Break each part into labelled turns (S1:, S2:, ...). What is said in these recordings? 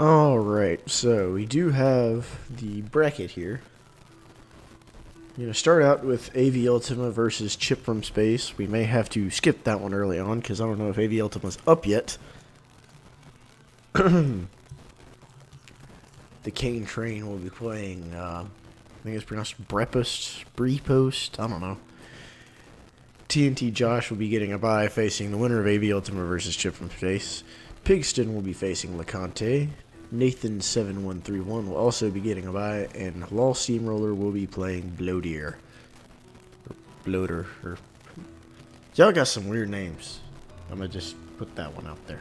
S1: Alright, so we do have the bracket here. I'm going to start out with AV Ultima versus Chip from Space. We may have to skip that one early on because I don't know if AV Ultima's up yet. The Kane Train will be playing, I think it's pronounced Brepost, I don't know. TNT Josh will be getting a bye facing the winner of AV Ultima versus Chip from Space. Pigston will be facing LeConte. Nathan7131 will also be getting a bye, and Law Steamroller will be playing Bloatier. Or Bloater. Y'all got some weird names. I'm gonna just put that one out there.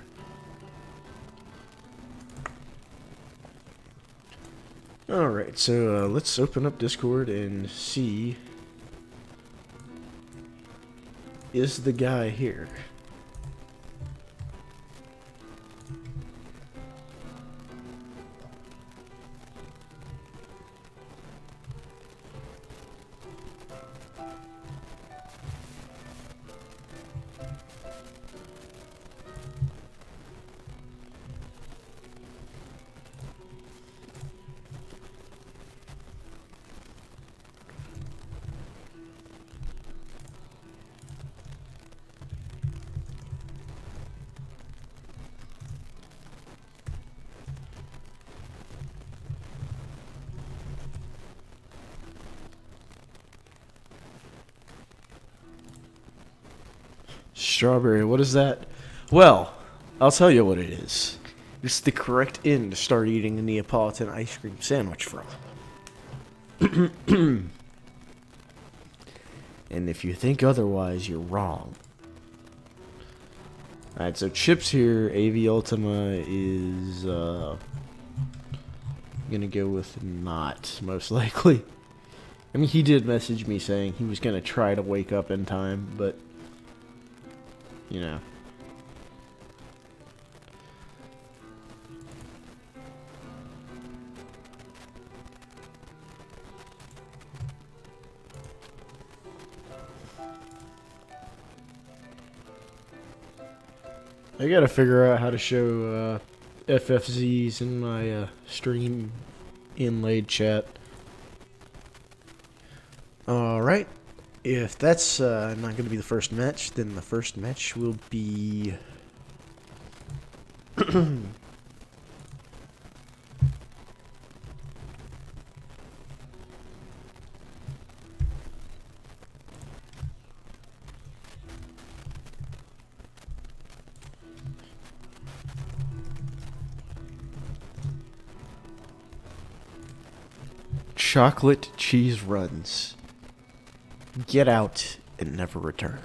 S1: Alright, so let's open up Discord and see. Is the guy here? Strawberry, what is that? Well, I'll tell you what it is. It's the correct inn to start eating a Neapolitan ice cream sandwich from. And if you think otherwise, you're wrong. Alright, so Chip's here. AV Ultima is, gonna go with not, most likely. I mean, he did message me saying he was gonna try to wake up in time, but you know. I gotta figure out how to show FFZs in my stream inlaid chat. Alright. If that's not going to be the first match, then the first match will be... Chocolate cheese runs. Get out and never return.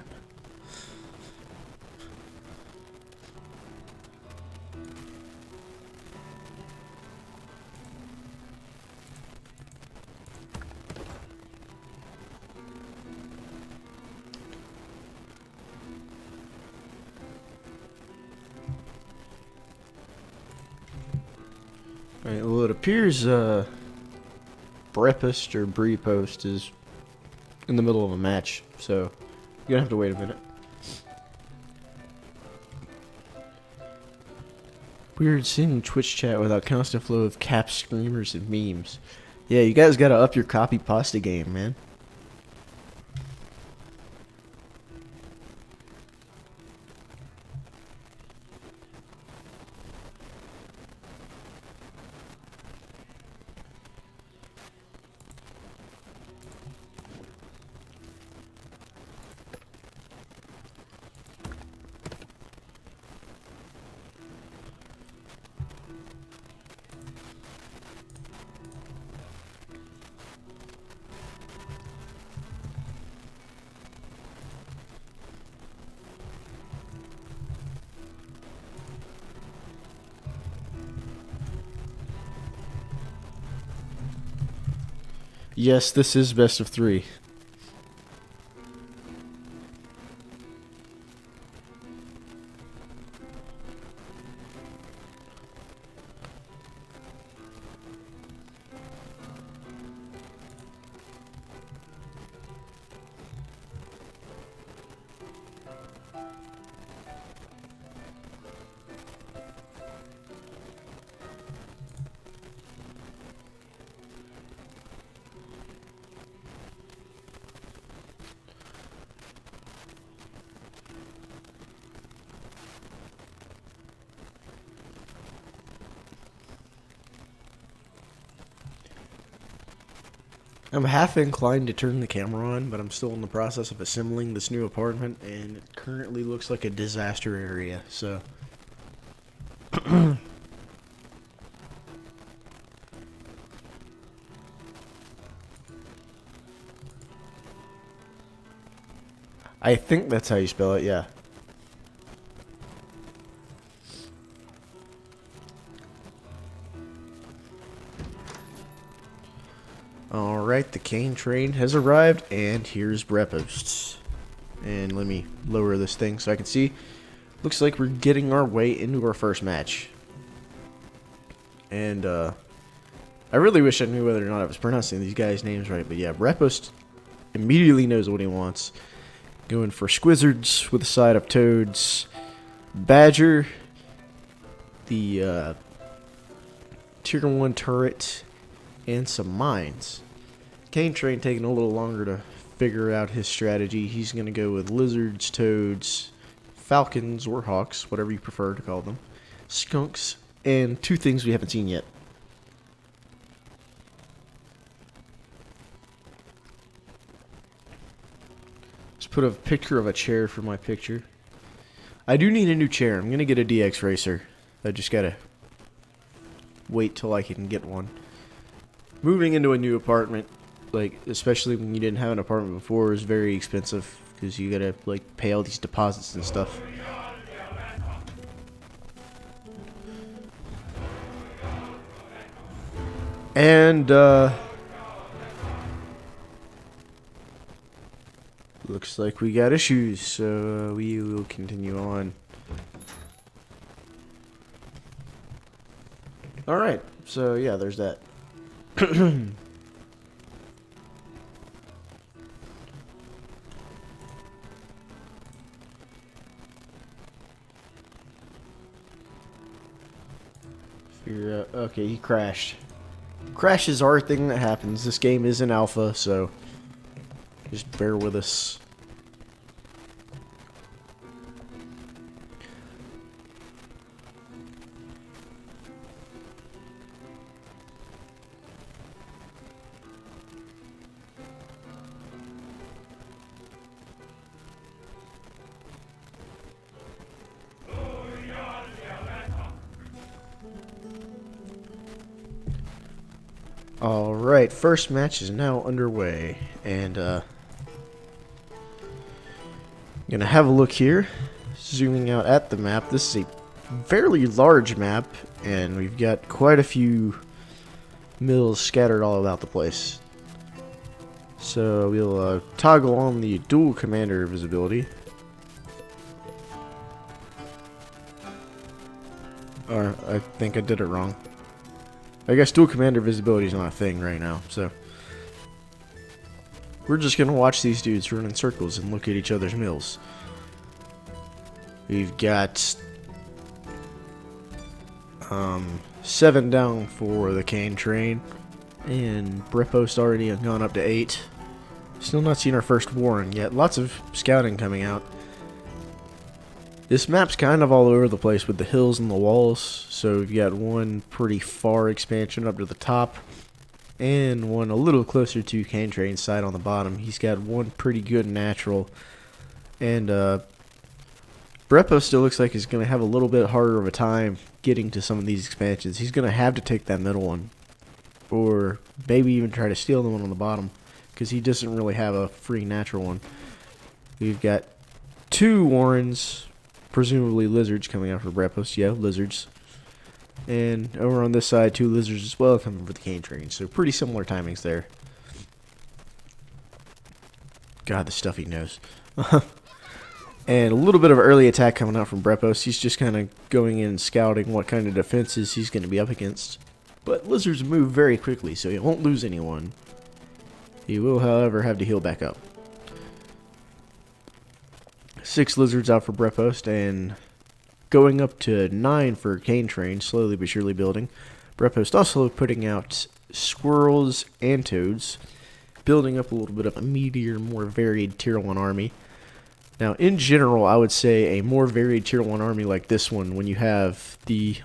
S1: Alright, well, it appears Brepost or Brepost is in the middle of a match, so you're gonna have to wait a minute. Weird seeing Twitch chat without constant flow of caps, screamers, and memes. Yeah, you guys gotta up your copy pasta game, man. Yes, this is best of 3. I'm half inclined to turn the camera on, but I'm still in the process of assembling this new apartment, and it currently looks like a disaster area, so... I think that's how you spell it, yeah. Alright, the cane train has arrived, and here's breakfast. And let me lower this thing so I can see. Looks like we're getting our way into our first match. And, I really wish I knew whether or not I was pronouncing these guys' names right, but yeah, breakfast immediately knows what he wants. Going for Squizzards with a side of Toads. Badger. The, Tier 1 turret. And some mines. Cane Train taking a little longer to figure out his strategy. He's going to go with lizards, toads, falcons, or hawks, whatever you prefer to call them, skunks, and two things we haven't seen yet. Let's put a picture of a chair for my picture. I do need a new chair. I'm going to get a DX Racer. I just got to wait till I can get one. Moving into a new apartment, like, especially when you didn't have an apartment before, is very expensive because you gotta, like, pay all these deposits and stuff. And, looks like we got issues, so we will continue on. Alright, so yeah, there's that. Figure out. Okay, he crashed. Crashes are a thing that happens. This game is in alpha, so just bear with us. Alright, first match is now underway, and gonna have a look here, zooming out at the map. This is a fairly large map, and we've got quite a few mills scattered all about the place. So we'll toggle on the dual commander visibility. Or I think I did it wrong. I guess dual commander visibility is not a thing right now, so we're just gonna watch these dudes run in circles and look at each other's mills. We've got 7 down for the cane train, and Brepost already has gone up to 8. Still not seen our first Warren yet. Lots of scouting coming out. This map's kind of all over the place with the hills and the walls, so we've got one pretty far expansion up to the top, and one a little closer to Cane Train's side on the bottom. He's got one pretty good natural, and Brepo still looks like he's going to have a little bit harder of a time getting to some of these expansions. He's going to have to take that middle one, or maybe even try to steal the one on the bottom, because he doesn't really have a free natural one. We've got 2 Warrens, presumably lizards coming out for Brepost. Yeah, lizards. And over on this side, 2 lizards as well coming for the cane train. So pretty similar timings there. God, the stuff he knows. And a little bit of early attack coming out from Brepost. He's just kind of going in and scouting what kind of defenses he's going to be up against. But lizards move very quickly, so he won't lose anyone. He will, however, have to heal back up. 6 lizards out for Brepost, and going up to 9 for Cane Train, slowly but surely building. Brepost also putting out squirrels and toads, building up a little bit of a meatier, more varied Tier 1 army. Now, in general, I would say a more varied Tier 1 army like this one, when you have the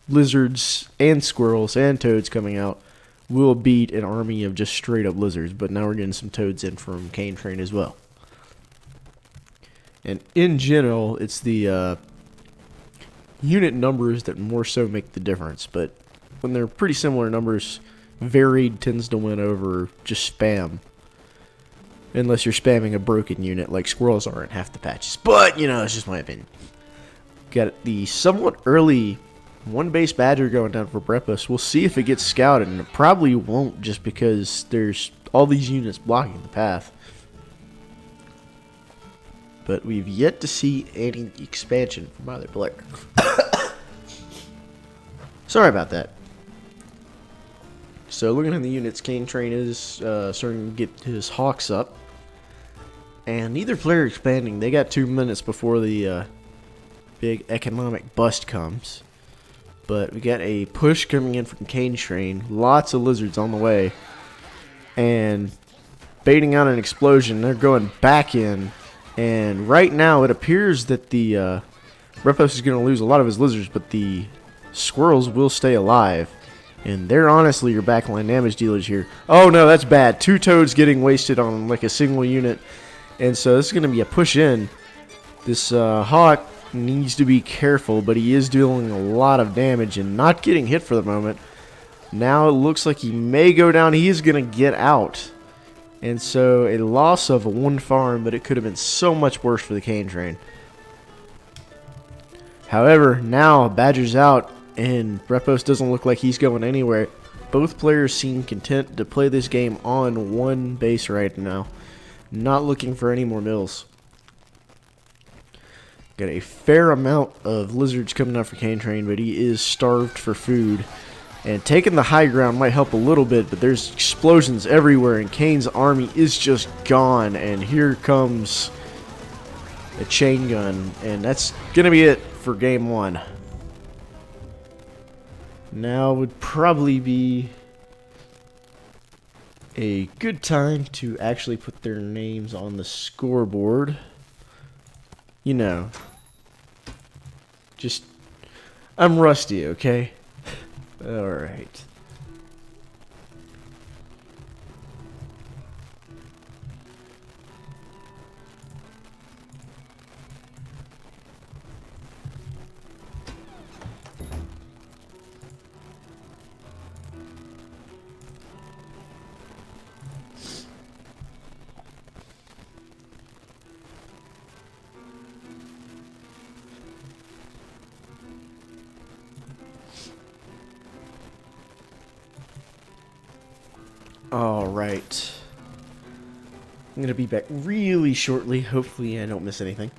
S1: lizards and squirrels and toads coming out, will beat an army of just straight up lizards, but now we're getting some toads in from Cane Train as well. And in general, it's the unit numbers that more so make the difference, but when they're pretty similar numbers, varied tends to win over just spam. Unless you're spamming a broken unit like squirrels are in half the patches. But, you know, it's just my opinion. Got the somewhat early one base badger going down for Brepos. We'll see if it gets scouted, and it probably won't just because there's all these units blocking the path. But we've yet to see any expansion from either player. Sorry about that. So looking at the units, Cane Train is starting to get his hawks up. And neither player expanding. They got 2 minutes before the big economic bust comes. But we got a push coming in from Cane Train. Lots of lizards on the way. And baiting out an explosion. They're going back in. And right now it appears that the Brepos is going to lose a lot of his lizards. But the squirrels will stay alive. And they're honestly your backline damage dealers here. Oh no, that's bad. 2 toads getting wasted on like a single unit. And so this is going to be a push in. This hawk needs to be careful, but he is dealing a lot of damage and not getting hit for the moment. Now it looks like he may go down. He is going to get out. And so a loss of 1 farm, but it could have been so much worse for the Cane Train. However, now Badger's out. And Brepos doesn't look like he's going anywhere. Both players seem content to play this game on 1 base right now. Not looking for any more mills. Got a fair amount of lizards coming out for Cane Train, but he is starved for food. And taking the high ground might help a little bit, but there's explosions everywhere, and Cane's army is just gone. And here comes a chain gun, and that's going to be it for game 1. Now would probably be a good time to actually put their names on the scoreboard. You know, just, I'm rusty, okay? Alright. Alright. I'm gonna be back really shortly. Hopefully I don't miss anything.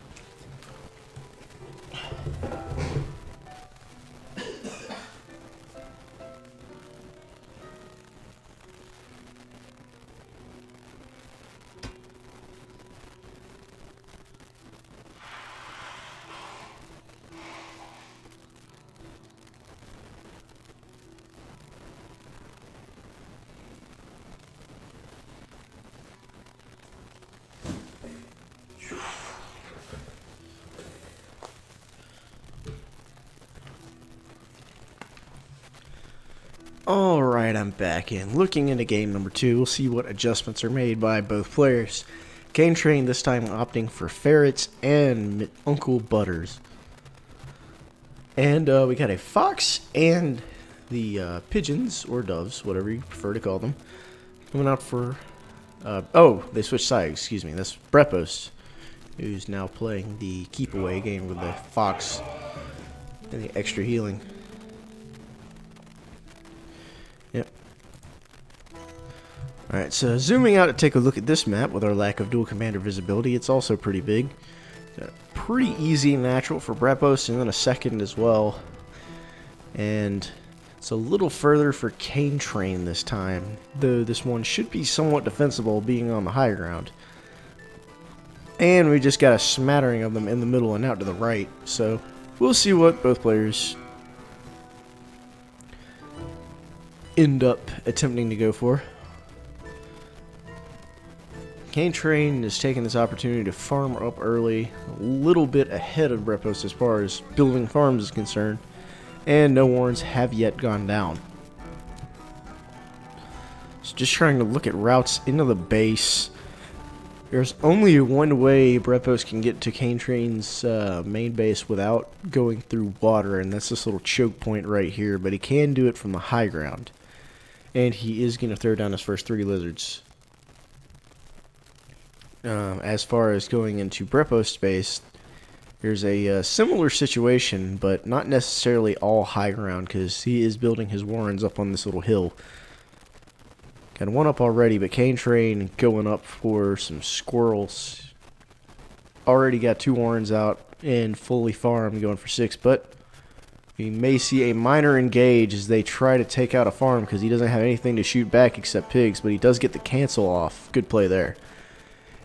S1: Alright, I'm back in. Looking into game number 2, we'll see what adjustments are made by both players. Cane Train this time opting for ferrets and Uncle Butters. And we got a fox and the pigeons, or doves, whatever you prefer to call them, coming out for... oh, they switched sides, excuse me. That's Brepos, who's now playing the keep away game with the fox and the extra healing. Yep. Alright, so zooming out to take a look at this map with our lack of dual commander visibility, it's also pretty big. Pretty easy natural for Brepos, and then a second as well. And it's a little further for Cane Train this time, though this one should be somewhat defensible being on the high ground. And we just got a smattering of them in the middle and out to the right, so we'll see what both players end up attempting to go for. Cane Train is taking this opportunity to farm up early, a little bit ahead of Brepos as far as building farms is concerned, and no warrants have yet gone down. just trying to look at routes into the base. There's only one way Brepos can get to Cane Train's main base without going through water, and that's this little choke point right here, but he can do it from the high ground. And he is going to throw down his first 3 lizards. As far as going into Brepos base, there's a similar situation, but not necessarily all high ground, because he is building his warrens up on this little hill. Got one up already, but Cane Train going up for some squirrels. Already got 2 warrens out and fully farmed, going for 6, but we may see a minor engage as they try to take out a farm because he doesn't have anything to shoot back except pigs, but he does get the cancel off. Good play there.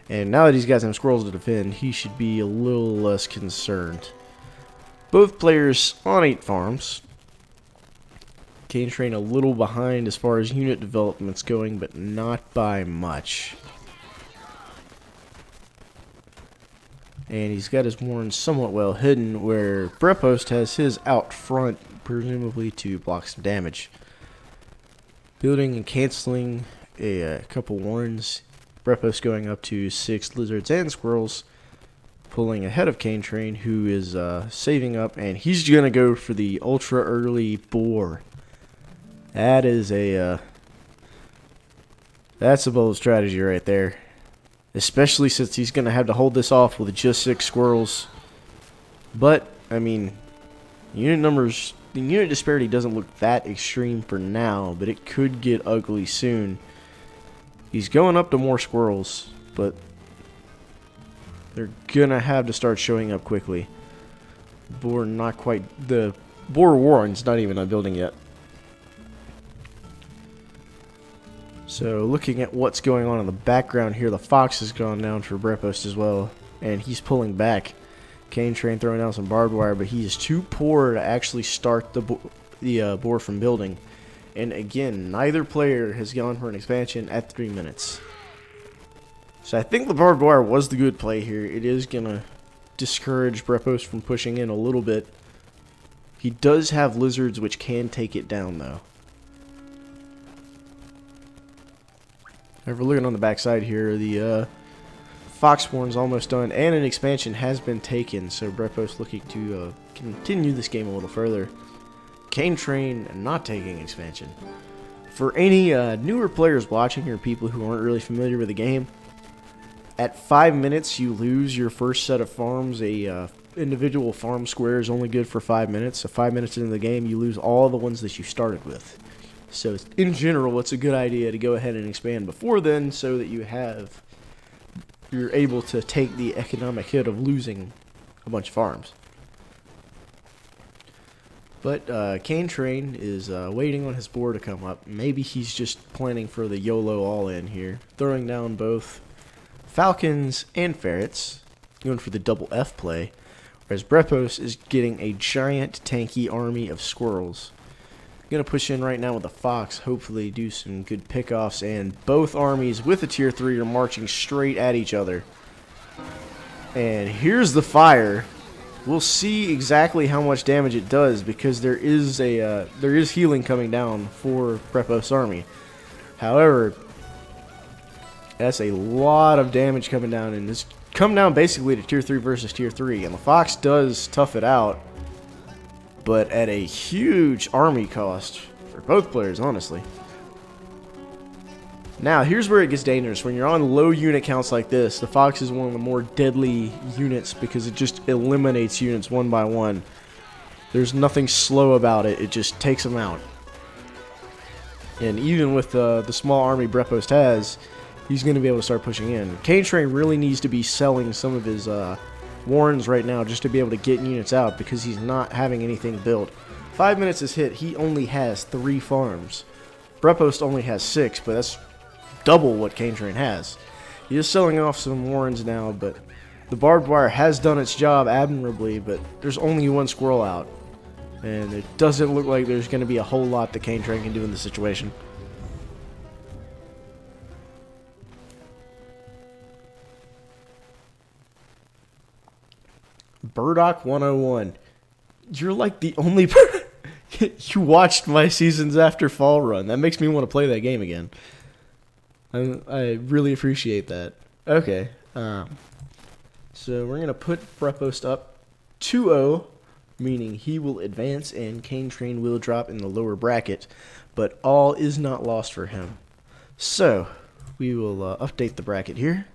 S1: And now that he's got some squirrels to defend, he should be a little less concerned. Both players on 8 farms. Cane Train a little behind as far as unit development's going, but not by much. And he's got his warrens somewhat well hidden, where Brepost has his out front, presumably to block some damage. Building and canceling a couple warrens. Brepost going up to 6 lizards and squirrels, pulling ahead of Cane Train, who is saving up, and he's going to go for the ultra early boar. That is that's a bold strategy right there. Especially since he's going to have to hold this off with just 6 squirrels. But, I mean, unit numbers, the unit disparity doesn't look that extreme for now, but it could get ugly soon. He's going up to more squirrels, but they're going to have to start showing up quickly. The boar warren's not even on building yet. So looking at what's going on in the background here, the fox has gone down for Brepost as well, and he's pulling back. Cane Train throwing down some barbed wire, but he is too poor to actually start the boar from building. And again, neither player has gone for an expansion at 3 minutes. So I think the barbed wire was the good play here. It is going to discourage Brepost from pushing in a little bit. He does have lizards which can take it down though. If we're looking on the backside here, the fox warren's almost done, and an expansion has been taken, so Brepost looking to continue this game a little further. Cane Train not taking expansion. For any newer players watching or people who aren't really familiar with the game, at 5 minutes you lose your first set of farms. A individual farm square is only good for 5 minutes, so 5 minutes into the game you lose all the ones that you started with. So in general, it's a good idea to go ahead and expand before then, so that you're able to take the economic hit of losing a bunch of farms. But Cane Train is waiting on his boar to come up. Maybe he's just planning for the YOLO all-in here, throwing down both falcons and ferrets, going for the double F play, whereas Brepost is getting a giant tanky army of squirrels. Going to push in right now with the fox, hopefully do some good pickoffs, and both armies with a tier 3 are marching straight at each other. And here's the fire. We'll see exactly how much damage it does, because there is healing coming down for Brepost's army. However, that's a lot of damage coming down, and it's come down basically to tier 3 versus tier 3, and the fox does tough it out, but at a huge army cost for both players, honestly. Now, here's where it gets dangerous. When you're on low unit counts like this, the fox is one of the more deadly units because it just eliminates units one by one. There's nothing slow about it. It just takes them out. And even with the small army Brepost has, he's going to be able to start pushing in. Cane Train really needs to be selling some of his warrens right now just to be able to get units out, because he's not having anything built. 5 minutes is hit. He only has 3 farms. Brepost only has 6, but that's double what Cane Train has. He is selling off some warrens now, but the barbed wire has done its job admirably, but there's only 1 squirrel out. And it doesn't look like there's going to be a whole lot that Cane Train can do in this situation. Burdock 101. You're like the only you watched my Seasons After Fall run. That makes me want to play that game again. I really appreciate that. Okay. So we're going to put Brepost up 2-0, meaning he will advance and Cane Train will drop in the lower bracket, but all is not lost for him. So we will update the bracket here.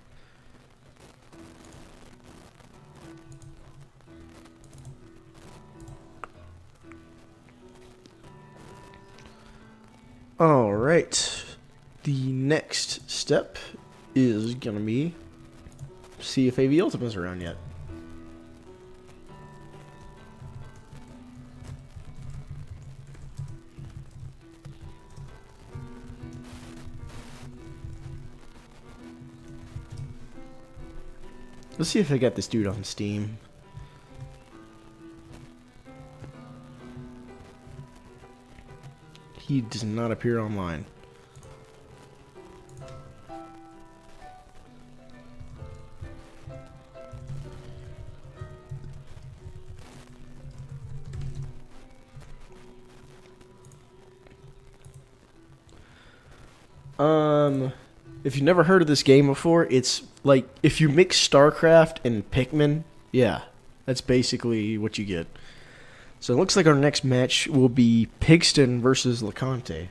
S1: All right. The next step is going to be see if AV Ultima's around yet. Let's see if I got this dude on Steam. He does not appear online. If you've never heard of this game before, it's like if you mix StarCraft and Pikmin, yeah, that's basically what you get. So it looks like our next match will be Pigston versus LeConte.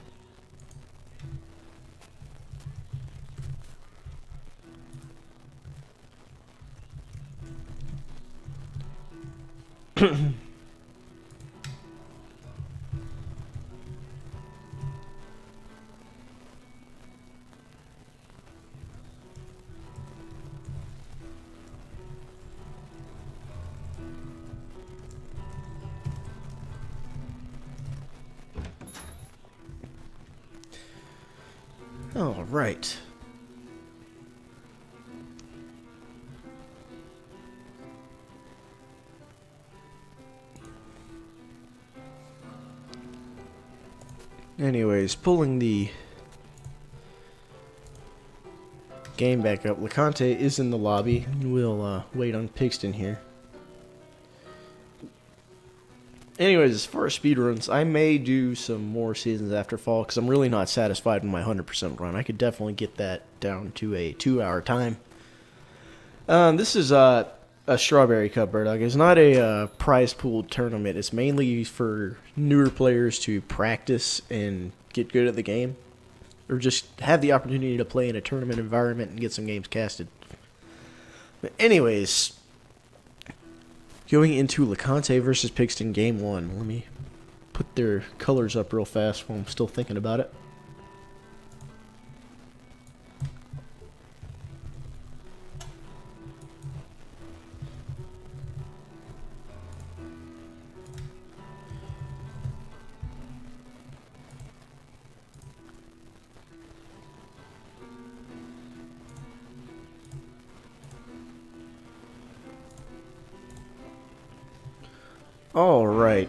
S1: All right. Anyways, pulling the game back up. LeConte is in the lobby. We'll wait on Pigston here. Anyways, as far as speedruns, I may do some more seasons after fall because I'm really not satisfied with my 100% run. I could definitely get that down to a 2-hour time. This is a Strawberry Cup, Burdog. It's not a prize pool tournament. It's mainly for newer players to practice and get good at the game, or just have the opportunity to play in a tournament environment and get some games casted. But anyways, going into LeConte versus Pigston Game 1. Let me put their colors up real fast while I'm still thinking about it. Alright.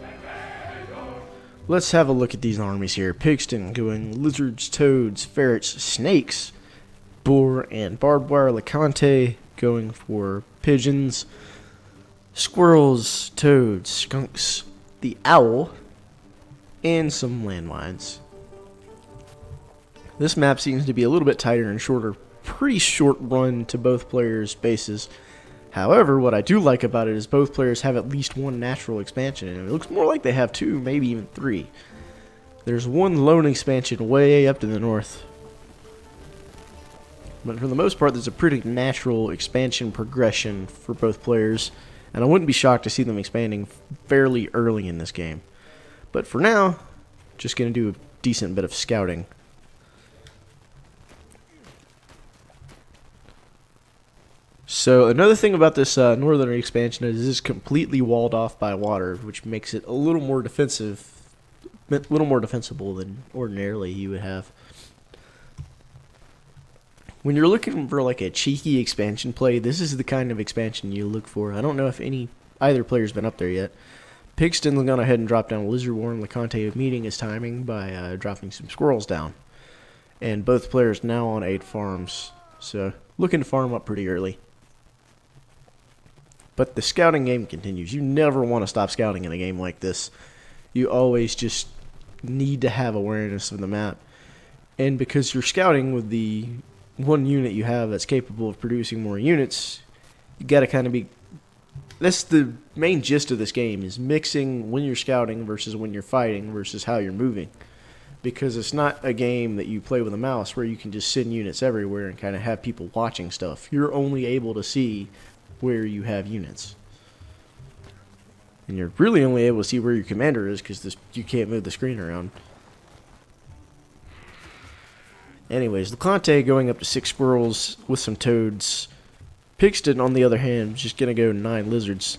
S1: Let's have a look at these armies here. Pigston going lizards, toads, ferrets, snakes, boar, and barbed wire. LeConte going for pigeons, squirrels, toads, skunks, the owl, and some landmines. This map seems to be a little bit tighter and shorter. Pretty short run to both players' bases. However, what I do like about it is both players have at least one natural expansion, and it looks more like they have two, maybe even three. There's one lone expansion way up to the north. But for the most part, there's a pretty natural expansion progression for both players, and I wouldn't be shocked to see them expanding fairly early in this game. But for now, just going to do a decent bit of scouting. So another thing about this northern expansion is it's completely walled off by water, which makes it a little more defensible than ordinarily you would have. When you're looking for like a cheeky expansion play, this is the kind of expansion you look for. I don't know if either player's been up there yet. Pigston's gone ahead and dropped down a Lizard Warren. LeConte meeting his timing by dropping some squirrels down. And both players now on 8 farms, so looking to farm up pretty early. But the scouting game continues. You never want to stop scouting in a game like this. You always just need to have awareness of the map. And because you're scouting with the one unit you have that's capable of producing more units, you got to kind of be. That's the main gist of this game, is mixing when you're scouting versus when you're fighting versus how you're moving. Because it's not a game that you play with a mouse where you can just send units everywhere and kind of have people watching stuff. You're only able to see where you have units. And you're really only able to see where your commander is because you can't move the screen around. Anyways, LeConte going up to 6 squirrels with some toads. Pixton, on the other hand, is just going to go 9 lizards.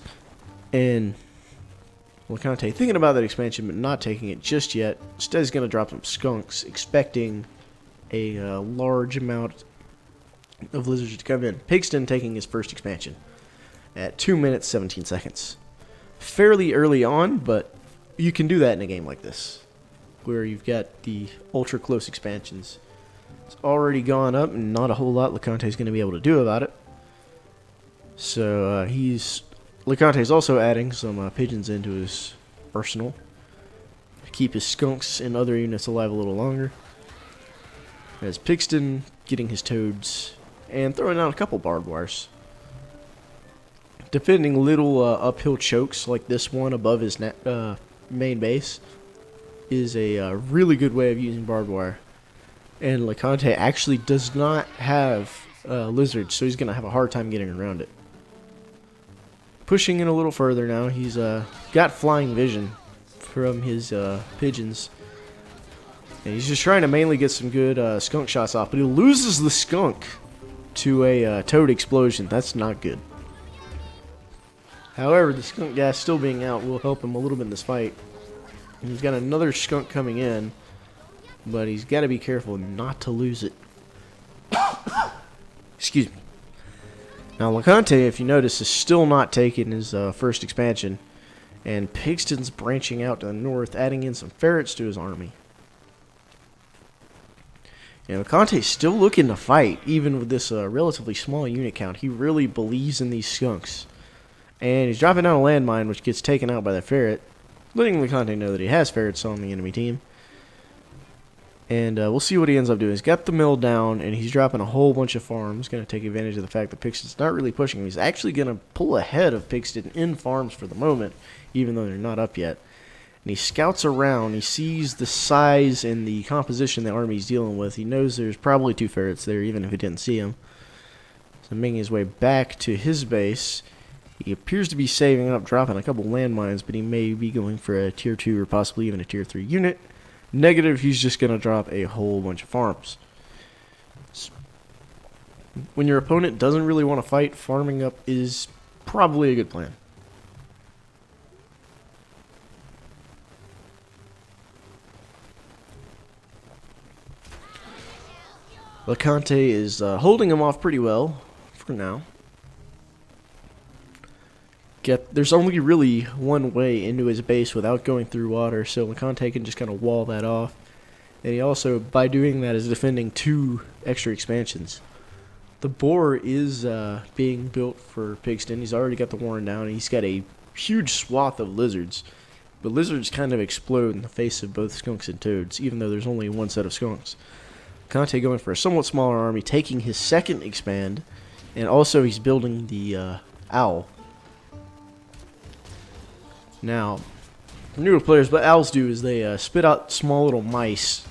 S1: And LeConte thinking about that expansion but not taking it just yet. Instead, he's going to drop some skunks, expecting a large amount of lizards to come in. Pixton taking his first expansion at 2 minutes, 17 seconds. Fairly early on, but you can do that in a game like this, where you've got the ultra close expansions. It's already gone up, and not a whole lot LeConte's going to be able to do about it. So LeConte's also adding some pigeons into his arsenal to keep his skunks and other units alive a little longer. As Pixton getting his toads and throwing out a couple barbed wires. Defending little uphill chokes like this one above his main base is a really good way of using barbed wire. And LeConte actually does not have lizards, so he's going to have a hard time getting around it. Pushing in a little further now, he's got flying vision from his pigeons. And he's just trying to mainly get some good skunk shots off, but he loses the skunk to a toad explosion. That's not good. However, the skunk gas still being out will help him a little bit in this fight. And he's got another skunk coming in, but he's got to be careful not to lose it. Excuse me. Now, LeConte, if you notice, is still not taking his first expansion. And Pixton's branching out to the north, adding in some ferrets to his army. And LeConte's still looking to fight, even with this relatively small unit count. He really believes in these skunks. And he's dropping down a landmine, which gets taken out by the ferret, letting LeConte know that he has ferrets on the enemy team. And we'll see what he ends up doing. He's got the mill down, and he's dropping a whole bunch of farms. Going to take advantage of the fact that Pixton's not really pushing him. He's actually going to pull ahead of Pixton in farms for the moment, even though they're not up yet. And he scouts around. He sees the size and the composition the army he's dealing with. He knows there's probably 2 ferrets there, even if he didn't see them. So making his way back to his base. He appears to be saving up, dropping a couple landmines, but he may be going for a tier 2 or possibly even a tier 3 unit. Negative, he's just going to drop a whole bunch of farms. When your opponent doesn't really want to fight, farming up is probably a good plan. LeConte is holding him off pretty well for now. There's only really one way into his base without going through water, so LeConte can just kind of wall that off. And he also, by doing that, is defending 2 extra expansions. The boar is being built for Pixton. He's already got the warren down, and he's got a huge swath of lizards. But lizards kind of explode in the face of both skunks and toads, even though there's only one set of skunks. LeConte going for a somewhat smaller army, taking his second expand, and also he's building the owl. Now, for newer players, what owls do is they spit out small little mice,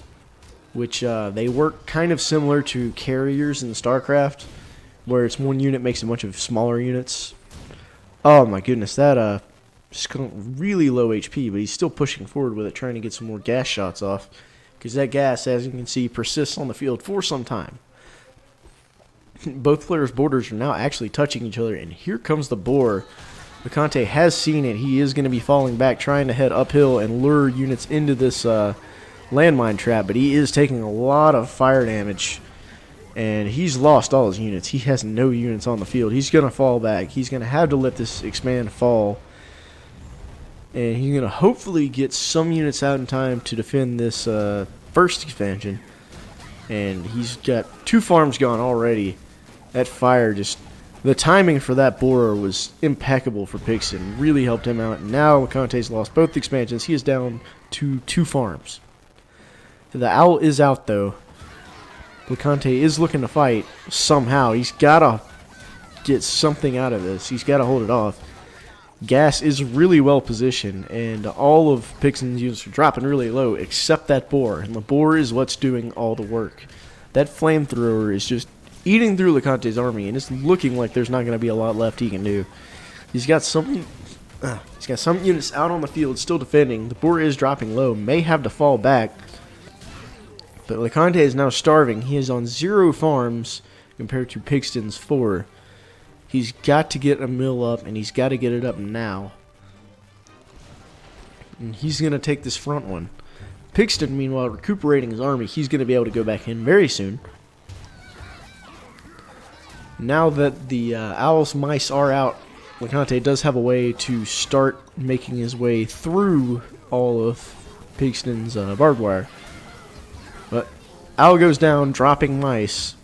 S1: which they work kind of similar to carriers in StarCraft, where it's one unit makes a bunch of smaller units. Oh my goodness, that skunk really low HP, but he's still pushing forward with it, trying to get some more gas shots off, because that gas, as you can see, persists on the field for some time. Both players' borders are now actually touching each other, and here comes the boar. LeConte has seen it. He is going to be falling back, trying to head uphill and lure units into this landmine trap, but he is taking a lot of fire damage, and he's lost all his units. He has no units on the field. He's going to fall back. He's going to have to let this expand fall, and he's going to hopefully get some units out in time to defend this first expansion. And he's got 2 farms gone already. That fire just... The timing for that borer was impeccable for Pixton. Really helped him out. And now LeConte's lost both expansions. He is down to 2 farms. The owl is out, though. LeConte is looking to fight somehow. He's got to get something out of this. He's got to hold it off. Gas is really well positioned, and all of Pixton's units are dropping really low, except that boar. And the boar is what's doing all the work. That flamethrower is just eating through LeConte's army, and it's looking like there's not going to be a lot left he can do. He's got some units out on the field still defending. The boar is dropping low, may have to fall back. But LeConte is now starving. He is on 0 farms compared to Pixton's 4. He's got to get a mill up, and he's got to get it up now. And he's going to take this front one. Pixton, meanwhile, recuperating his army. He's going to be able to go back in very soon. Now that the owls, mice are out, LeConte does have a way to start making his way through all of Pixton's barbed wire. But owl goes down, dropping mice.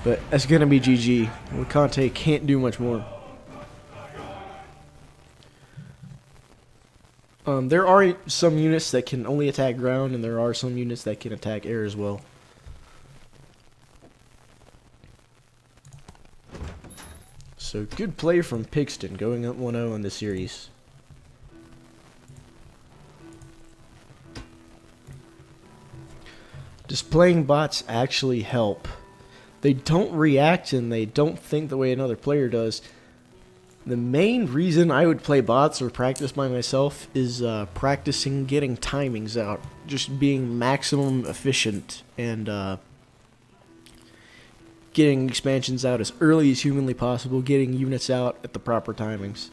S1: But that's going to be GG. LeConte can't do much more. There are some units that can only attack ground, and there are some units that can attack air as well. So good play from Pixton, going up 1-0 in the series. Displaying bots actually help. They don't react and they don't think the way another player does. The main reason I would play bots or practice by myself is practicing getting timings out. Just being maximum efficient and getting expansions out as early as humanly possible. Getting units out at the proper timings.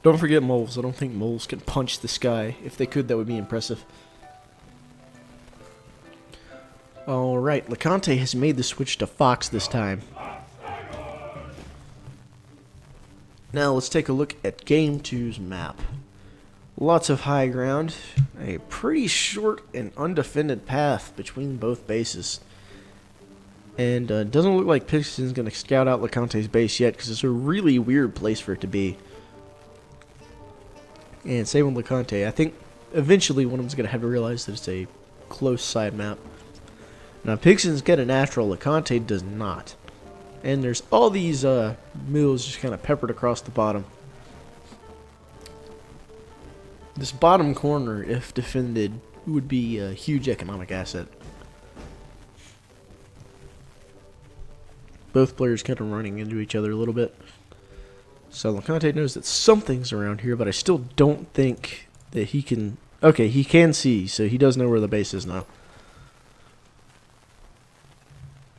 S1: Don't forget moles. I don't think moles can punch the sky. If they could, that would be impressive. Alright, LeConte has made the switch to Fox this time. Now let's take a look at Game 2's map. Lots of high ground. A pretty short and undefended path between both bases. And doesn't look like Pixton's going to scout out LeConte's base yet, because it's a really weird place for it to be. And same with LeConte. I think eventually one of them's going to have to realize that it's a close side map. Now Pixton's got a natural, LeConte does not. And there's all these mills just kind of peppered across the bottom. This bottom corner, if defended, would be a huge economic asset. Both players kind of running into each other a little bit. So LeConte knows that something's around here, but I still don't think that he can... Okay, he can see, so he does know where the base is now.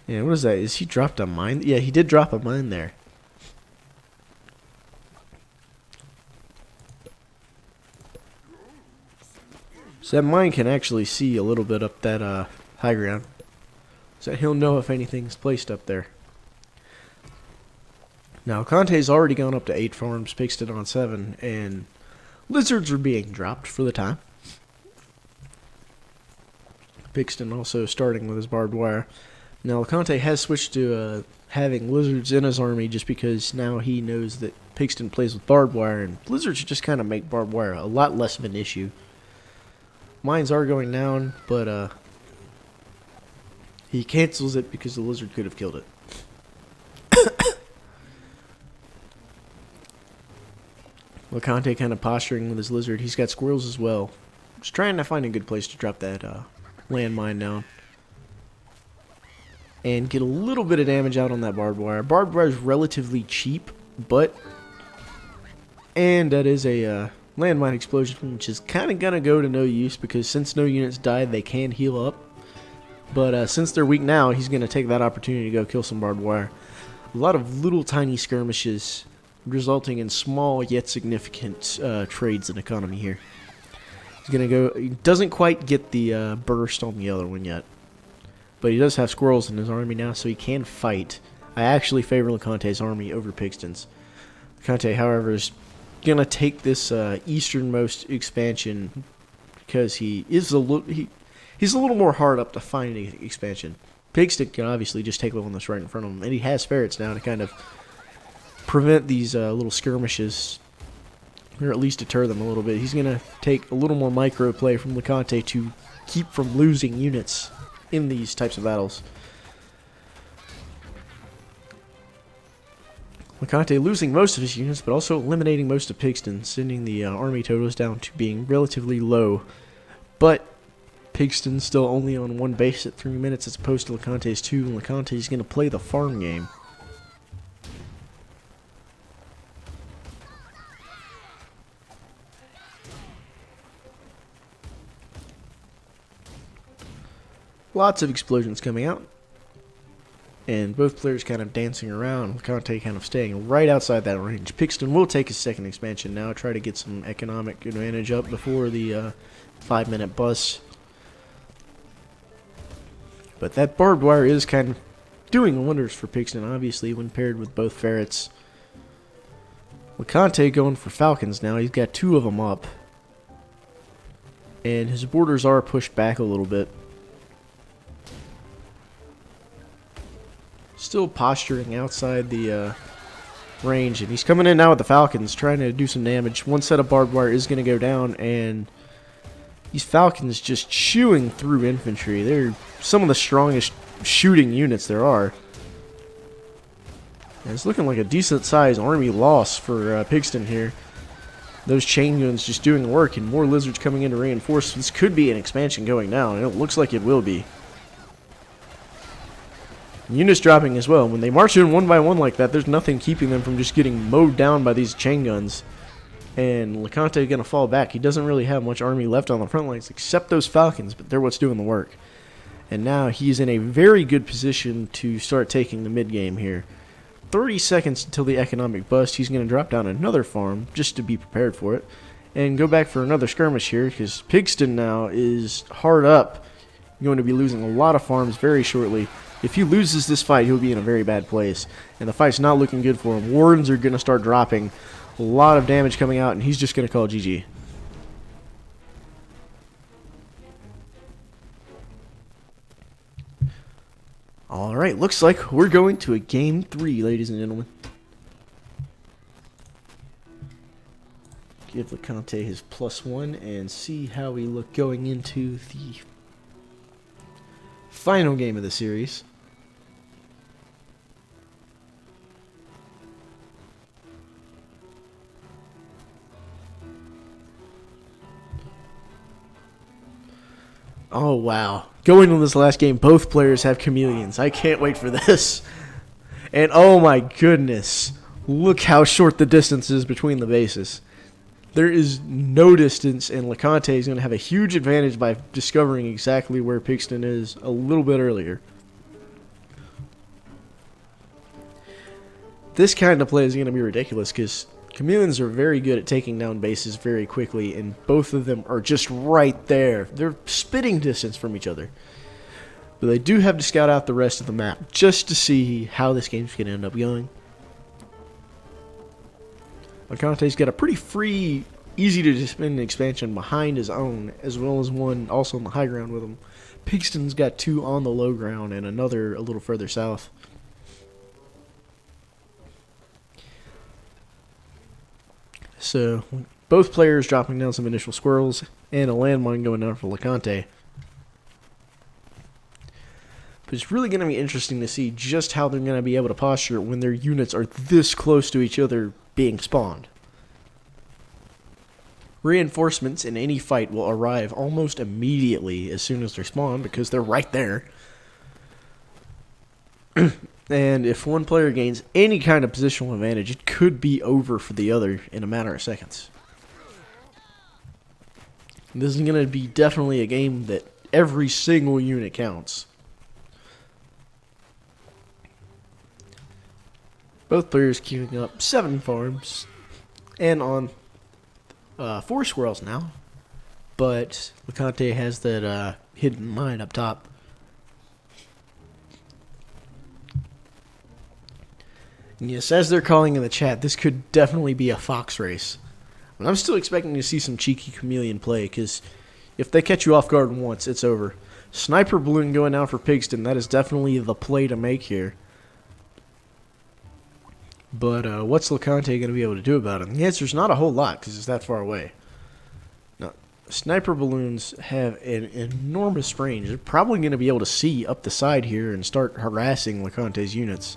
S1: Yeah, what is that? Is he dropped a mine? Yeah, he did drop a mine there. So that mine can actually see a little bit up that high ground. So he'll know if anything's placed up there. Now, Conte's already gone up to 8 farms, Pixton on 7, and lizards are being dropped for the time. Pixton also starting with his barbed wire. Now, Conte has switched to having lizards in his army just because now he knows that Pixton plays with barbed wire, and lizards just kind of make barbed wire a lot less of an issue. Mines are going down, but he cancels it because the lizard could have killed it. LeConte kind of posturing with his lizard. He's got squirrels as well. Just trying to find a good place to drop that landmine down. And get a little bit of damage out on that barbed wire. Barbed wire is relatively cheap, but... And that is a landmine explosion, which is kind of going to go to no use, because since no units died, they can heal up. But since they're weak now, he's going to take that opportunity to go kill some barbed wire. A lot of little tiny skirmishes, resulting in small yet significant trades in economy here. He's going to go... He doesn't quite get the burst on the other one yet. But he does have squirrels in his army now, so he can fight. I actually favor LeConte's army over Pixton's. LeConte, however, is going to take this easternmost expansion because he is he's a little more hard up to find an expansion. Pixton can obviously just take the one that's right in front of him, and he has ferrets now to kind of prevent these little skirmishes, or at least deter them a little bit. He's going to take a little more micro play from LeConte to keep from losing units in these types of battles. LeConte losing most of his units, but also eliminating most of Pigston, sending the army totals down to being relatively low. But Pigston's still only on one base at 3 minutes as opposed to LeConte's 2, and LeConte's going to play the farm game. Lots of explosions coming out, and both players kind of dancing around. LeConte kind of staying right outside that range. Pigston will take his second expansion now, try to get some economic advantage up before the 5-minute bus. But that barbed wire is kind of doing wonders for Pigston, obviously, when paired with both ferrets. LeConte going for falcons now. He's got 2 of them up, and his borders are pushed back a little bit. Still posturing outside the range, and he's coming in now with the falcons, trying to do some damage. One set of barbed wire is going to go down, and these falcons just chewing through infantry. They're some of the strongest shooting units there are. And it's looking like a decent sized army loss for Pigston here. Those chain guns just doing the work, and more lizards coming in to reinforce. This could be an expansion going down, and it looks like it will be. Units dropping as well. When they march in one by one like that, there's nothing keeping them from just getting mowed down by these chain guns. And LeConte going to fall back. He doesn't really have much army left on the front lines except those falcons, but they're what's doing the work. And now he's in a very good position to start taking the mid game here. 30 seconds until the economic bust. He's going to drop down another farm just to be prepared for it, and go back for another skirmish here, because Pigston now is hard up. Going to be losing a lot of farms very shortly. If he loses this fight, he'll be in a very bad place, and the fight's not looking good for him. Wardens are going to start dropping. A lot of damage coming out, and he's just going to call GG. Alright, looks like we're going to a game 3, ladies and gentlemen. Give LeConte his +1 and see how we look going into the final game of the series. Oh, wow. Going into this last game, both players have chameleons. I can't wait for this. And oh my goodness, look how short the distance is between the bases. There is no distance, and LeConte is going to have a huge advantage by discovering exactly where Pigston is a little bit earlier. This kind of play is going to be ridiculous because chameleons are very good at taking down bases very quickly, and both of them are just right there. They're spitting distance from each other. But they do have to scout out the rest of the map just to see how this game's going to end up going. LeConte's got a pretty free, easy to defend expansion behind his own, as well as one also on the high ground with him. Pigston's got 2 on the low ground and another a little further south. So, both players dropping down some initial squirrels, and a landmine going down for LeConte. But it's really going to be interesting to see just how they're going to be able to posture when their units are this close to each other being spawned. Reinforcements in any fight will arrive almost immediately as soon as they're spawned, because they're right there. And if one player gains any kind of positional advantage, it could be over for the other in a matter of seconds. This is going to be definitely a game that every single unit counts. Both players queuing up 7 farms and on 4 squirrels now. But LeConte has that hidden mine up top. And yes, as they're calling in the chat, this could definitely be a fox race. And I'm still expecting to see some cheeky chameleon play, because if they catch you off guard once, it's over. Sniper balloon going out for Pigston. That is definitely the play to make here. But what's LeConte going to be able to do about it? And the answer is not a whole lot because it's that far away. Now, sniper balloons have an enormous range. They're probably going to be able to see up the side here and start harassing LeConte's units.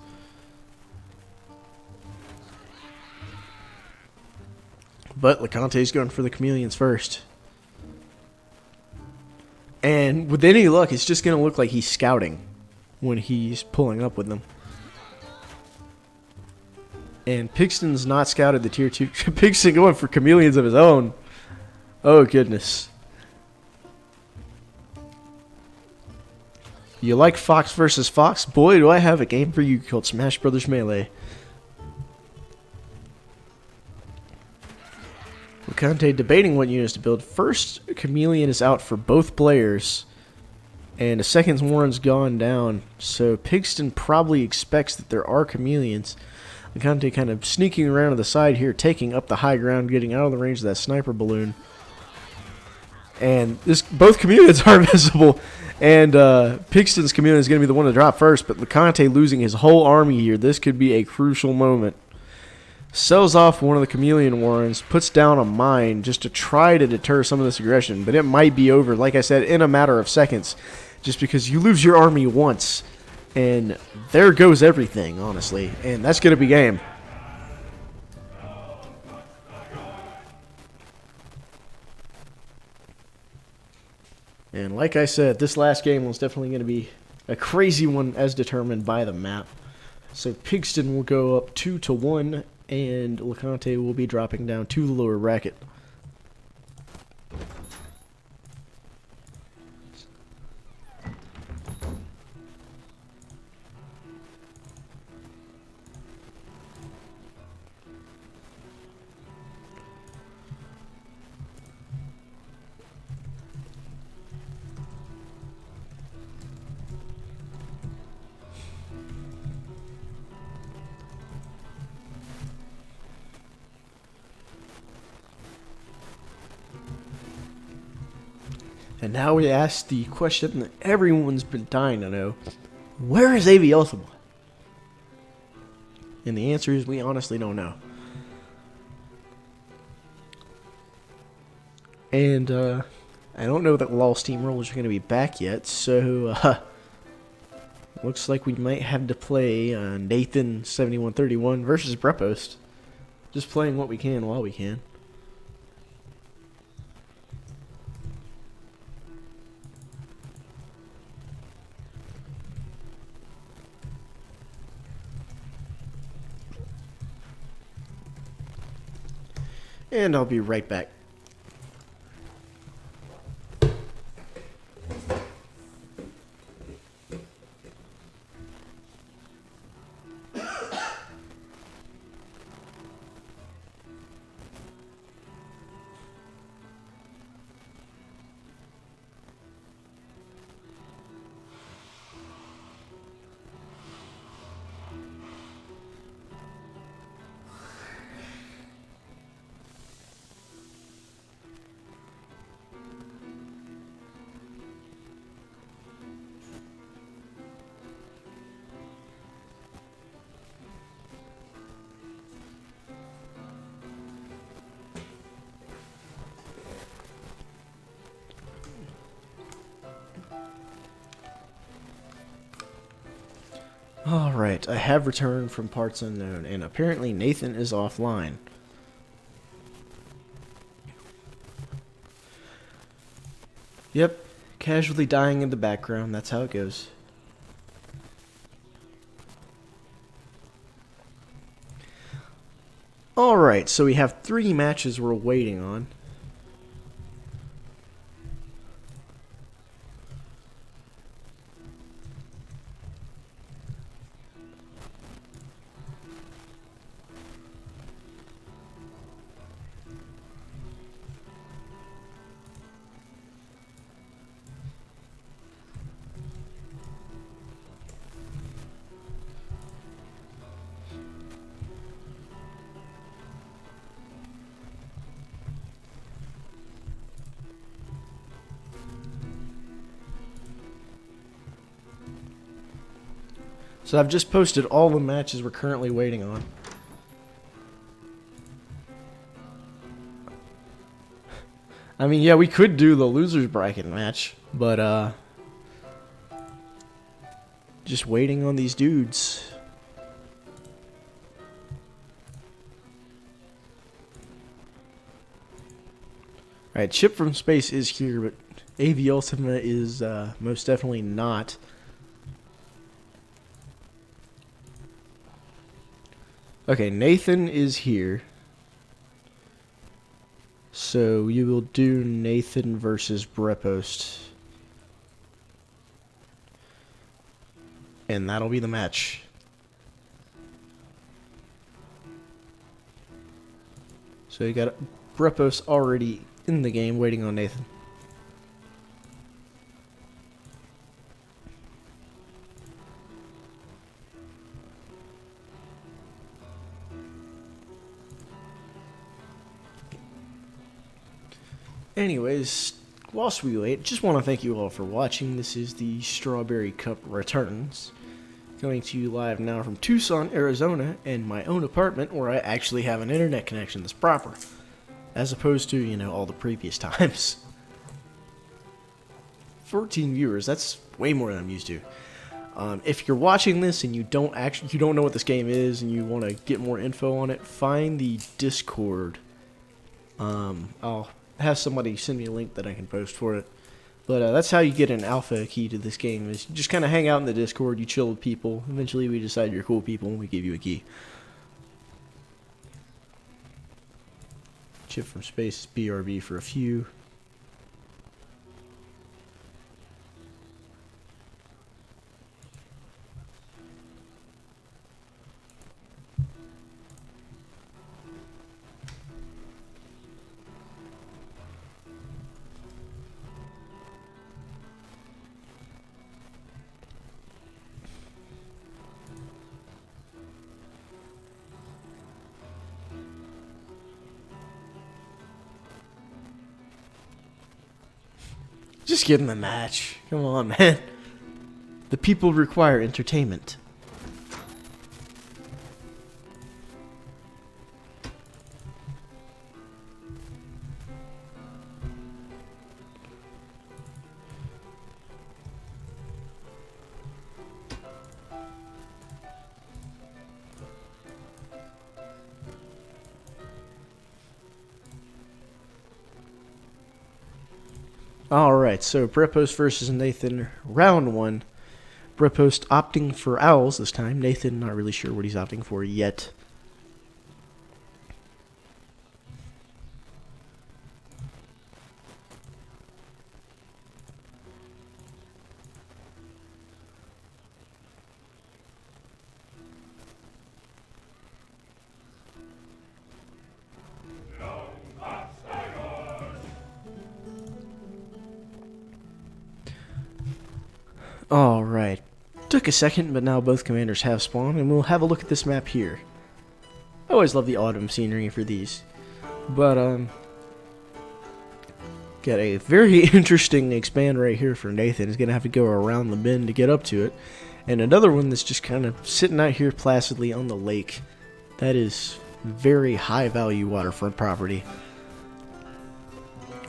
S1: But LeConte's going for the chameleons first. And with any luck, it's just going to look like he's scouting when he's pulling up with them. And Pixton's not scouted the tier 2. Pixton going for chameleons of his own. Oh, goodness. You like Fox versus Fox? Boy, do I have a game for you called Smash Brothers Melee. LeConte debating what units to build. First chameleon is out for both players, and a second one's gone down. So Pixton probably expects that there are chameleons. LeConte kind of sneaking around to the side here, taking up the high ground, getting out of the range of that sniper balloon. And both chameleons are visible, and Pixton's chameleon is going to be the one to drop first, but LeConte losing his whole army here. This could be a crucial moment. Sells off one of the chameleon warrens, puts down a mine just to try to deter some of this aggression, but it might be over, like I said, in a matter of seconds, just because you lose your army once, and there goes everything, honestly, and that's going to be game. And like I said, this last game was definitely going to be a crazy one as determined by the map. So Pixton will go up 2-1, and LeConte will be dropping down to the lower bracket. And now we ask the question that everyone's been dying to know. Where is AV Ultima? And the answer is we honestly don't know. And I don't know that LOL Steamrollers are going to be back yet, so looks like we might have to play Nathan 7131 versus Brepost. Just playing what we can while we can. And I'll be right back. Alright, I have returned from parts unknown, and apparently Nathan is offline. Yep, casually dying in the background, that's how it goes. Alright, so we have 3 matches we're waiting on. So I've just posted all the matches we're currently waiting on. I mean, yeah, we could do the losers bracket match, but just waiting on these dudes. Alright, Chip from Space is here, but AV Ultima is most definitely not. Okay, Nathan is here. So you will do Nathan versus Brepost. And that'll be the match. So you got Brepost already in the game waiting on Nathan. Anyways, whilst we wait, just want to thank you all for watching. This is the Strawberry Cup Returns. Coming to you live now from Tucson, Arizona, in my own apartment where I actually have an internet connection that's proper. As opposed to, you know, all the previous times. 14 viewers, that's way more than I'm used to. If you're watching this and you don't know what this game is and you want to get more info on it, find the Discord. I'll have somebody send me a link that I can post for it. But that's how you get an alpha key to this game. Is you just kind of hang out in the Discord, you chill with people. Eventually we decide you're cool people and we give you a key. Chip from Space is BRB for a few. Just get in the match. Come on, man. The people require entertainment. Alright, so Brepost versus Nathan, round one. Brepost opting for owls this time. Nathan not really sure what he's opting for yet. Alright, took a second, but now both commanders have spawned, and we'll have a look at this map here. I always love the autumn scenery for these. But, got a very interesting expand right here for Nathan. He's going to have to go around the bend to get up to it. And another one that's just kind of sitting out here placidly on the lake. That is very high value waterfront property.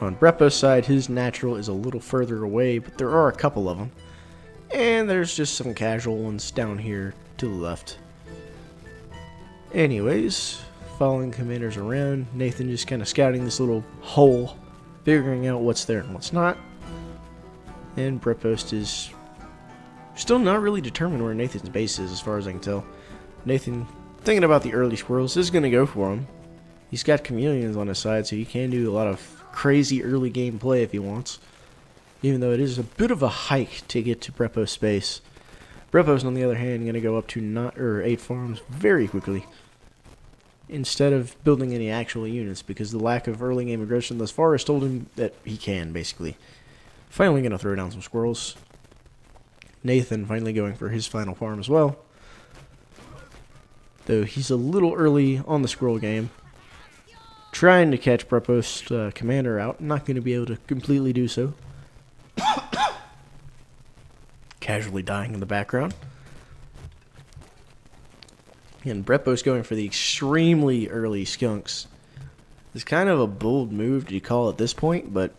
S1: On Brepost's side, his natural is a little further away, but there are a couple of them. And there's just some casual ones down here to the left. Anyways, following commanders around, Nathan just kind of scouting this little hole, figuring out what's there and what's not. And Brepost is still not really determined where Nathan's base is, as far as I can tell. Nathan, thinking about the early squirrels, is going to go for them. He's got chameleons on his side, so he can do a lot of crazy early game play if he wants. Even though it is a bit of a hike to get to Brepost's base. Brepost, on the other hand, going to go up to 8 farms very quickly. Instead of building any actual units, because the lack of early game aggression thus far has told him that he can, basically. Finally going to throw down some squirrels. Nathan finally going for his final farm as well. Though he's a little early on the squirrel game. Trying to catch Brepost's commander out. Not going to be able to completely do so. Casually dying in the background. And Brepost going for the extremely early skunks. It's kind of a bold move to call at this point, but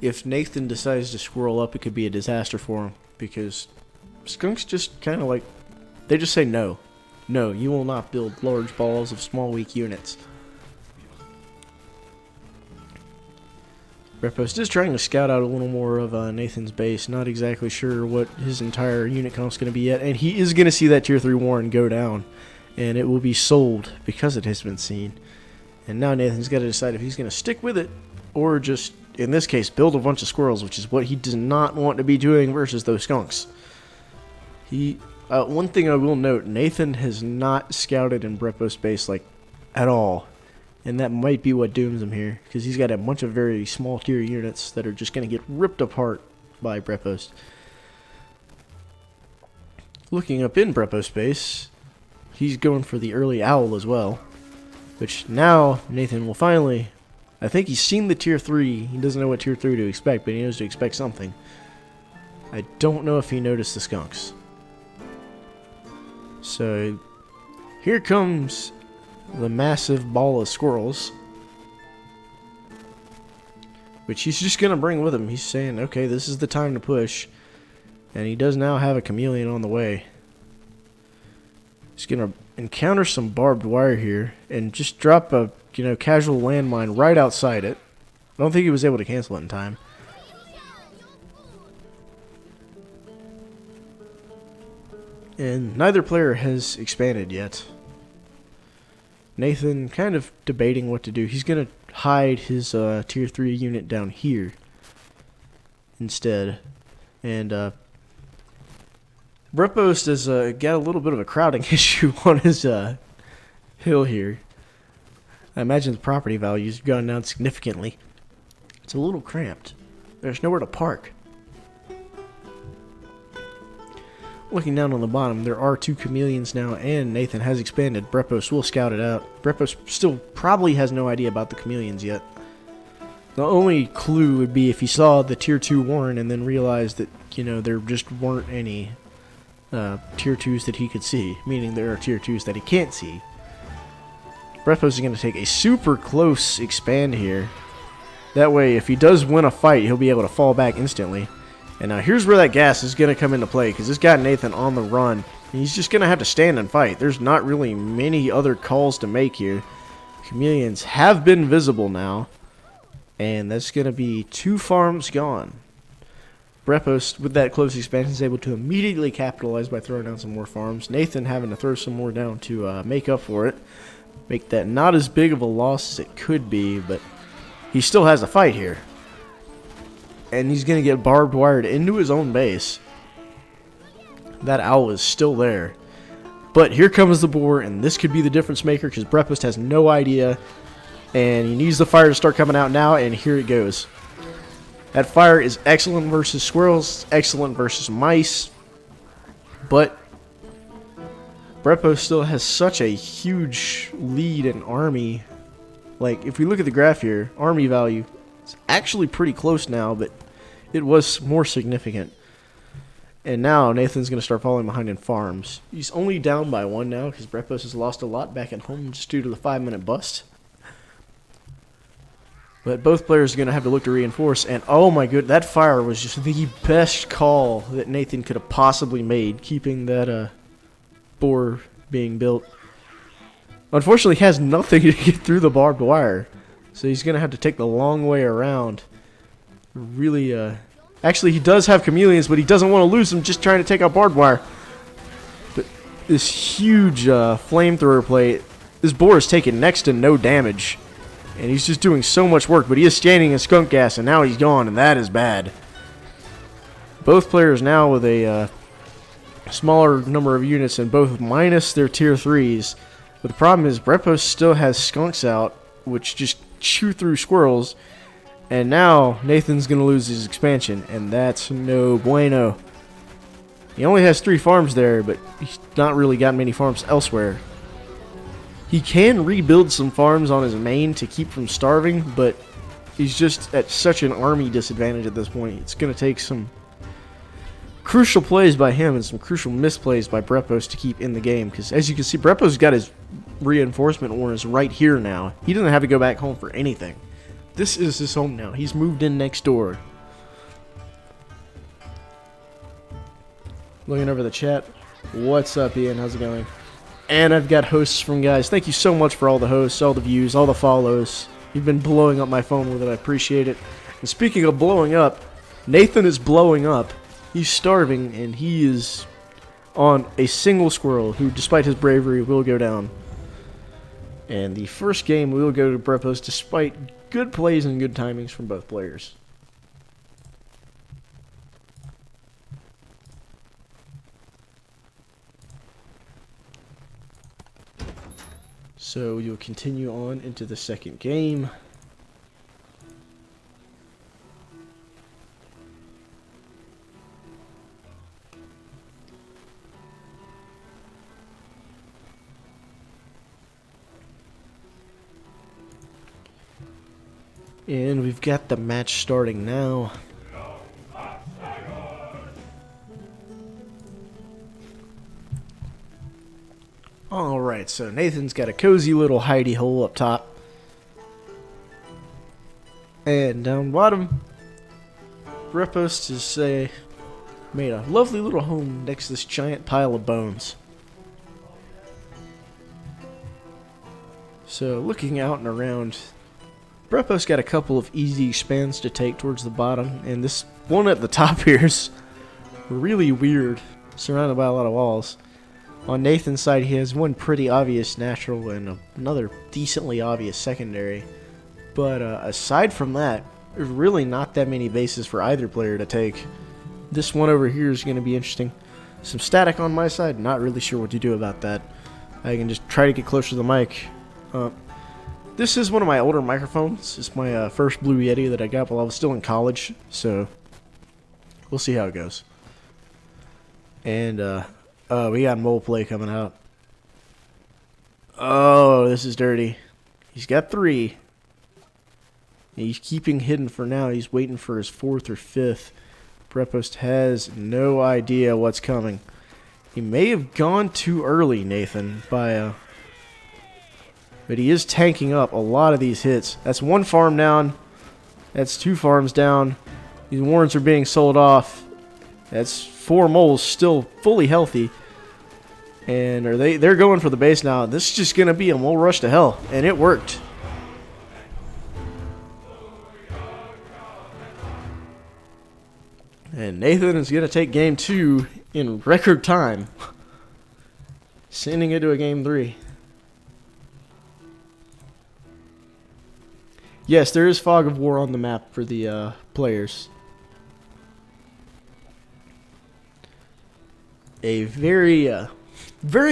S1: if Nathan decides to squirrel up, it could be a disaster for him, because skunks just kind of like, they just say no. No, you will not build large balls of small, weak units. Brepost is trying to scout out a little more of Nathan's base. Not exactly sure what his entire unit count is going to be yet. And he is going to see that Tier 3 Warren go down. And it will be sold because it has been seen. And now Nathan's got to decide if he's going to stick with it or just, in this case, build a bunch of squirrels, which is what he does not want to be doing versus those skunks. One thing I will note, Nathan has not scouted in Brepost's base like at all. And that might be what dooms him here, because he's got a bunch of very small tier units that are just going to get ripped apart by Brepost. Looking up in Brepost's base, he's going for the early owl as well, which now Nathan will finally, I think he's seen the tier 3, he doesn't know what tier 3 to expect, but he knows to expect something. I don't know if he noticed the skunks. So, here comes the massive ball of squirrels, which he's just going to bring with him. He's saying, okay, this is the time to push. And he does now have a chameleon on the way. He's going to encounter some barbed wire here and just drop a casual landmine right outside it. I don't think he was able to cancel it in time. And neither player has expanded yet. Nathan kind of debating what to do. He's going to hide his tier 3 unit down here instead. And Brepost has got a little bit of a crowding issue on his hill here. I imagine the property values have gone down significantly. It's a little cramped. There's nowhere to park. Looking down on the bottom, there are 2 chameleons now, and Nathan has expanded. Brepost will scout it out. Brepost still probably has no idea about the chameleons yet. The only clue would be if he saw the tier 2 Warren and then realized that, there just weren't any tier 2s that he could see, meaning there are tier 2s that he can't see. Brepost is going to take a super close expand here. That way, if he does win a fight, he'll be able to fall back instantly. And now here's where that gas is going to come into play, because this got Nathan on the run. He's just going to have to stand and fight. There's not really many other calls to make here. Chameleons have been visible now. And that's going to be 2 farms gone. Brepost, with that close expansion, is able to immediately capitalize by throwing down some more farms. Nathan having to throw some more down to make up for it. Make that not as big of a loss as it could be, but he still has a fight here. And he's going to get barbed wired into his own base. That owl is still there. But here comes the boar, and this could be the difference maker, because Brepost has no idea. And he needs the fire to start coming out now, and here it goes. That fire is excellent versus squirrels, excellent versus mice. But Brepost still has such a huge lead in army. Like, if we look at the graph here, army value, it's actually pretty close now, but it was more significant. And now Nathan's going to start falling behind in farms. He's only down by 1 now, because Brepost has lost a lot back at home just due to the 5-minute bust. But both players are going to have to look to reinforce. And oh my god, that fire was just the best call that Nathan could have possibly made, keeping that boar being built. Unfortunately, he has nothing to get through the barbed wire. So he's going to have to take the long way around. Really, actually, he does have chameleons, but he doesn't want to lose them just trying to take out barbed wire. But this huge flamethrower plate, this boar is taking next to no damage. And he's just doing so much work, but he is standing in skunk gas, and now he's gone, and that is bad. Both players now with a smaller number of units, and both minus their tier 3s. But the problem is Brepost still has skunks out, which just chew through squirrels. And now Nathan's going to lose his expansion, and that's no bueno. He only has 3 farms there, but he's not really got many farms elsewhere. He can rebuild some farms on his main to keep from starving, but he's just at such an army disadvantage at this point. It's going to take some crucial plays by him and some crucial misplays by Brepos to keep in the game. Because as you can see, Brepos got his reinforcement orders right here now. He doesn't have to go back home for anything. This is his home now. He's moved in next door. Looking over the chat. What's up, Ian? How's it going? And I've got hosts from guys. Thank you so much for all the hosts, all the views, all the follows. You've been blowing up my phone with it. I appreciate it. And speaking of blowing up, Nathan is blowing up. He's starving, and he is on a single squirrel who, despite his bravery, will go down. And the first game will go to Brepos despite good plays and good timings from both players. So you'll continue on into the second game. And we've got the match starting now. Alright, so Nathan's got a cozy little hidey hole up top. And down bottom, Brepos has made a lovely little home next to this giant pile of bones. So looking out and around, Brepos got a couple of easy expands to take towards the bottom, and this one at the top here is really weird, surrounded by a lot of walls. On Nathan's side, he has one pretty obvious natural and another decently obvious secondary. But aside from that, there's really not that many bases for either player to take. This one over here is going to be interesting. Some static on my side, not really sure what to do about that. I can just try to get closer to the mic. This is one of my older microphones. It's my first Blue Yeti that I got while I was still in college, so we'll see how it goes. And we got mole play coming out. Oh, this is dirty. He's got 3. He's keeping hidden for now. He's waiting for his 4th or 5th. Brepos has no idea what's coming. He may have gone too early, Nathan, but he is tanking up a lot of these hits. That's 1 farm down. That's 2 farms down. These warrants are being sold off. That's 4 moles still fully healthy. And they're going for the base now. This is just going to be a mole rush to hell. And it worked. And Nathan is going to take game 2 in record time. Sending it to a game 3. Yes, there is Fog of War on the map for the players. A very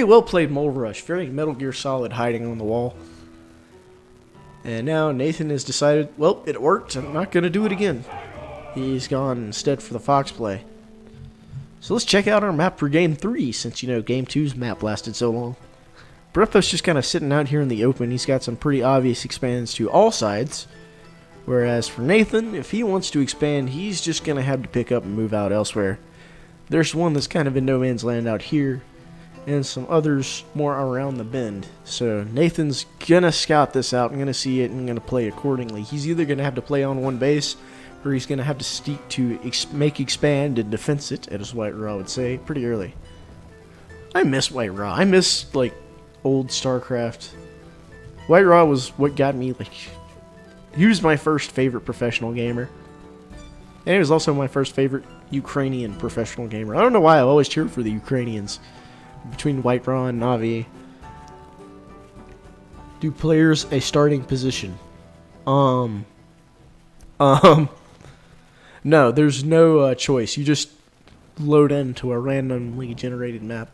S1: well played mole rush. Very Metal Gear Solid hiding on the wall. And now Nathan has decided, well, it worked. I'm not going to do it again. He's gone instead for the fox play. So let's check out our map for game 3 since, you know, game 2's map lasted so long. Brepos just kind of sitting out here in the open. He's got some pretty obvious expands to all sides. Whereas for Nathan, if he wants to expand, he's just going to have to pick up and move out elsewhere. There's one that's kind of in no man's land out here, and some others more around the bend. So Nathan's going to scout this out, and going to see it, and going to play accordingly. He's either going to have to play on one base, or he's going to have to seek to make expand and defense it, as White Raw would say, pretty early. I miss White Raw. I miss, like, old StarCraft. White Raw was what got me, like, he was my first favorite professional gamer. And he was also my first favorite Ukrainian professional gamer. I don't know why I always cheered for the Ukrainians. Between White Raw and Navi. Do players a starting position? No, there's no choice. You just load into a randomly generated map.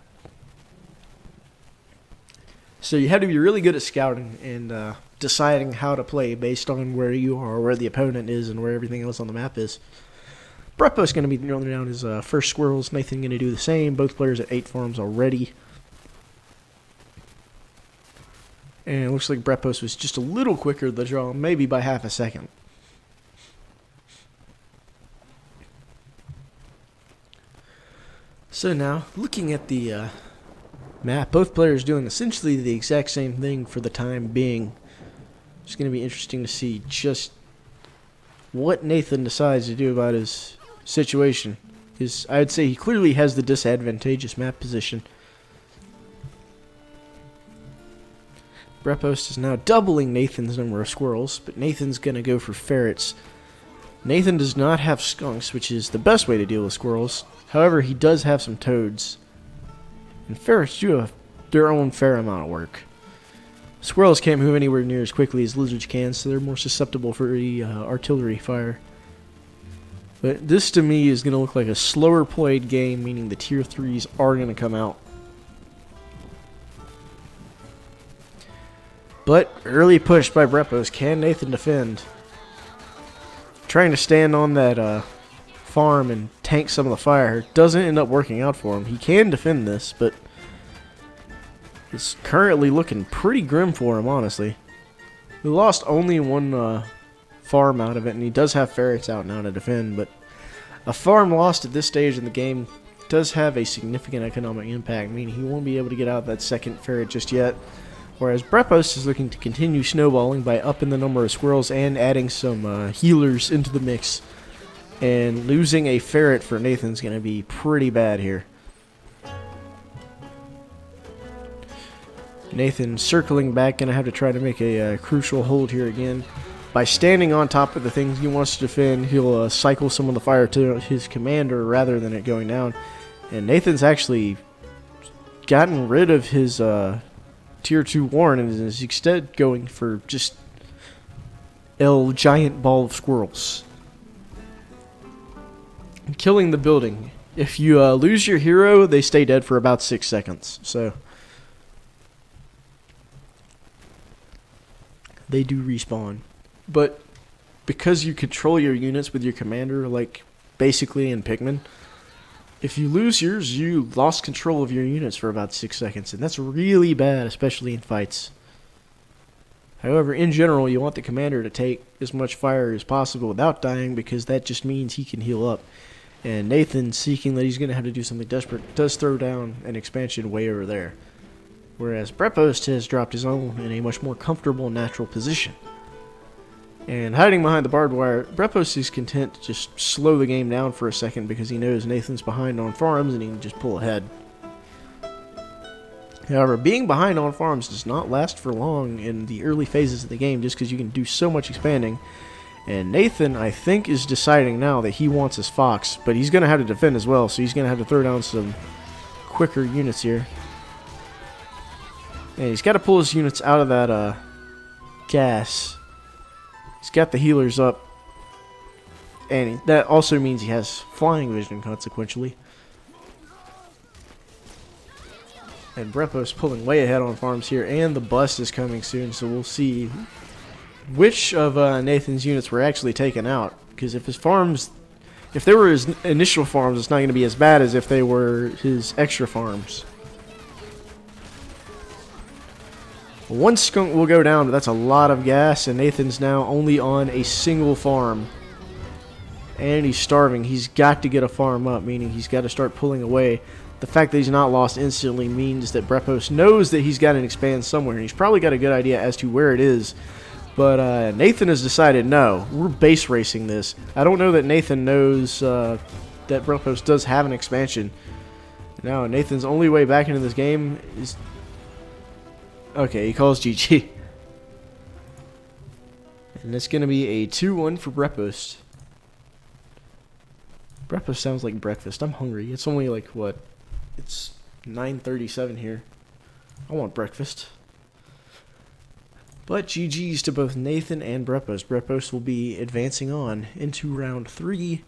S1: So you have to be really good at scouting and deciding how to play based on where you are, where the opponent is, and where everything else on the map is. Brepos going to be rolling down his first squirrels. Nathan going to do the same. Both players at 8 farms already. And it looks like Brepos was just a little quicker the draw, maybe by half a second. So now, looking at the map, both players doing essentially the exact same thing for the time being. It's going to be interesting to see just what Nathan decides to do about his situation. Because I would say he clearly has the disadvantageous map position. Brepost is now doubling Nathan's number of squirrels, but Nathan's going to go for ferrets. Nathan does not have skunks, which is the best way to deal with squirrels. However, he does have some toads. And ferrets do have their own fair amount of work. Squirrels can't move anywhere near as quickly as lizards can, so they're more susceptible for the artillery fire. But this to me is going to look like a slower played game, meaning the tier 3s are going to come out. But early push by Brepost. Can Nathan defend? Trying to stand on that farm and tank some of the fire doesn't end up working out for him. He can defend this, but it's currently looking pretty grim for him, honestly. He lost only one farm out of it, and he does have ferrets out now to defend, but a farm lost at this stage in the game does have a significant economic impact, meaning he won't be able to get out that second ferret just yet. Whereas Brepost is looking to continue snowballing by upping the number of squirrels and adding some healers into the mix. And losing a ferret for Nathan's going to be pretty bad here. Nathan circling back, going to have to try to make a crucial hold here again. By standing on top of the things he wants to defend, he'll cycle some of the fire to his commander rather than it going down. And Nathan's actually gotten rid of his tier 2 Warren and is instead going for just a giant ball of squirrels. Killing the building. If you lose your hero, they stay dead for about 6 seconds. So they do respawn. But because you control your units with your commander, like basically in Pikmin, if you lose yours, you lost control of your units for about 6 seconds, and that's really bad, especially in fights. However, in general, you want the commander to take as much fire as possible without dying, because that just means he can heal up. And Nathan, seeking that he's going to have to do something desperate, does throw down an expansion way over there. Whereas Brepost has dropped his own in a much more comfortable and natural position. And hiding behind the barbed wire, Brepost is content to just slow the game down for a second because he knows Nathan's behind on farms and he can just pull ahead. However, being behind on farms does not last for long in the early phases of the game just because you can do so much expanding. And Nathan, I think, is deciding now that he wants his Fox, but he's going to have to defend as well, so he's going to have to throw down some quicker units here. And he's got to pull his units out of that gas. He's got the healers up, and that also means he has flying vision, consequentially. And Brepost pulling way ahead on farms here, and the bust is coming soon, so we'll see which of Nathan's units were actually taken out. Because if his farms, if they were his initial farms, it's not going to be as bad as if they were his extra farms. One skunk will go down, but that's a lot of gas, and Nathan's now only on a single farm. And he's starving. He's got to get a farm up, meaning he's got to start pulling away. The fact that he's not lost instantly means that Brepost knows that he's got to expand somewhere, and he's probably got a good idea as to where it is. But Nathan has decided, no, we're base racing this. I don't know that Nathan knows that Brepost does have an expansion. Now, Nathan's only way back into this game is... Okay, he calls GG. And it's going to be a 2-1 for Brepost. Brepost sounds like breakfast. I'm hungry. It's only like, what? It's 9:37 here. I want breakfast. But GG's to both Nathan and Brepost. Brepost will be advancing on into round 3.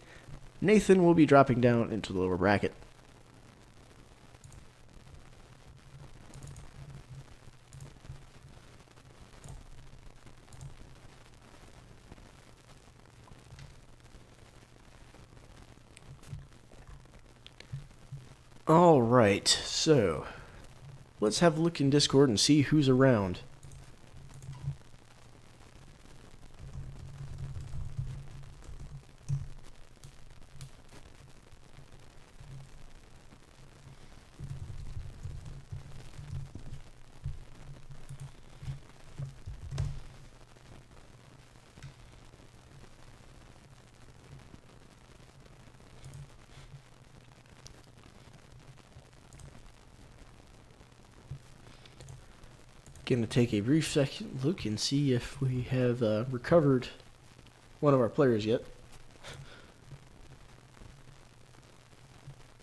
S1: Nathan will be dropping down into the lower bracket. Alright, so let's have a look in Discord and see who's around. Gonna take a brief second look and see if we have recovered one of our players yet.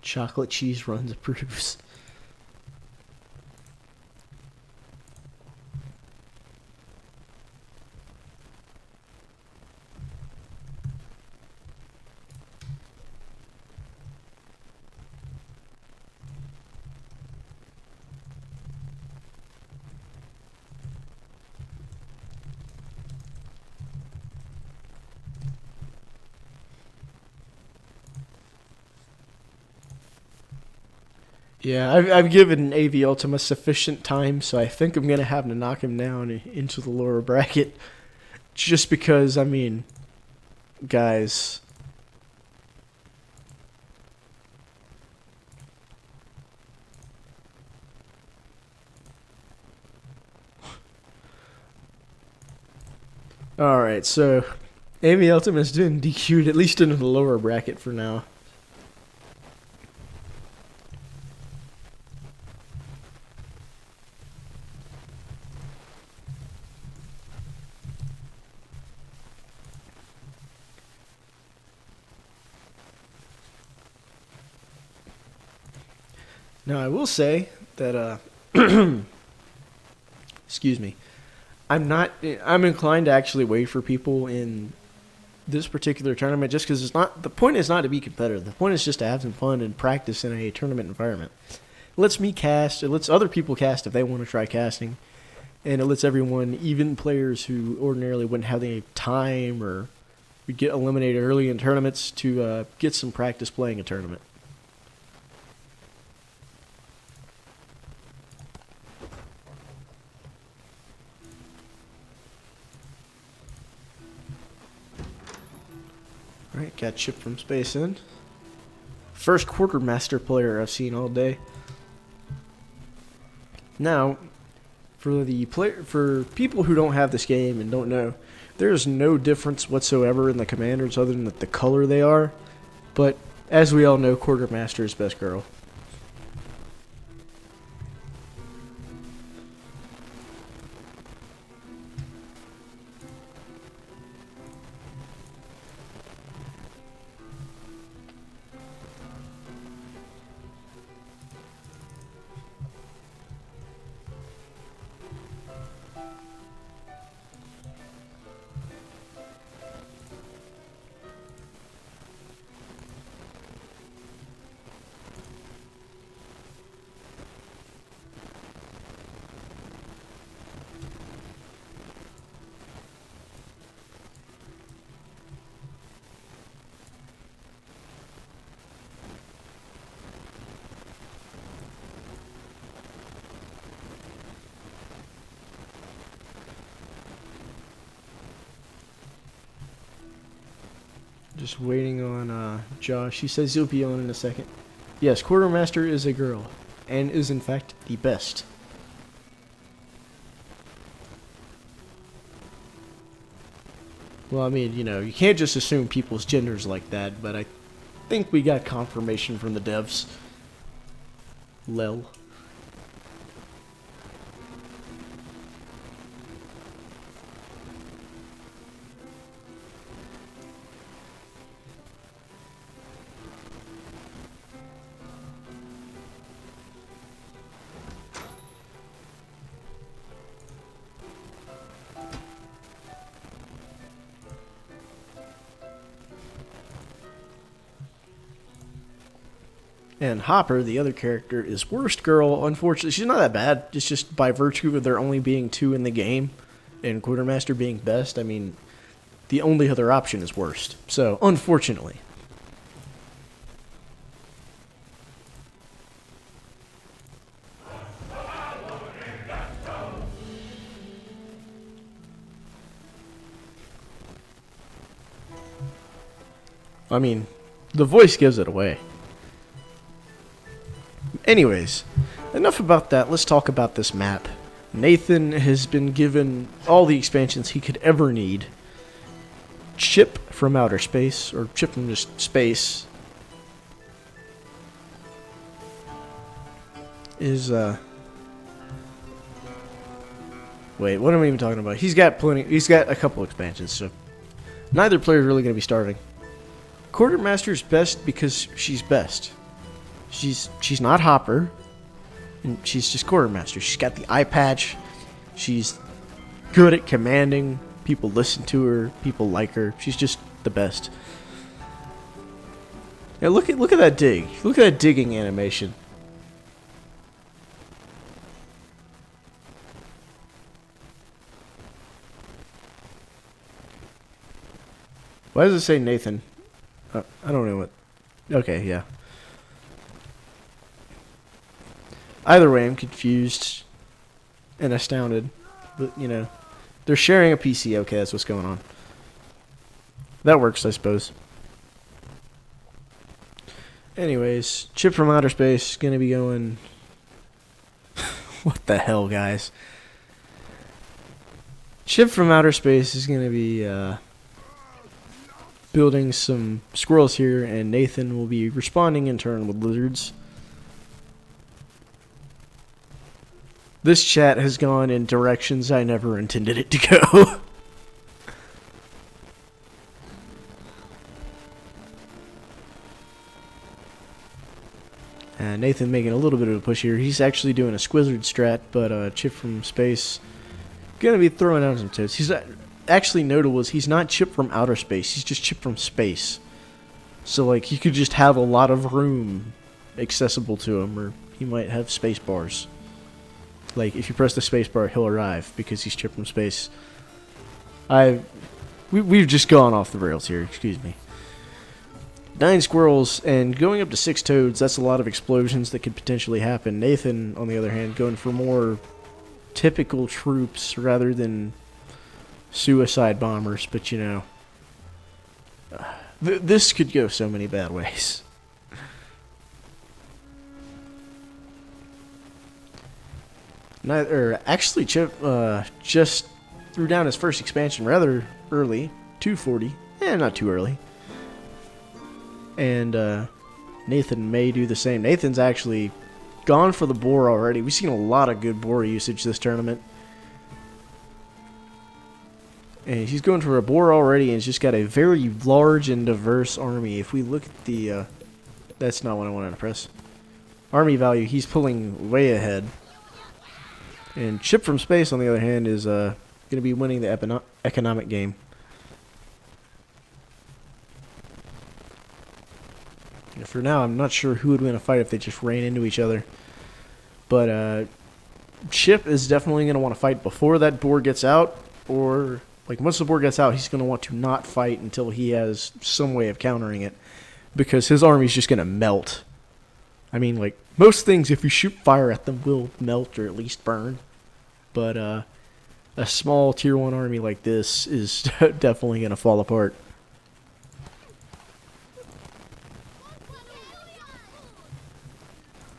S1: Chocolate cheese runs approves. Yeah, I've given AV Ultima sufficient time, so I think I'm going to have to knock him down into the lower bracket. Just because, I mean, guys. Alright, so AV Ultima's been DQ'd at least into the lower bracket for now. Now, I will say that, excuse me, I'm inclined to actually wait for people in this particular tournament just because the point is not to be competitive. The point is just to have some fun and practice in a tournament environment. It lets me cast, it lets other people cast if they want to try casting, and it lets everyone, even players who ordinarily wouldn't have any time or would get eliminated early in tournaments, to get some practice playing a tournament. Alright, got chipped from Space In. First Quartermaster player I've seen all day. Now, for people who don't have this game and don't know, there's no difference whatsoever in the commanders other than the color they are. But as we all know, Quartermaster is best girl. Just waiting on Josh. He says he'll be on in a second. Yes, Quartermaster is a girl, and is in fact the best. Well, I mean, you know, you can't just assume people's genders like that, but I think we got confirmation from the devs. Lel. And Hopper, the other character, is worst girl. Unfortunately, she's not that bad. It's just by virtue of there only being two in the game, and Quartermaster being best, I mean, the only other option is worst. So, unfortunately. I mean, the voice gives it away. Anyways, enough about that. Let's talk about this map. Nathan has been given all the expansions he could ever need. Chip from outer space, or Chip from just space, is Wait, what am I even talking about? He's got plenty. He's got a couple expansions, so neither player is really going to be starting. Quartermaster's best because she's best. She's not Hopper, and she's just Quartermaster. She's got the eye patch. She's good at commanding. People listen to her. People like her. She's just the best. Now look at that dig. Look at that digging animation. Why does it say Nathan? I don't know what. Okay, yeah. Either way, I'm confused and astounded. But, you know, they're sharing a PC. Okay, that's what's going on. That works, I suppose. Anyways, Chip from Outer Space is going to be going... What the hell, guys? Chip from Outer Space is going to be... building some squirrels here, and Nathan will be responding in turn with lizards. This chat has gone in directions I never intended it to go. Nathan making a little bit of a push here. He's actually doing a Squizzard strat, but Chip from Space gonna be throwing out some toads. He's actually notable is he's not Chip from outer space. He's just Chip from space. So like he could just have a lot of room accessible to him, or he might have space bars. Like if you press the space bar, he'll arrive because he's Chip from space. We've just gone off the rails here. Excuse me. 9 squirrels and going up to 6 toads. That's a lot of explosions that could potentially happen. Nathan, on the other hand, going for more typical troops rather than suicide bombers, but you know, this could go so many bad ways. Actually, Chip just threw down his first expansion rather early, 240, not too early. And Nathan may do the same. Nathan's actually gone for the boar already. We've seen a lot of good boar usage this tournament. And he's going for a boar already, and he's just got a very large and diverse army. If we look at the... that's not what I wanted to press. Army value, he's pulling way ahead. And Chip from Space, on the other hand, is going to be winning the economic game. And for now, I'm not sure who would win a fight if they just ran into each other. But Chip is definitely going to want to fight before that boar gets out, or... like, once the boar gets out, he's going to want to not fight until he has some way of countering it. Because his army's just going to melt. I mean, like, most things, if you shoot fire at them, will melt or at least burn. But a small Tier 1 army like this is definitely going to fall apart.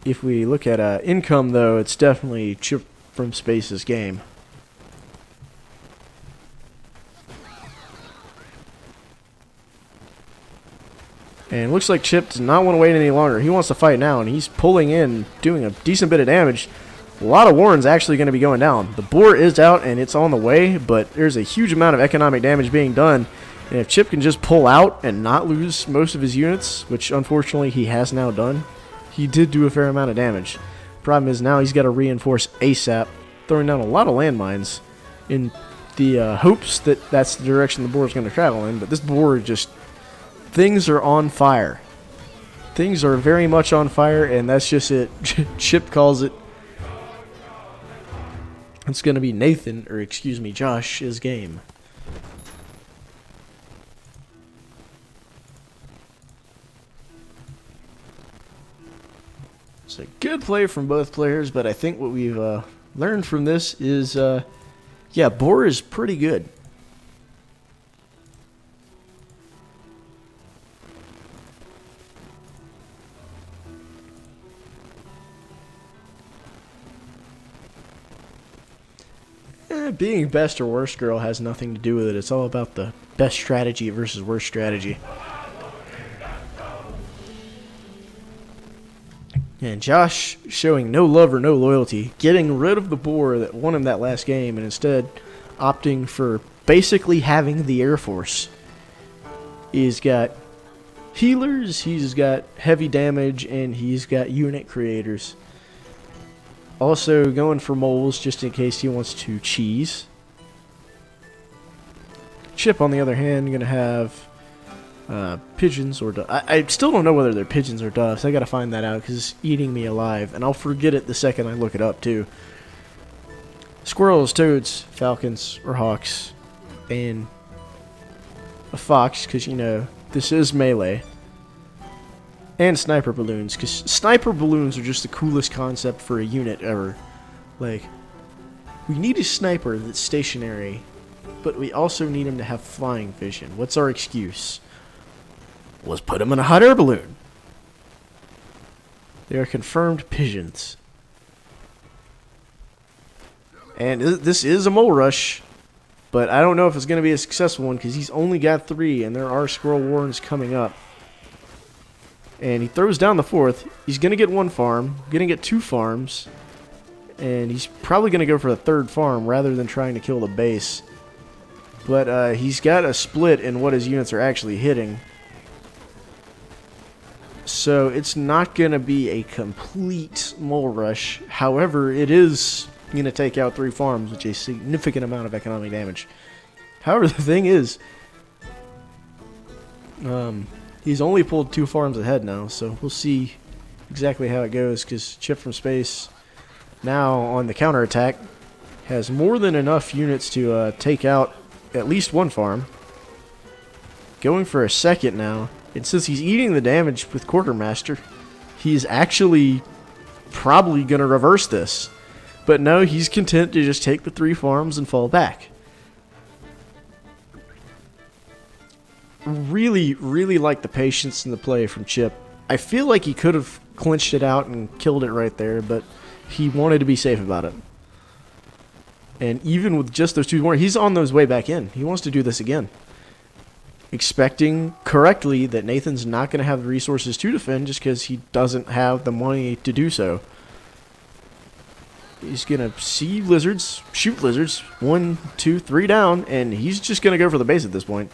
S1: If we look at income, though, it's definitely Chip from Space's game. And it looks like Chip does not want to wait any longer. He wants to fight now, and he's pulling in, doing a decent bit of damage. A lot of Warren's actually going to be going down. The boar is out, and it's on the way, but there's a huge amount of economic damage being done. And if Chip can just pull out and not lose most of his units, which unfortunately he has now done, he did do a fair amount of damage. Problem is now he's got to reinforce ASAP, throwing down a lot of landmines in the hopes that that's the direction the boar is going to travel in. But this boar just... things are on fire. Things are very much on fire, and that's just it. Chip calls it. It's going to be Nathan, or excuse me, Josh's game. It's a good play from both players, but I think what we've learned from this is, yeah, boar is pretty good. Being best or worst girl has nothing to do with it. It's all about the best strategy versus worst strategy. And Josh showing no love or no loyalty, getting rid of the boar that won him that last game, and instead opting for basically having the Air Force. He's got healers, he's got heavy damage, and he's got unit creators. Also going for moles just in case he wants to cheese. Chip, on the other hand, going to have pigeons or doves. I still don't know whether they're pigeons or doves. I got to find that out because it's eating me alive, and I'll forget it the second I look it up too. Squirrels, toads, falcons, or hawks, and a fox because, you know, this is melee. And sniper balloons, because sniper balloons are just the coolest concept for a unit ever. Like, we need a sniper that's stationary, but we also need him to have flying vision. What's our excuse? Let's put him in a hot air balloon. They are confirmed pigeons. And this is a mole rush, but I don't know if it's going to be a successful one because he's only got 3, and there are squirrel warrens coming up. And he throws down the 4th. He's going to get 1 farm, going to get 2 farms, and he's probably going to go for the 3rd farm rather than trying to kill the base. But he's got a split in what his units are actually hitting. So it's not going to be a complete mole rush. However, it is going to take out 3 farms, which is a significant amount of economic damage. However, the thing is, he's only pulled 2 farms ahead now, so we'll see exactly how it goes, because Chip from Space, now on the counterattack, has more than enough units to take out at least 1 farm. Going for a 2nd now, and since he's eating the damage with Quartermaster, he's actually probably going to reverse this. But no, he's content to just take the 3 farms and fall back. Really, really like the patience in the play from Chip. I feel like he could have clinched it out and killed it right there, but he wanted to be safe about it. And even with just those 2 more, he's on those way back in. He wants to do this again. Expecting correctly that Nathan's not going to have the resources to defend just because he doesn't have the money to do so. He's going to see lizards, shoot lizards, 1, 2, 3 down, and he's just going to go for the base at this point.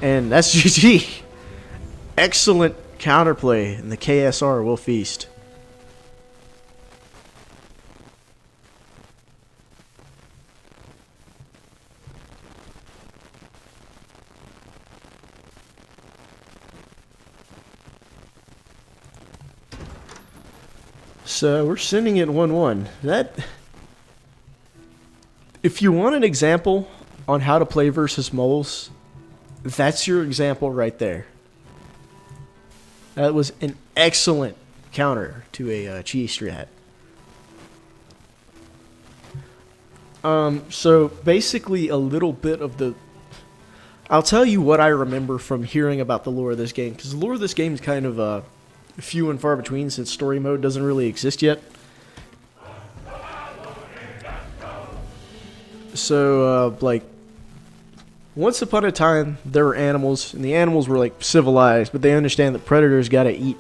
S1: And that's GG. Excellent counterplay, and the KSR will feast. So we're sending it 1-1. That, if you want an example on how to play versus moles, that's your example right there. That was an excellent counter to a cheese strat. So basically a little bit of the... I'll tell you what I remember from hearing about the lore of this game, because the lore of this game is kind of few and far between since story mode doesn't really exist yet. So, like, once upon a time, there were animals, and the animals were, like, civilized, but they understand that predators gotta eat.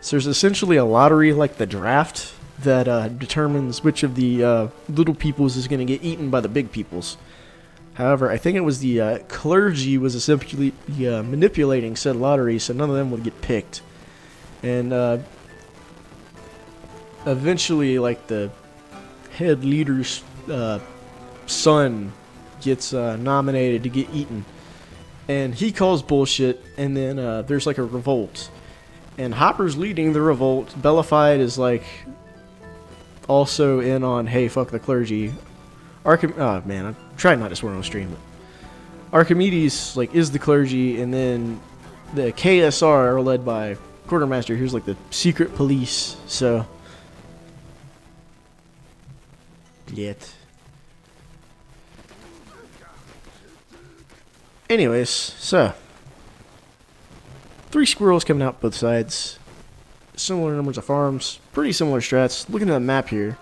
S1: So there's essentially a lottery, like the draft, that determines which of the little peoples is gonna get eaten by the big peoples. However, I think it was the clergy was essentially manipulating said lottery, so none of them would get picked. And eventually, like, the head leader's son gets nominated to get eaten. And he calls bullshit, and then there's, like, a revolt. And Hopper's leading the revolt. Bellified is, like, also in on, hey, fuck the clergy. Oh, man, I'm trying not to swear on stream. But Archimedes, like, is the clergy, and then the KSR are led by Quartermaster. Here's like the secret police. So yet anyways, so 3 squirrels coming out both sides, similar numbers of farms, pretty similar strats. Looking at the map here,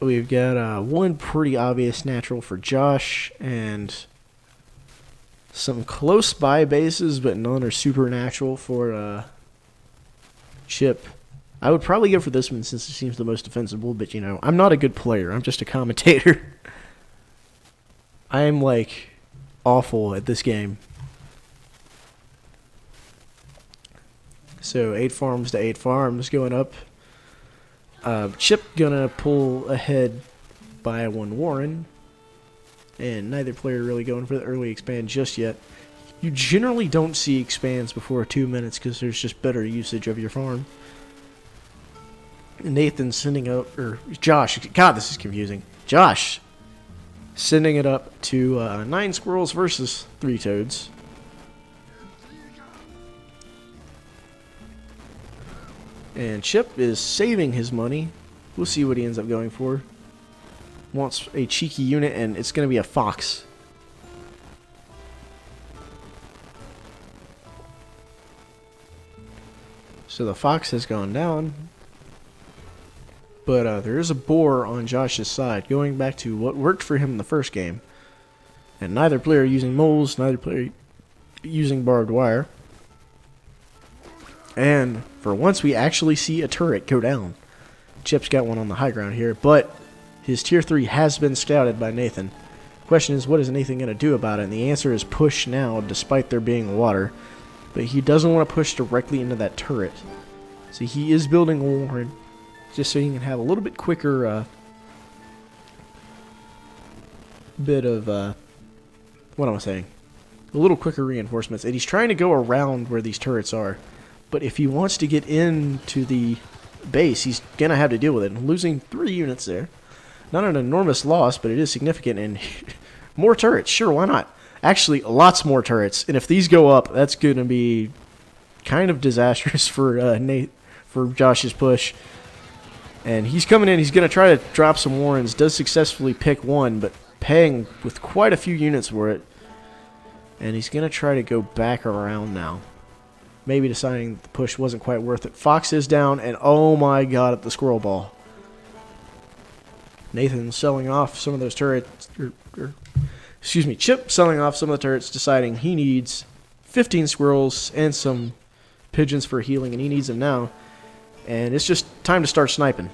S1: we've got 1 pretty obvious natural for Josh and some close by bases, but none are supernatural for Chip. I would probably go for this one since it seems the most defensible, but you know, I'm not a good player. I'm just a commentator. I am like awful at this game. So 8 farms to 8 farms going up. Chip gonna pull ahead by 1 Warren. And neither player really going for the early expand just yet. You generally don't see expands before 2 minutes because there's just better usage of your farm. Nathan's sending up, or Josh, God, this is confusing. Josh sending it up to 9 squirrels versus 3 toads. And Chip is saving his money. We'll see what he ends up going for. Wants a cheeky unit, and it's going to be a fox. So the fox has gone down. But there is a boar on Josh's side, going back to what worked for him in the first game. And neither player using moles, neither player using barbed wire. And for once we actually see a turret go down. Chip's got one on the high ground here, but his tier 3 has been scouted by Nathan. Question is, what is Nathan going to do about it? And the answer is push now, despite there being water. But he doesn't want to push directly into that turret. So he is building a Warren, just so he can have a little bit quicker bit of, what am I saying? A little quicker reinforcements. And he's trying to go around where these turrets are. But if he wants to get into the base, he's going to have to deal with it. And losing 3 units there. Not an enormous loss, but it is significant. And more turrets, sure, why not? Actually, lots more turrets. And if these go up, that's going to be kind of disastrous for for Josh's push. And he's coming in. He's going to try to drop some Warrens. Does successfully pick one, but paying with quite a few units for it. And he's going to try to go back around now. Maybe deciding the push wasn't quite worth it. Fox is down, and oh my god, at the squirrel ball. Nathan's selling off some of those turrets. Excuse me, Chip selling off some of the turrets, deciding he needs 15 squirrels and some pigeons for healing, and he needs them now. And it's just time to start sniping.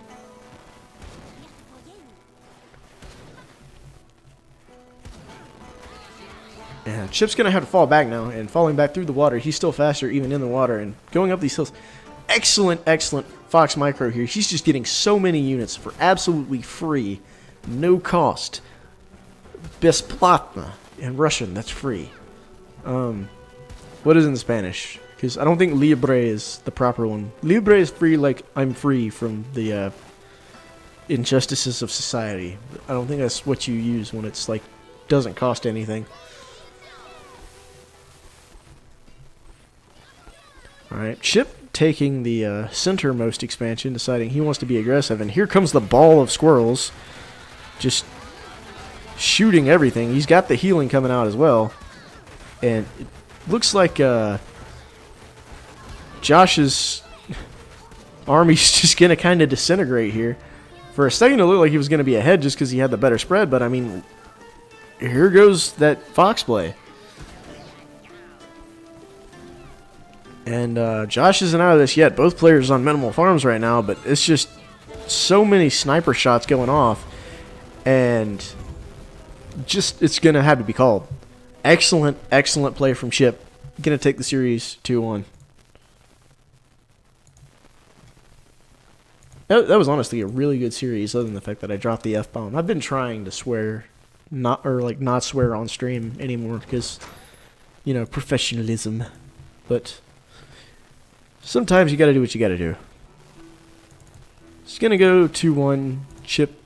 S1: And Chip's going to have to fall back now, and falling back through the water. He's still faster even in the water, and going up these hills. Excellent, excellent Fox Micro here. He's just getting so many units for absolutely free, no cost. Besplatna in Russian, that's free. What is in Spanish? Because I don't think libre is the proper one. Libre is free, like I'm free from the injustices of society. I don't think that's what you use when it's like doesn't cost anything. Alright, Chip taking the centermost expansion, deciding he wants to be aggressive. And here comes the ball of squirrels. Just shooting everything. He's got the healing coming out as well. And it looks like Josh's army's just going to kind of disintegrate here. For a second it looked like he was going to be ahead just because he had the better spread. But I mean, here goes that Fox play. And Josh isn't out of this yet. Both players on minimal farms right now, but it's just so many sniper shots going off. And just, it's going to have to be called. Excellent, excellent play from Chip. Going to take the series 2-1. That was honestly a really good series, other than the fact that I dropped the F-bomb. I've been trying to swear, not swear on stream anymore because, you know, professionalism. But sometimes you got to do what you got to do. It's going to go 2-1. Chip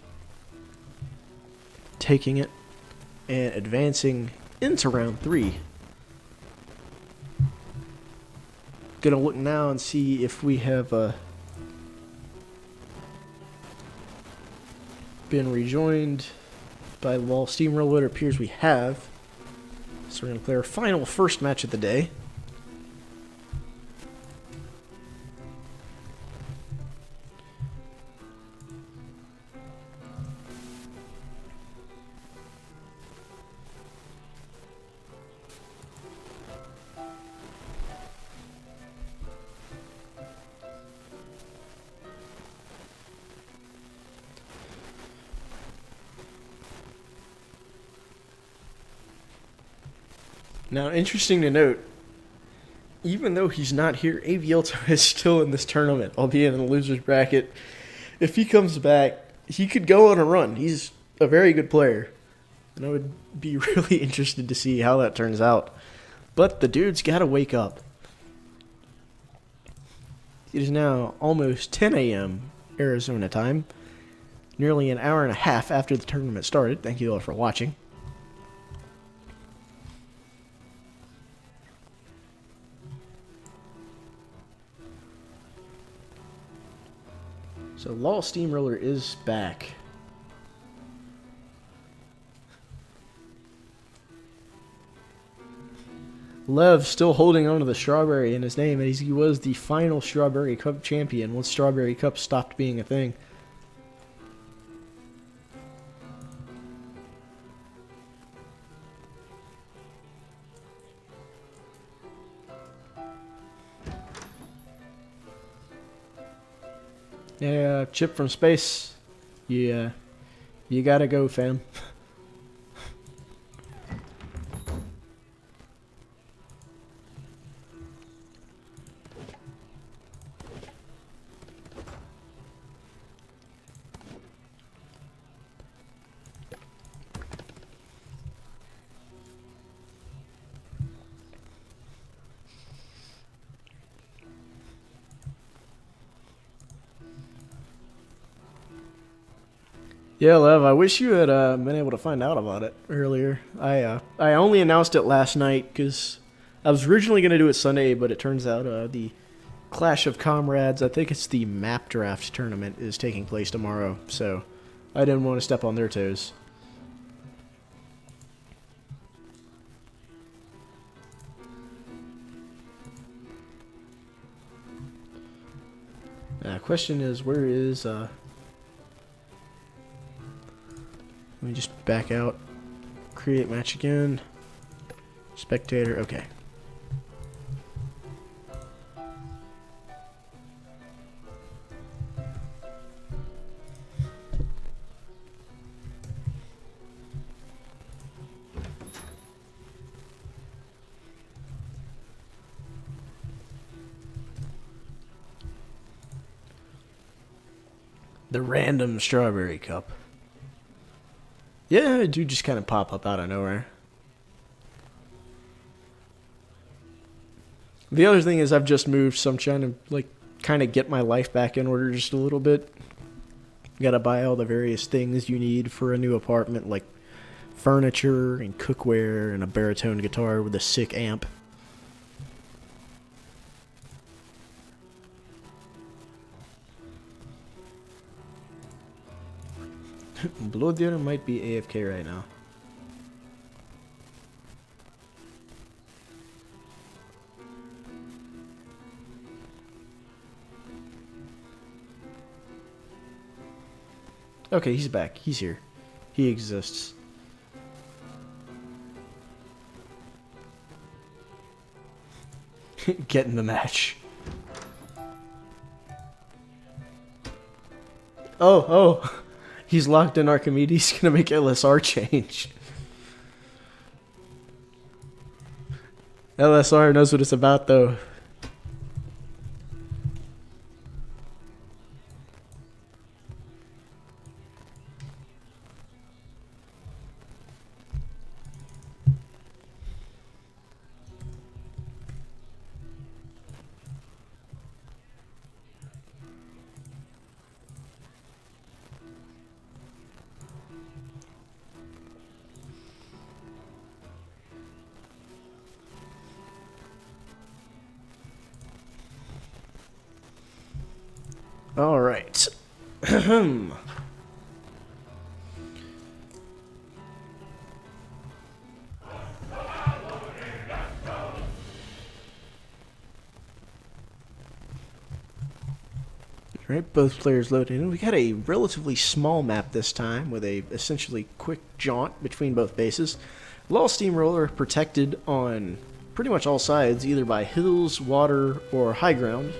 S1: taking it and advancing into round 3. Going to look now and see if we have been rejoined by Wall Steamroller. It appears we have. So we're going to play our final first match of the day. Now, interesting to note, even though he's not here, Avielto is still in this tournament, albeit in the loser's bracket. If he comes back, he could go on a run. He's a very good player. And I would be really interested to see how that turns out. But the dude's got to wake up. It is now almost 10 a.m. Arizona time. Nearly an hour and a half after the tournament started. Thank you all for watching. So Law Steamroller is back. Lev still holding on to the strawberry in his name, as he was the final Strawberry Cup champion once Strawberry Cup stopped being a thing. Yeah, Chip from space. Yeah, you gotta go, fam. Yeah, Lev, I wish you had been able to find out about it earlier. I only announced it last night because I was originally going to do it Sunday, but it turns out the Clash of Comrades, I think it's the map draft tournament, is taking place tomorrow, so I didn't want to step on their toes. Question is, where is... Let me just back out. Create match again. Spectator, okay. The random Strawberry Cup. Yeah, it do just kind of pop up out of nowhere. The other thing is I've just moved, so I'm trying to, like, kind of get my life back in order just a little bit. Gotta buy all the various things you need for a new apartment, like furniture and cookware and a baritone guitar with a sick amp. Blood Dealer might be AFK right now. Okay, he's back. He's here. He exists. Get in the match. Oh. He's locked in Archimedes. He's gonna make LSR change. LSR knows what it's about, though. All right. Right, both players loaded in. We got a relatively small map this time with a essentially quick jaunt between both bases. Law Steamroller protected on pretty much all sides, either by hills, water, or high ground.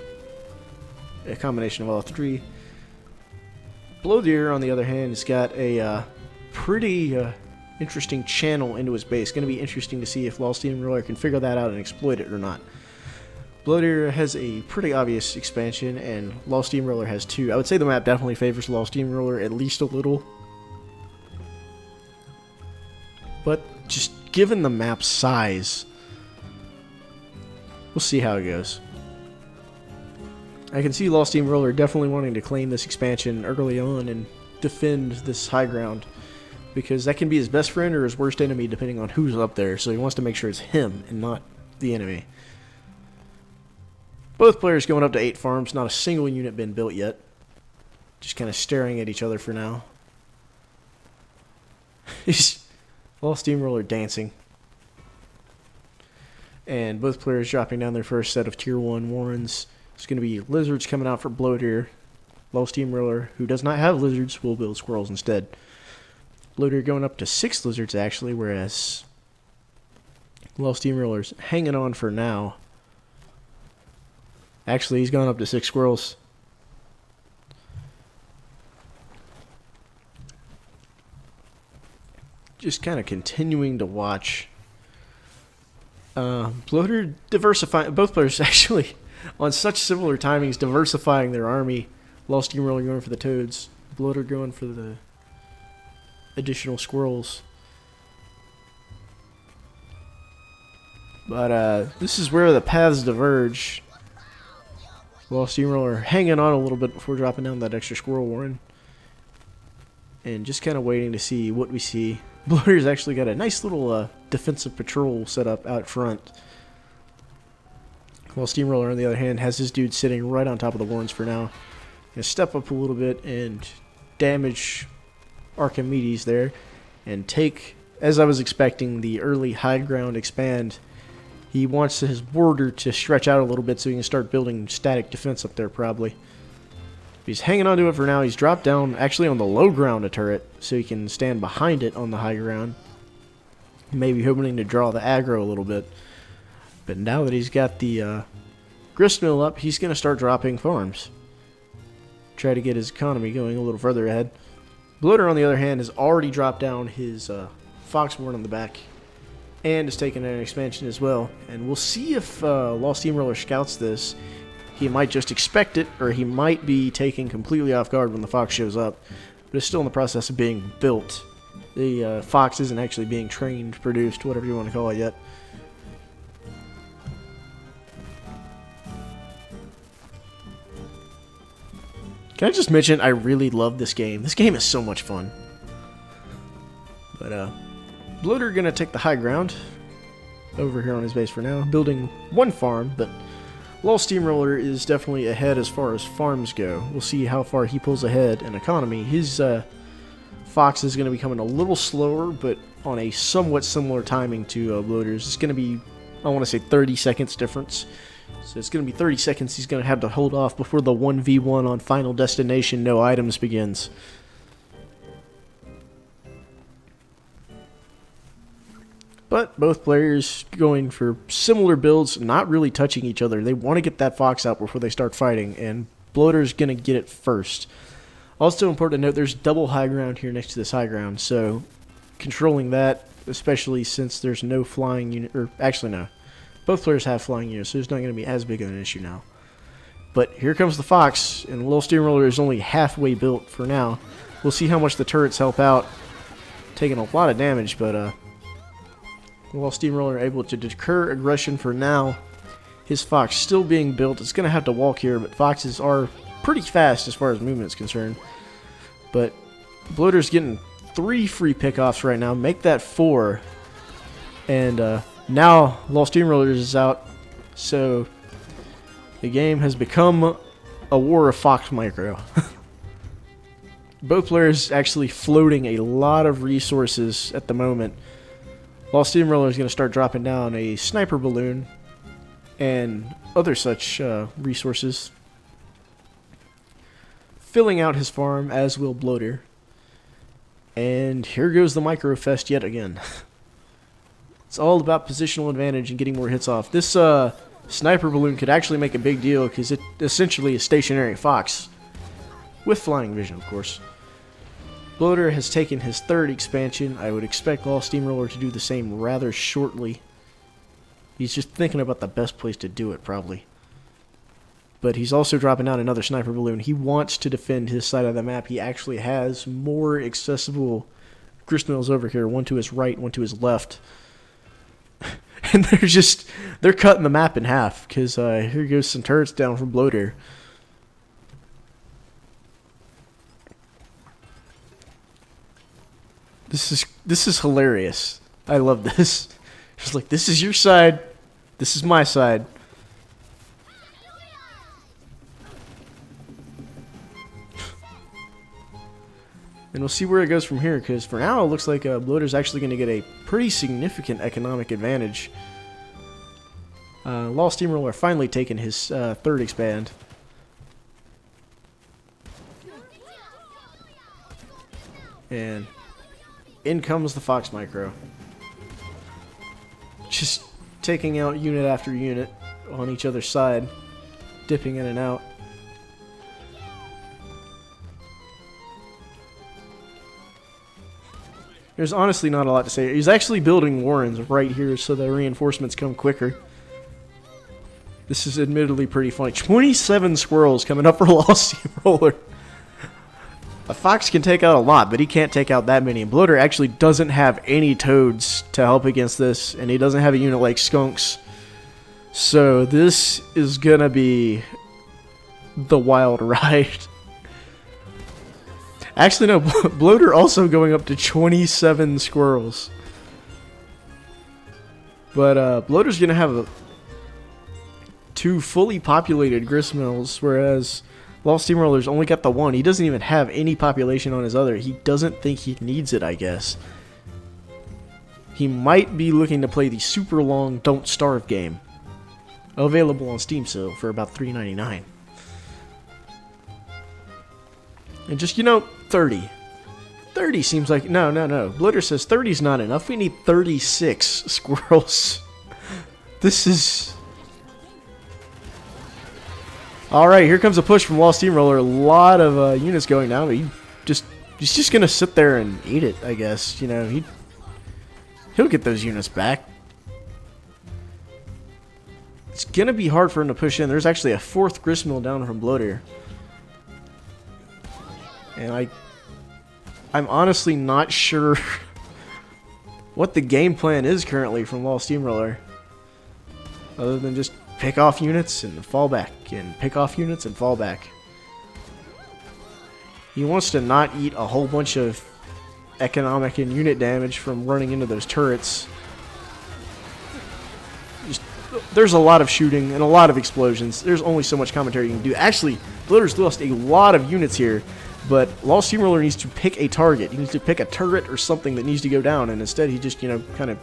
S1: A combination of all three. Blow Deer, on the other hand, has got a pretty interesting channel into his base. Going to be interesting to see if Law Steamroller can figure that out and exploit it or not. Bloater has a pretty obvious expansion, and Law Steamroller has 2. I would say the map definitely favors Law Steamroller at least a little. But just given the map's size, we'll see how it goes. I can see Law Steamroller definitely wanting to claim this expansion early on and defend this high ground, because that can be his best friend or his worst enemy depending on who's up there, so he wants to make sure it's him and not the enemy. Both players going up to 8 farms, not a single unit been built yet. Just kind of staring at each other for now. Law Steamroller dancing. And both players dropping down their first set of Tier 1 Warrens. It's going to be Lizards coming out for Bloater. Law Steamroller, who does not have Lizards, will build Squirrels instead. Bloater going up to 6 Lizards, actually, whereas Law Steamroller's hanging on for now. Actually, he's gone up to 6 Squirrels. Just kind of continuing to watch. Bloater diversifying, both players actually on such similar timings, diversifying their army. Law Steamroller going for the Toads, Bloater going for the additional Squirrels. But this is where the paths diverge. Law Steamroller hanging on a little bit before dropping down that extra Squirrel Warren. And just kind of waiting to see what we see. Bloater's actually got a nice little defensive patrol set up out front. While Steamroller, on the other hand, has his dude sitting right on top of the Warrens for now. Gonna step up a little bit and damage Archimedes there. And take, as I was expecting, the early high ground expand. He wants his border to stretch out a little bit so he can start building static defense up there probably. He's hanging on to it for now. He's dropped down actually on the low ground a turret so he can stand behind it on the high ground. Maybe hoping to draw the aggro a little bit. But now that he's got the gristmill up, he's going to start dropping farms. Try to get his economy going a little further ahead. Bloater, on the other hand, has already dropped down his Foxborn on the back. And is taking an expansion as well. And we'll see if Law Steamroller scouts this. He might just expect it, or he might be taken completely off guard when the Fox shows up. But it's still in the process of being built. The Fox isn't actually being trained, produced, whatever you want to call it yet. Can I just mention, I really love this game. This game is so much fun. But, Bloater gonna take the high ground over here on his base for now, building 1 farm, but Law Steamroller is definitely ahead as far as farms go. We'll see how far he pulls ahead in economy. His Fox is going to be coming a little slower, but on a somewhat similar timing to Bloater's. It's going to be, I want to say 30 seconds difference. So it's going to be 30 seconds he's going to have to hold off before the 1v1 on Final Destination No Items begins. But both players going for similar builds, not really touching each other. They want to get that Fox out before they start fighting, and Bloater's going to get it first. Also important to note, there's double high ground here next to this high ground, so controlling that, especially since there's no flying unit, or actually no. Both players have flying units, so it's not going to be as big of an issue now. But here comes the Fox, and the Little Steamroller is only halfway built for now. We'll see how much the turrets help out. Taking a lot of damage, but while Steamroller able to deter aggression for now, his Fox still being built. It's going to have to walk here, but Foxes are pretty fast as far as movement is concerned. But Bloater's getting 3 free pickoffs right now. Make that 4. And now Law Steamroller is out. So the game has become a war of Fox Micro. Both players actually floating a lot of resources at the moment. Law Steamroller is going to start dropping down a sniper balloon and other such resources, filling out his farm, as will Bloater. And here goes the Micro Fest yet again. It's all about positional advantage and getting more hits off. This sniper balloon could actually make a big deal because it essentially is stationary Fox, with flying vision, of course. Bloater has taken his third expansion. I would expect Lost Steamroller to do the same rather shortly. He's just thinking about the best place to do it, probably. But he's also dropping out another sniper balloon. He wants to defend his side of the map. He actually has more accessible gristmills over here. One to his right, one to his left. And they're cutting the map in half. Because here goes some turrets down from Bloater. This is hilarious. I love this. It's like, this is your side. This is my side. And we'll see where it goes from here, because for now it looks like Bloater's actually going to get a pretty significant economic advantage. Lost Steamroller finally taking his third expand. And in comes the Fox Micro. Just taking out unit after unit on each other's side, dipping in and out. There's honestly not a lot to say. He's actually building warrens right here so the reinforcements come quicker. This is admittedly pretty funny. 27 squirrels coming up for Lost Steamroller. A fox can take out a lot, but he can't take out that many. And Bloater actually doesn't have any toads to help against this, and he doesn't have a unit like skunks. So this is gonna be the wild ride. Actually, no, Bloater also going up to 27 squirrels. But Bloater's going to have two fully populated gristmills, whereas Lost Steamroller's only got the one. He doesn't even have any population on his other. He doesn't think he needs it, I guess. He might be looking to play the super long Don't Starve game. Available on Steam sale for about $3.99. And just, 30. 30 seems like... No. Bloater says 30 is not enough. We need 36 squirrels. This is... Alright, here comes a push from Lost Steamroller. A lot of units going down. But he's just going to sit there and eat it, I guess. He'll get those units back. It's going to be hard for him to push in. There's actually a fourth gristmill down from Bloater. And I'm honestly not sure what the game plan is currently from Lost Steamroller. Other than just pick off units and fall back. And pick off units and fall back. He wants to not eat a whole bunch of economic and unit damage from running into those turrets. There's a lot of shooting and a lot of explosions. There's only so much commentary you can do. Actually, Bloater's lost a lot of units here. But Lost Steamroller needs to pick a target. He needs to pick a turret or something that needs to go down. And instead he just, kind of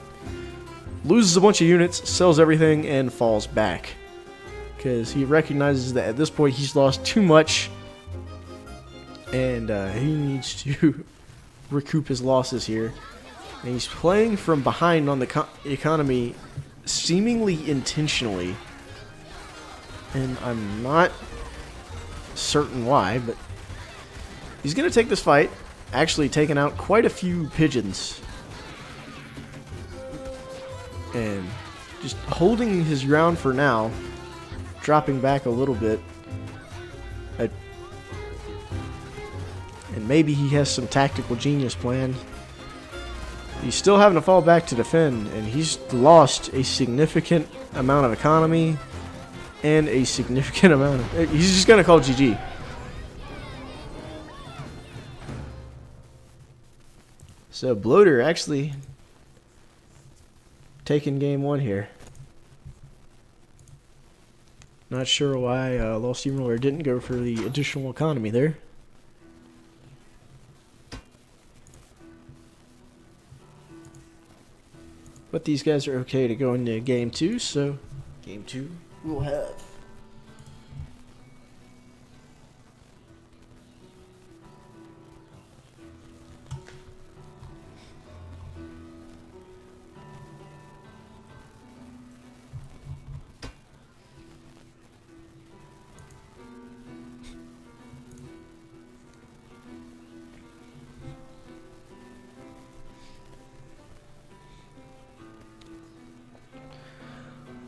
S1: loses a bunch of units, sells everything, and falls back. Because he recognizes that at this point he's lost too much. And he needs to recoup his losses here. And he's playing from behind on the economy seemingly intentionally. And I'm not certain why, but... he's going to take this fight, actually taking out quite a few pigeons. And just holding his ground for now, dropping back a little bit. And maybe he has some tactical genius planned. He's still having to fall back to defend, and he's lost a significant amount of economy and a significant amount of... he's just going to call GG. So Bloater actually taking game one here. Not sure why Lost Steamroller didn't go for the additional economy there. But these guys are okay to go into game two, so game two we'll have.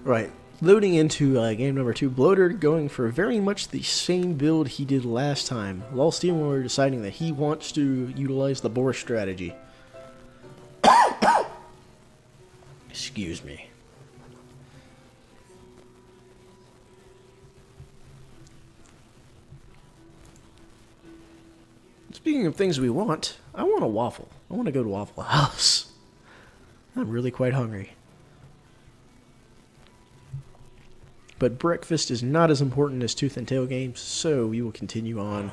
S1: Right. Loading into game number 2, Bloater going for very much the same build he did last time. Lol Steamroller deciding that he wants to utilize the boar strategy. Excuse me. Speaking of things we want, I want a waffle. I want to go to Waffle House. I'm really quite hungry. But breakfast is not as important as Tooth and Tail games, so we will continue on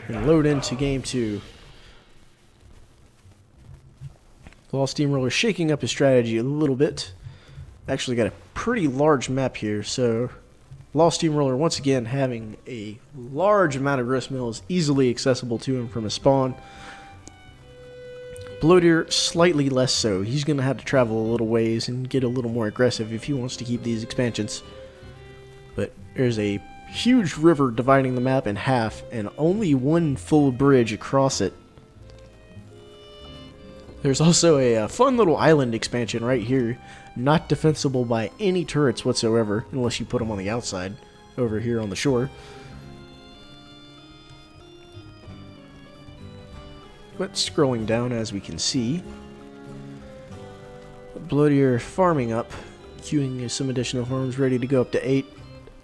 S1: and load into game 2. Lol Steamroller shaking up his strategy a little bit. Actually got a pretty large map here, so Lol Steamroller once again having a large amount of grist mills easily accessible to him from his spawn. Bloater slightly less so. He's going to have to travel a little ways and get a little more aggressive if he wants to keep these expansions. But there's a huge river dividing the map in half and only one full bridge across it. There's also a fun little island expansion right here, not defensible by any turrets whatsoever, unless you put them on the outside, over here on the shore. But scrolling down, as we can see, Bloater farming up, queuing some additional farms ready to go up to 8,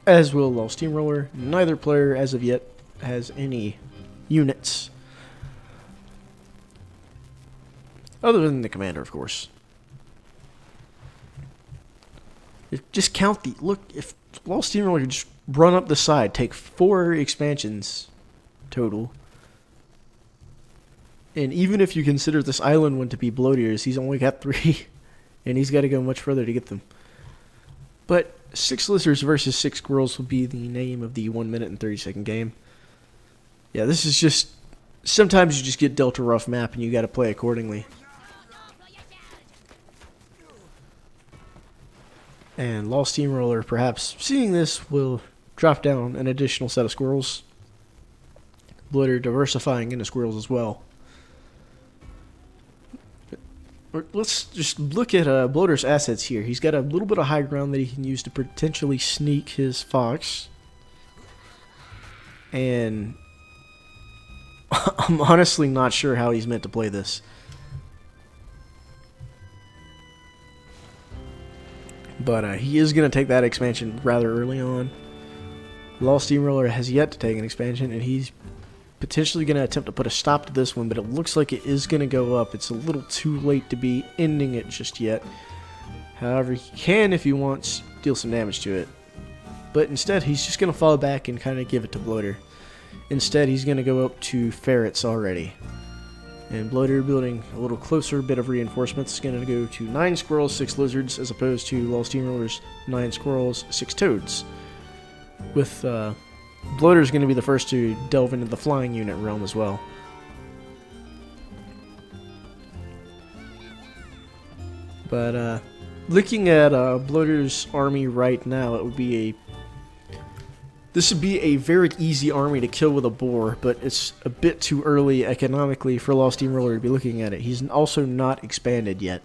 S1: as will Lol Steamroller. Neither player, as of yet, has any units. Other than the commander, of course. Just count the... Look, if Lol Steamroller could just run up the side, take 4 expansions total. And even if you consider this island one to be Bloater's, he's only got 3. And he's got to go much further to get them. But 6 lizards versus 6 squirrels will be the name of the 1 minute and 30-second game. Yeah, this is just... Sometimes you just get dealt a rough map and you got to play accordingly. And Lol Steamroller, perhaps seeing this, will drop down an additional set of squirrels. Bloater diversifying into squirrels as well. Let's just look at Bloater's assets here. He's got a little bit of high ground that he can use to potentially sneak his fox. And I'm honestly not sure how he's meant to play this. But he is going to take that expansion rather early on. Lol Steamroller has yet to take an expansion, and he's potentially going to attempt to put a stop to this one, but it looks like it is going to go up. It's a little too late to be ending it just yet. However, he can, if he wants, deal some damage to it. But instead, he's just going to fall back and kind of give it to Bloater. Instead, he's going to go up to ferrets already. And Bloater building a little closer bit of reinforcements is going to go to 9 squirrels, 6 lizards, as opposed to Lol Steamroller's 9 squirrels, 6 toads. With Bloater's going to be the first to delve into the flying unit realm as well. But looking at Bloater's army right now, it would be this would be a very easy army to kill with a boar, but it's a bit too early economically for Lol Steamroller to be looking at it. He's also not expanded yet.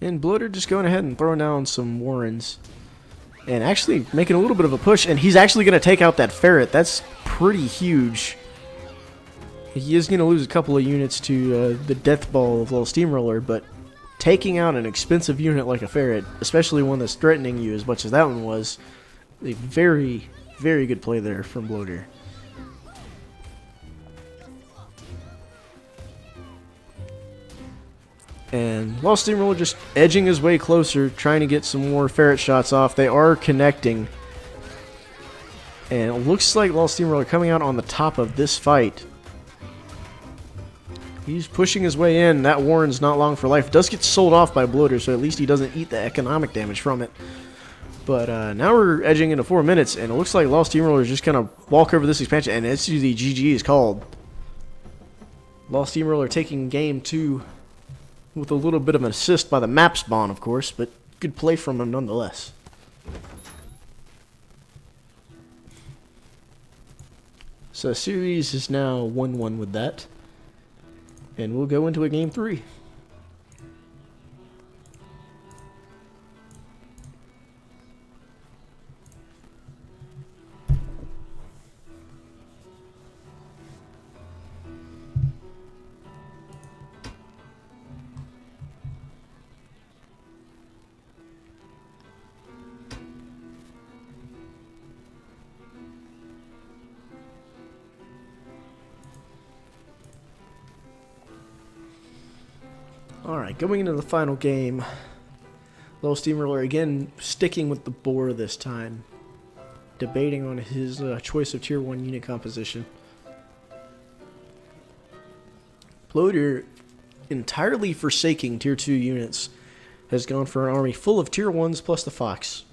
S1: And Bloater just going ahead and throwing down some warrens. And actually making a little bit of a push. And he's actually going to take out that ferret. That's pretty huge. He is going to lose a couple of units to the death ball of Lol Steamroller. But taking out an expensive unit like a ferret, especially one that's threatening you as much as that one was, a very, very good play there from Bloater. And Lol Steamroller just edging his way closer, trying to get some more ferret shots off. They are connecting. And it looks like Lol Steamroller coming out on the top of this fight. He's pushing his way in. That warren's not long for life. Does get sold off by Bloater, so at least he doesn't eat the economic damage from it. But now we're edging into 4 minutes, and it looks like Lol Steamroller is just going to walk over this expansion, and it's the GG is called. Lol Steamroller taking game 2. With a little bit of an assist by the map spawn, of course, but good play from him nonetheless. So the series is now 1-1 with that. And we'll go into a game 3. Alright, going into the final game. Little Steamroller again sticking with the boar this time. Debating on his choice of tier 1 unit composition. Bloater, entirely forsaking tier 2 units, has gone for an army full of tier 1s plus the Fox.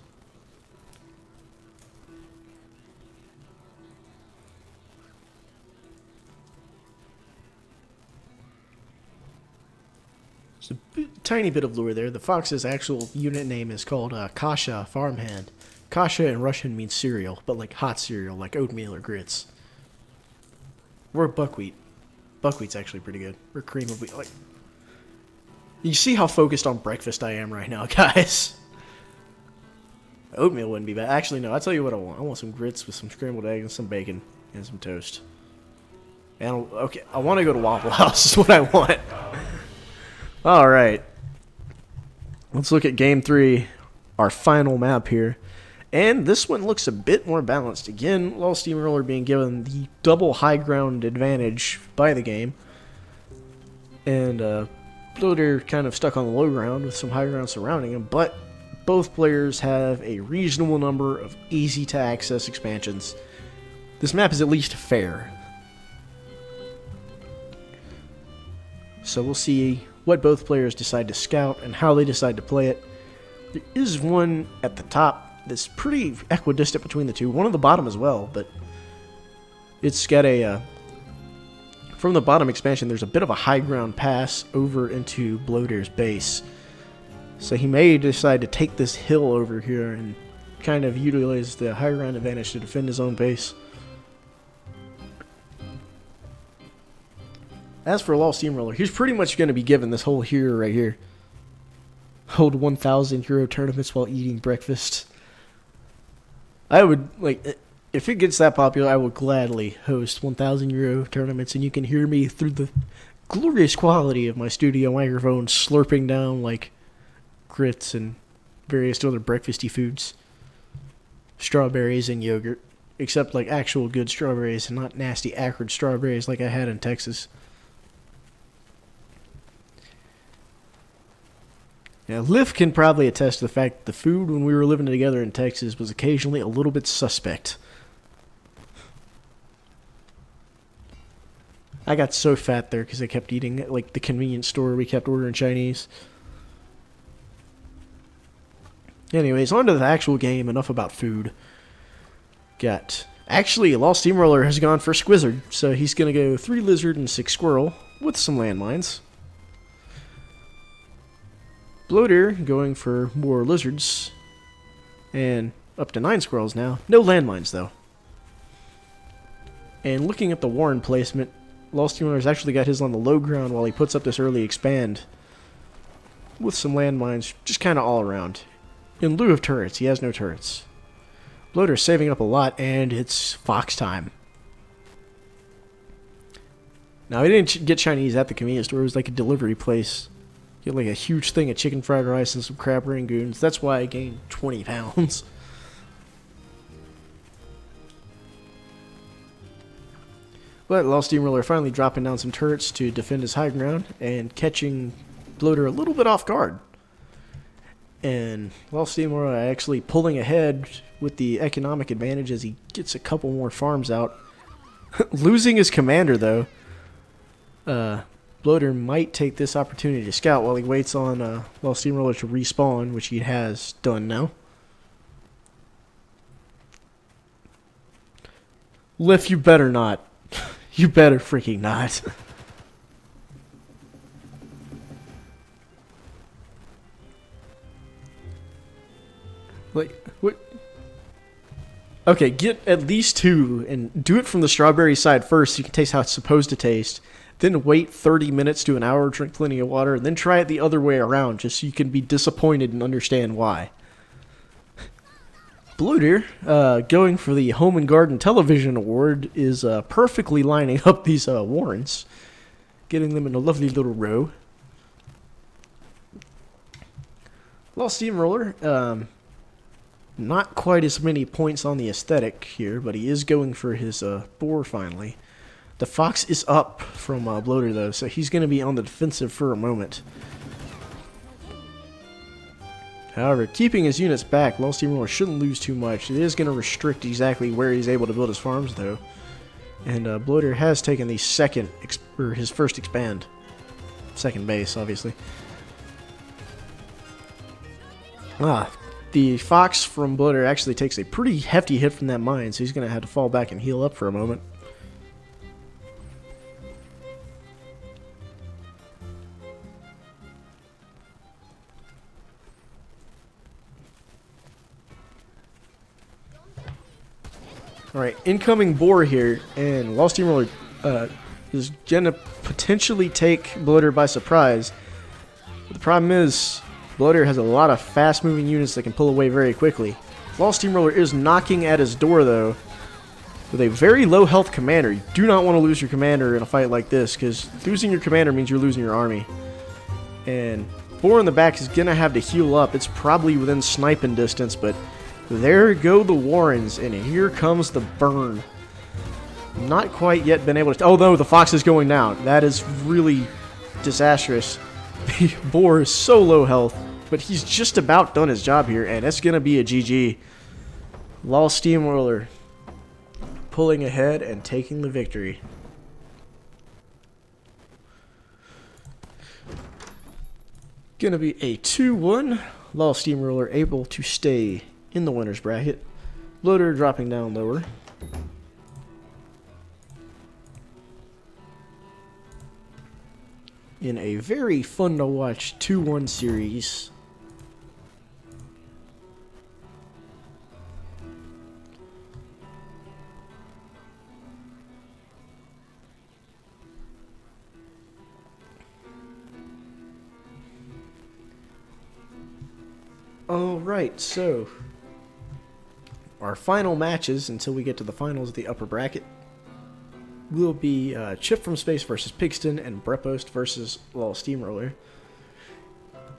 S1: Tiny bit of lore there. The Fox's actual unit name is called Kasha Farmhand. Kasha in Russian means cereal, but like hot cereal, like oatmeal or grits. Or buckwheat. Buckwheat's actually pretty good. Or cream of wheat. Like, you see how focused on breakfast I am right now, guys. Oatmeal wouldn't be bad. Actually, no. I'll tell you what I want. I want some grits with some scrambled eggs and some bacon and some toast. And okay, I want to go to Waffle House. Is what I want. All right. Let's look at game 3, our final map here. And this one looks a bit more balanced. Again, Little Steamroller being given the double high ground advantage by the game. And Bloater kind of stuck on the low ground with some high ground surrounding him. But both players have a reasonable number of easy-to-access expansions. This map is at least fair. So we'll see what both players decide to scout and how they decide to play it. There is one at the top that's pretty equidistant between the two. One at the bottom as well, but it's got a... from the bottom expansion, there's a bit of a high ground pass over into Bloater's base. So he may decide to take this hill over here and kind of utilize the high ground advantage to defend his own base. As for Little Steamroller, he's pretty much going to be given this whole hero right here. Hold 1,000 hero tournaments while eating breakfast. I would, like, if it gets that popular, I would gladly host 1,000 euro tournaments, and you can hear me through the glorious quality of my studio microphone slurping down, like, grits and various other breakfasty foods. Strawberries and yogurt. Except, like, actual good strawberries and not nasty, acrid strawberries like I had in Texas. Now, Liv can probably attest to the fact that the food when we were living together in Texas was occasionally a little bit suspect. I got so fat there because I kept eating at, like, the convenience store. We kept ordering Chinese. Anyways, on to the actual game. Enough about food. Actually, Little Steamroller has gone for Squizzard, so he's going to go 3 lizard and 6 squirrel with some landmines. Bloater going for more lizards and up to 9 squirrels now. No landmines, though. And looking at the warren placement, Little Steamroller's actually got his on the low ground while he puts up this early expand with some landmines just kind of all around. In lieu of turrets, he has no turrets. Bloater's saving up a lot, and it's Fox time. Now, he didn't get Chinese at the convenience store. It was like a delivery place. Get like a huge thing of chicken fried rice and some crab rangoons. That's why I gained 20 pounds. But Little Steamroller finally dropping down some turrets to defend his high ground and catching Bloater a little bit off guard. And Little Steamroller actually pulling ahead with the economic advantage as he gets a couple more farms out. Losing his commander, though. Bloater might take this opportunity to scout while he waits on Little Steamroller to respawn, which he has done now. Liv, you better not. You better freaking not. Like, what? Okay, get at least 2 and do it from the strawberry side first so you can taste how it's supposed to taste. Then wait 30 minutes to an hour, drink plenty of water, and then try it the other way around just so you can be disappointed and understand why. Blue Deer, going for the Home and Garden Television Award, is perfectly lining up these Warrens, getting them in a lovely little row. Lost Steamroller, not quite as many points on the aesthetic here, but he is going for his boar finally. The Fox is up from Bloater, though, so he's going to be on the defensive for a moment. However, keeping his units back, Lost Steamroller shouldn't lose too much. It is going to restrict exactly where he's able to build his farms, though. And Bloater has taken the his first expand. Second base, obviously. The Fox from Bloater actually takes a pretty hefty hit from that mine, so he's going to have to fall back and heal up for a moment. Alright, incoming boar here, and Lost Steamroller is going to potentially take Bloater by surprise. But the problem is, Bloater has a lot of fast-moving units that can pull away very quickly. Lost Steamroller is knocking at his door, though, with a very low-health commander. You do not want to lose your commander in a fight like this, because losing your commander means you're losing your army. And boar in the back is going to have to heal up. It's probably within sniping distance, but there go the Warrens, and here comes the burn. Not quite yet been able to... Oh, no, the Fox is going down. That is really disastrous. The boar is so low health, but he's just about done his job here, and it's going to be a GG. Lost Steamroller pulling ahead and taking the victory. Going to be a 2-1. Lost Steamroller able to stay in the winner's bracket. Bloater dropping down lower. In a very fun to watch 2-1 series. Alright, so our final matches until we get to the finals of the upper bracket will be Chip from Space versus Pigston and Brepost versus Lost Steamroller.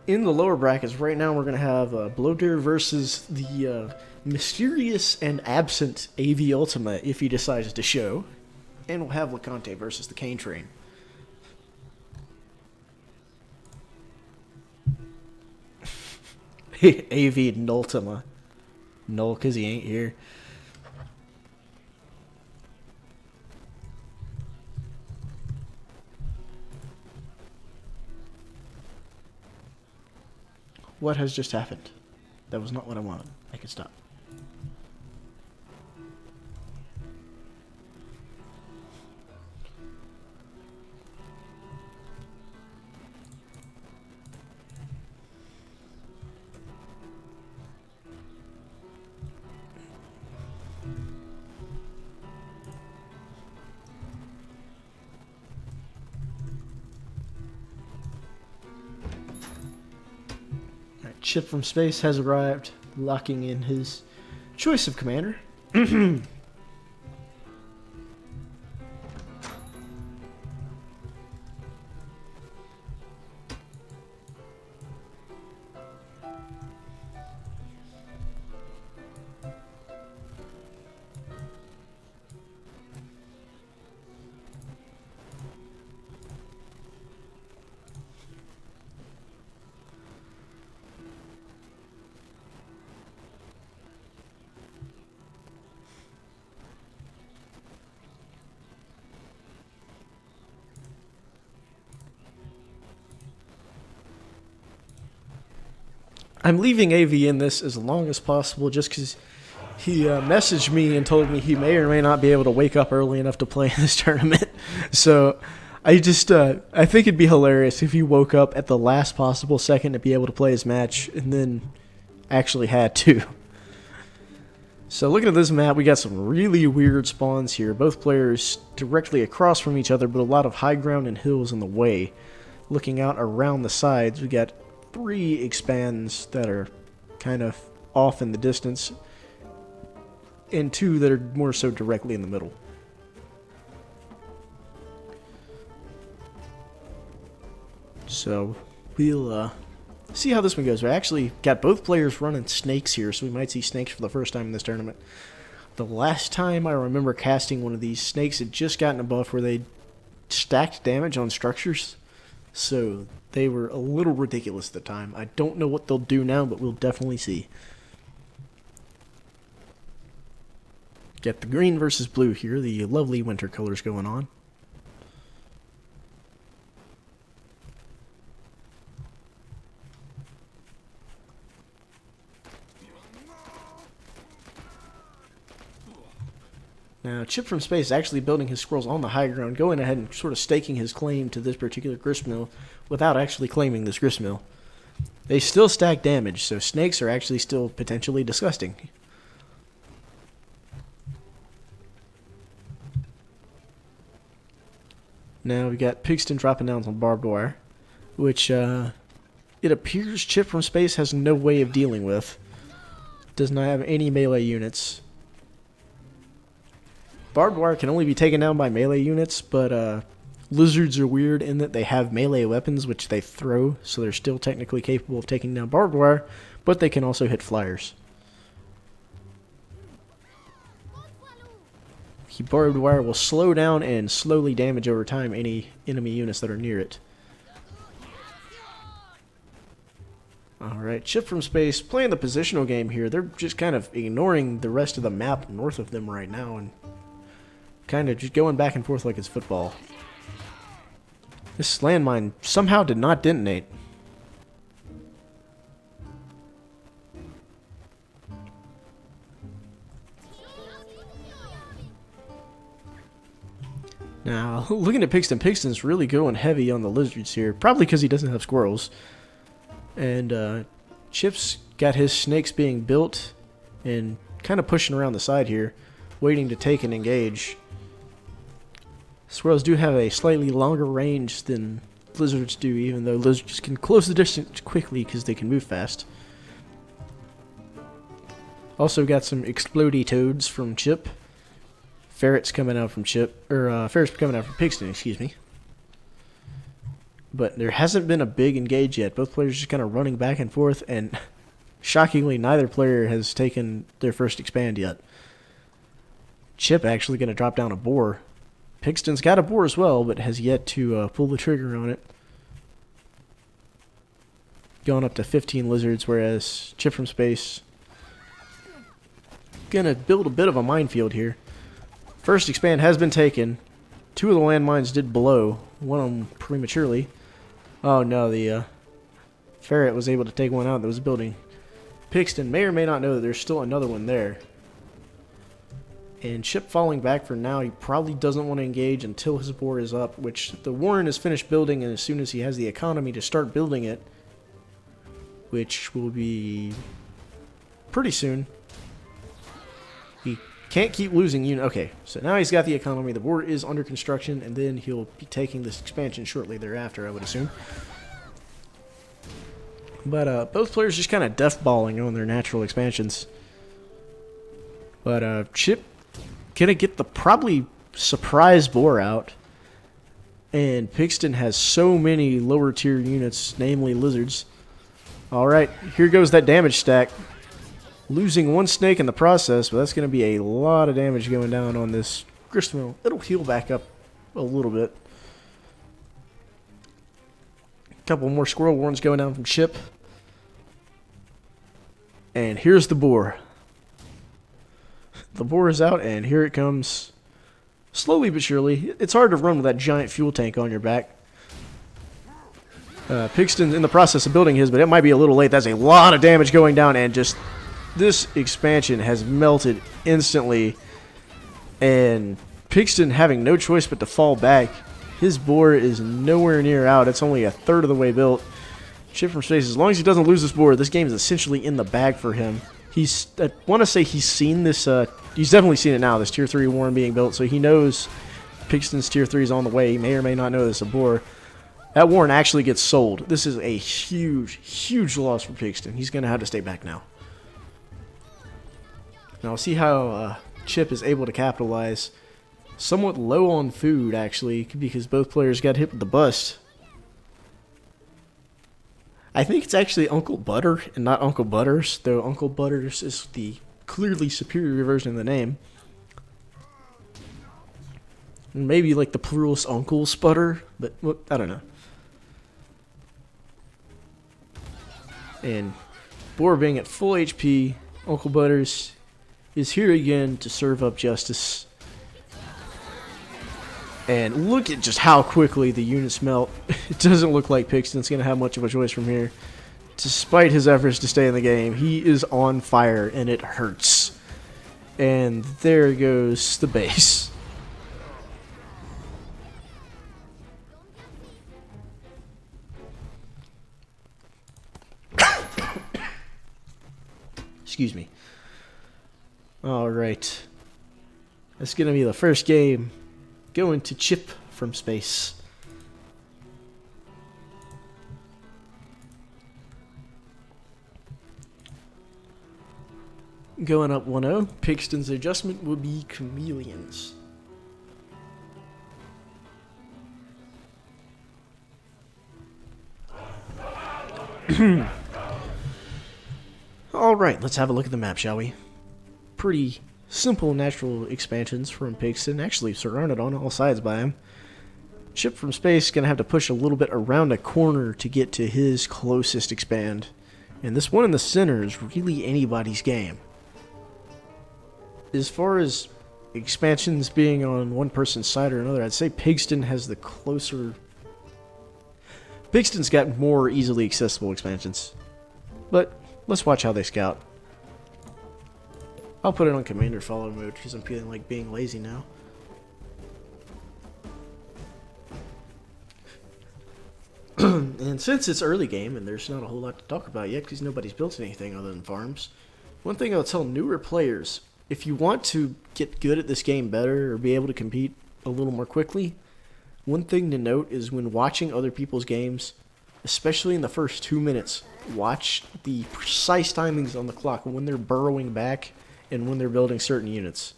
S1: In the lower brackets, right now we're going to have Bloater versus the mysterious and absent AV Ultima if he decides to show. And we'll have LeConte versus the Cane Train. AV Nultima. Null because he ain't here. What has just happened? That was not what I wanted. I can stop. Chip from Space has arrived, locking in his choice of commander. I'm leaving AV in this as long as possible just because he messaged me and told me he may or may not be able to wake up early enough to play in this tournament. So I just I think it'd be hilarious if he woke up at the last possible second to be able to play his match and then actually had to. So looking at this map, we got some really weird spawns here. Both players directly across from each other, but a lot of high ground and hills in the way. Looking out around the sides, we got 3 expands that are kind of off in the distance, and 2 that are more so directly in the middle. So we'll see how this one goes. We actually got both players running snakes here, so we might see snakes for the first time in this tournament. The last time I remember casting one of these, snakes had just gotten a buff where they stacked damage on structures, so they were a little ridiculous at the time. I don't know what they'll do now, but we'll definitely see. Get the green versus blue here, the lovely winter colors going on. Now, Chip from Space is actually building his squirrels on the high ground, going ahead and sort of staking his claim to this particular gristmill without actually claiming this gristmill. They still stack damage, so snakes are actually still potentially disgusting. Now we got Pigston dropping down some barbed wire, which it appears Chip from Space has no way of dealing with. Does not have any melee units. Barbed wire can only be taken down by melee units, but lizards are weird in that they have melee weapons which they throw, so they're still technically capable of taking down barbed wire, but they can also hit flyers. The barbed wire will slow down and slowly damage over time any enemy units that are near it. Alright, Chip from Space playing the positional game here. They're just kind of ignoring the rest of the map north of them right now and kind of just going back and forth like it's football. This landmine somehow did not detonate. Now, looking at Pigston, Pigston's really going heavy on the lizards here, probably because he doesn't have squirrels. And Chip's got his snakes being built and kind of pushing around the side here, waiting to take and engage. Squirrels do have a slightly longer range than lizards do, even though lizards can close the distance quickly because they can move fast. Also got some explodey toads from Chip. Ferrets coming out from Chip, or ferrets coming out from Pigston, excuse me. But there hasn't been a big engage yet. Both players just kind of running back and forth, and shockingly, neither player has taken their first expand yet. Chip actually going to drop down a boar. Pigston's got a boar as well, but has yet to pull the trigger on it. Going up to 15 lizards, whereas Chip from Space going to build a bit of a minefield here. First expand has been taken. 2 of the landmines did blow, one of them prematurely. Oh no, the ferret was able to take one out that was building. Pigston may or may not know that there's still another one there. And Chip falling back for now, he probably doesn't want to engage until his boar is up, which the Warren is finished building, and as soon as he has the economy to start building it, which will be pretty soon. He can't keep losing units. Okay, so now he's got the economy, the boar is under construction, and then he'll be taking this expansion shortly thereafter, I would assume. But both players just kind of death-balling on their natural expansions. But Chip gonna get the probably surprise boar out, and Pigston has so many lower tier units, namely lizards. Alright, here goes that damage stack. Losing one snake in the process, but that's gonna be a lot of damage going down on this gristmill. It'll heal back up a little bit. A couple more squirrel warns going down from Chip. And here's the boar. The boar is out, and here it comes. Slowly but surely. It's hard to run with that giant fuel tank on your back. Pigston's in the process of building his, but it might be a little late. That's a lot of damage going down, and just this expansion has melted instantly. And Pigston having no choice but to fall back. His boar is nowhere near out. It's only a third of the way built. Chip from Space, as long as he doesn't lose this boar, this game is essentially in the bag for him. I want to say he's seen this. He's definitely seen it now. This tier 3 Warren being built, so he knows Pigston's tier 3 is on the way. He may or may not know this. That Warren actually gets sold. This is a huge, huge loss for Pigston. He's going to have to stay back now. Now, see how Chip is able to capitalize. Somewhat low on food, actually, because both players got hit with the bust. I think it's actually Uncle Butter and not Uncle Butters, though Uncle Butters is the clearly superior version of the name. Maybe like the pluralist Uncle's Butter, but well, I don't know. And Boar being at full HP, Uncle Butters is here again to serve up justice. And look at just how quickly the units melt. It doesn't look like Pigston's going to have much of a choice from here. Despite his efforts to stay in the game, he is on fire and it hurts. And there goes the base. Excuse me. Alright. That's going to be the first game going to Chip from space. Going up 1-0. Pigston's adjustment will be Chameleons. Alright, let's have a look at the map, shall we? Pretty simple natural expansions from Pigston, actually surrounded on all sides by him. Chip from space is going to have to push a little bit around a corner to get to his closest expand. And this one in the center is really anybody's game. As far as expansions being on one person's side or another, I'd say Pigston has the closer... Pigston's got more easily accessible expansions. But let's watch how they scout. I'll put it on Commander Follow mode because I'm feeling like being lazy now. And since it's early game and there's not a whole lot to talk about yet because nobody's built anything other than farms, one thing I'll tell newer players, if you want to get good at this game better or be able to compete a little more quickly, one thing to note is when watching other people's games, especially in the first 2 minutes, watch the precise timings on the clock when they're burrowing back and when they're building certain units.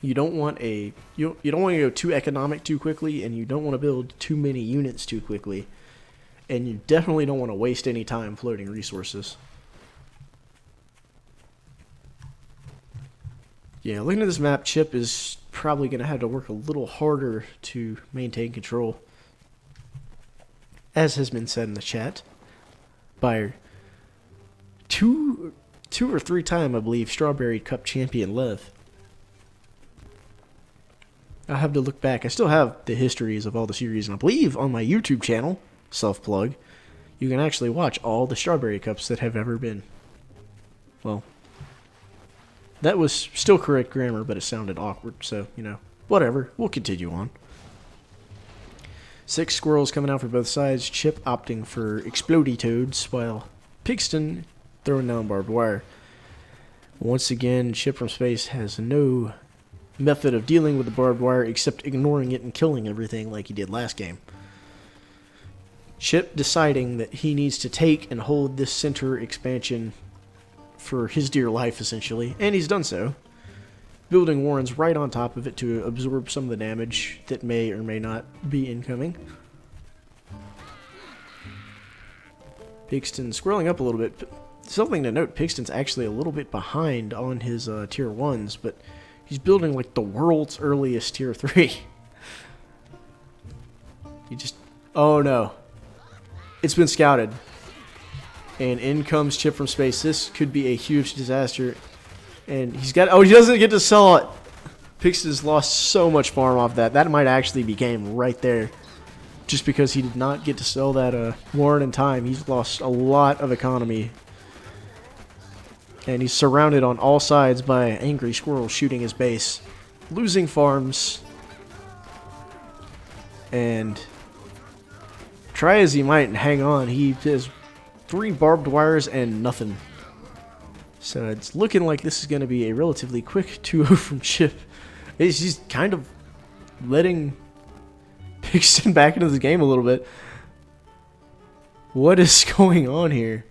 S1: You don't want you don't want to go too economic too quickly, and you don't want to build too many units too quickly, and you definitely don't want to waste any time floating resources. Yeah, looking at this map, Chip is probably going to have to work a little harder to maintain control, as has been said in the chat by two or three time, I believe, Strawberry Cup champion Lev. I'll have to look back. I still have the histories of all the series, and I believe on my YouTube channel, self-plug, you can actually watch all the Strawberry Cups that have ever been. Well, that was still correct grammar, but it sounded awkward, so, you know, whatever. We'll continue on. 6 squirrels coming out for both sides. Chip opting for Explodey Toads, while Pigston throwing down barbed wire. Once again, Chip from space has no method of dealing with the barbed wire except ignoring it and killing everything like he did last game. Chip deciding that he needs to take and hold this center expansion for his dear life, essentially, and he's done so. Building Warrens right on top of it to absorb some of the damage that may or may not be incoming. Pigston scrolling up a little bit. Something to note, Pigston's actually a little bit behind on his tier 1s, but he's building like the world's earliest tier 3. He just... Oh no. It's been scouted. And in comes Chip from space. This could be a huge disaster. And he's got... Oh, he doesn't get to sell it. Pigston's lost so much farm off that. That might actually be game right there. Just because he did not get to sell that Warren in time. He's lost a lot of economy. And he's surrounded on all sides by angry squirrels shooting his base. Losing farms. And try as he might hang on, he has 3 barbed wires and nothing. So it's looking like this is going to be a relatively quick 2-0 from Chip. He's just kind of letting Pixton back into the game a little bit. What is going on here?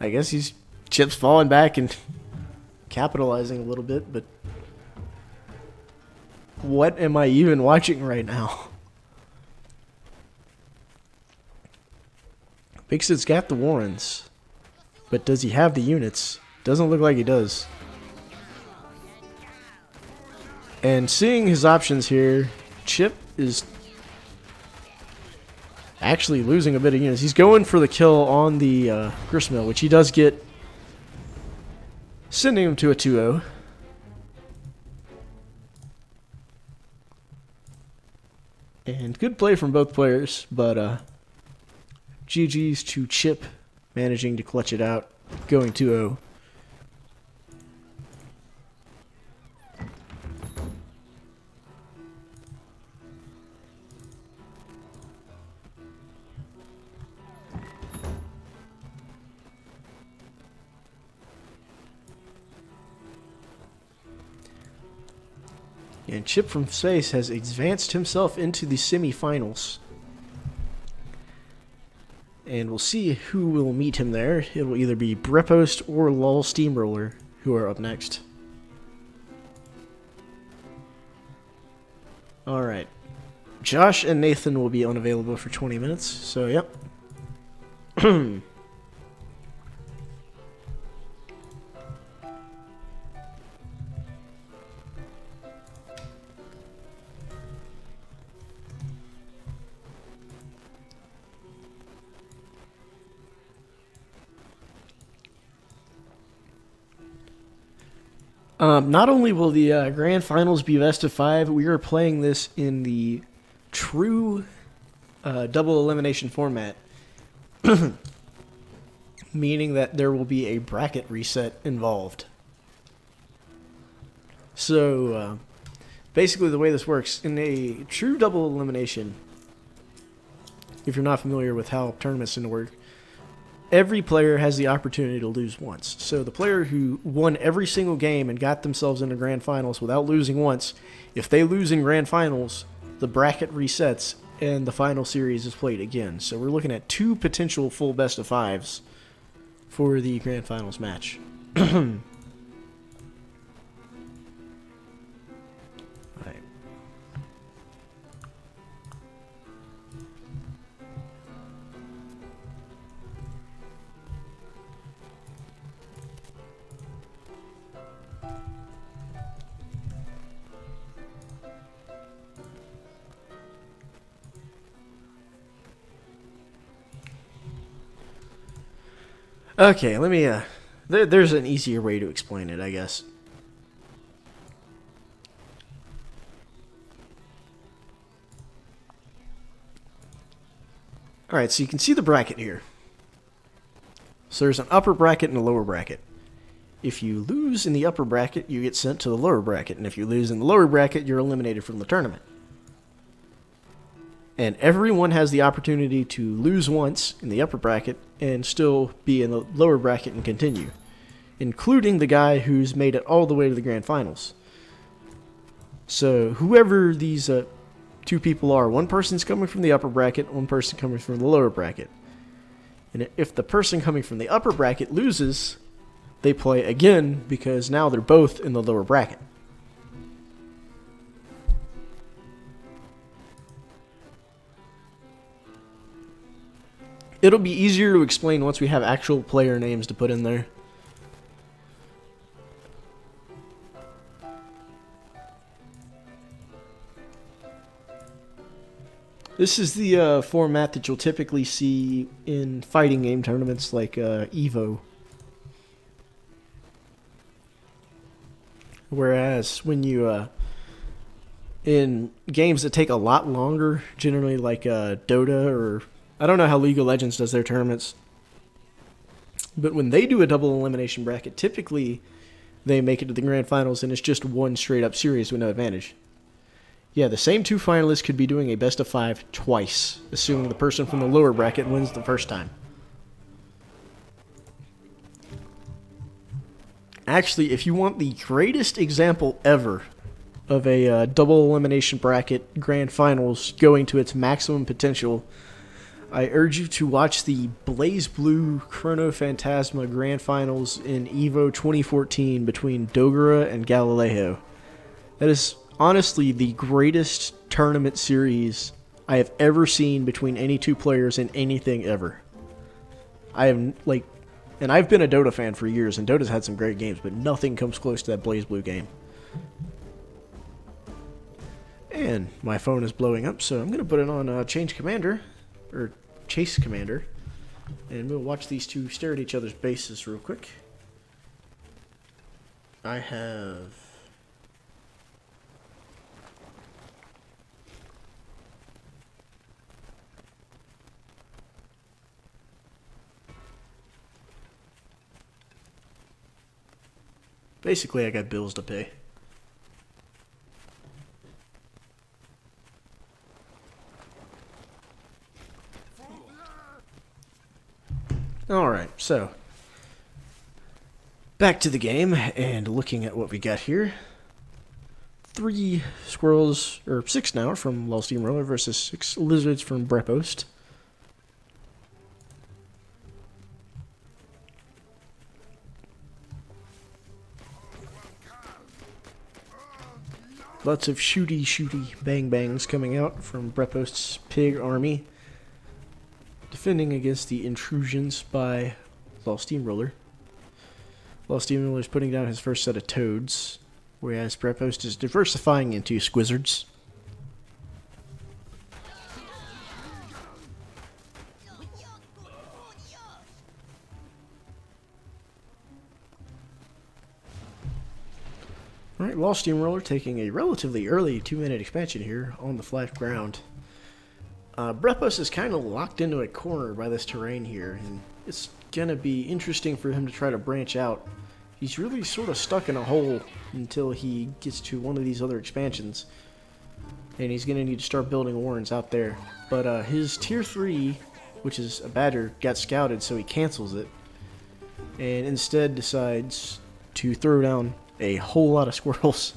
S1: I guess Chip's falling back and capitalizing a little bit, but what am I even watching right now? Pixton's got the Warrens, but does he have the units? Doesn't look like he does. And seeing his options here, Chip is actually losing a bit of units. He's going for the kill on the gristmill, which he does get, sending him to a 2-0. And good play from both players, but GG's to Chip, managing to clutch it out, going 2-0. And Chip from Space has advanced himself into the semifinals. And we'll see who will meet him there. It will either be Brepost or Lol Steamroller who are up next. Alright. Josh and Nathan will be unavailable for 20 minutes, so yep. Not only will the grand finals be best of 5, we are playing this in the true double elimination format, meaning that there will be a bracket reset involved. So, basically the way this works, in a true double elimination, if you're not familiar with how tournaments tend to work, every player has the opportunity to lose once. So the player who won every single game and got themselves into grand finals without losing once, if they lose in grand finals, the bracket resets and the final series is played again. So we're looking at 2 potential full best of 5s for the grand finals match. Okay, let me, there's an easier way to explain it, I guess. Alright, so you can see the bracket here. So there's an upper bracket and a lower bracket. If you lose in the upper bracket, you get sent to the lower bracket, and if you lose in the lower bracket, you're eliminated from the tournament. And everyone has the opportunity to lose once in the upper bracket and still be in the lower bracket and continue, including the guy who's made it all the way to the grand finals. So whoever these 2 people are, one person's coming from the upper bracket, one person coming from the lower bracket. And if the person coming from the upper bracket loses, they play again because now they're both in the lower bracket. It'll be easier to explain once we have actual player names to put in there. This is the format that you'll typically see in fighting game tournaments like EVO. Whereas when you, in games that take a lot longer, generally like Dota or, I don't know how League of Legends does their tournaments, but when they do a double elimination bracket, typically they make it to the grand finals and it's just one straight up series with no advantage. Yeah, the same 2 finalists could be doing a best of 5 twice, assuming the person from the lower bracket wins the first time. Actually, if you want the greatest example ever of a double elimination bracket grand finals going to its maximum potential, I urge you to watch the BlazBlue Chrono Phantasma grand finals in EVO 2014 between Dogura and Galileo. That is honestly the greatest tournament series I have ever seen between any two players in anything ever. And I've been a Dota fan for years, and Dota's had some great games, but nothing comes close to that BlazBlue game. And my phone is blowing up, so I'm going to put it on Change Commander, or Chase Commander, and we'll watch these two stare at each other's bases real quick. I have... Basically, I got bills to pay. Alright, so back to the game and looking at what we got here. 3 squirrels, or 6 now, from Lol Steamroller versus 6 lizards from Brepost. Lots of shooty bang bangs coming out from Brepost's pig army, defending against the intrusions by Lol Steamroller. Lol Steamroller is putting down his first set of toads, whereas Brepost is diversifying into squizzards. Alright, Lol Steamroller taking a relatively early 2-minute expansion here on the flat ground. Brepost is kind of locked into a corner by this terrain here, and it's going to be interesting for him to try to branch out. He's really sort of stuck in a hole until he gets to one of these other expansions, and he's going to need to start building warrens out there. But his tier 3, which is a badger, got scouted, so he cancels it, and instead decides to throw down a whole lot of squirrels.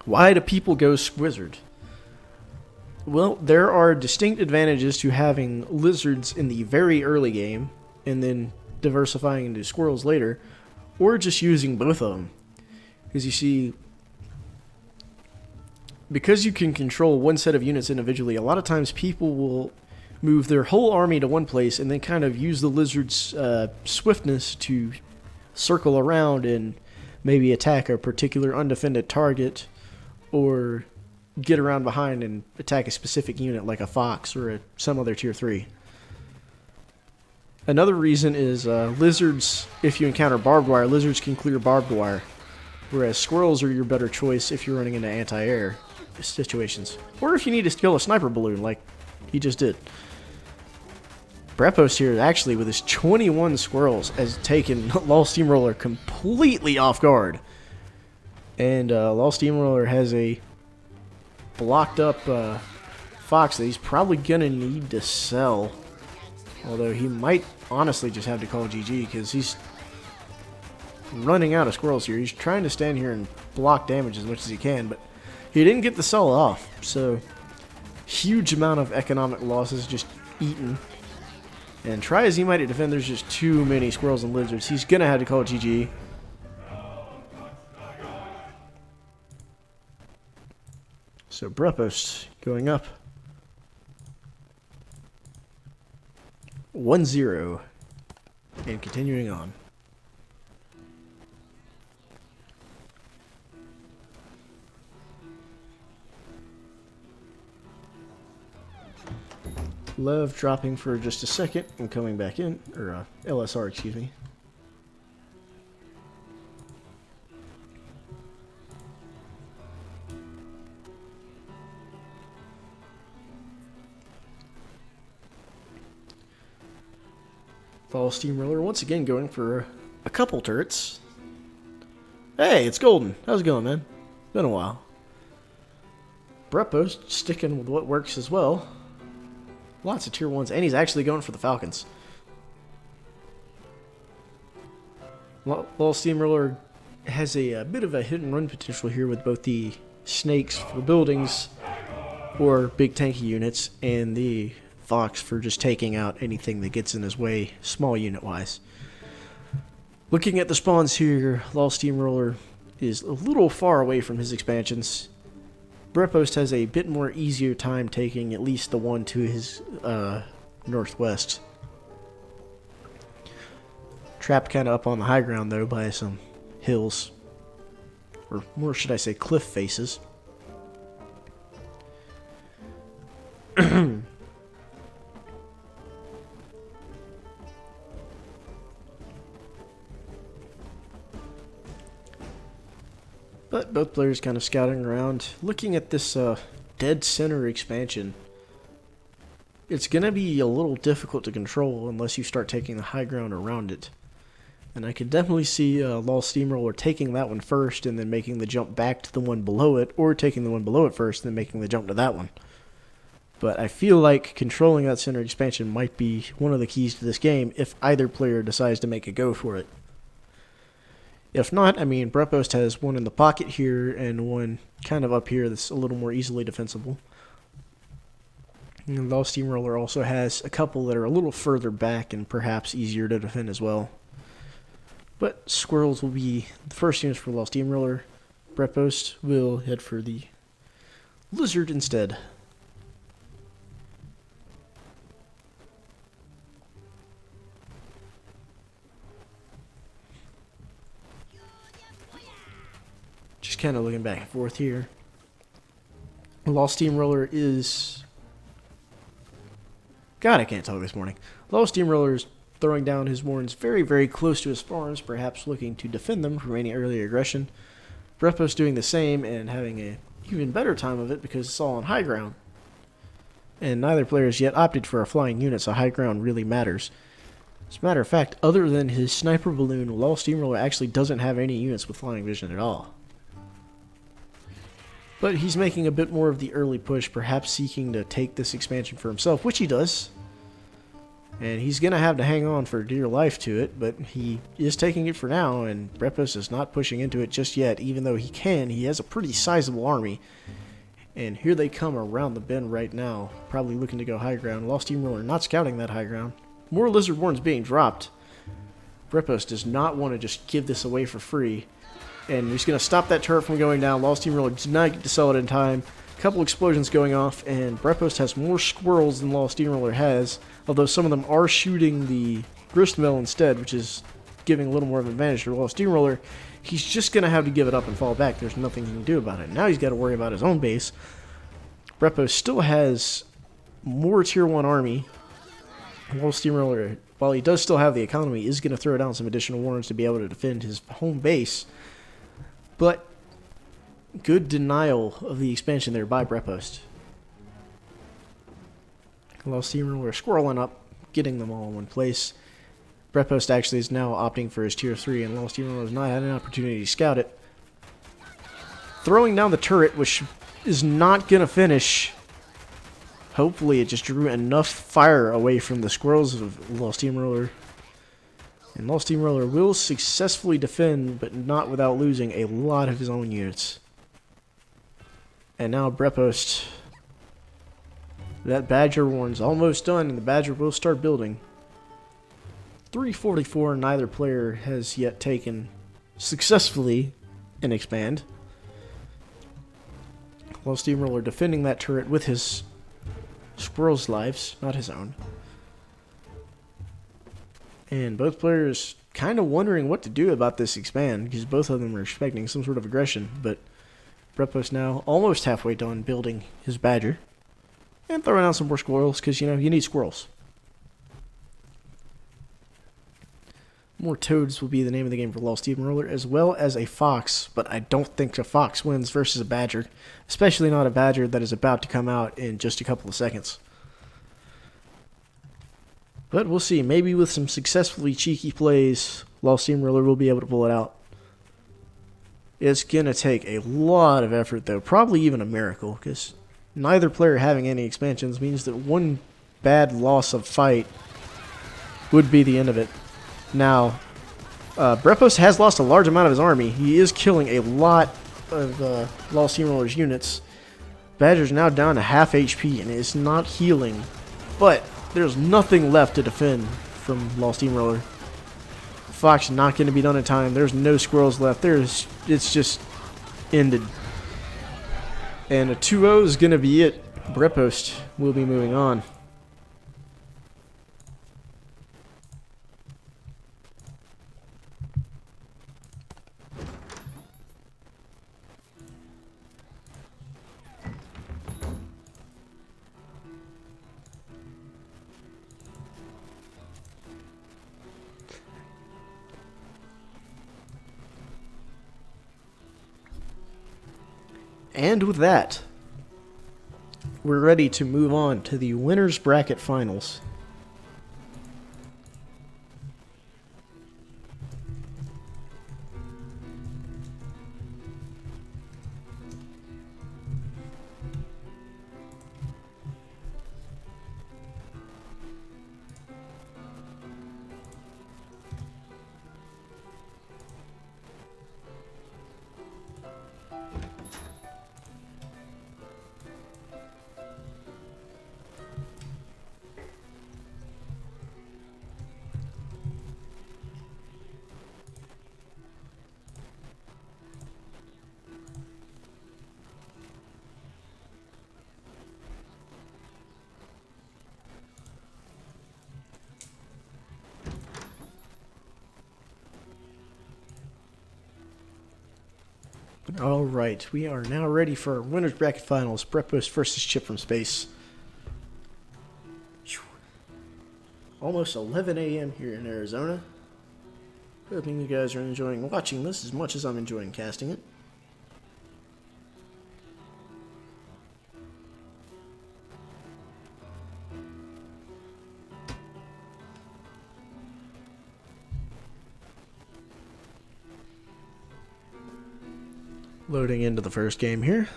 S1: Why do people go squizzard? Well, there are distinct advantages to having lizards in the very early game and then diversifying into squirrels later, or just using both of them. Because you see, because you can control one set of units individually, a lot of times people will move their whole army to one place and then kind of use the lizard's swiftness to circle around and maybe attack a particular undefended target, or get around behind and attack a specific unit like a fox or some other tier 3. Another reason is lizards, if you encounter barbed wire, lizards can clear barbed wire, whereas squirrels are your better choice if you're running into anti-air situations, or if you need to kill a sniper balloon like he just did. Brepost here, actually, with his 21 squirrels, has taken Lol Steamroller completely off guard. And Lol Steamroller has a blocked up fox that he's probably going to need to sell. Although he might honestly just have to call GG because he's running out of squirrels here. He's trying to stand here and block damage as much as he can, but he didn't get the sell off. So, huge amount of economic losses just eaten. And try as he might to defend, there's just too many squirrels and lizards. He's going to have to call GG. So Brepost going up 1-0 and continuing on. Love dropping for just a second and coming back in, or LSR, excuse me. Lol Steamroller once again going for a couple turrets. Hey, it's Golden. How's it going, man? Been a while. Brepost sticking with what works as well. Lots of tier 1s, and he's actually going for the Falcons. Law Steamroller has a bit of a hit and run potential here with both the snakes for buildings or big tanky units and the Fox for just taking out anything that gets in his way small unit wise. Looking at the spawns here, Law Steamroller is a little far away from his expansions. Brepost has a bit more easier time taking at least the one to his northwest. Trapped kind of up on the high ground though by some hills, or more should I say cliff faces. But both players kind of scouting around, looking at this dead center expansion. It's going to be a little difficult to control unless you start taking the high ground around it. And I can definitely see Law Steamroller taking that one first and then making the jump back to the one below it, or taking the one below it first and then making the jump to that one. But I feel like controlling that center expansion might be one of the keys to this game if either player decides to make a go for it. If not, I mean, Brepost has one in the pocket here and one kind of up here that's a little more easily defensible. And Law Steamroller also has a couple that are a little further back and perhaps easier to defend as well. But squirrels will be the first units for Law Steamroller. Brepost will head for the lizard instead. Just kind of looking back and forth here. Law Steamroller is... God, I can't talk this morning. Law Steamroller is throwing down his warrens very, very close to his spawns, perhaps looking to defend them from any early aggression. Brepost doing the same and having a even better time of it because it's all on high ground. And neither player has yet opted for a flying unit, so high ground really matters. As a matter of fact, other than his sniper balloon, Law Steamroller actually doesn't have any units with flying vision at all. But he's making a bit more of the early push, perhaps seeking to take this expansion for himself, which he does. And he's going to have to hang on for dear life to it, but he is taking it for now, and Brepost is not pushing into it just yet, even though he can. He has a pretty sizable army. And here they come around the bend right now, probably looking to go high ground. Law Steamroller not scouting that high ground. More lizard warrens being dropped. Brepost does not want to just give this away for free. And he's going to stop that turret from going down. Law Steamroller did not get to sell it in time. A couple explosions going off, and Brepost has more squirrels than Law Steamroller has, although some of them are shooting the gristmill instead, which is giving a little more of an advantage to Law Steamroller. He's just going to have to give it up and fall back. There's nothing he can do about it. Now he's got to worry about his own base. Brepost still has more Tier 1 army. Law Steamroller, while he does still have the economy, is going to throw down some additional warrens to be able to defend his home base. But good denial of the expansion there by Brepost. Law Steamroller squirreling up, getting them all in one place. Brepost actually is now opting for his Tier 3, and Law Steamroller has not had an opportunity to scout it. Throwing down the turret, which is not going to finish. Hopefully it just drew enough fire away from the squirrels of Law Steamroller. And Law Steamroller will successfully defend, but not without losing a lot of his own units. And now Brepost, that Badger warren's almost done, and the Badger will start building. 344, neither player has yet taken successfully an expand. Law Steamroller defending that turret with his squirrels' lives, not his own. And both players kind of wondering what to do about this expand, because both of them are expecting some sort of aggression. But Brepost now almost halfway done building his Badger. And throwing out some more squirrels, because, you know, you need squirrels. More toads will be the name of the game for Law Steamroller, as well as a fox. But I don't think a fox wins versus a Badger, especially not a Badger that is about to come out in just a couple of seconds. But we'll see. Maybe with some successfully cheeky plays, Law Steamroller will be able to pull it out. It's going to take a lot of effort, though. Probably even a miracle, because neither player having any expansions means that one bad loss of fight would be the end of it. Now, Brepos has lost a large amount of his army. He is killing a lot of Lost Steamroller's units. Badger's now down to half HP and is not healing. But there's nothing left to defend from Lost Steamroller. Fox not going to be done in time. There's no squirrels left. It's just ended. And a 2-0 is going to be it. Brepost will be moving on. And with that, we're ready to move on to the winners bracket finals. Alright, we are now ready for our winners bracket finals. Brepost versus Chip from Space. Almost 11 a.m. here in Arizona. Hoping you guys are enjoying watching this as much as I'm enjoying casting it. Loading into the first game here.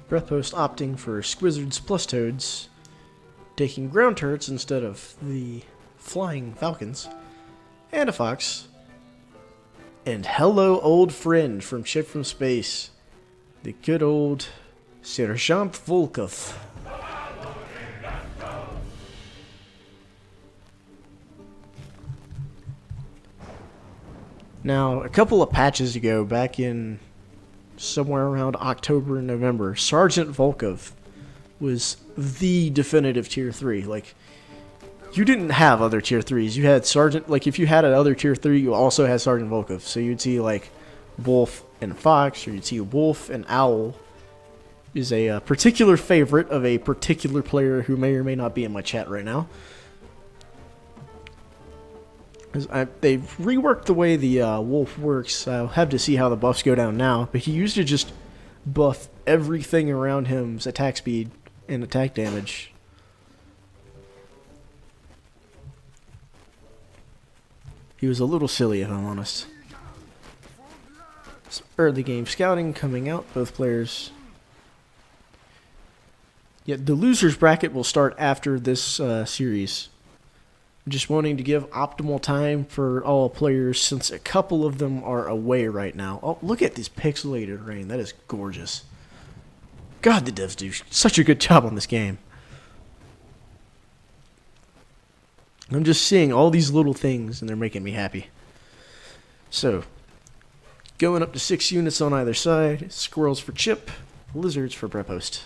S1: Brepost opting for Squizzards plus Toads, taking ground turrets instead of the flying falcons, and a fox. And hello, old friend from Chip from Space, the good old Sergeant Volkov. Now, a couple of patches ago, back in somewhere around October and November, Sergeant Volkov was the definitive tier 3. Like, you didn't have other tier 3s. You had Sergeant, like, if you had another tier 3, you also had Sergeant Volkov. So you'd see, like, Wolf and Fox, or you'd see Wolf and Owl is a particular favorite of a particular player who may or may not be in my chat right now. They've reworked the way the Wolf works. I'll have to see how the buffs go down now, but he used to just buff everything around him's attack speed and attack damage. He was a little silly, if I'm honest. Some early game scouting coming out, both players. Yet the losers bracket will start after this series. Just wanting to give optimal time for all players since a couple of them are away right now. Oh, look at this pixelated rain. That is gorgeous. God, the devs do such a good job on this game. I'm just seeing all these little things and they're making me happy. So, going up to 6 units on either side. Squirrels for Chip, lizards for Brepost.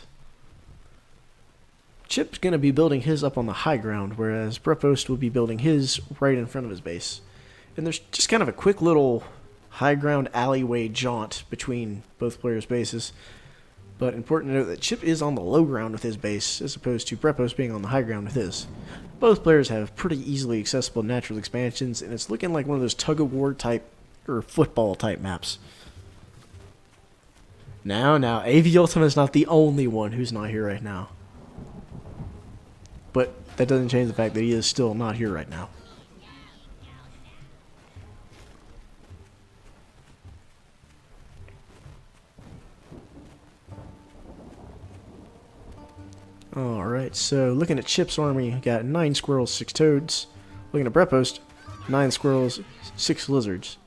S1: Chip's going to be building his up on the high ground, whereas Brepost will be building his right in front of his base. And there's just kind of a quick little high ground alleyway jaunt between both players' bases. But important to note that Chip is on the low ground with his base, as opposed to Brepost being on the high ground with his. Both players have pretty easily accessible natural expansions, and it's looking like one of those tug-of-war type, or football type maps. Now, AV Ultima is not the only one who's not here right now. But that doesn't change the fact that he is still not here right now. Alright, so looking at Chip's army, got 9 squirrels, 6 toads. Looking at Brepost, 9 squirrels, 6 lizards.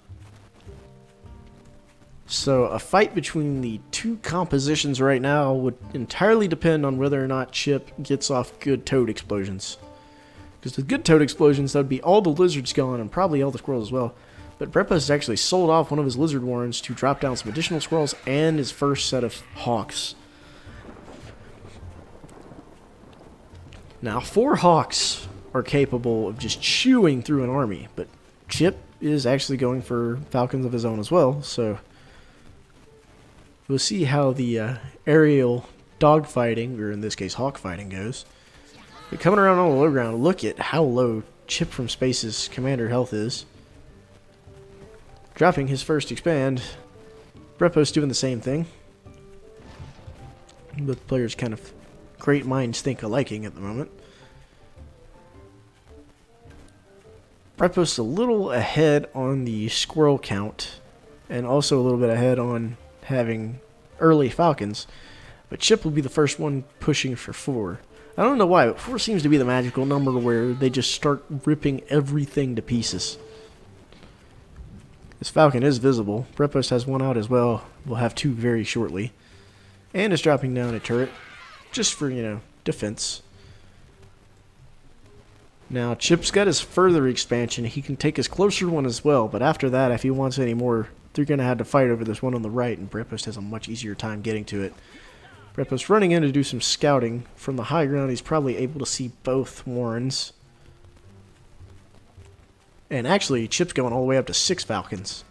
S1: So a fight between the two compositions right now would entirely depend on whether or not Chip gets off good toad explosions. Because with good toad explosions, that would be all the lizards gone and probably all the squirrels as well. But Brepost actually sold off one of his lizard warrens to drop down some additional squirrels and his first set of hawks. Now, 4 hawks are capable of just chewing through an army, but Chip is actually going for falcons of his own as well, so we'll see how the aerial dogfighting, or in this case hawk fighting, goes. But coming around on the low ground, look at how low Chip from Space's commander health is. Dropping his first expand. Brepost doing the same thing. Both players kind of great minds think aliking at the moment. Brepost a little ahead on the squirrel count, and also a little bit ahead on having early falcons. But Chip will be the first one pushing for 4. I don't know why, but 4 seems to be the magical number where they just start ripping everything to pieces. This falcon is visible. Brepost has 1 out as well. We'll have 2 very shortly. And is dropping down a turret. Just for, defense. Now, Chip's got his further expansion. He can take his closer one as well. But after that, if he wants any more, they're going to have to fight over this one on the right. And Brepost has a much easier time getting to it. Brepost running in to do some scouting. From the high ground, he's probably able to see both warrens. And actually, Chip's going all the way up to 6 falcons.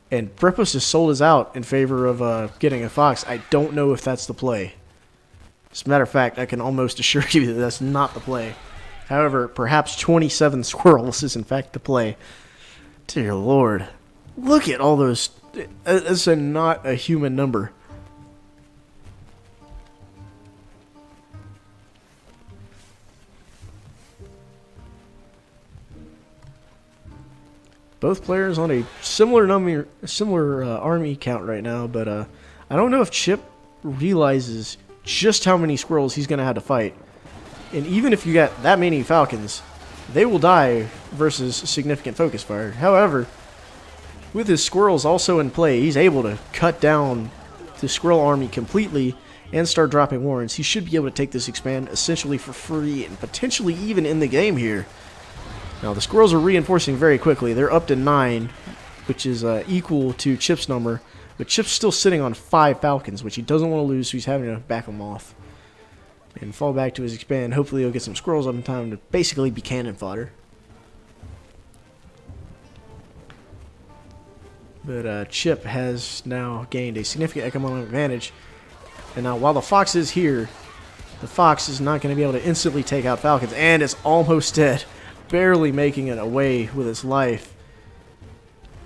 S1: And Brepost has sold his out in favor of getting a fox. I don't know if that's the play. As a matter of fact, I can almost assure you that that's not the play. However, perhaps 27 squirrels is in fact the play. Dear Lord. Look at all those. It's not a human number. Both players on a similar army count right now, but I don't know if Chip realizes just how many squirrels he's going to have to fight. And even if you got that many falcons, they will die versus significant focus fire. However, with his squirrels also in play, he's able to cut down the squirrel army completely and start dropping warrens. He should be able to take this expand essentially for free and potentially even in the game here. Now, the squirrels are reinforcing very quickly. They're up to 9, which is equal to Chip's number. But Chip's still sitting on 5 falcons, which he doesn't want to lose, so he's having to back them off. And fall back to his expand. Hopefully he'll get some squirrels up in time to basically be cannon fodder. But Chip has now gained a significant economic advantage. And now while the fox is here, the fox is not going to be able to instantly take out falcons. And it's almost dead. Barely making it away with its life.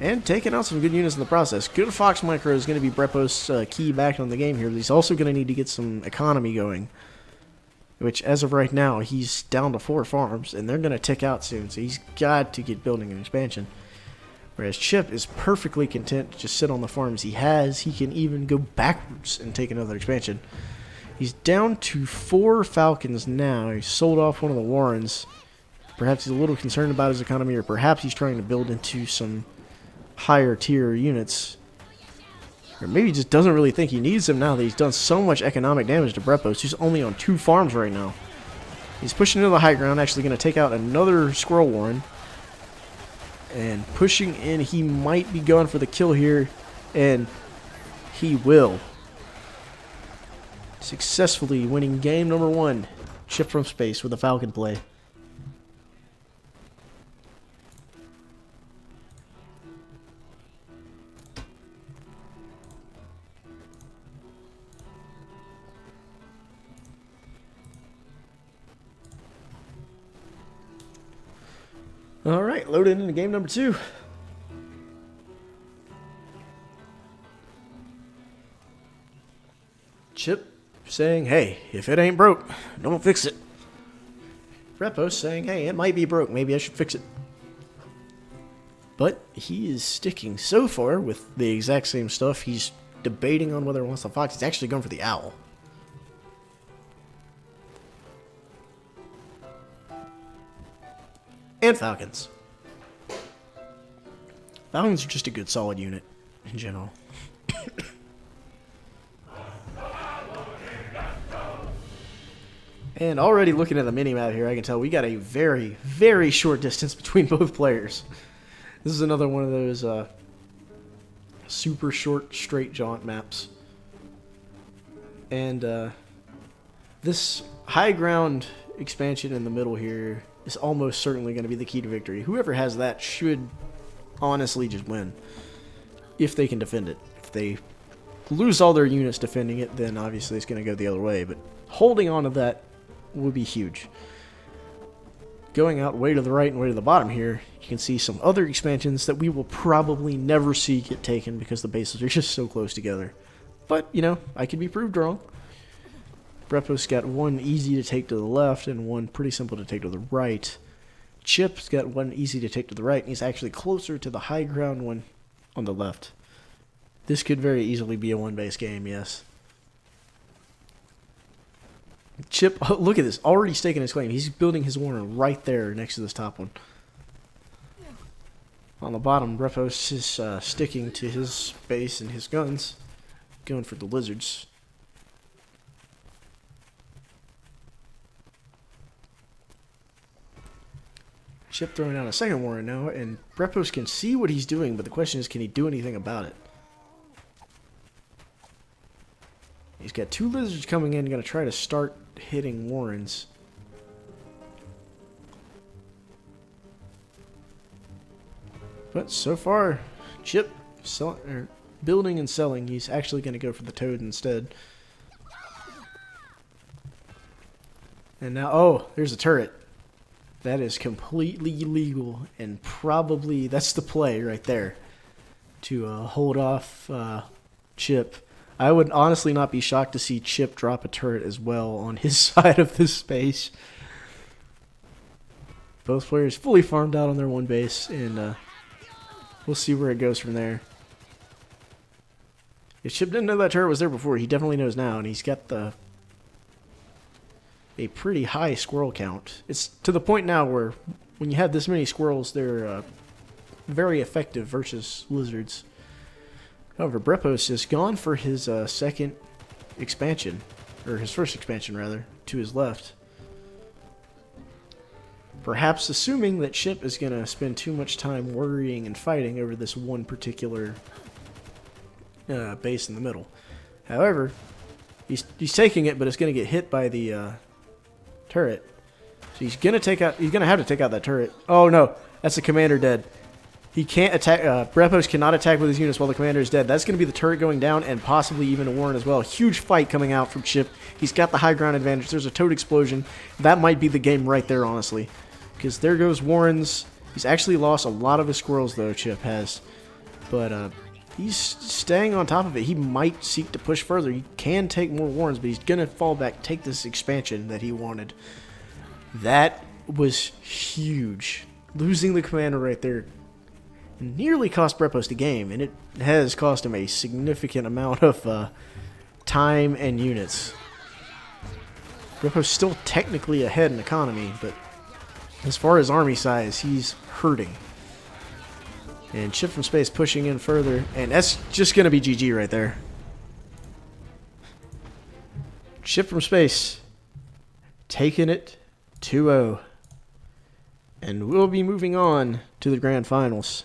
S1: And taking out some good units in the process. Good Fox Micro is going to be Brepost's key back on the game here. But he's also going to need to get some economy going. Which, as of right now, he's down to 4 farms. And they're going to tick out soon. So he's got to get building an expansion. Whereas Chip is perfectly content to just sit on the farms he has. He can even go backwards and take another expansion. He's down to 4 falcons now. He sold off one of the warrens. Perhaps he's a little concerned about his economy, or perhaps he's trying to build into some higher tier units. Or maybe he just doesn't really think he needs them now that he's done so much economic damage to Brepost. He's only on 2 farms right now. He's pushing into the high ground, actually going to take out another squirrel warren. And pushing in, he might be going for the kill here, and he will. Successfully winning game number 1. Chip from Space with a falcon play. Alright, loaded into game number 2. Chip saying, hey, if it ain't broke, don't fix it. Brepost saying, hey, it might be broke, maybe I should fix it. But he is sticking so far with the exact same stuff. He's debating on whether he wants the fox. He's actually going for the owl. And Falcons. Falcons are just a good, solid unit in general. And already looking at the mini-map here, I can tell we got a very, very short distance between both players. This is another one of those super short, straight jaunt maps. And this high ground expansion in the middle here is almost certainly going to be the key to victory. Whoever has that should honestly just win if they can defend it. If they lose all their units defending it, then obviously it's going to go the other way. But holding on to that would be huge. Going out way to the right and way to the bottom here, you can see some other expansions that we will probably never see get taken because the bases are just so close together. But, you know, I could be proved wrong. Brepos got one easy to take to the left and one pretty simple to take to the right. Chip's got one easy to take to the right, and he's actually closer to the high ground one on the left. This could very easily be a one-base game, yes. Chip, oh, look at this, already staking his claim. He's building his Warner right there next to this top one. On the bottom, Brepos is sticking to his base and his guns, going for the lizards. Chip throwing out a second Warren now, and Brepos can see what he's doing, but the question is, can he do anything about it? He's got two lizards coming in, going to try to start hitting Warrens. But so far, Chip building and selling. He's actually going to go for the toad instead. And now, oh, there's a turret. That is completely illegal, and probably that's the play right there to hold off Chip. I would honestly not be shocked to see Chip drop a turret as well on his side of this space. Both players fully farmed out on their one base, and we'll see where it goes from there. If Chip didn't know that turret was there before, he definitely knows now, and he's got a pretty high squirrel count. It's to the point now where when you have this many squirrels, they're very effective versus lizards. However, Brepos has gone for his second expansion, or his first expansion rather, to his left. Perhaps assuming that Chip is going to spend too much time worrying and fighting over this one particular base in the middle. However, he's taking it, but it's going to get hit by the turret. So he's going to have to take out that turret. Oh no, that's the commander dead. He can't attack. Brepos cannot attack with his units while the commander is dead. That's going to be the turret going down and possibly even a Warren as well. Huge fight coming out from Chip. He's got the high ground advantage. There's a toad explosion. That might be the game right there, honestly. Because there goes Warrens. He's actually lost a lot of his squirrels, though, Chip has. But he's staying on top of it. He might seek to push further. He can take more Warrens, but he's going to fall back, take this expansion that he wanted. That was huge. Losing the commander right there nearly cost Brepos the game, and it has cost him a significant amount of time and units. Brepos still technically ahead in economy, but as far as army size, he's hurting. And Chip from Space pushing in further, and that's just going to be GG right there. Chip from Space taking it 2-0. And we'll be moving on to the grand finals.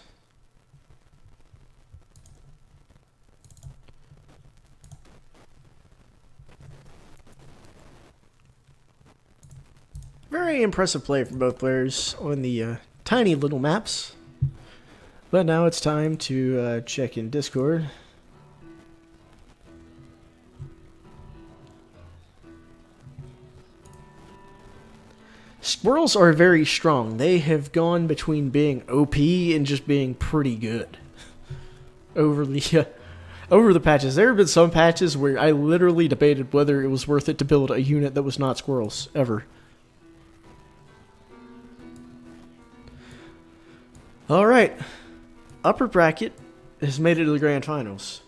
S1: Very impressive play from both players on the tiny little maps. But now it's time to check in Discord. Squirrels are very strong. They have gone between being OP and just being pretty good over the patches. There have been some patches where I literally debated whether it was worth it to build a unit that was not squirrels, ever. Alright, upper bracket has made it to the grand finals.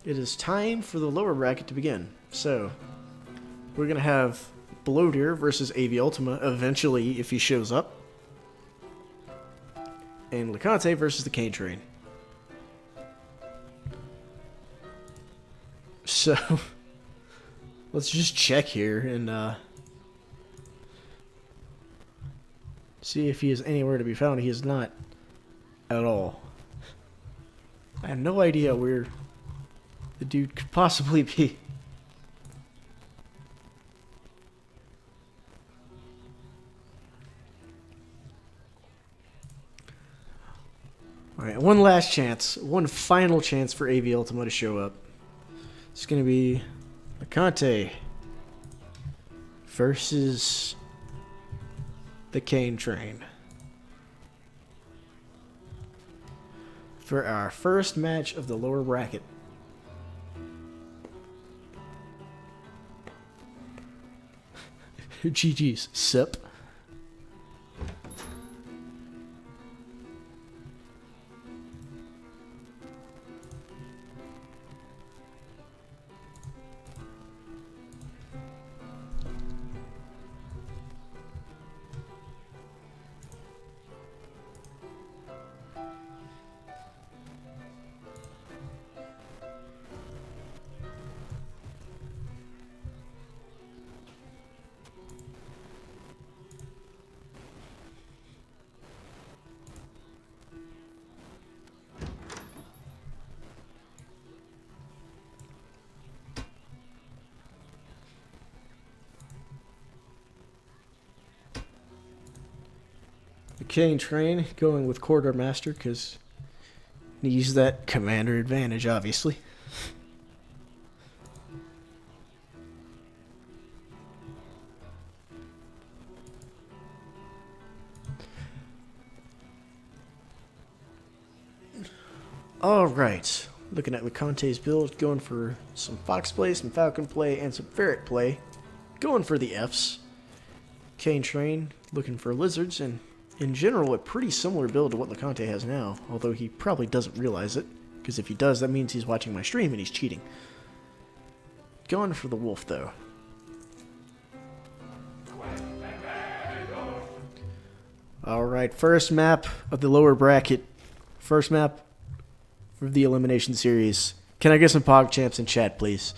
S1: It is time for the lower bracket to begin. So, we're going to have Below Deer versus AV Ultima eventually if he shows up. and LeConte versus the Cane Train. So, let's just check here and see if he is anywhere to be found. He is not at all. I have no idea where the dude could possibly be. Alright, one last chance. One final chance for AV Ultima to show up. It's going to be LeConte versus the Cane Train for our first match of the lower bracket. GG's, sip. The Cane Train going with Corridor Master because he needs that commander advantage, obviously. Alright, looking at LeConte's build, going for some Fox play, some Falcon play, and some Ferret play. Going for the Fs. Cane Train looking for Lizards, and in general, a pretty similar build to what LeConte has now, although he probably doesn't realize it, because if he does, that means he's watching my stream and he's cheating. Going for the Wolf, though. Alright, first map of the lower bracket. First map for the Elimination Series. Can I get some PogChamps in chat, please?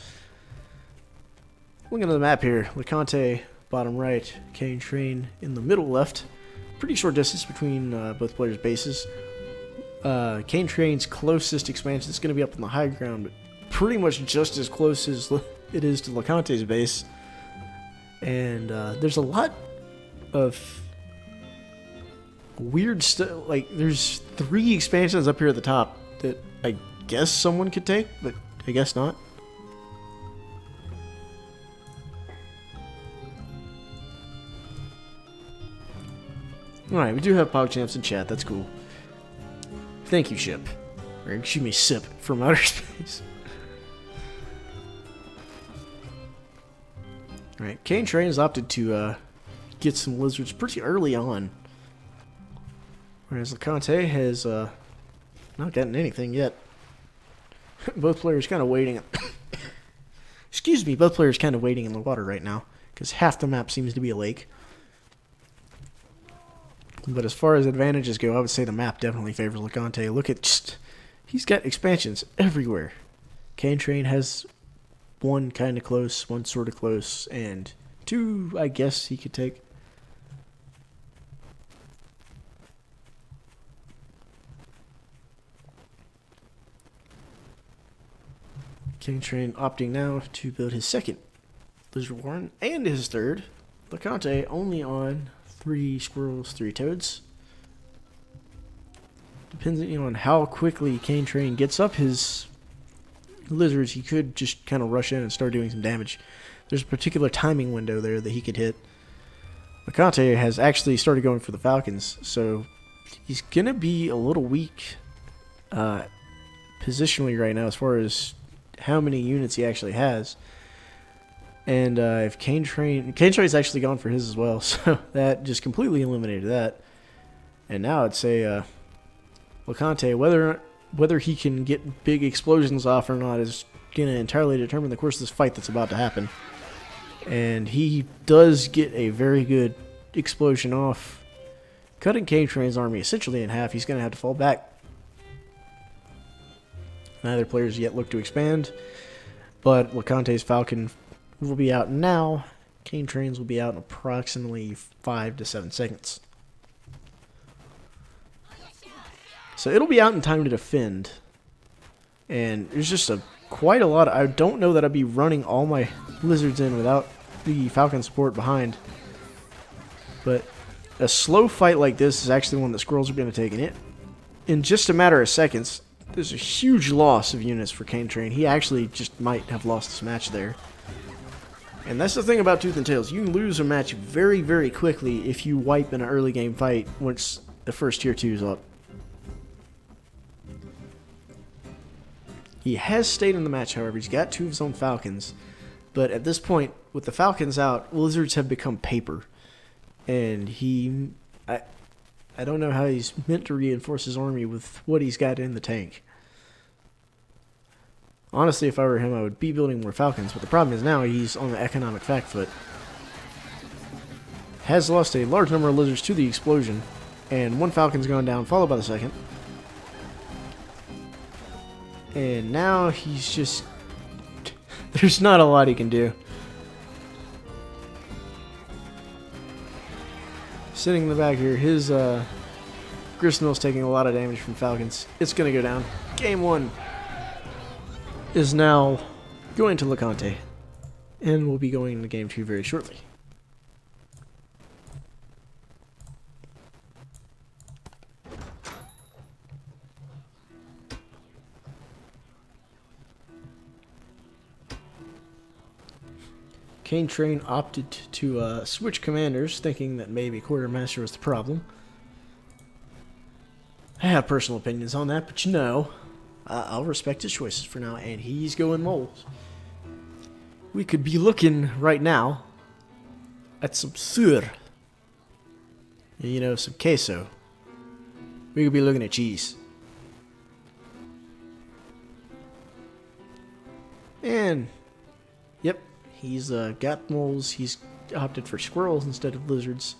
S1: Looking at the map here, LeConte, bottom right, Cane Train in the middle left. Pretty short distance between both players' bases. Cane Train's closest expansion is going to be up on the high ground, but pretty much just as close as it is to LeConte's base. And there's a lot of weird stuff. Like, there's 3 expansions up here at the top that I guess someone could take, but I guess not. Alright, we do have PogChamps in chat, that's cool. Thank you, Ship. Or excuse me, Sip from outer space. Alright, Cane Train has opted to get some Lizards pretty early on. Whereas LeConte has not gotten anything yet. Both players kind of waiting. Excuse me, both players kind of waiting in the water right now, because half the map seems to be a lake. But as far as advantages go, I would say the map definitely favors LeConte. Look at just... he's got expansions everywhere. Cane Train has one kind of close, one sort of close, and 2, I guess, he could take. Cane Train opting now to build his second Lizard Warren and his third. LeConte only on 3 squirrels, 3 toads. Depending on how quickly Cane Train gets up his lizards, he could just kind of rush in and start doing some damage. There's a particular timing window there that he could hit. LeConte has actually started going for the Falcons, so he's going to be a little weak positionally right now as far as how many units he actually has. And if Cane Train's actually gone for his as well, so that just completely eliminated that. And now I'd say LeConte, whether he can get big explosions off or not is going to entirely determine the course of this fight that's about to happen. And he does get a very good explosion off, cutting Cane Train's army essentially in half. He's going to have to fall back. Neither players yet look to expand, but LeConte's Falcon will be out now. Cane Train's will be out in approximately 5 to 7 seconds. So it'll be out in time to defend. And there's just quite a lot. I don't know that I'd be running all my lizards in without the Falcon support behind. But a slow fight like this is actually one that squirrels are going to take. And in just a matter of seconds, there's a huge loss of units for Cane Train. He actually just might have lost this match there. And that's the thing about Tooth and Tails. You can lose a match very, very quickly if you wipe in an early game fight once the first tier 2 is up. He has stayed in the match, however. He's got 2 of his own Falcons. But at this point, with the Falcons out, lizards have become paper. And I don't know how he's meant to reinforce his army with what he's got in the tank. Honestly, if I were him, I would be building more Falcons. But the problem is now he's on the economic fact foot. Has lost a large number of lizards to the explosion. And 1 Falcon's gone down, followed by the second. And now he's just... there's not a lot he can do. Sitting in the back here, his Gristmill's taking a lot of damage from Falcons. It's going to go down. Game 1 is now going to LeConte. And we'll be going into Game 2 very shortly. Cane Train opted to switch commanders, thinking that maybe Quartermaster was the problem. I have personal opinions on that, but you know, I'll respect his choices for now, and he's going moles. We could be looking right now at some sur. You know, some queso. We could be looking at cheese. And, yep. He's got moles. He's opted for squirrels instead of lizards.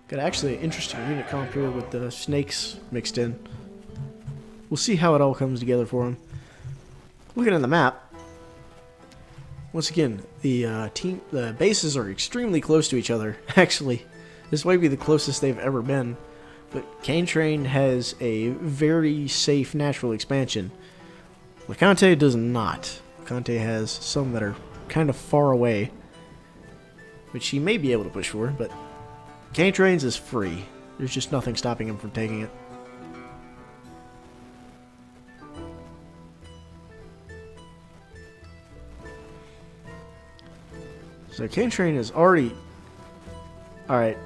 S1: Got actually an interesting unit comp here with the snakes mixed in. We'll see how it all comes together for him. Looking at the map, once again, the bases are extremely close to each other. Actually, this might be the closest they've ever been. But Cane Train has a very safe natural expansion. LeConte does not. LeConte has some that are kind of far away, which he may be able to push for, but Cane Train's is free. There's just nothing stopping him from taking it. So Cane Train is already... Alright.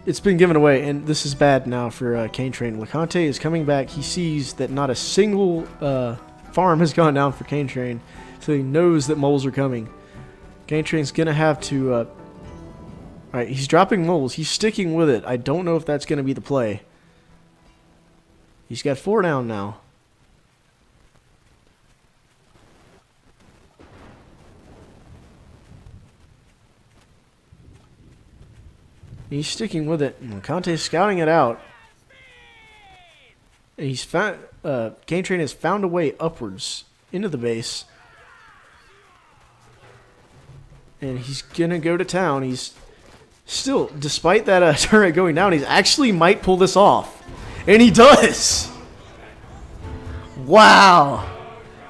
S1: It's been given away, and this is bad now for Cane Train. LeConte is coming back. He sees that not a single farm has gone down for Cane Train. So he knows that moles are coming. Cane Train's going to have to... Alright, he's dropping moles. He's sticking with it. I don't know if that's going to be the play. He's got 4 down now. He's sticking with it. Conte's scouting it out. And he's found... Cane Train has found a way upwards into the base. And he's going to go to town. He's still, despite that turret going down, he actually might pull this off. And he does! Wow!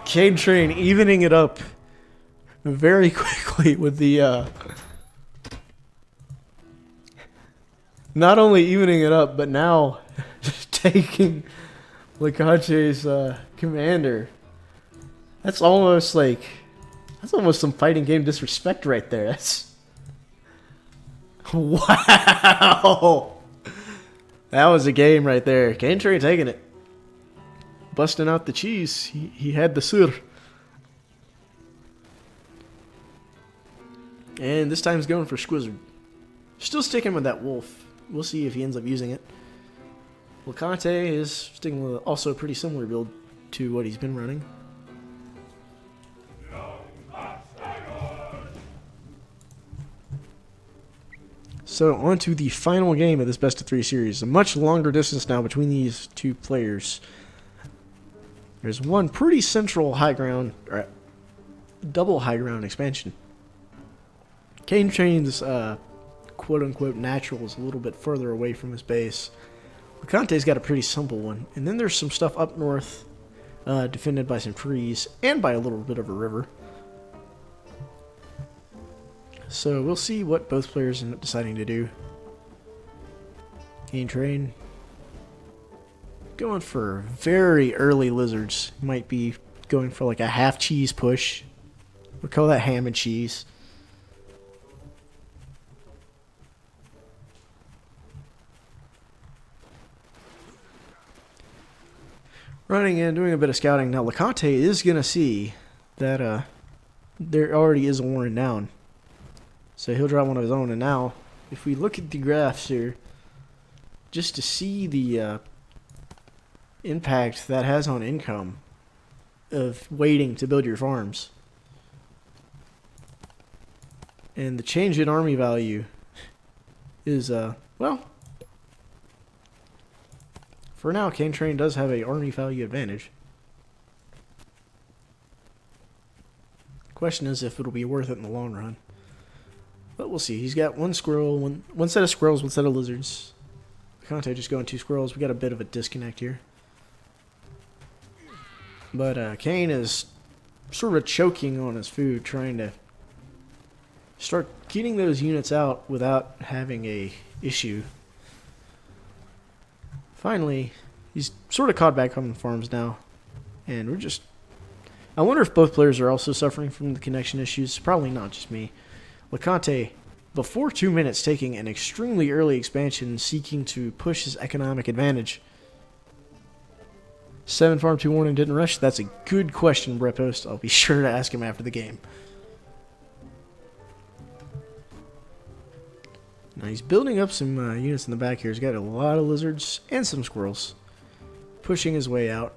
S1: Cane Train evening it up very quickly with the... not only evening it up, but now taking LeConte's commander. That's almost like... That's almost some fighting game disrespect right there. That's... Wow! That was a game right there. Cane Train taking it. Busting out the cheese. He had the sur. And this time he's going for Squizzard. Still sticking with that wolf. We'll see if he ends up using it. LeConte is sticking with also a pretty similar build to what he's been running. So on to the final game of this best of 3 series. A much longer distance now between these two players. There's one pretty central high ground, or double high ground expansion. Cane Train's quote-unquote natural is a little bit further away from his base. LeConte's got a pretty simple one. And then there's some stuff up north, defended by some trees and by a little bit of a river. So we'll see what both players end up deciding to do. Cane Train going for very early lizards. Might be going for like a half cheese push. We'll call that ham and cheese. Running in, doing a bit of scouting. Now LeConte is going to see that there already is a Warren down. So he'll drop one of his own. And now, if we look at the graphs here, just to see the impact that has on income of waiting to build your farms. And the change in army value is, well, for now, Cane Train does have a army value advantage. The question is if it'll be worth it in the long run. But we'll see. He's got one squirrel, one set of squirrels, one set of lizards. LeConte just going 2 squirrels. We got a bit of a disconnect here. But Cane is sort of choking on his food, trying to start getting those units out without having a issue. Finally, he's sort of caught back on the farms now. And we're just... I wonder if both players are also suffering from the connection issues. Probably not, just me. LeConte, before 2 minutes, taking an extremely early expansion, seeking to push his economic advantage. 7 farm 2 warning didn't rush. That's a good question, Brett Post. I'll be sure to ask him after the game. Now he's building up some units in the back here. He's got a lot of lizards and some squirrels. Pushing his way out.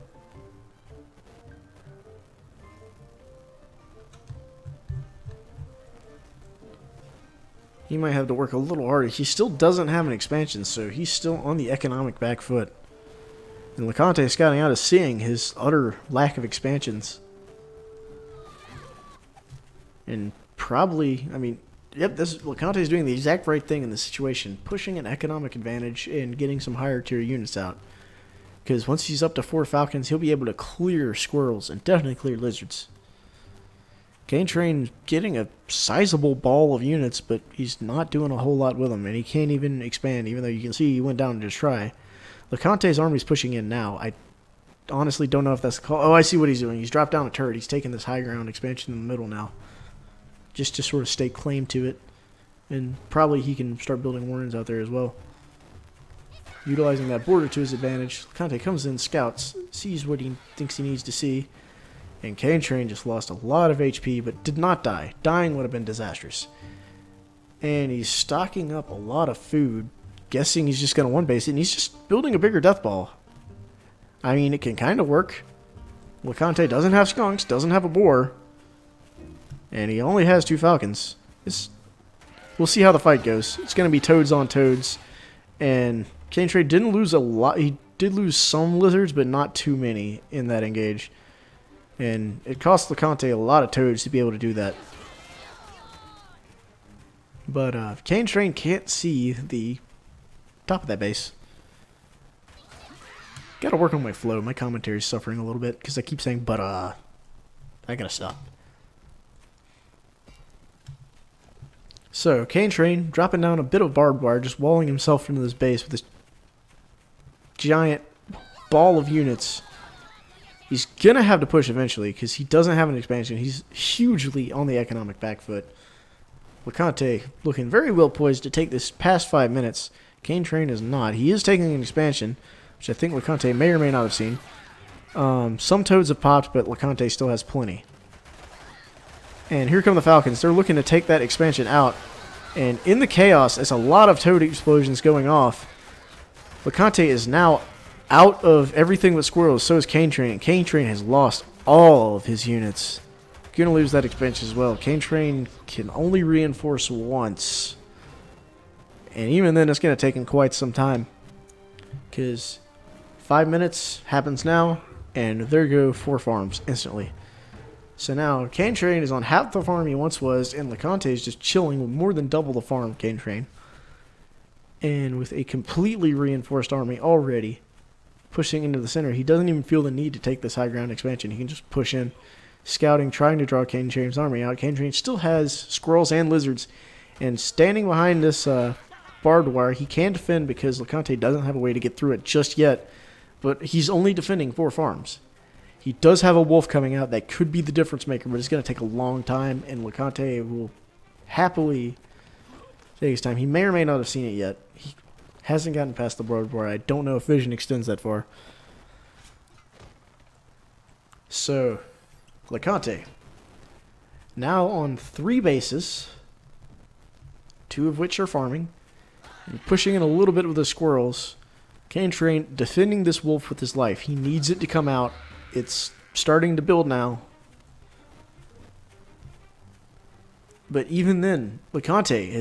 S1: He might have to work a little harder. He still doesn't have an expansion, so he's still on the economic back foot. And LeConte scouting out is seeing his utter lack of expansions. And probably, I mean, yep, LeConte is doing the exact right thing in this situation. Pushing an economic advantage and getting some higher tier units out. Because once he's up to 4 falcons, he'll be able to clear squirrels and definitely clear lizards. Cane Train getting a sizable ball of units, but he's not doing a whole lot with them, and he can't even expand, even though you can see he went down to just try. LeConte's army's pushing in now. I honestly don't know if that's the call. Oh, I see what he's doing. He's dropped down a turret. He's taking this high ground expansion in the middle now, just to sort of stake claim to it, and probably he can start building warrens out there as well. Utilizing that border to his advantage, LeConte comes in, scouts, sees what he thinks he needs to see. And Cane Train just lost a lot of HP, but did not die. Dying would have been disastrous. And he's stocking up a lot of food, guessing he's just going to one-base it, and he's just building a bigger death ball. I mean, it can kind of work. LeConte doesn't have skunks, doesn't have a boar, and he only has 2 falcons. We'll see how the fight goes. It's going to be toads on toads, and Cane Train didn't lose a lot. He did lose some lizards, but not too many in that engage. And it cost LeConte a lot of toads to be able to do that. But Cane Train can't see the top of that base. Gotta work on my flow. My commentary's suffering a little bit because I keep saying, but I gotta stop. So, Cane Train dropping down a bit of barbed wire, just walling himself into this base with this giant ball of units. He's going to have to push eventually because he doesn't have an expansion. He's hugely on the economic back foot. LeConte looking very well poised to take this past 5 minutes. Cane Train is not. He is taking an expansion, which I think LeConte may or may not have seen. Some toads have popped, but LeConte still has plenty. And here come the Falcons. They're looking to take that expansion out. And in the chaos, there's a lot of toad explosions going off. LeConte is now out of everything but squirrels. So is Cane Train. Cane Train has lost all of his units. Going to lose that expansion as well. Cane Train can only reinforce once. And even then, it's going to take him quite some time. Because 5 minutes happens now, and there go 4 farms instantly. So now, Cane Train is on half the farm he once was, and LeConte is just chilling with more than double the farm Cane Train. And with a completely reinforced army already pushing into the center, he doesn't even feel the need to take this high ground expansion. He can just push in, scouting, trying to draw Cane Train's army out. Cane Train still has squirrels and lizards, and standing behind this barbed wire, he can defend because LeConte doesn't have a way to get through it just yet, but he's only defending 4 farms. He does have a wolf coming out that could be the difference maker, but it's going to take a long time, and LeConte will happily take his time. He may or may not have seen it yet. He hasn't gotten past the barbed wire. I don't know if vision extends that far. So, LeConte, now on 3 bases, 2 of which are farming, and pushing in a little bit with the squirrels. Cane Train defending this wolf with his life. He needs it to come out. It's starting to build now. But even then, LeConte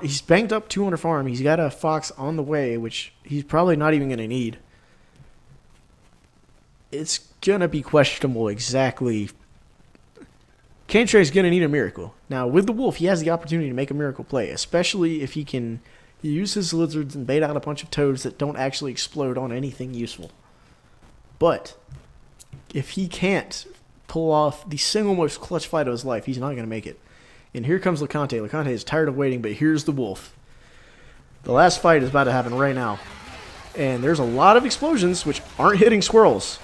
S1: he's banked up 200 farm. He's got a fox on the way, which he's probably not even going to need. It's going to be questionable exactly. Cane Train's going to need a miracle. Now, with the wolf, he has the opportunity to make a miracle play, especially if he can use his lizards and bait out a bunch of toads that don't actually explode on anything useful. But if he can't pull off the single most clutch fight of his life, he's not going to make it. And here comes LeConte. LeConte is tired of waiting, but here's the wolf. The last fight is about to happen right now. And there's a lot of explosions, which aren't hitting squirrels.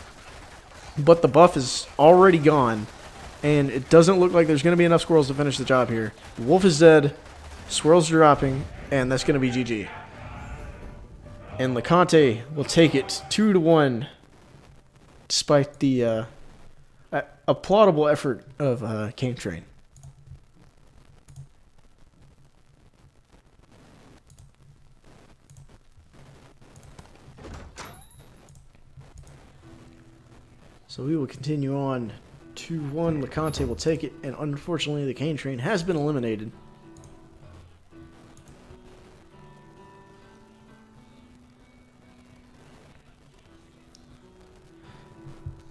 S1: But the buff is already gone. And it doesn't look like there's going to be enough squirrels to finish the job here. The wolf is dead. Squirrels are dropping. And that's going to be GG. And LeConte will take it 2-1. Despite the applaudable effort of Cane Train. So we will continue on. 2-1, LeConte will take it, and unfortunately the Cane Train has been eliminated.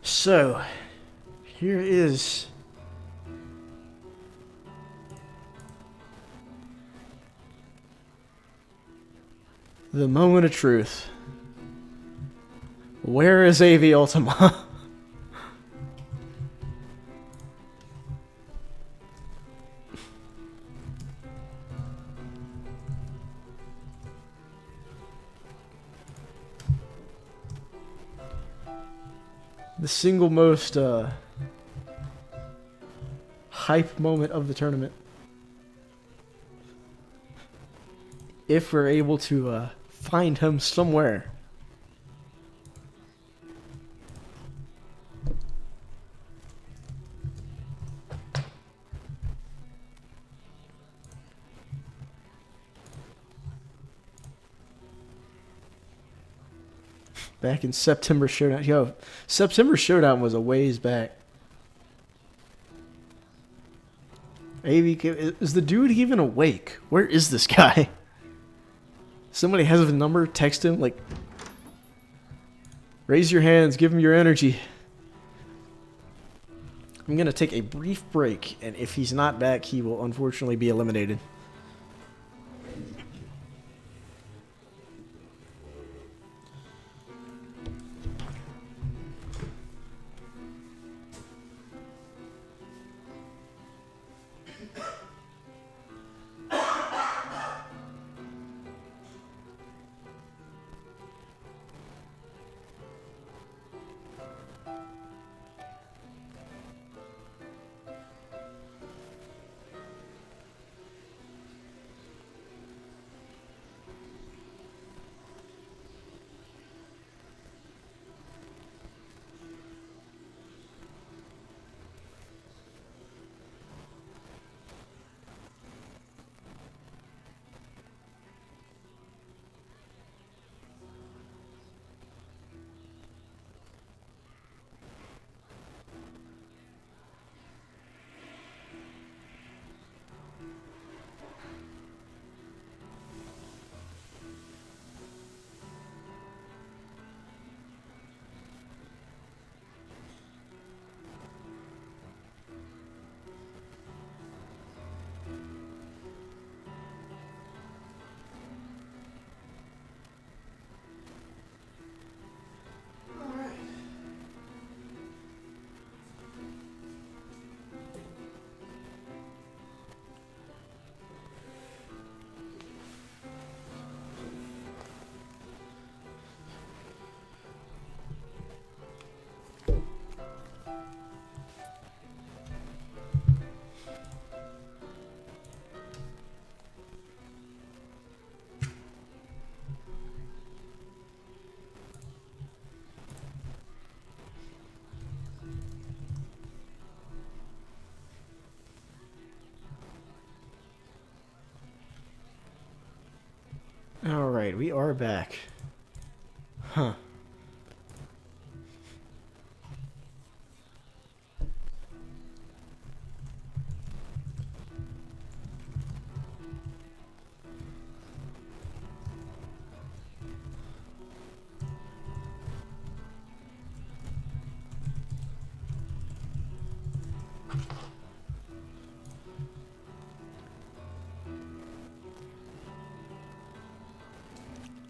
S1: So, here is the moment of truth. Where is AV Ultima? The single most hype moment of the tournament. If we're able to find him somewhere. Back in September Showdown. Yo, September Showdown was a ways back. AV, is the dude even awake? Where is this guy? Somebody has his number, text him, like, raise your hands, give him your energy. I'm going to take a brief break, and if he's not back, he will unfortunately be eliminated. Alright, we are back. Huh.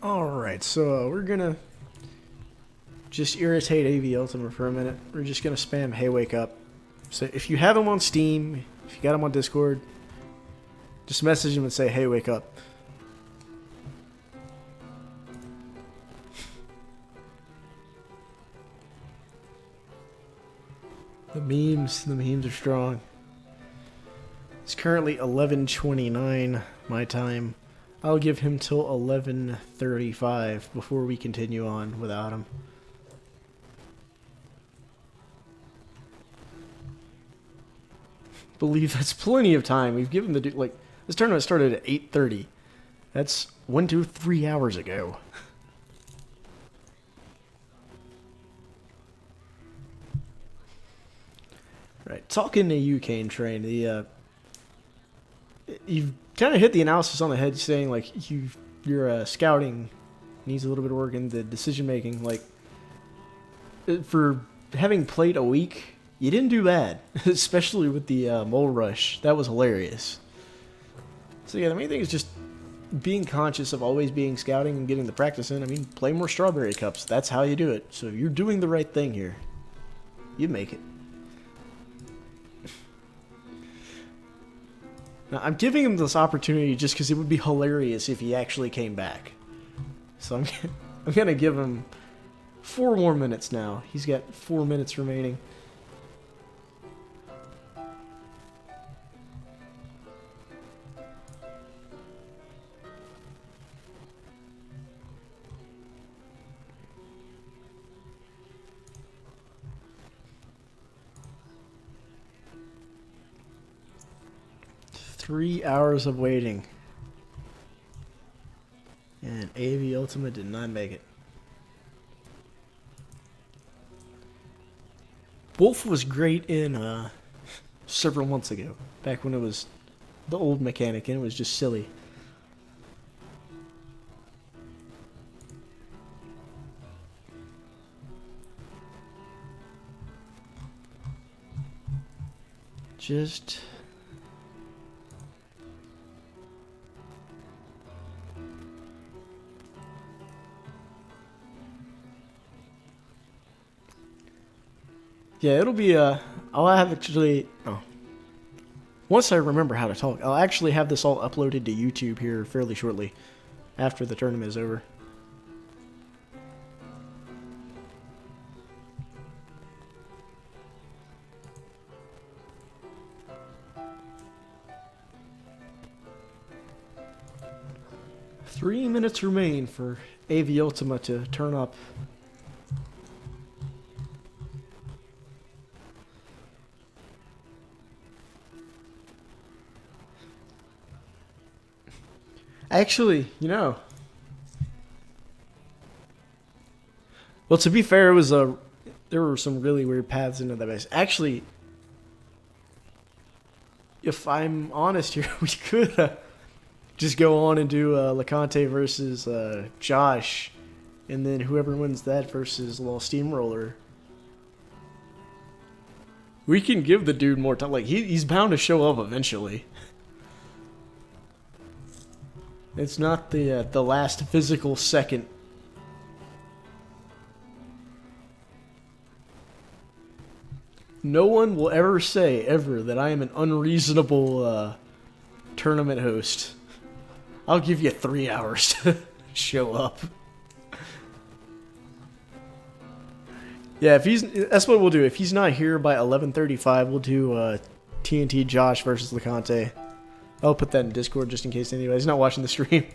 S1: Alright, so we're gonna just irritate AV Ultima for a minute. We're just gonna spam Hey Wake Up. So if you have him on Steam, if you got him on Discord, just message him and say Hey Wake Up. The memes are strong. It's currently 11:29 my time. I'll give him till 11:35 before we continue on without him. Believe that's plenty of time. We've given the dude, like, this tournament started at 8:30. That's 1 to 3 hours ago. Right, talking to you, Kane Train, you've kind of hit the analysis on the head, saying like your scouting needs a little bit of work in the decision making. Like, for having played a week, you didn't do bad, especially with the mole rush. That was hilarious. So yeah, the main thing is just being conscious of always being scouting and getting the practice in. I mean, play more strawberry cups. That's how you do it. So you're doing the right thing here. You make it. Now, I'm giving him this opportunity just because it would be hilarious if he actually came back. So I'm going to give him 4 more minutes now. He's got 4 minutes remaining. Three hours of waiting. And AV Ultima did not make it. Wolf was great in several months ago. Back when it was the old mechanic and it was just silly. Just... yeah, it'll be, I'll have actually, once I remember how to talk, I'll actually have this all uploaded to YouTube here fairly shortly, after the tournament is over. Three minutes remain for AV Ultima to turn up. Actually, you know, well, to be fair, it was there were some really weird paths into that base. Actually, if I'm honest here, we could just go on and do LeConte versus Josh, and then whoever wins that versus Little Steamroller. We can give the dude more time. Like, he's bound to show up eventually. It's not the last physical second. No one will ever say, ever, that I am an unreasonable tournament host. I'll give you 3 hours to show up. Yeah, that's what we'll do. If he's not here by 11:35, we'll do TNT Josh versus LeConte. I'll put that in Discord just in case anybody's not watching the stream.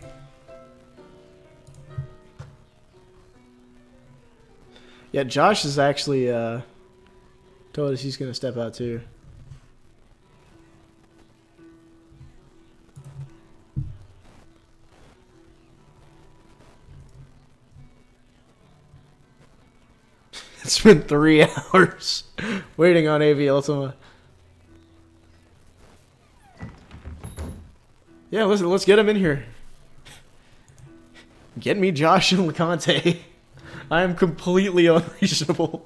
S1: Yeah, Josh is actually told us he's going to step out too. spent 3 hours waiting on AV Ultima. Yeah, listen, let's get him in here. Get me Josh and LeConte. I am completely unreasonable.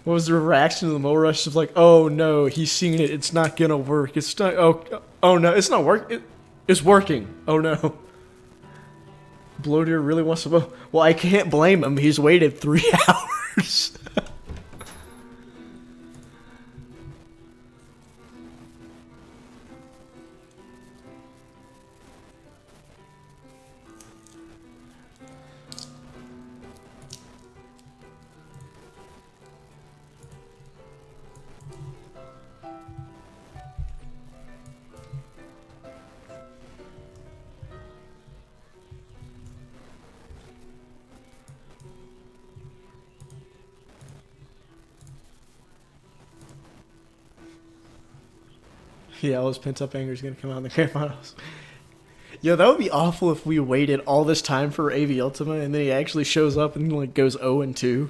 S1: What was the reaction to the Mo Rush of like, oh no, he's seen it, it's not gonna work. It's not, oh no, it's not working. It's working. Oh no. Bloater really wants to go. Well, I can't blame him. He's waited 3 hours. Yeah, all his pent-up anger is going to come out in the grand finals. Yo, that would be awful if we waited all this time for AV Ultima and then he actually shows up and like goes 0-2.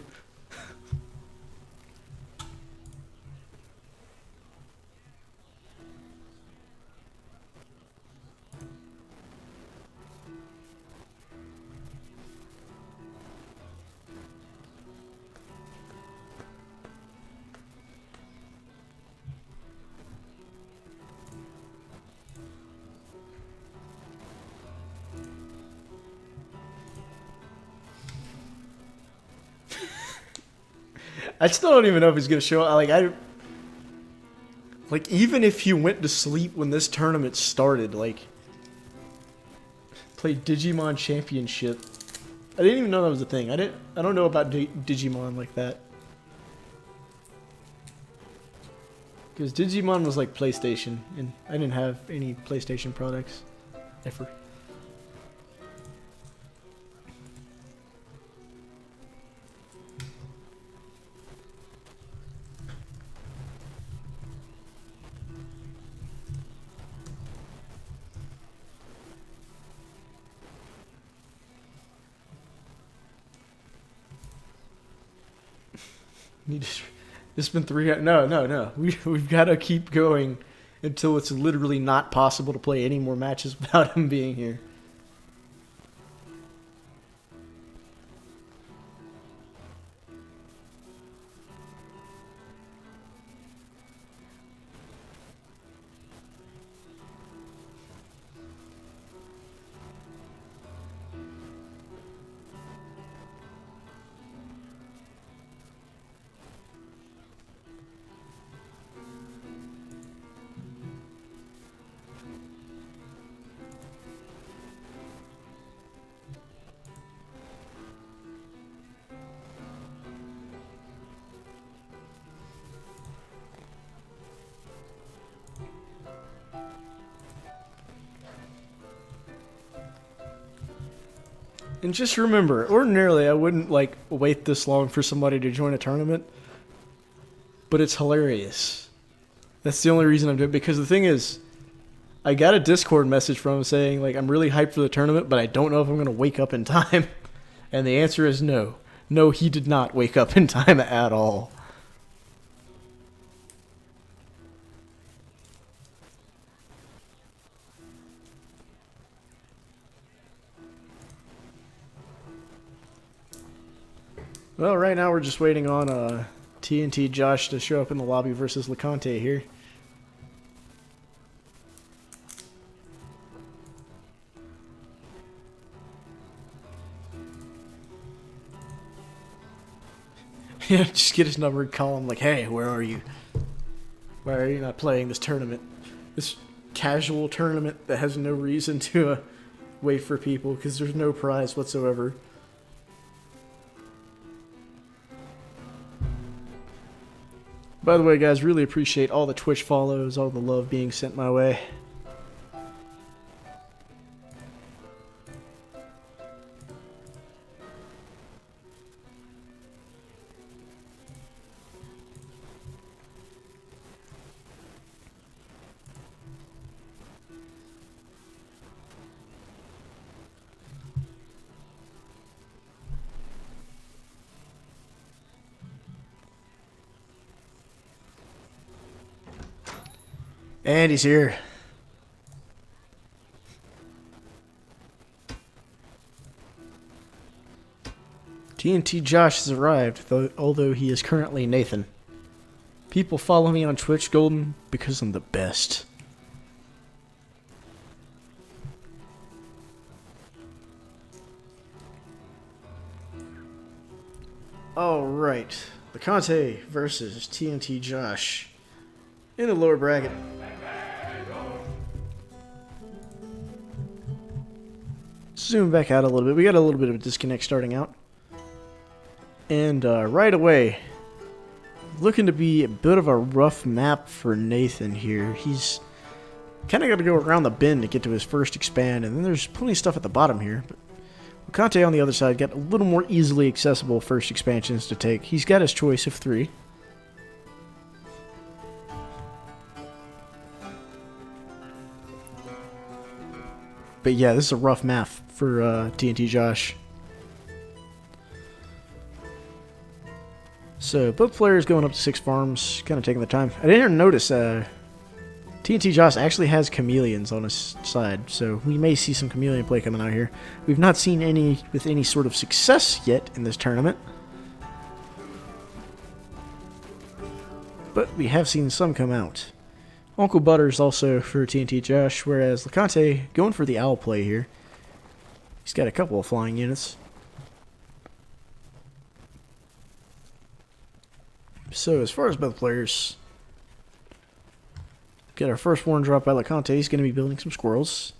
S1: I still don't even know if he's gonna show up. Like even if he went to sleep when this tournament started, like played Digimon Championship. I didn't even know that was a thing. I don't know about Digimon like that. Because Digimon was like PlayStation, and I didn't have any PlayStation products ever. It's been 3 hours. No. We've got to keep going until it's literally not possible to play any more matches without him being here. And just remember, ordinarily I wouldn't like wait this long for somebody to join a tournament, but it's hilarious. That's the only reason I'm doing it, because the thing is, I got a Discord message from him saying like I'm really hyped for the tournament, but I don't know if I'm gonna wake up in time. And the answer is no. No, he did not wake up in time at all. Well, right now we're just waiting on TNT Josh to show up in the lobby versus LeConte here. Yeah, just get his number and call him like, hey, where are you? Why are you not playing this tournament? This casual tournament that has no reason to wait for people because there's no prize whatsoever. By the way, guys, really appreciate all the Twitch follows, all the love being sent my way. And he's here. TNT Josh has arrived, although he is currently Nathan. People follow me on Twitch Golden because I'm the best. Alright, LeConte versus TNT Josh in the lower bracket. Zoom back out a little bit. We got a little bit of a disconnect starting out. And right away, looking to be a bit of a rough map for Nathan here. He's kind of got to go around the bend to get to his first expand, and then there's plenty of stuff at the bottom here. But LeConte on the other side got a little more easily accessible first expansions to take. He's got his choice of 3. But yeah, this is a rough map for TNT Josh. So both players going up to 6 farms, kind of taking the time. I didn't even notice TNT Josh actually has chameleons on his side, so we may see some chameleon play coming out here. We've not seen any with any sort of success yet in this tournament, but we have seen some come out. Uncle Butters also for TNT Josh, whereas LeConte going for the owl play here. He's got a couple of flying units. So as far as both players, get our first warren drop by LeConte. He's going to be building some squirrels.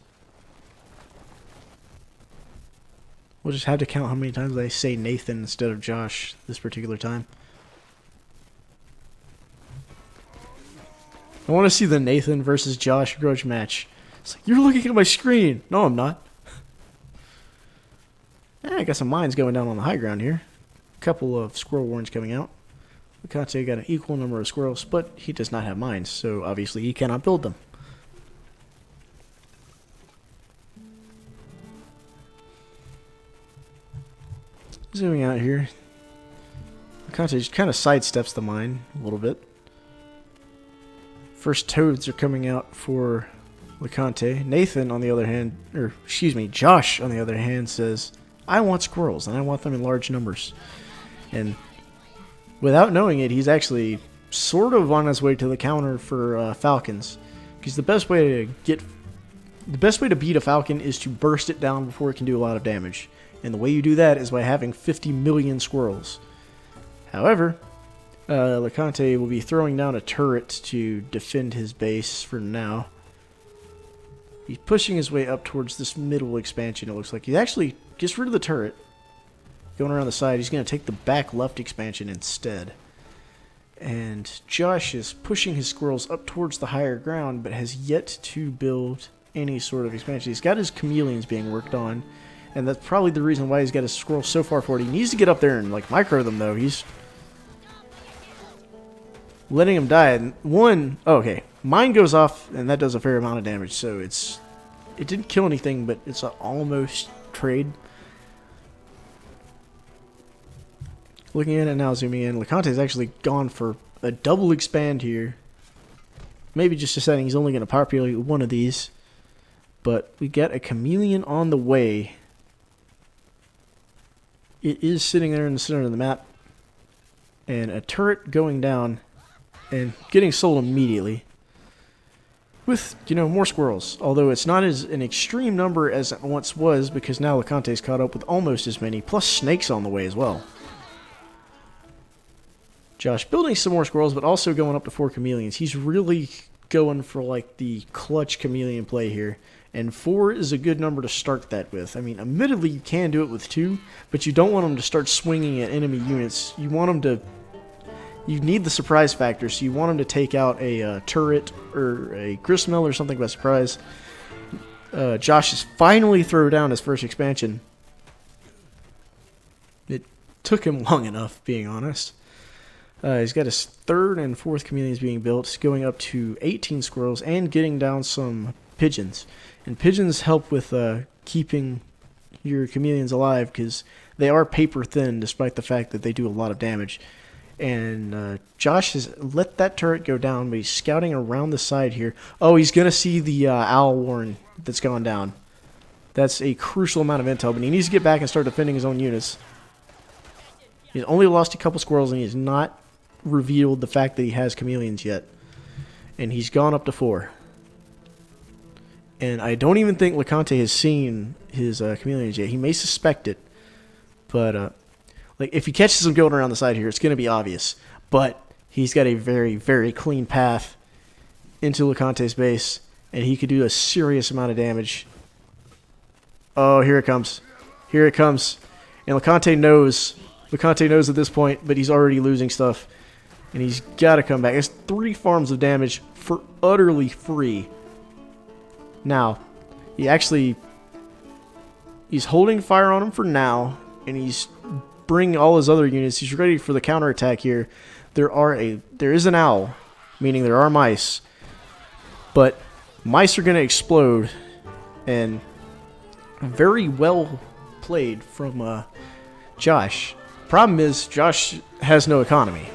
S1: We'll just have to count how many times I say Nathan instead of Josh this particular time. I want to see the Nathan versus Josh grudge match. It's like, you're looking at my screen. No, I'm not. I got some mines going down on the high ground here. A couple of squirrel warrens coming out. LeConte got an equal number of squirrels, but he does not have mines, so obviously he cannot build them. Zooming out here, LeConte just kind of sidesteps the mine a little bit. First toads are coming out for LeConte. Nathan, on the other hand, or excuse me, Josh, on the other hand, says, I want squirrels, and I want them in large numbers. And without knowing it, he's actually sort of on his way to the counter for falcons. Because the best way to beat a falcon is to burst it down before it can do a lot of damage. And the way you do that is by having 50 million squirrels. However, LeConte will be throwing down a turret to defend his base for now. He's pushing his way up towards this middle expansion, it looks like. He actually gets rid of the turret. Going around the side, he's going to take the back left expansion instead. And Josh is pushing his squirrels up towards the higher ground, but has yet to build any sort of expansion. He's got his chameleons being worked on, and that's probably the reason why he's got his squirrels so far forward. He needs to get up there and like micro them, though. He's letting them die. And okay, mine goes off, and that does a fair amount of damage. So it didn't kill anything, but it's an almost trade. Looking at it now, zooming in, LeConte's actually gone for a double expand here. Maybe just deciding he's only going to populate one of these. But we got a chameleon on the way. It is sitting there in the center of the map. And a turret going down and getting sold immediately. With, more squirrels. Although it's not as an extreme number as it once was, because now LeConte's caught up with almost as many. Plus snakes on the way as well. Josh building some more squirrels, but also going up to 4 chameleons. He's really going for like the clutch chameleon play here. And 4 is a good number to start that with. I mean, admittedly, you can do it with 2, but you don't want them to start swinging at enemy units. You want them to... You need the surprise factor, so you want them to take out a turret or a gristmill or something by surprise. Josh has finally thrown down his first expansion. It took him long enough, being honest. He's got his 3rd and 4th chameleons being built, going up to 18 squirrels, and getting down some pigeons. And pigeons help with keeping your chameleons alive, because they are paper thin, despite the fact that they do a lot of damage. And Josh has let that turret go down, but he's scouting around the side here. Oh, he's going to see the owl warren that's gone down. That's a crucial amount of intel, but he needs to get back and start defending his own units. He's only lost a couple squirrels, and he has not revealed the fact that he has chameleons yet. And he's gone up to 4. And I don't even think LeConte has seen his chameleons yet. He may suspect it, but like if he catches them going around the side here, it's going to be obvious. But he's got a very, very clean path into LeConte's base, and he could do a serious amount of damage. Oh, here it comes. Here it comes. And LeConte knows at this point, but he's already losing stuff. And he's got to come back. It's 3 farms of damage for utterly free. Now, he's holding fire on him for now, and he's bringing all his other units. He's ready for the counterattack here. There is an owl, meaning there are mice. But mice are going to explode, and very well played from Josh. Problem is, Josh has no economy.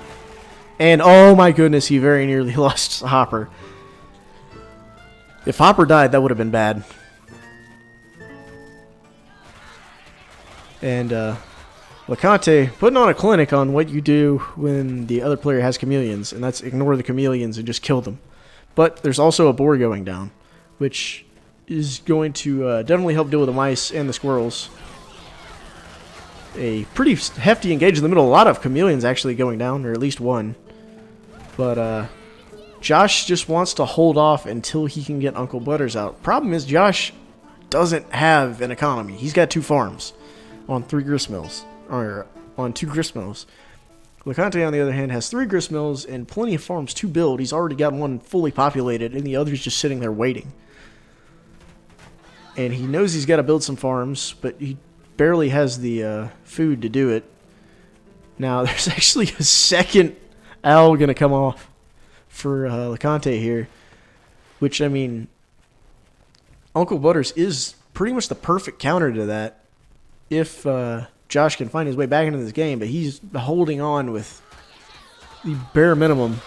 S1: And oh my goodness, he very nearly lost Hopper. If Hopper died, that would have been bad. And LeConte putting on a clinic on what you do when the other player has chameleons, and that's ignore the chameleons and just kill them. But there's also a boar going down, which is going to definitely help deal with the mice and the squirrels. A pretty hefty engage in the middle. A lot of chameleons actually going down, or at least one. But Josh just wants to hold off until he can get Uncle Butters out. Problem is, Josh doesn't have an economy. He's got 2 farms on 3 gristmills, or on 2 gristmills. LeConte, on the other hand, has 3 gristmills and plenty of farms to build. He's already got one fully populated, and the other's just sitting there waiting. And he knows he's got to build some farms, but he barely has the food to do it. Now, there's actually a second owl going to come off for LeConte here, which, I mean, Uncle Butters is pretty much the perfect counter to that if Josh can find his way back into this game, but he's holding on with the bare minimum.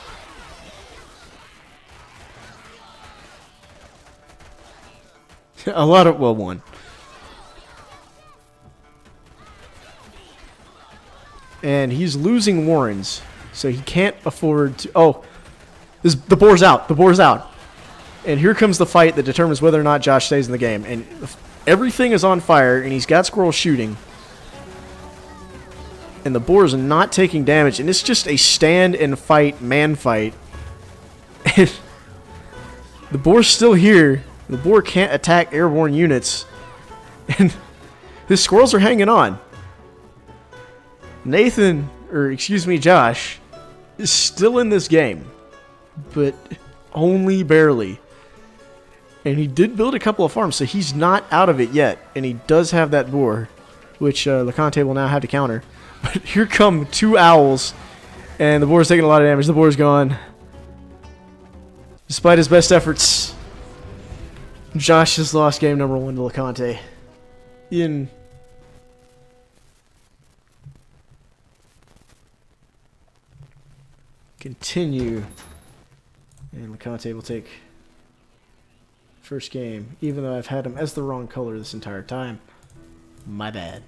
S1: One. And he's losing warrens, so he can't afford to... Oh, the boar's out. The boar's out. And here comes the fight that determines whether or not Josh stays in the game. And everything is on fire, and he's got squirrels shooting. And the boar is not taking damage, and it's just a stand and fight, man fight. And the boar's still here. The boar can't attack airborne units. And his squirrels are hanging on. Josh, is still in this game, but only barely. And he did build a couple of farms, so he's not out of it yet. And he does have that boar, which LeConte will now have to counter. But here come 2 owls, and the boar's taking a lot of damage. The boar's gone. Despite his best efforts, Josh has lost game number 1 to LeConte. Continue, and LeConte will take first game, even though I've had him as the wrong color this entire time. My bad.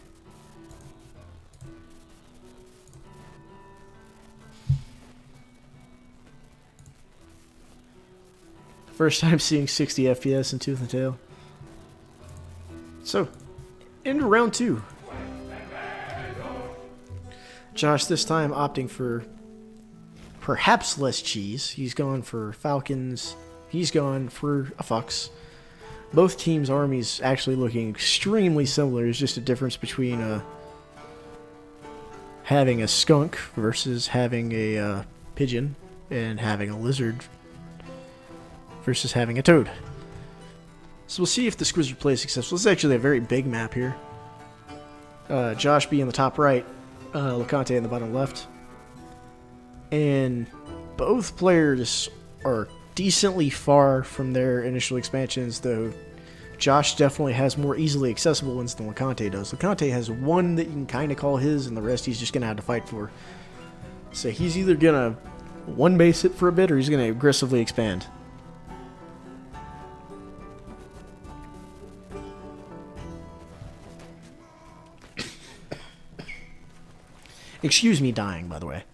S1: First time seeing 60 FPS in Tooth and Tail. So, into round 2. Josh this time opting for perhaps less cheese. He's gone for falcons. He's gone for a fox. Both teams' armies actually looking extremely similar. There's just a difference between having a skunk versus having a pigeon, and having a lizard versus having a toad. So we'll see if the Squizzard play is successful. This is actually a very big map here. Josh being the top right, LeConte in the bottom left. And both players are decently far from their initial expansions, though Josh definitely has more easily accessible ones than LeConte does. LeConte has one that you can kind of call his, and the rest he's just going to have to fight for. So he's either going to one base it for a bit or he's going to aggressively expand. Excuse me dying, by the way.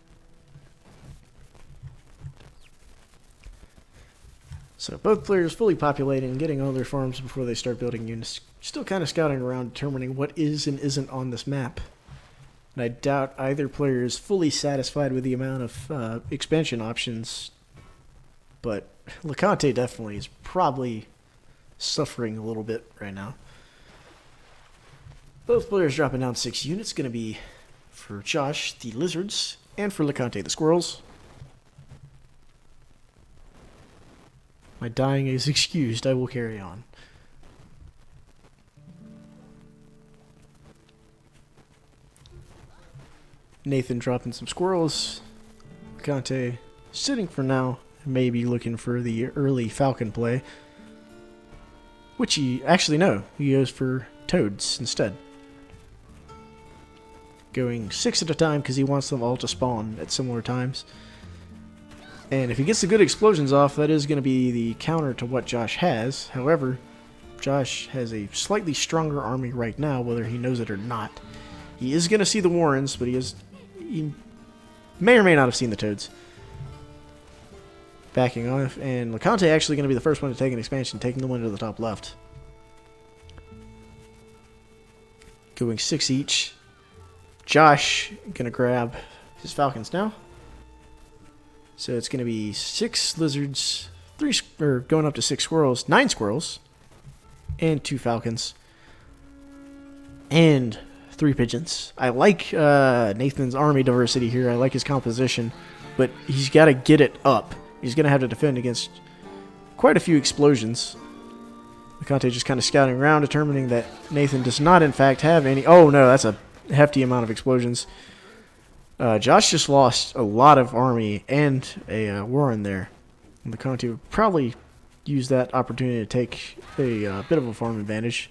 S1: So both players fully populating and getting all their farms before they start building units. Still kind of scouting around, determining what is and isn't on this map. And I doubt either player is fully satisfied with the amount of expansion options. But LeConte definitely is probably suffering a little bit right now. Both players dropping down 6 units. Going to be for Josh, the lizards, and for LeConte, the squirrels. My dying is excused. I will carry on. Nathan dropping some squirrels. LeConte sitting for now. Maybe looking for the early falcon play. Which he... Actually, no. He goes for toads instead. Going 6 at a time because he wants them all to spawn at similar times. And if he gets the good explosions off, that is going to be the counter to what Josh has. However, Josh has a slightly stronger army right now, whether he knows it or not. He is going to see the Warrens, but he may or may not have seen the Toads. Backing off, and LeConte actually going to be the first one to take an expansion, taking the one to the top left. Going 6 each. Josh going to grab his falcons now. So it's going to be 6 lizards, going up to 6 squirrels, 9 squirrels, and 2 falcons, and 3 pigeons. I like Nathan's army diversity here. I like his composition, but he's got to get it up. He's going to have to defend against quite a few explosions. LeConte just kind of scouting around, determining that Nathan does not, in fact, have any. Oh no, that's a hefty amount of explosions. Josh just lost a lot of army and a Warren there. And LeConte would probably use that opportunity to take a bit of a farm advantage.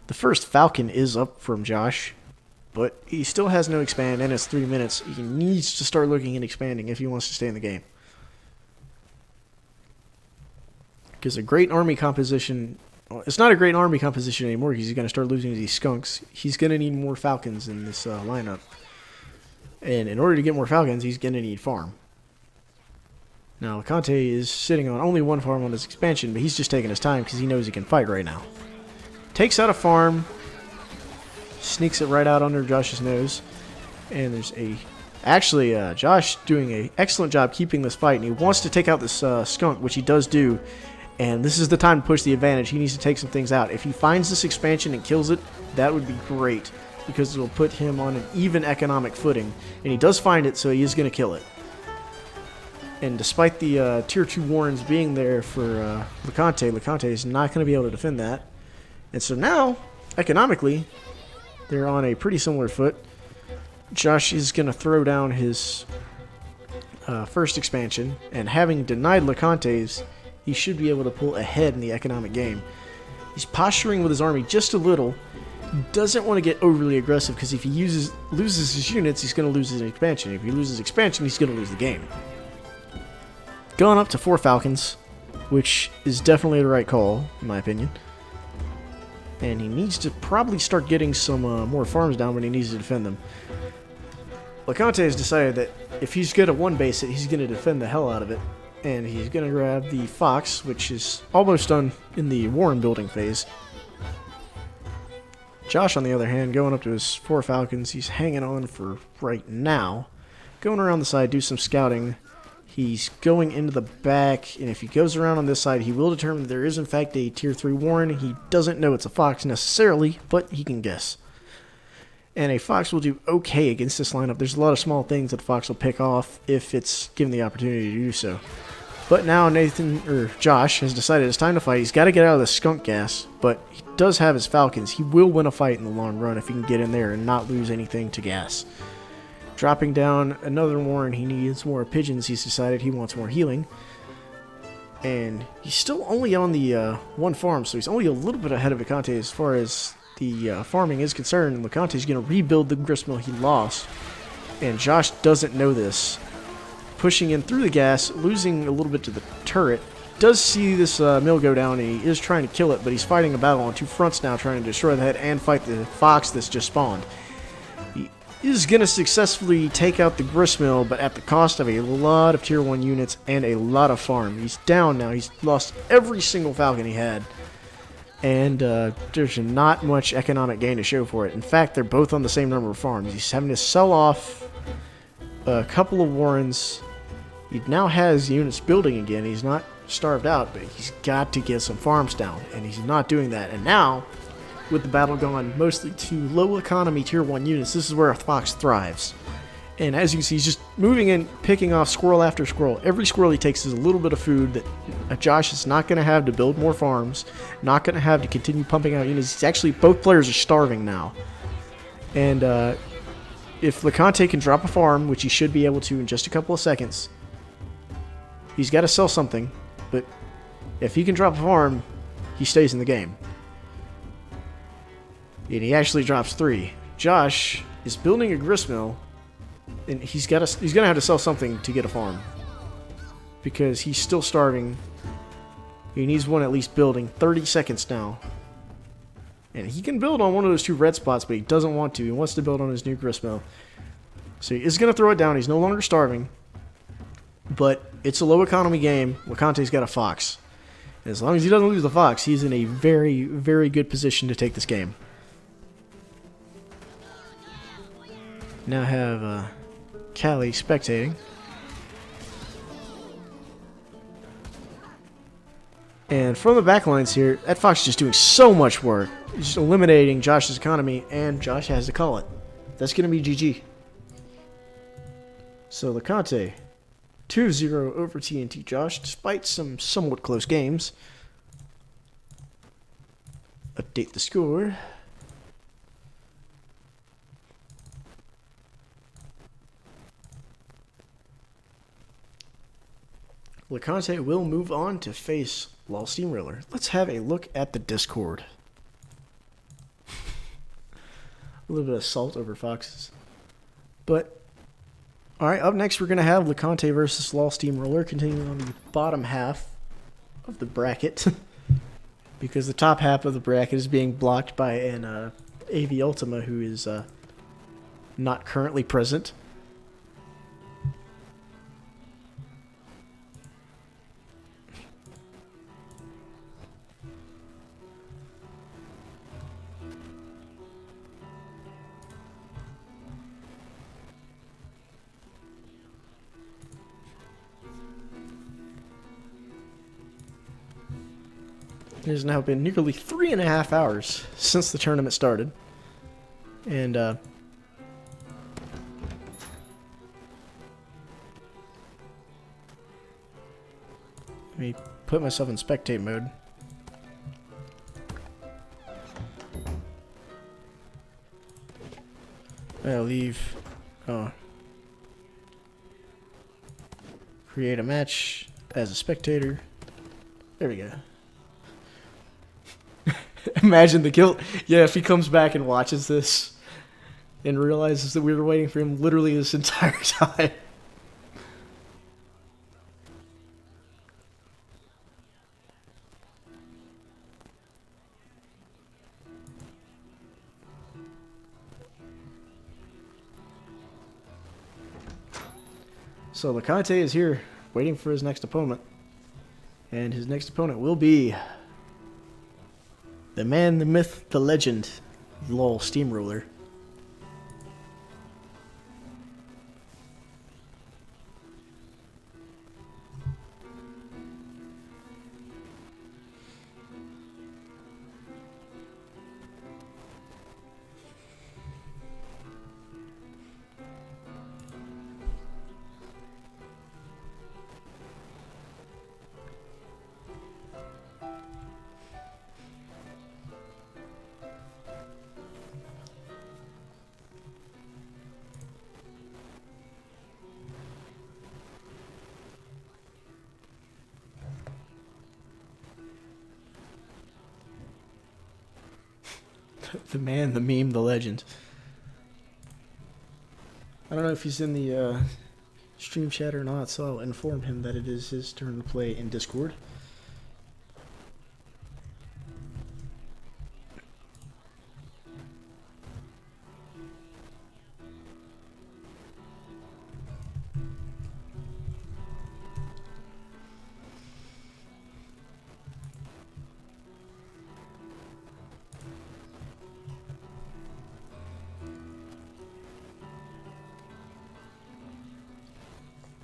S1: The first Falcon is up from Josh, but he still has no expand, and it's 3 minutes. He needs to start looking at expanding if he wants to stay in the game. Because a great army composition... Well, it's not a great army composition anymore because he's going to start losing these skunks. He's going to need more Falcons in this lineup. And in order to get more Falcons, he's going to need farm. Now, LeConte is sitting on only 1 farm on this expansion, but he's just taking his time because he knows he can fight right now. Takes out a farm. Sneaks it right out under Josh's nose. And there's a... Actually, Josh doing an excellent job keeping this fight, and he wants to take out this skunk, which he does do. And this is the time to push the advantage. He needs to take some things out. If he finds this expansion and kills it, that would be great, because it'll put him on an even economic footing. And he does find it, so he is going to kill it. And despite the Tier 2 Warrens being there for LeConte is not going to be able to defend that. And so now, economically, they're on a pretty similar foot. Josh is going to throw down his first expansion, and having denied LeConte's, he should be able to pull ahead in the economic game. He's posturing with his army just a little. He doesn't want to get overly aggressive because if he loses his units, he's going to lose his expansion. If he loses expansion, he's going to lose the game. Going up to 4 Falcons, which is definitely the right call, in my opinion. And he needs to probably start getting some more farms down when he needs to defend them. LeConte has decided that if he's going to one-base it, he's going to defend the hell out of it. And he's going to grab the Fox, which is almost done in the Warren building phase. Josh, on the other hand, going up to his 4 Falcons. He's hanging on for right now. Going around the side, do some scouting. He's going into the back, and if he goes around on this side, he will determine that there is in fact a Tier 3 Warren. He doesn't know it's a Fox necessarily, but he can guess. And a Fox will do okay against this lineup. There's a lot of small things that the Fox will pick off if it's given the opportunity to do so. But now Josh has decided it's time to fight. He's got to get out of the skunk gas, but he does have his Falcons. He will win a fight in the long run if he can get in there and not lose anything to gas. Dropping down another Warren, he needs more pigeons. He's decided he wants more healing. And he's still only on the 1 farm, so he's only a little bit ahead of LeConte as far as the farming is concerned. LeConte is going to rebuild the gristmill he lost. And Josh doesn't know this. Pushing in through the gas, losing a little bit to the turret. Does see this mill go down, and he is trying to kill it, but he's fighting a battle on two fronts now, trying to destroy the head and fight the fox that's just spawned. He is going to successfully take out the gristmill, but at the cost of a lot of tier 1 units and a lot of farm. He's down now. He's lost every single falcon he had, and there's not much economic gain to show for it. In fact, they're both on the same number of farms. He's having to sell off a couple of warrens. He now has units building again. He's not starved out, but he's got to get some farms down, and he's not doing that. And now, with the battle going mostly to low economy tier 1 units, this is where a fox thrives. And as you can see, he's just moving in, picking off squirrel after squirrel. Every squirrel he takes is a little bit of food that Josh is not going to have to build more farms, not going to have to continue pumping out units. He's actually, both players are starving now. And if LeConte can drop a farm, which he should be able to in just a couple of seconds, he's got to sell something. But if he can drop a farm, he stays in the game. And he actually drops 3. Josh is building a gristmill, and he's gonna have to sell something to get a farm, because he's still starving. He needs one at least building. 30 seconds now, and he can build on one of those 2 red spots, but he doesn't want to. He wants to build on his new gristmill, so he is gonna throw it down. He's no longer starving, but it's a low economy game. LeConte's got a fox. As long as he doesn't lose the fox, he's in a very, very good position to take this game. Now have Callie spectating. And from the backlines here, that fox is just doing so much work. He's just eliminating Josh's economy, and Josh has to call it. That's going to be GG. So LeConte 2-0 over TNT Josh, despite some somewhat close games. Update the score. LeConte will move on to face LOL Steamroller. Let's have a look at the Discord. A little bit of salt over foxes. But, alright, up next we're going to have LeConte versus LOL Steamroller, continuing on the bottom half of the bracket. Because the top half of the bracket is being blocked by an AV Ultima who is not currently present. It has now been nearly 3.5 hours since the tournament started. And, let me put myself in spectate mode. I'll leave. Oh. Create a match as a spectator. There we go. Imagine the guilt. Yeah, if he comes back and watches this and realizes that we were waiting for him literally this entire time. So LeConte is here waiting for his next opponent. And his next opponent will be the man, the myth, the legend, LOL Steamroller. The man, the meme, the legend. I don't know if he's in the stream chat or not, so I'll inform him that it is his turn to play in Discord.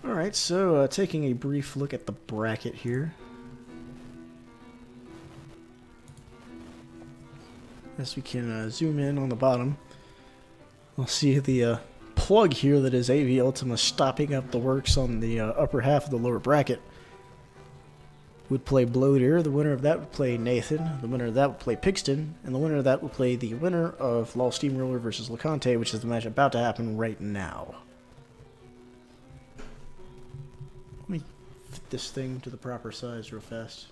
S1: Alright, so taking a brief look at the bracket here. As we can zoom in on the bottom, we'll see the plug here that is AV Ultima stopping up the works on the upper half of the lower bracket. Would play Bloater, the winner of that would play Nathan, the winner of that would play Pixton, and the winner of that would play the winner of Law Steamroller versus LeConte, which is the match about to happen right now. Let me fit this thing to the proper size real fast.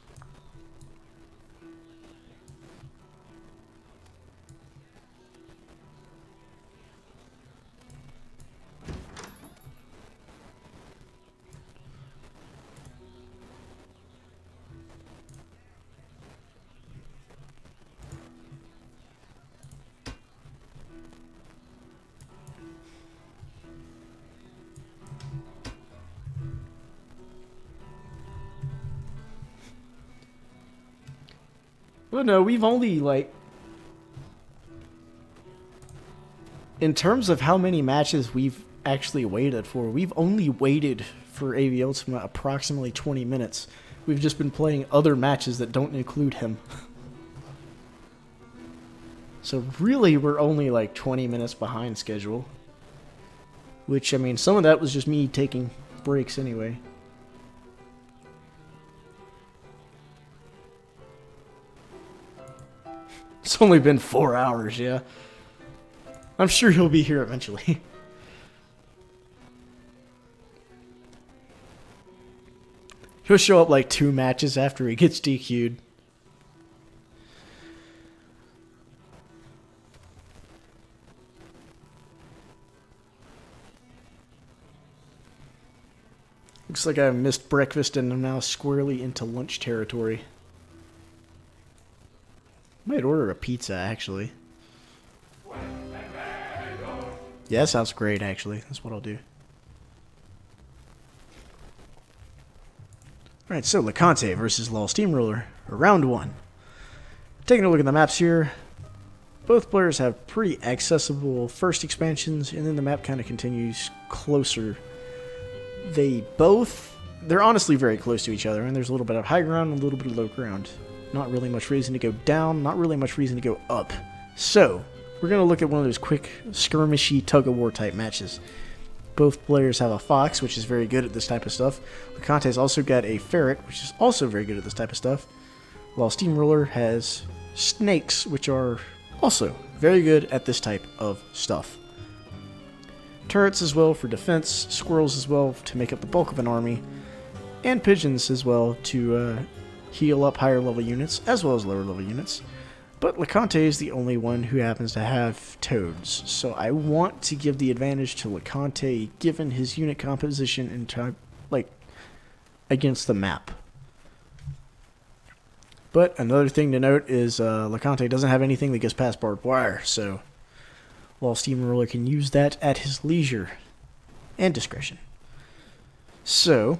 S1: Well, no, we've only, like, in terms of how many matches we've actually waited for, we've only waited for AV Ultima approximately 20 minutes. We've just been playing other matches that don't include him. So really, we're only like 20 minutes behind schedule. Which, I mean, some of that was just me taking breaks anyway. It's only been 4 hours, yeah. I'm sure he'll be here eventually. He'll show up like 2 matches after he gets DQ'd. Looks like I missed breakfast and I'm now squarely into lunch territory. Might order a pizza, actually. Yeah, that sounds great, actually. That's what I'll do. Alright, so LeConte versus Law Steamroller. Round 1. Taking a look at the maps here. Both players have pretty accessible first expansions, and then the map kind of continues closer. They're honestly very close to each other, and there's a little bit of high ground and a little bit of low ground. Not really much reason to go down, not really much reason to go up. So, we're going to look at one of those quick, skirmishy, tug-of-war type matches. Both players have a fox, which is very good at this type of stuff. LeConte's also got a ferret, which is also very good at this type of stuff. While Steamroller has snakes, which are also very good at this type of stuff. Turrets as well for defense, squirrels as well to make up the bulk of an army, and pigeons as well to heal up higher level units as well as lower level units. But LeConte is the only one who happens to have toads, so I want to give the advantage to LeConte given his unit composition and time, like, against the map. But another thing to note is LeConte doesn't have anything that gets past barbed wire, so Law Steamroller can use that at his leisure and discretion. So,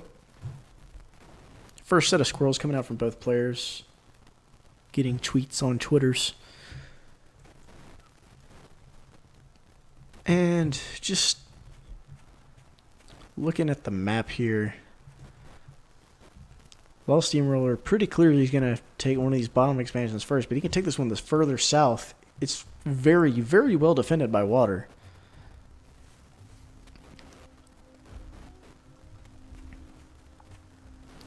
S1: first set of squirrels coming out from both players. Getting tweets on Twitters. And just looking at the map here. Law Steamroller pretty clearly is going to take one of these bottom expansions first, but he can take this one that's further south. It's very, very well defended by water.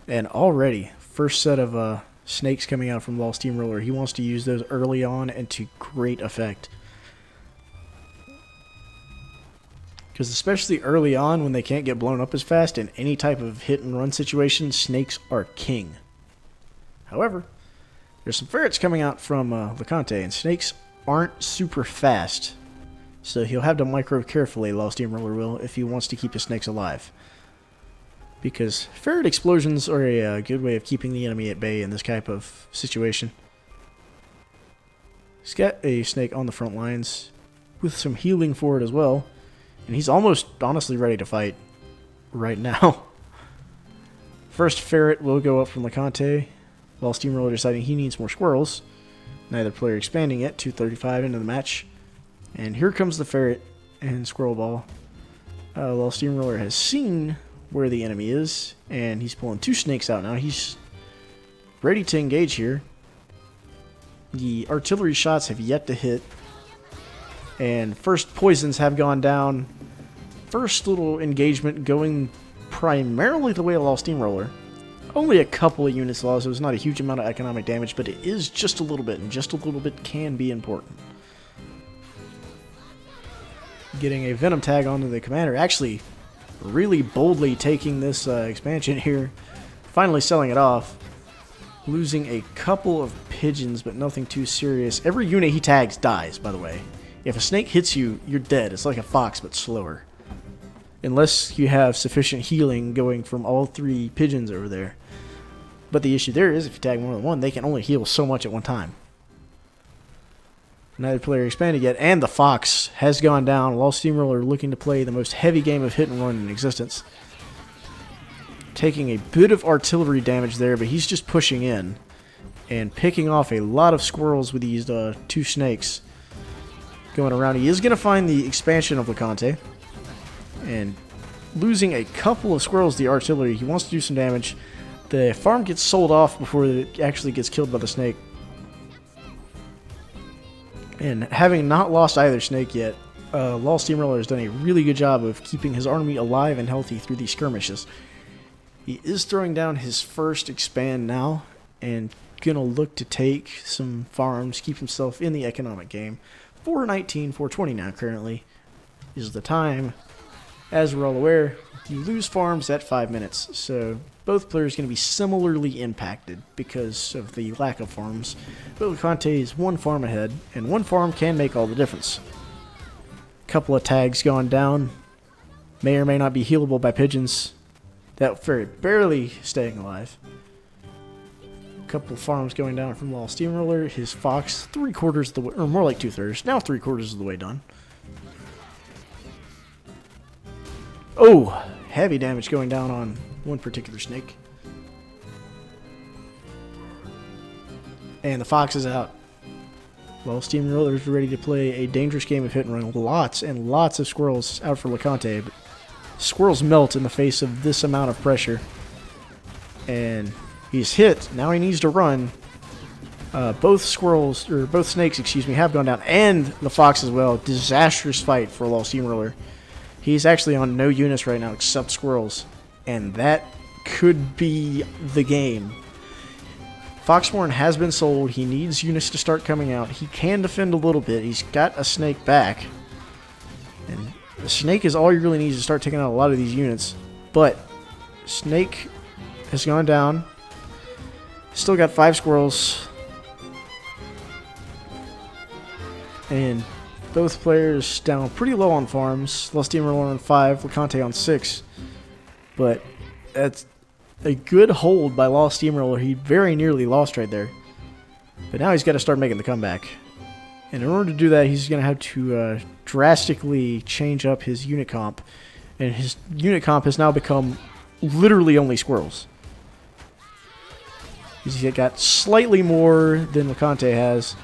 S1: And already, first set of snakes coming out from Law Steamroller. He wants to use those early on and to great effect. Because especially early on when they can't get blown up as fast in any type of hit and run situation, snakes are king. However, there's some ferrets coming out from LeConte, and snakes aren't super fast. So he'll have to micro carefully, Law Steamroller will, if he wants to keep his snakes alive. Because ferret explosions are a good way of keeping the enemy at bay in this type of situation. He's got a snake on the front lines with some healing for it as well. And he's almost honestly ready to fight right now. First ferret will go up from LeConte, while Steamroller deciding he needs more squirrels. Neither player expanding it, 235 into the match. And here comes the ferret and squirrel ball. While Steamroller has seen where the enemy is, and he's pulling 2 snakes out now. He's ready to engage here. The artillery shots have yet to hit, and first poisons have gone down. First little engagement going primarily the way of Law Steamroller. Only a couple of units lost, so it's not a huge amount of economic damage, but it is just a little bit, and just a little bit can be important. Getting a Venom tag onto the commander, actually really boldly taking this expansion here, finally selling it off. Losing a couple of pigeons, but nothing too serious. Every unit he tags dies, by the way. If a snake hits you, you're dead. It's like a fox, but slower. Unless you have sufficient healing going from all 3 pigeons over there. But the issue there is, if you tag more than one, they can only heal so much at one time. Neither player expanded yet, and the fox has gone down. Law Steamroller looking to play the most heavy game of hit and run in existence. Taking a bit of artillery damage there, but he's just pushing in and picking off a lot of squirrels with these 2 snakes going around. He is going to find the expansion of LeConte and losing a couple of squirrels to the artillery. He wants to do some damage. The farm gets sold off before it actually gets killed by the snake. And having not lost either snake yet, Law Steamroller has done a really good job of keeping his army alive and healthy through these skirmishes. He is throwing down his first expand now, and gonna look to take some farms, keep himself in the economic game. 419, 420 now currently is the time. As we're all aware, you lose farms at 5 minutes, so both players going to be similarly impacted because of the lack of farms. But LeConte is 1 farm ahead, and 1 farm can make all the difference. Couple of tags gone down, may or may not be healable by pigeons. That ferret barely staying alive. Couple of farms going down from Law Steamroller. His fox 3/4 of the way, or more like 2/3, now 3/4 of the way done. Oh, heavy damage going down on one particular snake. And the fox is out. Well, Steamroller is ready to play a dangerous game of hit and run. Lots and lots of squirrels out for LeConte, but squirrels melt in the face of this amount of pressure. And he's hit. Now he needs to run. Both snakes, excuse me, have gone down, and the fox as well. Disastrous fight for Law Steamroller. He's actually on no units right now except squirrels, and that could be the game. Foxhorn has been sold. He needs units to start coming out. He can defend a little bit. He's got a snake back, and the snake is all you really need to start taking out a lot of these units. But snake has gone down. Still got 5 squirrels, and both players down pretty low on farms. Law Steamroller on 5, LeConte on 6. But that's a good hold by Law Steamroller. He very nearly lost right there. But now he's got to start making the comeback. And in order to do that, he's going to have to drastically change up his unit comp. And his unit comp has now become literally only squirrels. He's got slightly more than LeConte has.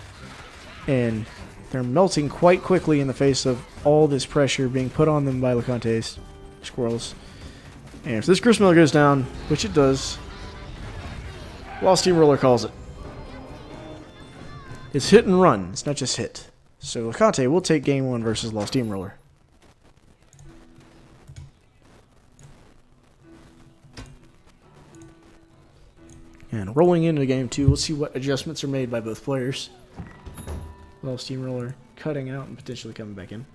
S1: And they're melting quite quickly in the face of all this pressure being put on them by LeConte's squirrels. And if this Gristmiller goes down, which it does, Law Steamroller calls it. It's hit and run. It's not just hit. So LeConte will take game 1 versus Law Steamroller. And rolling into game 2, let's see what adjustments are made by both players. Law Steamroller cutting out and potentially coming back in.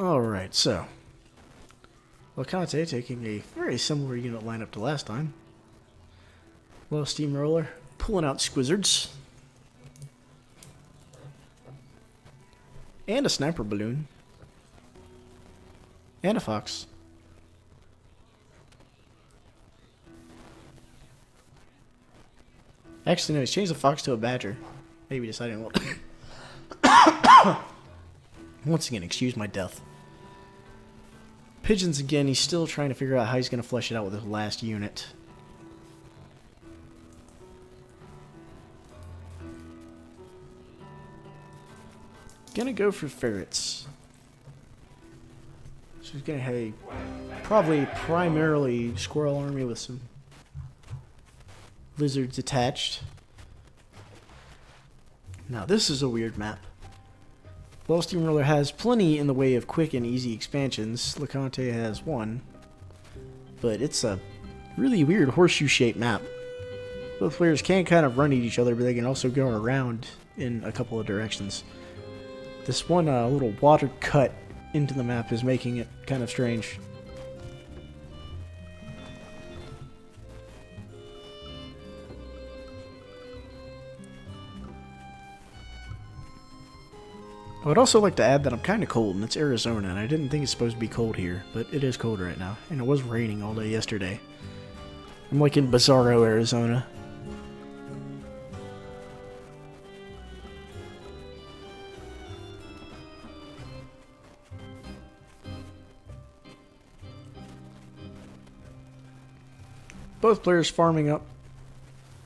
S1: Alright, so. LeConte taking a very similar unit lineup to last time. Low Steamroller, pulling out Squizzards. And a Sniper Balloon. And a Fox. Actually, no, he's changed the Fox to a Badger. Maybe deciding, well... Once again, excuse my death. Pigeons again, he's still trying to figure out how he's going to flesh it out with his last unit. Gonna go for ferrets. So he's gonna have a probably primarily squirrel army with some lizards attached. Now this is a weird map. Low Steamroller has plenty in the way of quick and easy expansions. LeConte has one. But it's a really weird horseshoe-shaped map. Both players can kind of run at each other, but they can also go around in a couple of directions. This one little water cut into the map is making it kind of strange. I would also like to add that I'm kind of cold, and it's Arizona, and I didn't think it's supposed to be cold here, but it is cold right now, and it was raining all day yesterday. I'm like in Bizarro, Arizona. Both players farming up.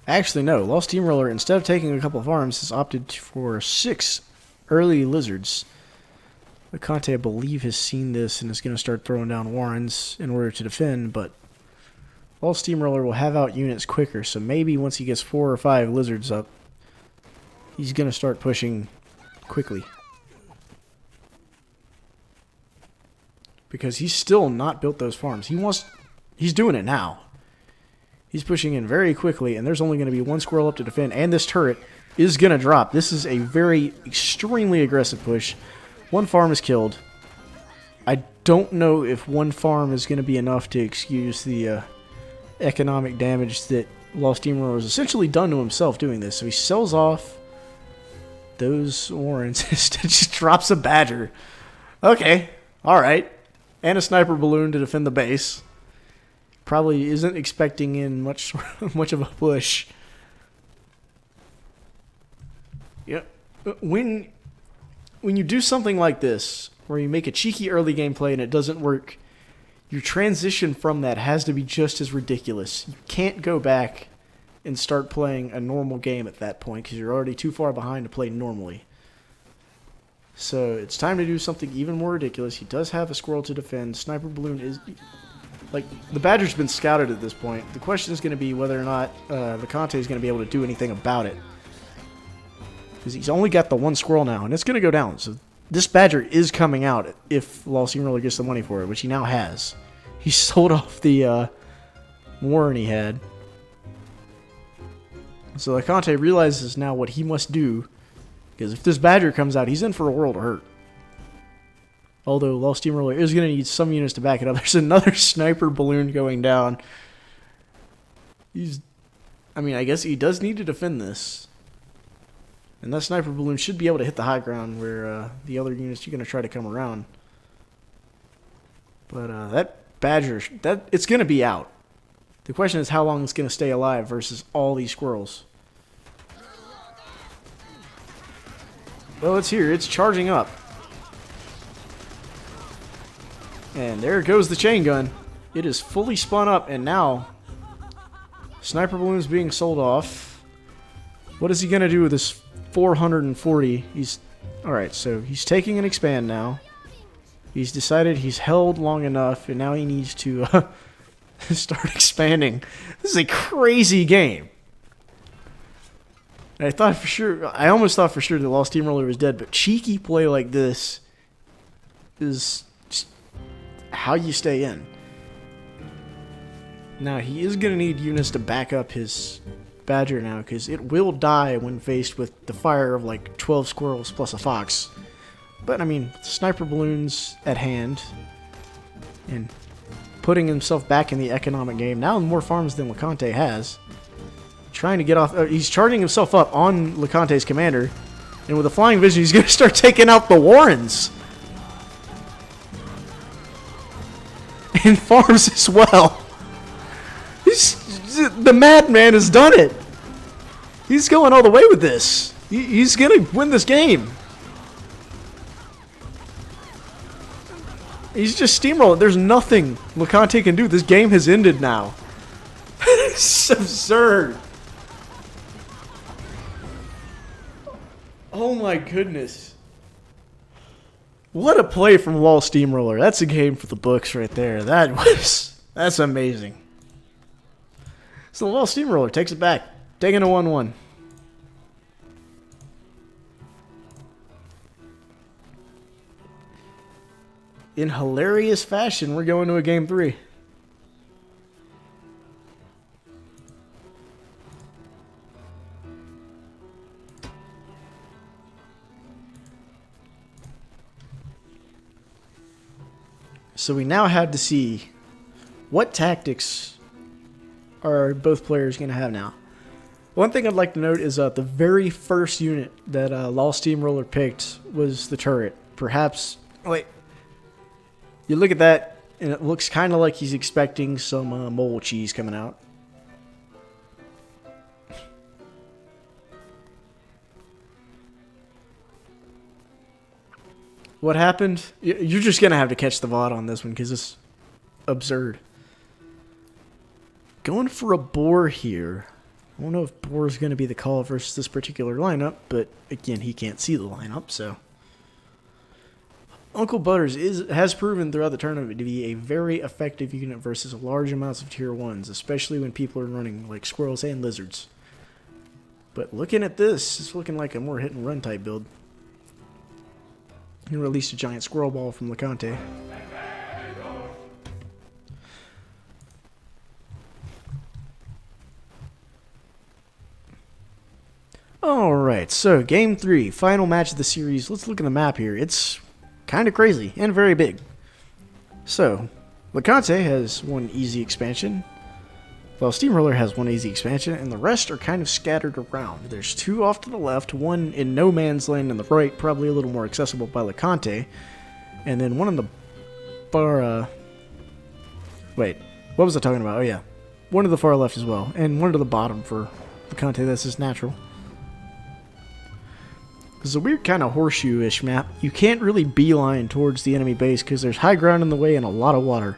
S1: Actually, no. Low Steamroller, instead of taking a couple of farms, has opted for 6 early lizards. LeConte, I believe, has seen this and is going to start throwing down warrens in order to defend, but Low Steamroller will have out units quicker, so maybe once he gets 4 or 5 lizards up, he's going to start pushing quickly. Because he's still not built those farms. He's doing it now. He's pushing in very quickly, and there's only going to be 1 squirrel up to defend, and this turret is going to drop. This is a very extremely aggressive push. 1 farm is killed. I don't know if 1 farm is going to be enough to excuse the economic damage that Low Steamroller has essentially done to himself doing this. So he sells off those warrens, just drops a Badger. Okay, alright. And a Sniper Balloon to defend the base. Probably isn't expecting in much of a push. Yep. When you do something like this, where you make a cheeky early gameplay and it doesn't work, your transition from that has to be just as ridiculous. You can't go back and start playing a normal game at that point because you're already too far behind to play normally. So it's time to do something even more ridiculous. He does have a squirrel to defend. Sniper Balloon is... Like, the Badger's been scouted at this point. The question is going to be whether or not LeConte is going to be able to do anything about it. Because he's only got the 1 squirrel now, and it's going to go down. So this Badger is coming out if Low Steamroller gets the money for it, which he now has. He sold off the warren he had. So LeConte realizes now what he must do. Because if this Badger comes out, he's in for a world of hurt. Although Low Steamroller is going to need some units to back it up. There's another Sniper Balloon going down. I guess he does need to defend this. And that Sniper Balloon should be able to hit the high ground where the other units are going to try to come around. But that Badger, it's going to be out. The question is how long it's going to stay alive versus all these squirrels. Well, it's here. It's charging up. And there goes the chain gun. It is fully spun up, and now Sniper Balloon's being sold off. What is he going to do with this 440? Alright, so he's taking an expand now. He's decided he's held long enough, and now he needs to start expanding. This is a crazy game. I almost thought for sure that Low Steamroller was dead, but cheeky play like this is just how you stay in. Now, he is going to need units to back up his Badger now, because it will die when faced with the fire of like 12 squirrels plus a fox. But, I mean, sniper balloons at hand and putting himself back in the economic game. Now more farms than LeConte has. Trying to get off... he's charging himself up on LeConte's commander. And with a flying vision, he's going to start taking out the Warrens. And farms as well. The madman has done it. He's going all the way with this. He's going to win this game. He's just steamrolling. There's nothing LeConte can do. This game has ended now. It's absurd. Oh my goodness. What a play from Wall Steamroller. That's a game for the books right there. That's amazing. So the Wall Steamroller takes it back. Taking a 1-1. In hilarious fashion, we're going to a game 3. So we now have to see what tactics are both players going to have now. One thing I'd like to note is the very first unit that Wall Steamroller picked was the turret. Perhaps, wait, you look at that and it looks kind of like he's expecting some mole cheese coming out. What happened? You're just going to have to catch the VOD on this one because it's absurd. Going for a boar here. I don't know if boar is going to be the call versus this particular lineup, but again, he can't see the lineup, so. Uncle Butters has proven throughout the tournament to be a very effective unit versus large amounts of tier 1s, especially when people are running like squirrels and lizards. But looking at this, it's looking like a more hit and run type build. He released a giant squirrel ball from LeConte. Alright, so game 3, final match of the series. Let's look at the map here. It's kind of crazy and very big. So, LeConte has one easy expansion, while Steamroller has one easy expansion, and the rest are kind of scattered around. There's 2 off to the left, one in no man's land in the right, probably a little more accessible by LeConte, and then one in the bar, wait, what was I talking about? Oh yeah, one to the far left as well, and one to the bottom for LeConte. This is natural. It's a weird kind of horseshoe-ish map. You can't really beeline towards the enemy base because there's high ground in the way and a lot of water.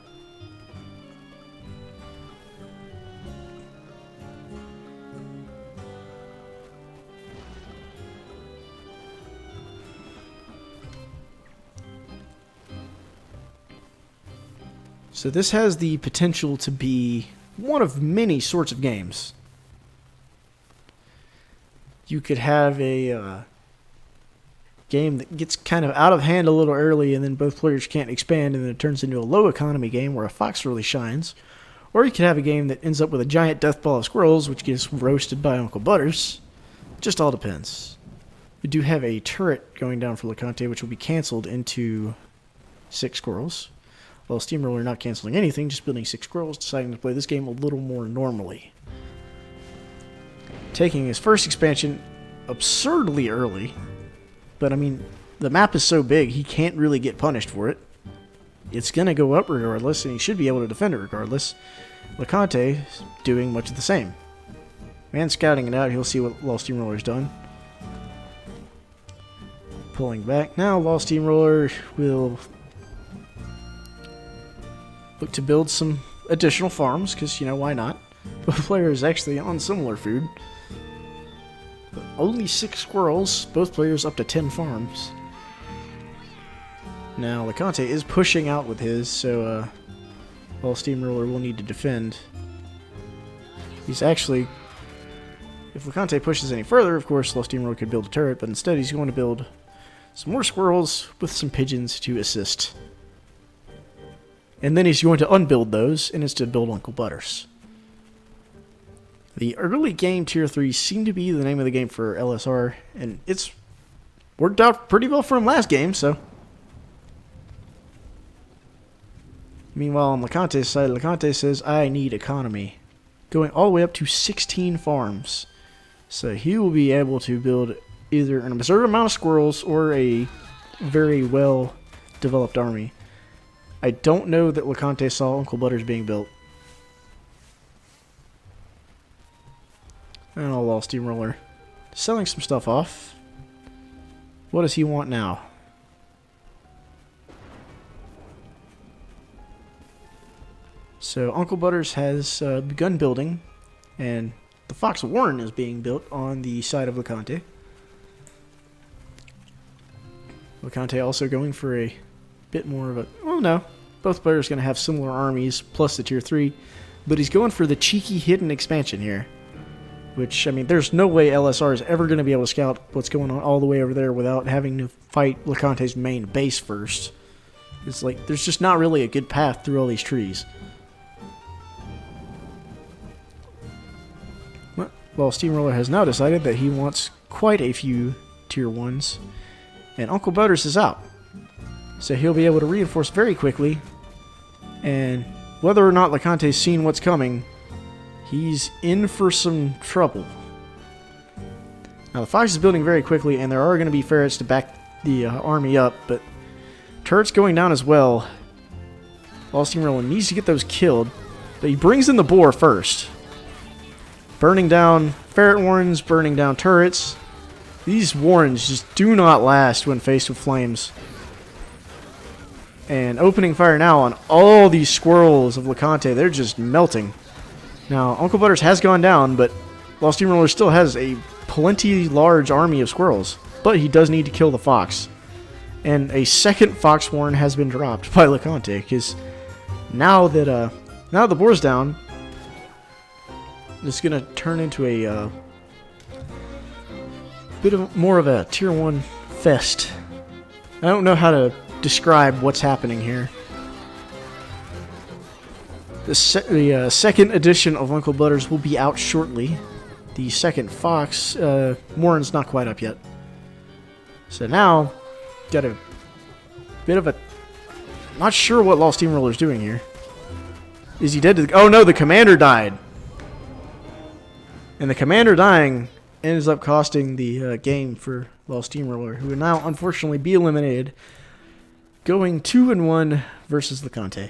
S1: So this has the potential to be one of many sorts of games. You could have a game that gets kind of out of hand a little early and then both players can't expand and then it turns into a low economy game where a fox really shines. Or you could have a game that ends up with a giant death ball of squirrels which gets roasted by Uncle Butters. Just all depends. We do have a turret going down for LeConte which will be canceled into 6 squirrels. While Steamroller not canceling anything, just building 6 squirrels, deciding to play this game a little more normally. Taking his first expansion absurdly early. But, I mean, the map is so big, he can't really get punished for it. It's going to go up regardless, and he should be able to defend it regardless. LeConte is doing much of the same. Man scouting it out, he'll see what Wall Steamroller's done. Pulling back. Now, Wall Steamroller will look to build some additional farms, because, you know, why not? Both players actually on similar food. But only 6 squirrels, both players up to 10 farms. Now, LeConte is pushing out with his, so Wall Steamroller will need to defend. He's actually, if LeConte pushes any further, of course, Wall Steamroller could build a turret, but instead he's going to build some more squirrels with some pigeons to assist. And then he's going to unbuild those, and instead build Uncle Butters. The early game tier 3 seemed to be the name of the game for LSR, and it's Worked out pretty well for him last game, so. Meanwhile, on LeConte's side, LeConte says, I need economy. Going all the way up to 16 farms. So he will be able to build either an absurd amount of squirrels or a very well developed army. I don't know that LeConte saw Uncle Butters being built. And a Law Steamroller. Selling some stuff off. What does he want now? So Uncle Butters has begun building, and the Fox Warren is being built on the side of LeConte. LeConte also going for a bit more of a... Well, no. Both players going to have similar armies, plus the Tier 3. But he's going for the cheeky hidden expansion here. Which, I mean, there's no way LSR is ever going to be able to scout what's going on all the way over there without having to fight LeConte's main base first. It's like, there's just not really a good path through all these trees. Well, Steamroller has now decided that he wants quite a few Tier 1s. And Uncle Butters is out. So he'll be able to reinforce very quickly. And whether or not LeConte's seen what's coming, he's in for some trouble. Now, the Fox is building very quickly, and there are going to be ferrets to back the army up, but turrets going down as well. Law Steamroller needs to get those killed, but he brings in the boar first. Burning down ferret warrens, burning down turrets. These warrens just do not last when faced with flames. And opening fire now on all these squirrels of LeConte, they're just melting. Now, Uncle Butters has gone down, but Law Steamroller still has a plenty large army of squirrels. But he does need to kill the fox. And a second fox warren has been dropped by LeConte, because now that the boar's down, it's going to turn into a bit of more of a Tier 1 fest. I don't know how to describe what's happening here. The second edition of Uncle Butters will be out shortly. The second Fox, Warren's not quite up yet. So now, got a bit of a... Not sure what Law Steamroller's doing here. Is he dead to the... Oh no, the commander died! And the commander dying ends up costing the game for Law Steamroller, who will now unfortunately be eliminated, going 2-1 versus LeConte.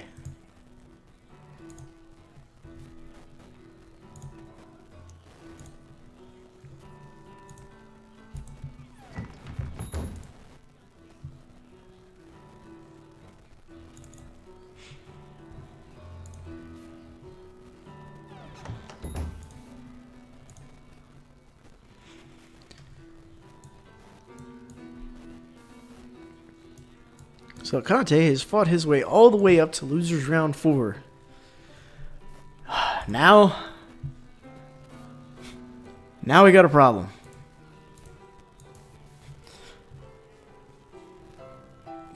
S1: So Conte has fought his way all the way up to losers round 4. Now we got a problem.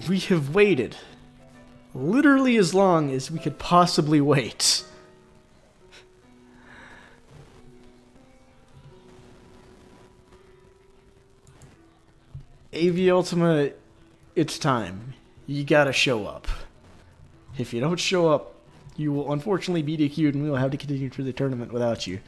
S1: We have waited literally as long as we could possibly wait. AV Ultima, it's time. You gotta show up. If you don't show up, you will unfortunately be DQ'd and we will have to continue through the tournament without you.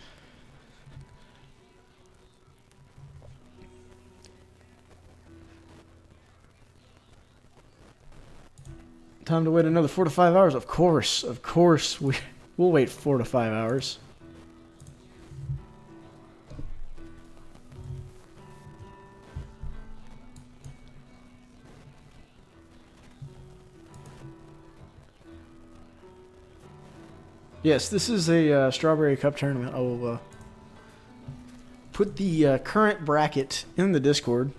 S1: Time to wait another 4 to 5 hours? Of course, we'll wait 4 to 5 hours. Yes, this is a Strawberry Cup tournament. I will put the current bracket in the Discord.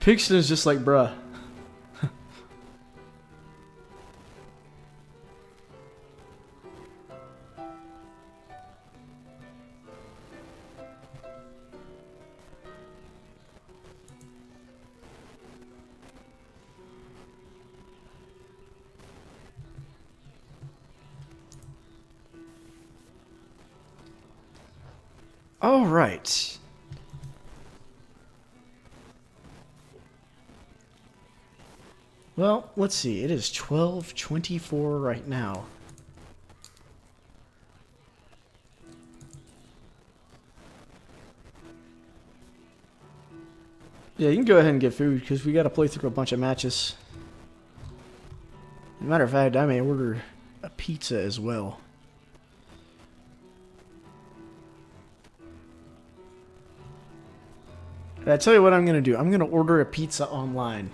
S1: Pixton is just like, bruh. All right. Well, let's see. It is 12:24 right now. Yeah, you can go ahead and get food because we got to play through a bunch of matches. As a matter of fact, I may order a pizza as well. I tell you what I'm going to do. I'm going to order a pizza online.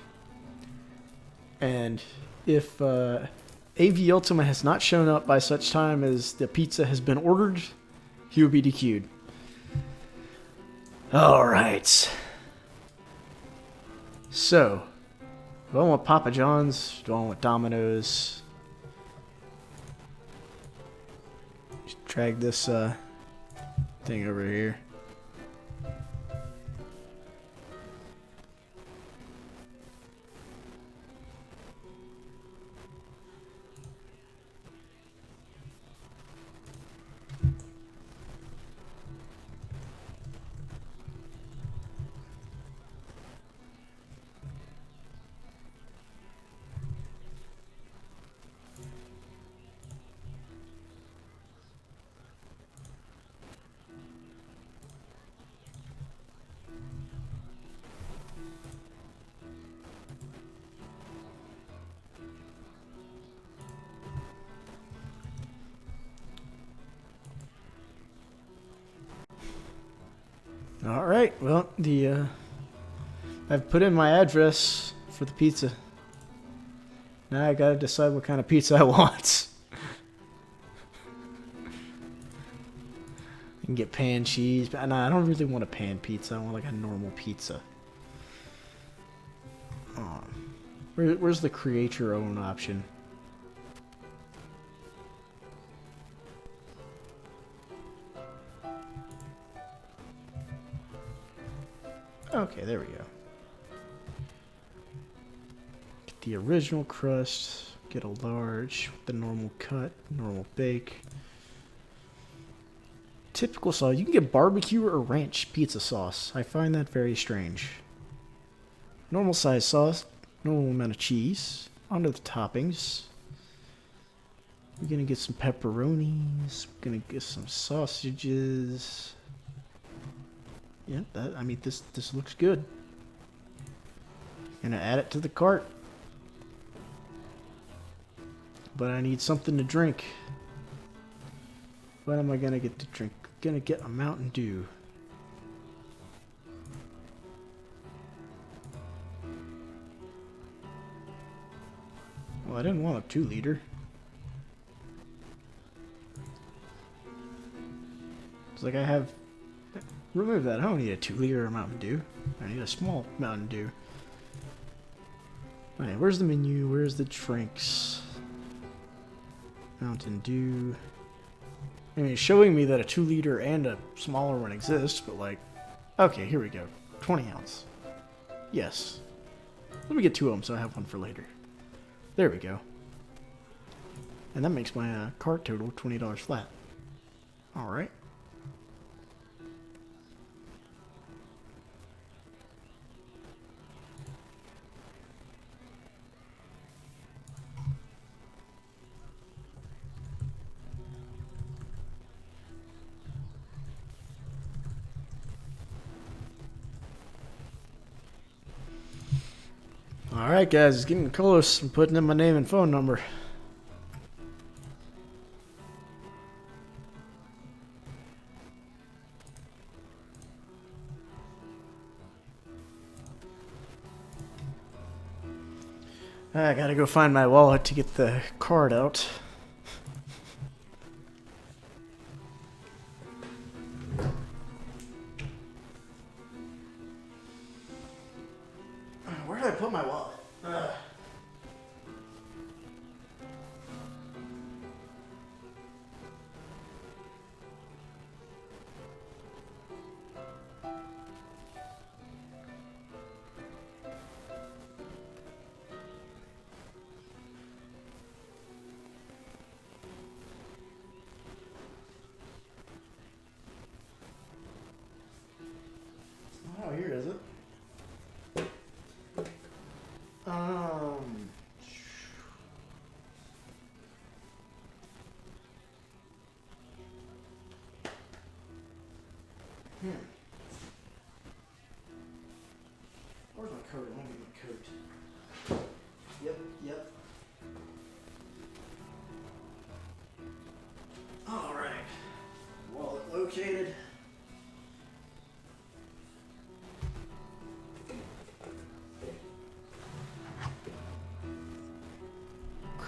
S1: And if AV Ultima has not shown up by such time as the pizza has been ordered, he will be DQ'd. Alright. So, do I want Papa John's? Do I want Domino's? Just drag this thing over here. All right. Well, I've put in my address for the pizza. Now I gotta decide what kind of pizza I want. I can get pan cheese, but no, I don't really want a pan pizza. I want like a normal pizza. Where's the create your own option? Okay, there we go. Get the original crust, get a large, the normal cut, normal bake. Typical sauce. You can get barbecue or ranch pizza sauce. I find that very strange. Normal size sauce, normal amount of cheese. Onto the toppings. We're gonna get some pepperonis. We're gonna get some sausages. Yeah, I mean, this looks good. Gonna add it to the cart. But I need something to drink. What am I gonna get to drink? Gonna get a Mountain Dew. Well, I didn't want a 2-liter. It's like I have... Remove that. I don't need a 2-liter Mountain Dew. I need a small Mountain Dew. Alright, where's the menu? Where's the drinks? Mountain Dew. I mean, it's showing me that a 2-liter and a smaller one exists, but like... Okay, here we go. 20 ounce. Yes. Let me get 2 of them so I have one for later. There we go. And that makes my cart total $20 flat. Alright. Alright guys, it's getting close. I'm putting in my name and phone number. I gotta go find my wallet to get the card out. Where did I put my wallet?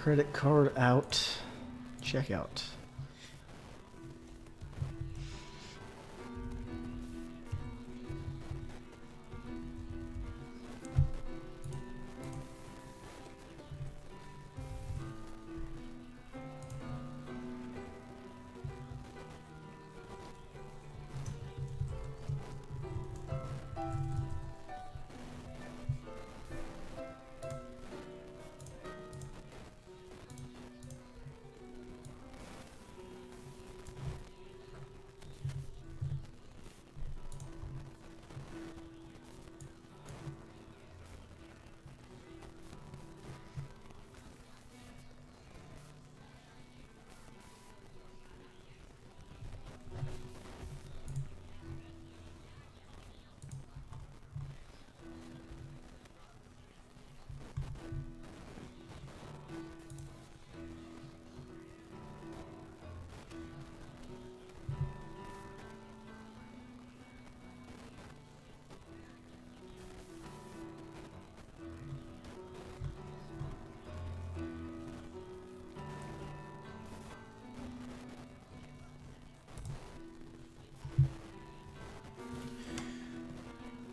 S1: Credit card out. Checkout.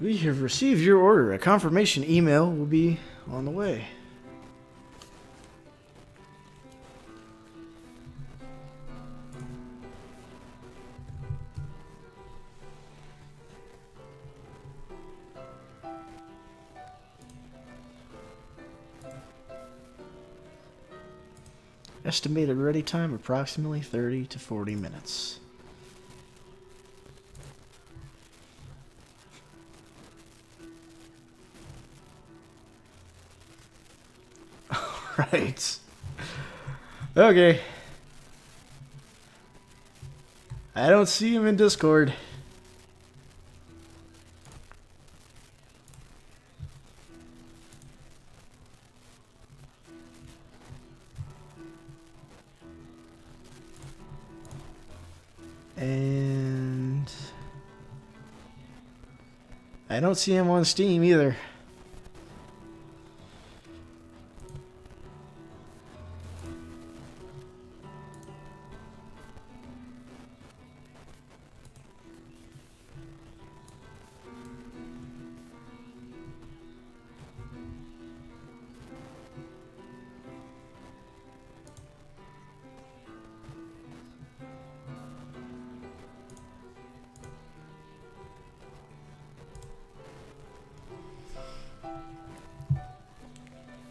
S1: We have received your order. A confirmation email will be on the way. Estimated ready time approximately 30 to 40 minutes. Right. Okay. I don't see him in Discord. And I don't see him on Steam either.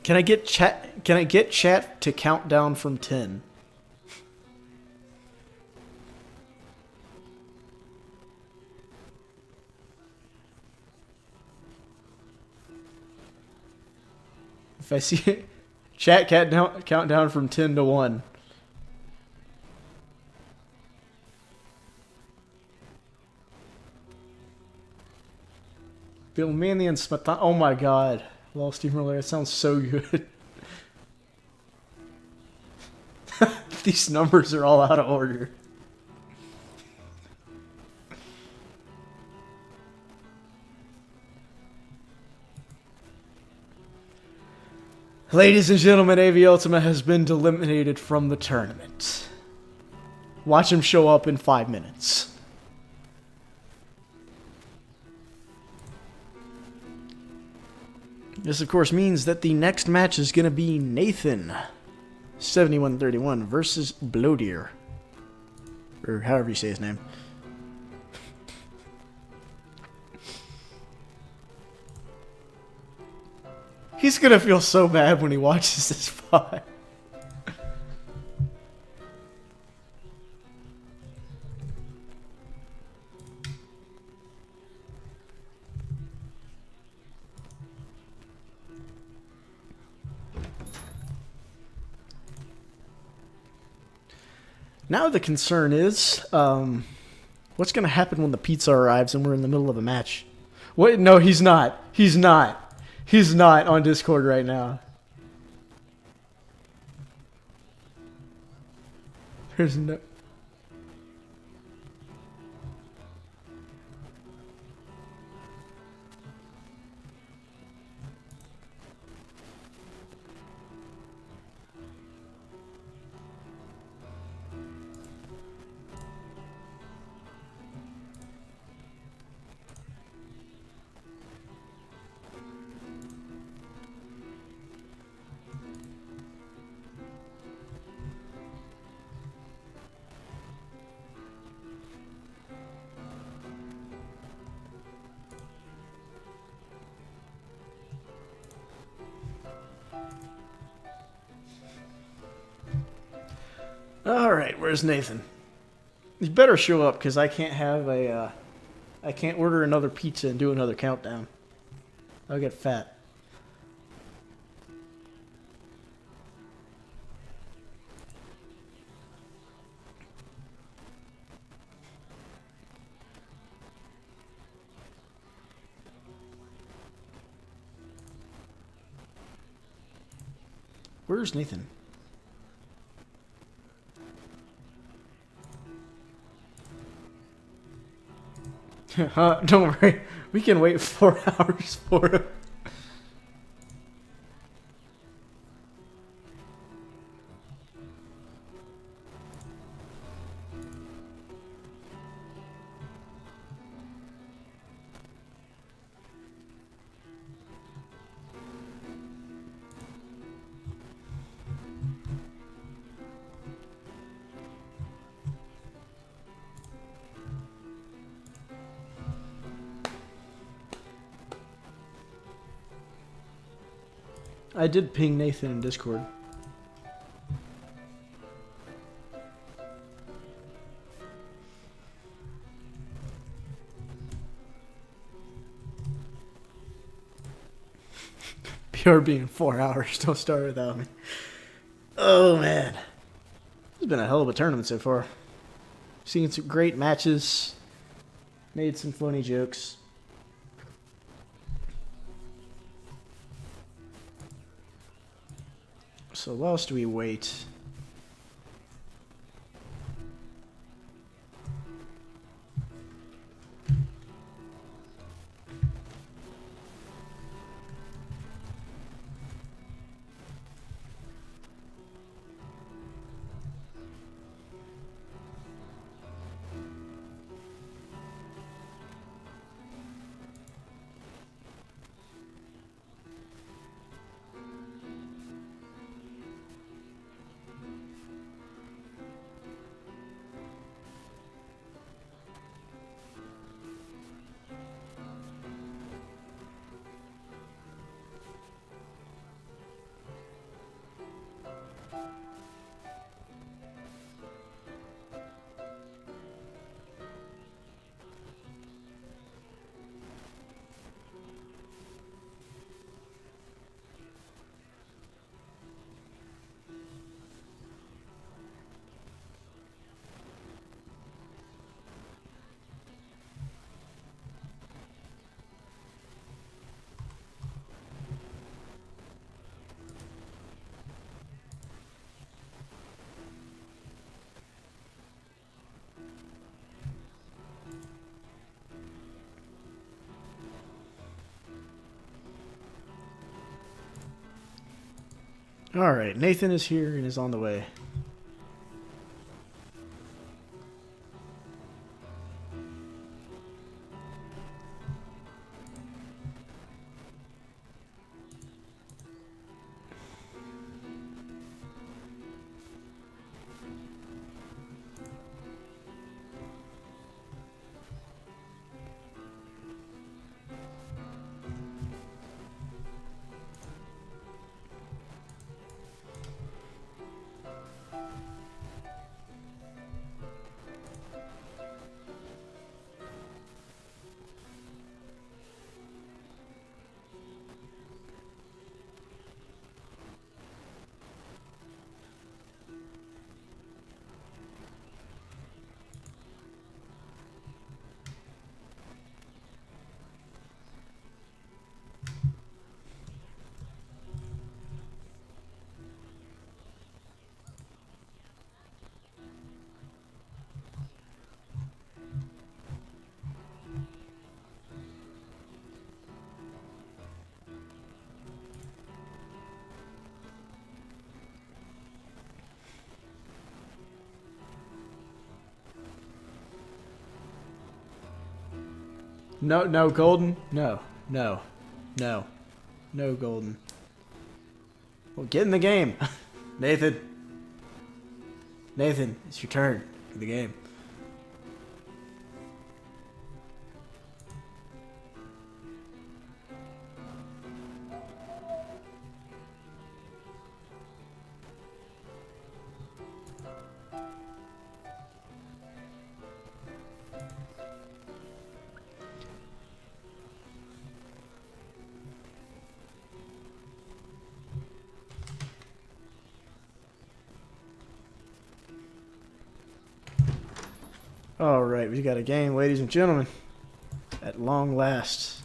S1: Can I get chat to count down from 10? If I see it, chat count down from 10 to 1. Bill Manley and Smatan. Oh my god. Lost Steam earlier. That sounds so good. These numbers are all out of order. Ladies and gentlemen, AV Ultima has been eliminated from the tournament. Watch him show up in 5 minutes. This, of course, means that the next match is going to be Nathan, 7131, versus Blowdeer. Or however you say his name. He's going to feel so bad when he watches this fight. Now the concern is, what's going to happen when the pizza arrives and we're in the middle of a match? What? No, he's not. He's not. He's not on Discord right now. There's no...
S2: All right, where's Nathan? You better show up because I can't have I can't order another pizza and do another countdown. I'll get fat. Where's Nathan? Don't worry. We can wait 4 hours for him. I did ping Nathan in Discord. BRB in 4 hours. Don't start without me. Oh, man. It's been a hell of a tournament so far. Seen some great matches. Made some funny jokes. So whilst we wait... Alright, Nathan is here and is on the way. No, no, Golden. No, no, no, no, Golden. Well, get in the game. Nathan. Nathan, it's your turn. Get in the game. All right, we got a game, ladies and gentlemen. At long last.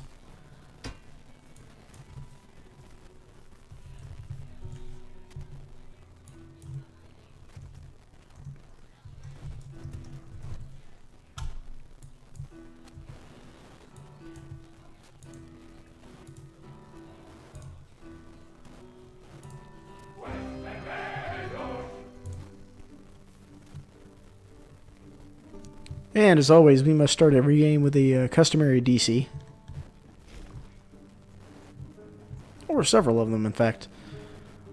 S2: And as always, we must start every game with a customary DC. Or several of them, in fact.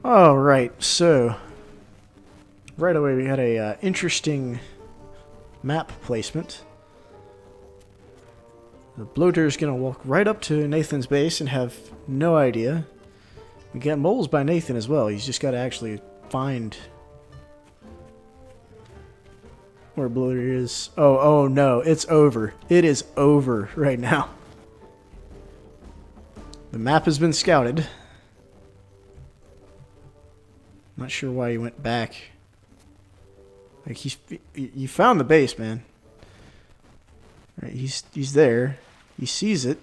S2: Alright, so right away we had a interesting map placement. The bloater is going to walk right up to Nathan's base and have no idea. We get moles by Nathan as well. He's just got to actually find where bloater is. Oh no, it's over. It is over right now. The map has been scouted. Not sure why he went back. Like you found the base, man. Right, he's there. He sees it.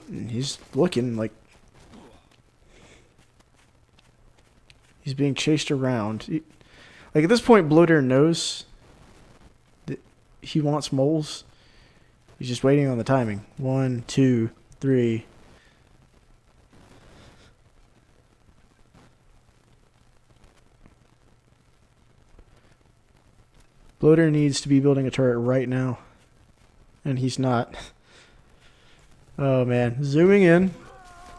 S2: And he's looking like he's being chased around. Like at this point, Bloater knows that he wants moles. He's just waiting on the timing. 1, 2, 3. Bloater needs to be building a turret right now. And he's not. Oh man. Zooming in.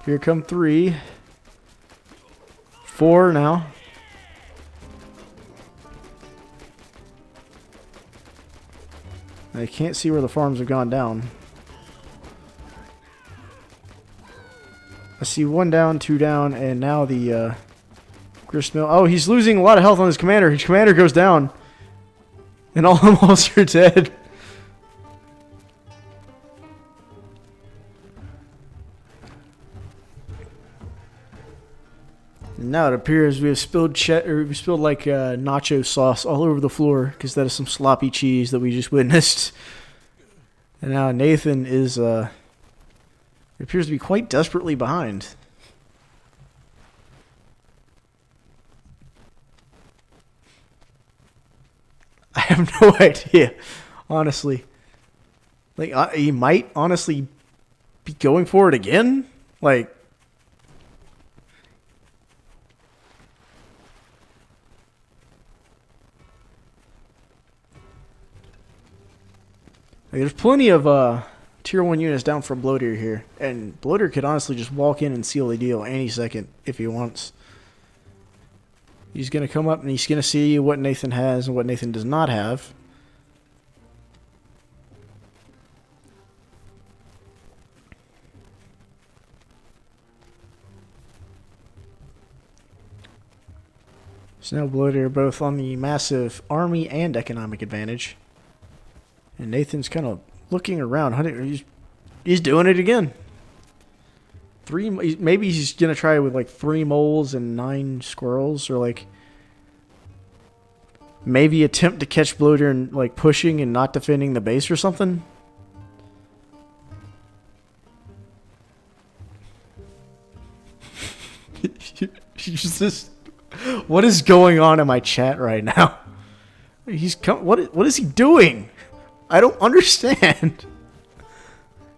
S2: Here come 3. 4 now. I can't see where the farms have gone down. I see 1 down, 2 down, and now the gristmill. Oh, he's losing a lot of health on his commander. His commander goes down. And all the moles are dead. And now it appears we have spilled like nacho sauce all over the floor because that is some sloppy cheese that we just witnessed. And now Nathan is appears to be quite desperately behind. I have no idea, honestly. Like he might honestly be going for it again. Like there's plenty of tier 1 units down for Bloater here, and Bloater could honestly just walk in and seal the deal any second if he wants. He's going to come up and he's going to see what Nathan has and what Nathan does not have. So now Bloater are both on the massive army and economic advantage. And Nathan's kind of looking around. He's doing it again. Maybe he's going to try with like 3 moles and 9 squirrels. Or like maybe attempt to catch Bloater and like pushing and not defending the base or something. What is going on in my chat right now? What is he doing? I don't understand.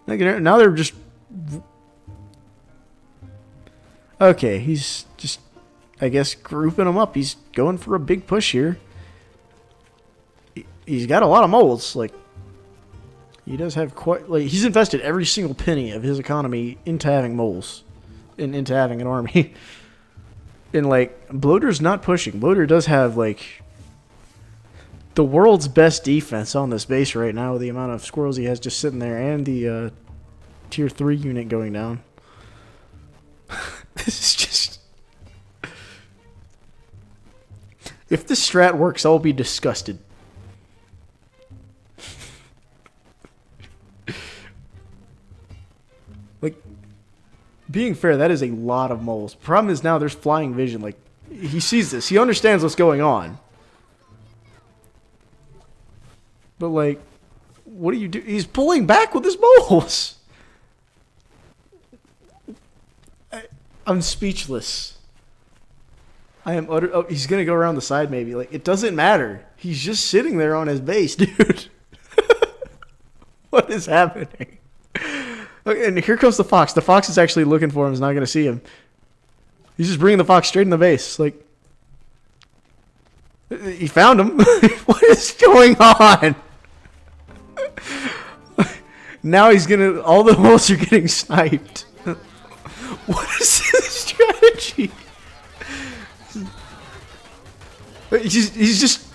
S2: Now they're just... Okay, he's just, I guess, grouping them up. He's going for a big push here. He's got a lot of moles. Like, he does have quite... Like, he's invested every single penny of his economy into having moles. And into having an army. And, like, Bloater's not pushing. Bloater does have, like... the world's best defense on this base right now with the amount of squirrels he has just sitting there and the tier 3 unit going down. This is just... If this strat works, I'll be disgusted. Like, being fair, that is a lot of moles. Problem is now there's flying vision. Like, he sees this. He understands what's going on. But, like, what do you do? He's pulling back with his moles. I'm speechless. I am utter. Oh, he's going to go around the side maybe. Like, it doesn't matter. He's just sitting there on his base, dude. What is happening? Okay, and here comes the fox. The fox is actually looking for him. He's not going to see him. He's just bringing the fox straight in the base. Like, he found him. What is going on? Now he's going to... All the moles are getting sniped. What is his strategy? He's just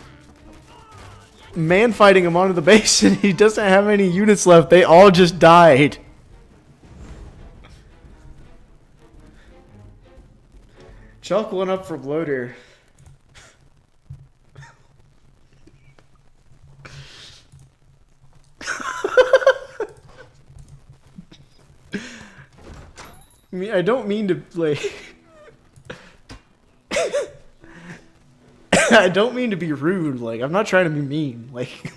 S2: man fighting him onto the base, and he doesn't have any units left. They all just died. Chalk one up for Bloater. I mean, I don't mean to, like... I don't mean to be rude. Like, I'm not trying to be mean. Like,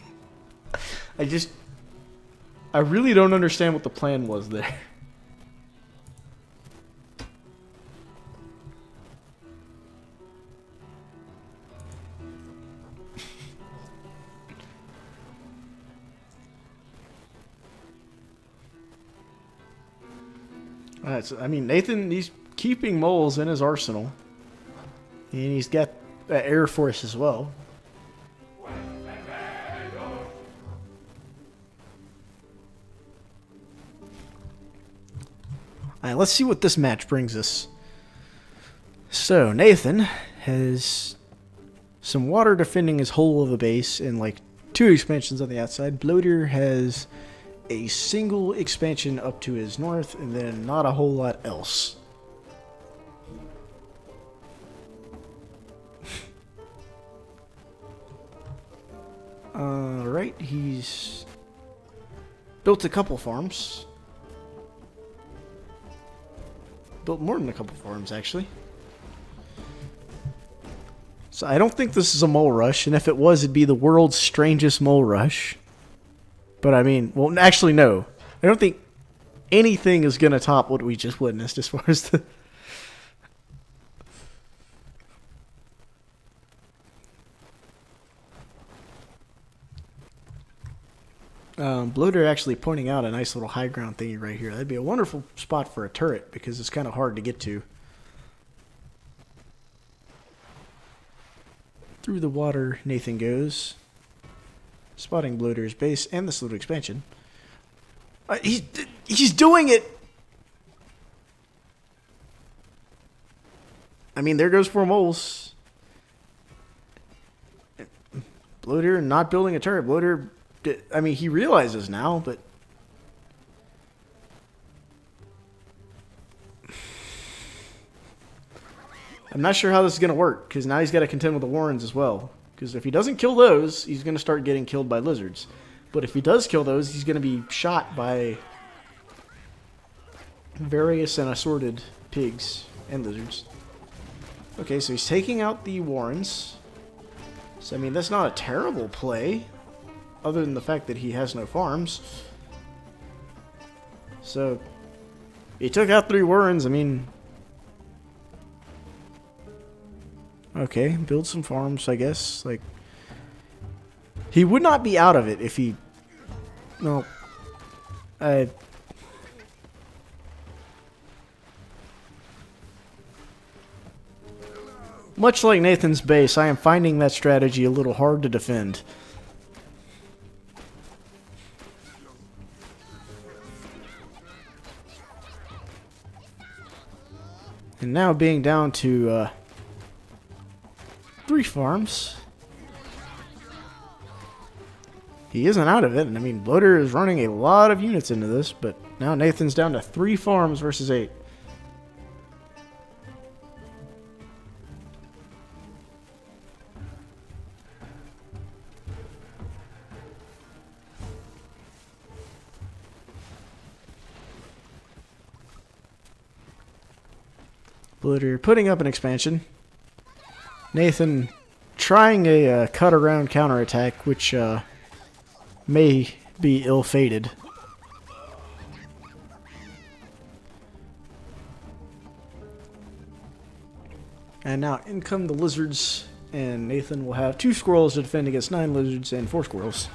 S2: I really don't understand what the plan was there. I mean, Nathan, he's keeping moles in his arsenal. And he's got Air Force as well. Alright, let's see what this match brings us. So, Nathan has some water defending his whole of the base and like 2 expansions on the outside. Bloater has a single expansion up to his north and then not a whole lot else. Alright, he's built a couple farms. Built more than a couple farms, actually. So I don't think this is a mole rush, and if it was, it'd be the world's strangest mole rush. But I mean, well, actually, no. I don't think anything is going to top what we just witnessed as far as the... Bloater actually pointing out a nice little high ground thingy right here. That'd be a wonderful spot for a turret because it's kind of hard to get to. Through the water, Nathan goes. Spotting Bloater's base and this little expansion. He's doing it! I mean, there goes 4 moles. Bloater not building a turret. Bloater... I mean, he realizes now, but... I'm not sure how this is going to work, because now he's got to contend with the Warrens as well. Because if he doesn't kill those, he's going to start getting killed by lizards. But if he does kill those, he's going to be shot by various and assorted pigs and lizards. Okay, so he's taking out the Warrens. So, I mean, that's not a terrible play. Other than the fact that he has no farms. So, he took out 3 Warrens. I mean... Okay, build some farms, I guess. Like, he would not be out of it if he... No. Much like Nathan's base, I am finding that strategy a little hard to defend. And now being down to 3 farms. He isn't out of it, and I mean, Bloater is running a lot of units into this, but now Nathan's down to 3 farms versus 8. Bloater putting up an expansion. Nathan trying a cut around counterattack, which may be ill-fated. And now in come the lizards, and Nathan will have 2 squirrels to defend against 9 lizards and 4 squirrels.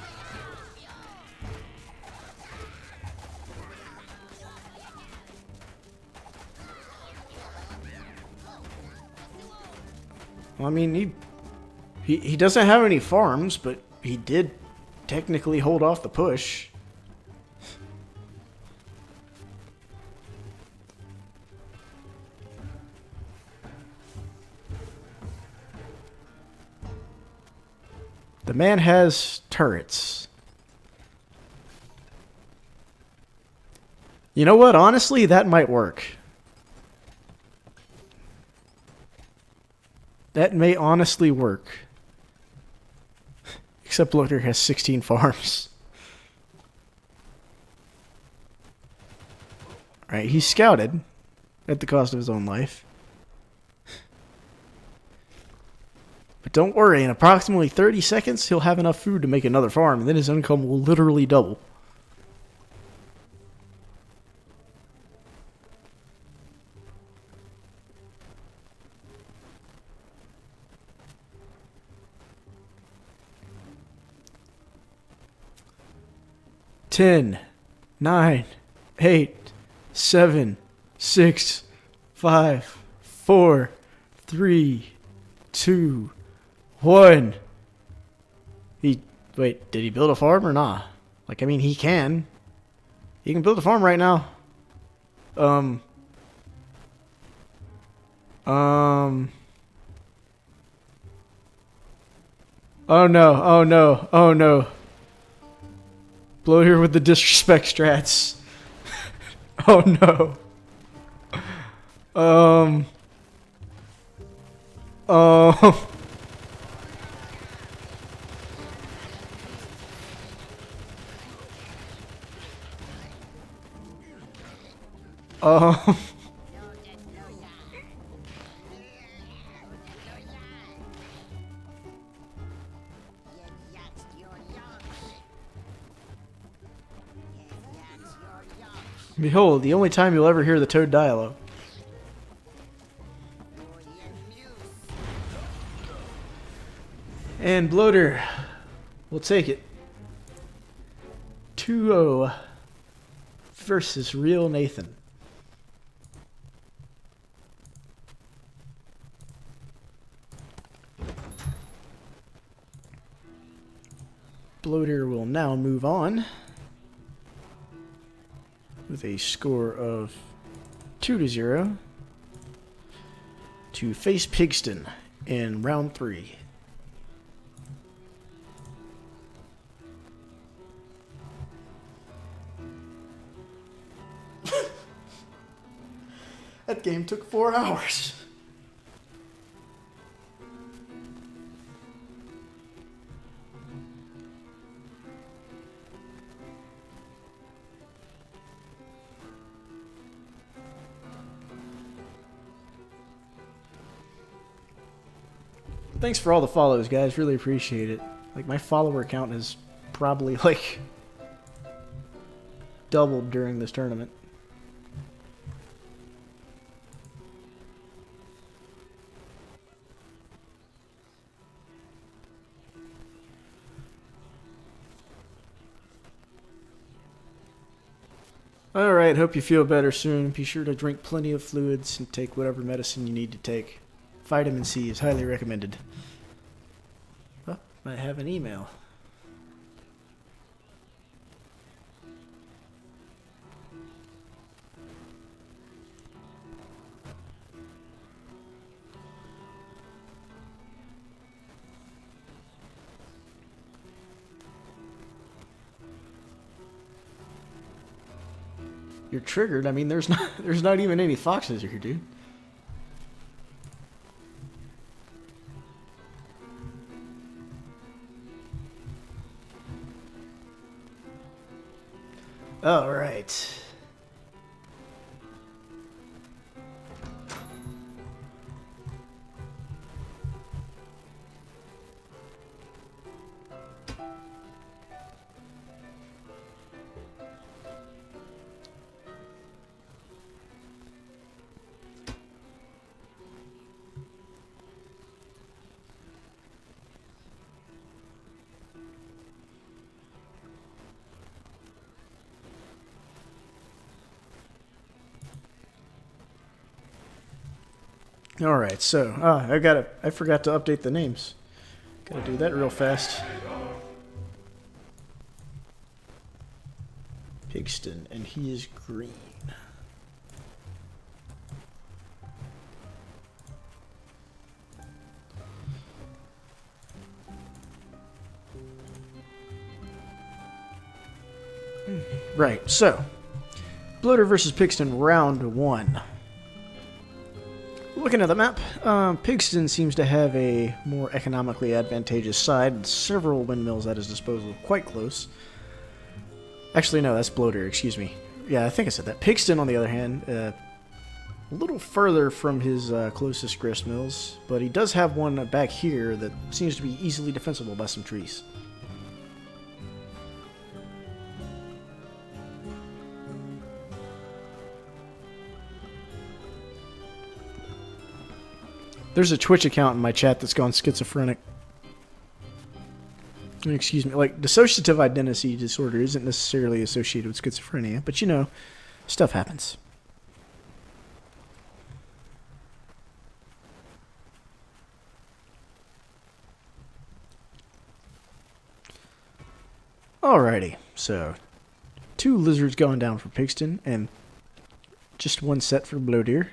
S2: Well, I mean, he doesn't have any farms, but he did technically hold off the push. The man has turrets. You know what? Honestly, that might work. That may honestly work. Except Bloater has 16 farms. Alright, he scouted at the cost of his own life. But don't worry, in approximately 30 seconds, he'll have enough food to make another farm, and then his income will literally double. Ten, 9, 8, 7, 6, 5, 4, 3, 2, 1. Wait, did he build a farm or not? Like, I mean, he can. He can build a farm right now. Oh no, oh no, oh no. Bloater with the disrespect strats. Oh no. Oh. Behold, the only time you'll ever hear the Toad dialogue. And Bloater will take it. 2-0 versus real Nathan. Bloater will now move on with a score of 2-0 to face Pigston in round 3. That game took 4 hours. Thanks for all the follows, guys. Really appreciate it. Like, my follower count has probably, like, doubled during this tournament. Alright, hope you feel better soon. Be sure to drink plenty of fluids and take whatever medicine you need to take. Vitamin C is highly recommended. Oh, I have an email. You're triggered. I mean, there's not even any foxes here, dude. All right. All right, so I forgot to update the names. Gotta do that real fast. Pigston, and he is green. Right, so Bloater versus Pigston, round 1. Looking at the map, Pigston seems to have a more economically advantageous side, several windmills at his disposal, quite close. Actually, no, that's Bloater, excuse me. Yeah, I think I said that. Pigston, on the other hand, a little further from his closest grist mills, but he does have one back here that seems to be easily defensible by some trees. There's a Twitch account in my chat that's gone schizophrenic. Excuse me. Like, dissociative identity disorder isn't necessarily associated with schizophrenia, but you know, stuff happens. Alrighty, so 2 lizards going down for Pigston, and just 1 set for Bloater.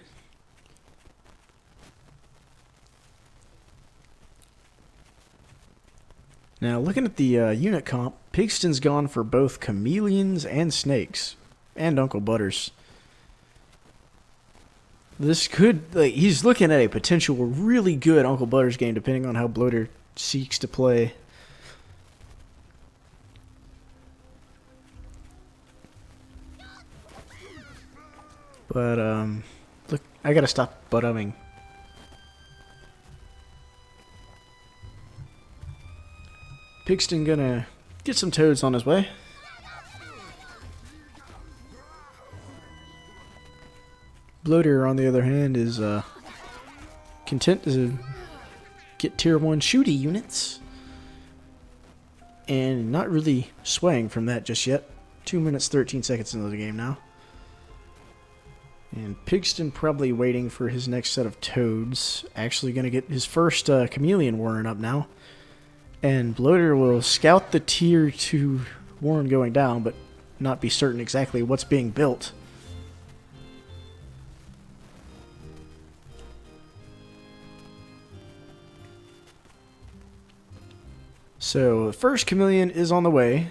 S2: Now, looking at the unit comp, Pigston's gone for both chameleons and snakes, and Uncle Butters. This could, like, he's looking at a potential really good Uncle Butters game, depending on how Bloater seeks to play. But, look, I gotta stop butt-umming. Pigston gonna get some toads on his way. Bloater, on the other hand, is content to get tier 1 shooty units. And not really swaying from that just yet. 2 minutes 13 seconds into the game now. And Pigston probably waiting for his next set of toads. Actually gonna get his first chameleon warren up now. And Bloater will scout the tier 2 warren going down, but not be certain exactly what's being built. So, the first chameleon is on the way.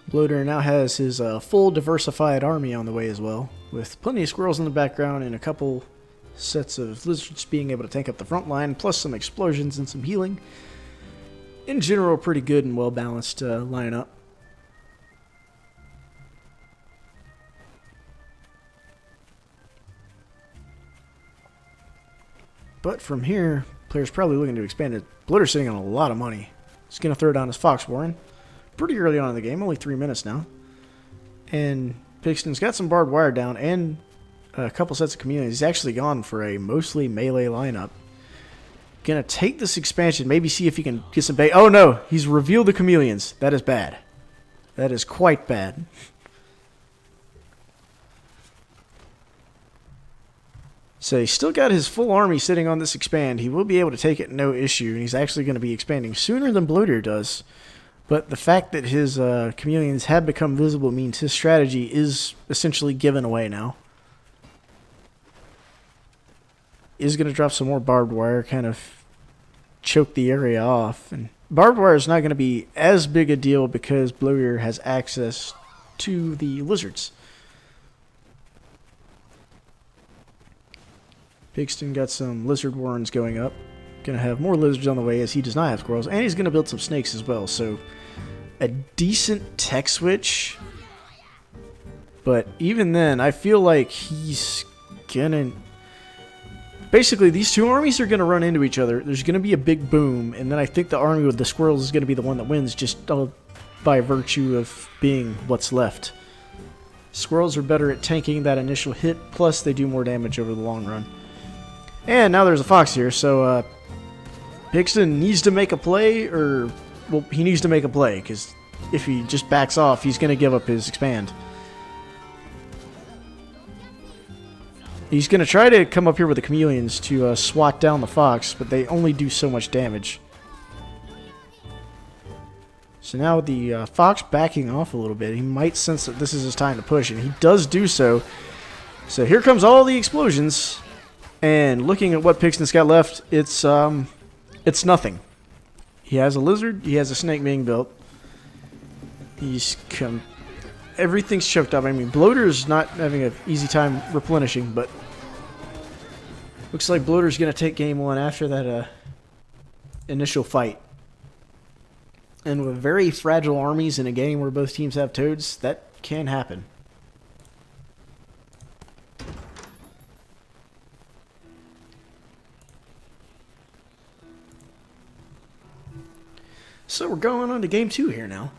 S2: Bloater now has his full diversified army on the way as well, with plenty of squirrels in the background and a couple sets of lizards being able to tank up the front line, plus some explosions and some healing. In general, pretty good and well-balanced lineup. But from here, players probably looking to expand it. Bloater's sitting on a lot of money. He's going to throw down his Fox Warren pretty early on in the game, only 3 minutes now. And Pigston's got some barbed wire down and a couple sets of chameleons. He's actually gone for a mostly melee lineup. Gonna take this expansion, maybe see if he can get some bait. Oh no, he's revealed the chameleons. That is bad. That is quite bad. So he's still got his full army sitting on this expand. He will be able to take it no issue, and he's actually going to be expanding sooner than Bloater does. But the fact that his chameleons have become visible means his strategy is essentially given away now. Is going to drop some more barbed wire, kind of choke the area off. And barbed wire is not going to be as big a deal because Bloater has access to the lizards. Pigston got some lizard warrens going up. Going to have more lizards on the way as he does not have squirrels. And he's going to build some snakes as well. So a decent tech switch. But even then, I feel like he's going to... Basically, these two armies are going to run into each other. There's going to be a big boom. And then I think the army with the squirrels is going to be the one that wins just by virtue of being what's left. Squirrels are better at tanking that initial hit. Plus, they do more damage over the long run. And now there's a fox here, so Pigston needs to make a play, or, well, he needs to make a play, because if he just backs off, he's going to give up his expand. He's going to try to come up here with the chameleons to swat down the fox, but they only do so much damage. So now with the fox backing off a little bit, he might sense that this is his time to push, and he does do so. So here comes all the explosions, and looking at what Pixton's got left, it's nothing. He has a lizard, he has a snake being built. Everything's choked up. I mean, Bloater's not having an easy time replenishing, but looks like Bloater's going to take game one after that initial fight. And with very fragile armies in a game where both teams have toads, that can happen. So we're going on to game two here now.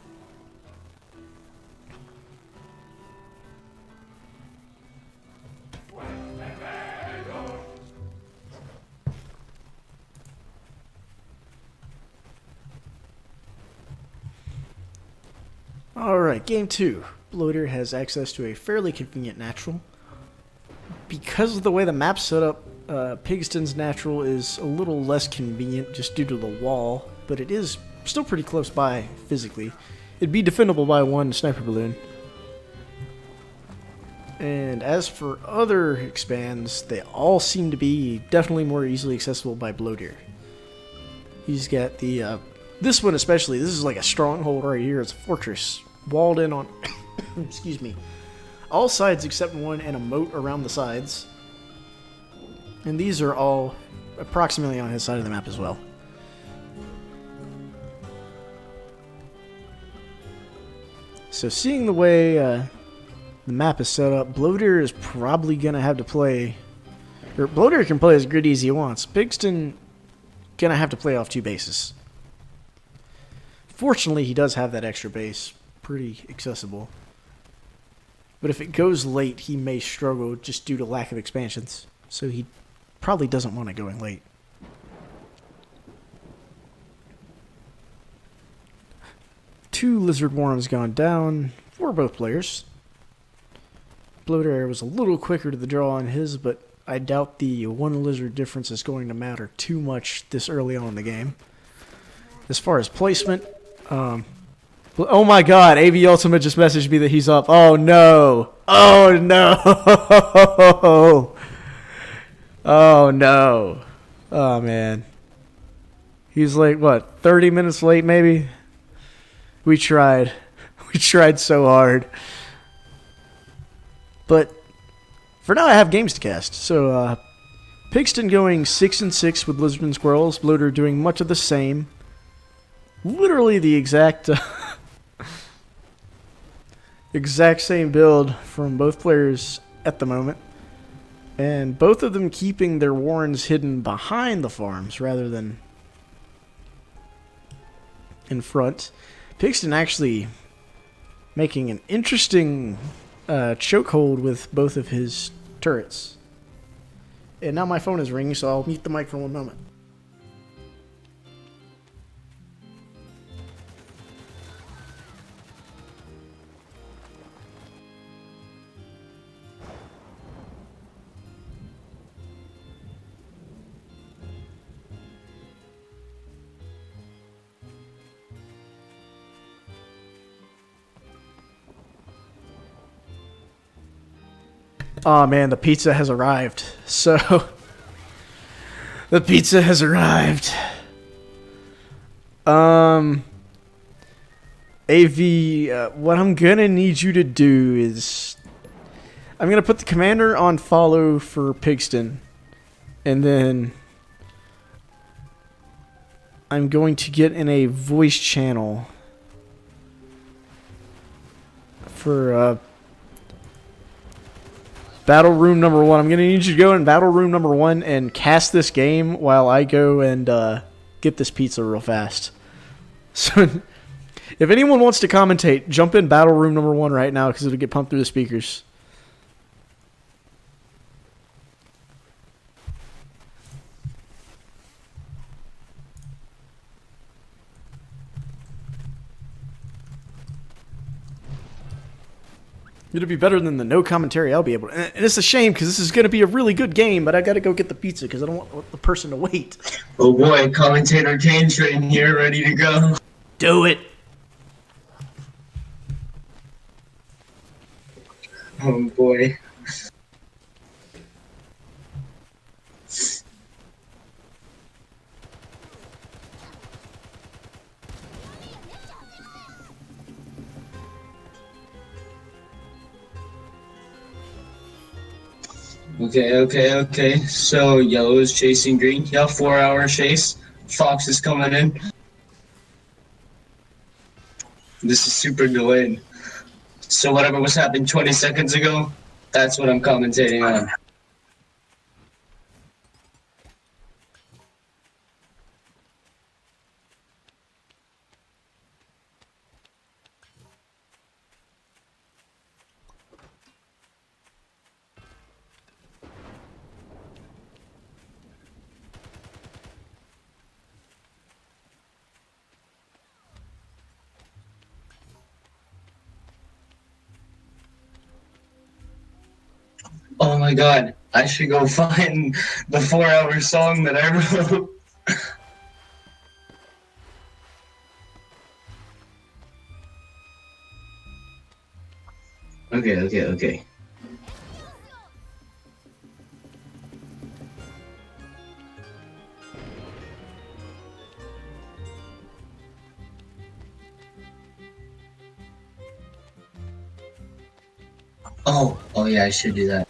S2: Alright, game two. Bloater has access to a fairly convenient natural. Because of the way the map's set up, Pigston's natural is a little less convenient just due to the wall, but it is still pretty close by physically. It'd be defendable by one sniper balloon. And as for other expands, they all seem to be definitely more easily accessible by Bloater. He's got the, this one especially, this is like a stronghold right here. It's a fortress, walled in on, excuse me, all sides except one, and a moat around the sides. And these are all approximately on his side of the map as well. So seeing the way the map is set up, Bloater is probably going to have to play, or Bloater can play as gritty as he wants. Pigston going to have to play off two bases. Fortunately, he does have that extra base pretty accessible. But if it goes late, he may struggle just due to lack of expansions. So he probably doesn't want it going late. Two lizard worms gone down for both players. Bloater was a little quicker to the draw on his, but I doubt the one lizard difference is going to matter too much this early on in the game. As far as placement, oh my god, AV Ultimate just messaged me that he's up. Oh no! Oh no! Oh no! Oh man. He's like, what, 30 minutes late maybe? We tried. We tried so hard. But for now I have games to cast. So Pigston going 6-6 with Lizard and Squirrels. Bloater doing much of the same. Literally the exact exact same build from both players at the moment. And both of them keeping their warrens hidden behind the farms rather than in front. Pigston actually making an interesting chokehold with both of his turrets. And now my phone is ringing, so I'll mute the mic for one moment. Oh man, the pizza has arrived. So, the pizza has arrived. AV, what I'm gonna need you to do is, I'm gonna put the commander on follow for Pigston, and then I'm going to get in a voice channel for Battle Room number 1. I'm going to need you to go in Battle Room number 1 and cast this game while I go and get this pizza real fast. So, if anyone wants to commentate, jump in Battle Room number 1 right now because it'll get pumped through the speakers. It'll be better than the no commentary I'll be able to. And it's a shame because this is going to be a really good game, but I got to go get the pizza because I don't want the person to wait.
S3: Oh boy, commentator Kane's right in here, ready to go.
S2: Do it.
S3: Oh boy. Okay. So yellow is chasing green. Yeah, 4-hour chase. Fox is coming in. This is super delayed. So whatever was happening 20 seconds ago, that's what I'm commentating on. Oh my god, I should go find the 4-hour song that I wrote. Okay. Oh yeah, I should do that.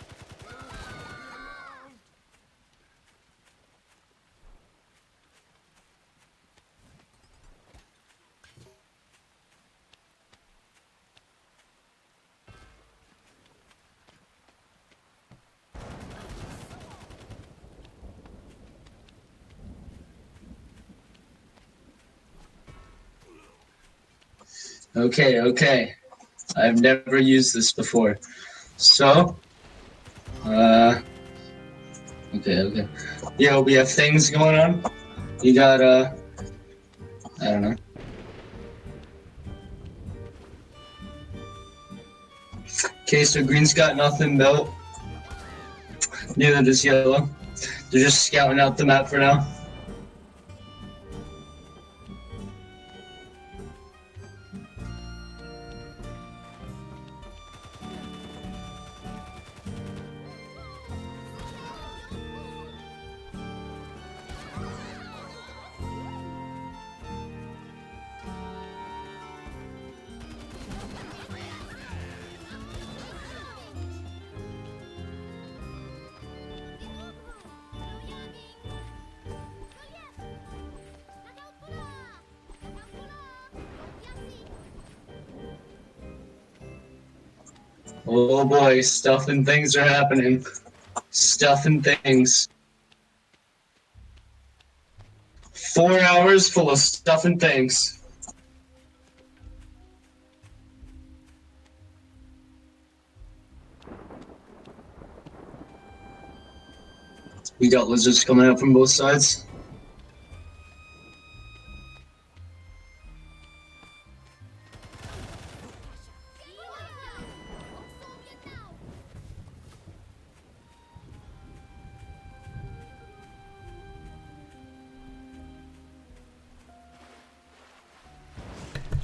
S3: Okay. I've never used this before. So, okay. Yeah, we have things going on. You got, I don't know. Okay, so green's got nothing built. Neither does yellow. They're just scouting out the map for now. Oh boy, stuff and things are happening. Stuff and things. 4 hours full of stuff and things. We got lizards coming out from both sides.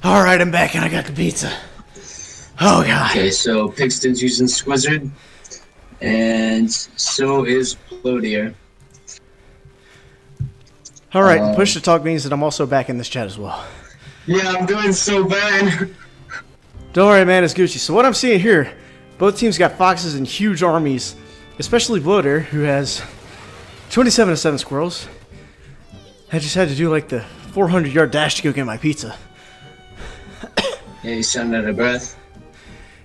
S2: All right, I'm back and I got the pizza. Oh god.
S3: Okay, so Pixton's using Squizzard, and so is Bloatier.
S2: All right, push to talk means that I'm also back in this chat as well.
S3: Yeah, I'm doing so bad.
S2: Don't worry, man, it's Gucci. So what I'm seeing here, both teams got foxes and huge armies, especially Bloater, who has 27 to 7 squirrels. I just had to do like the 400-yard dash to go get my pizza.
S3: Yeah, you sound out of breath.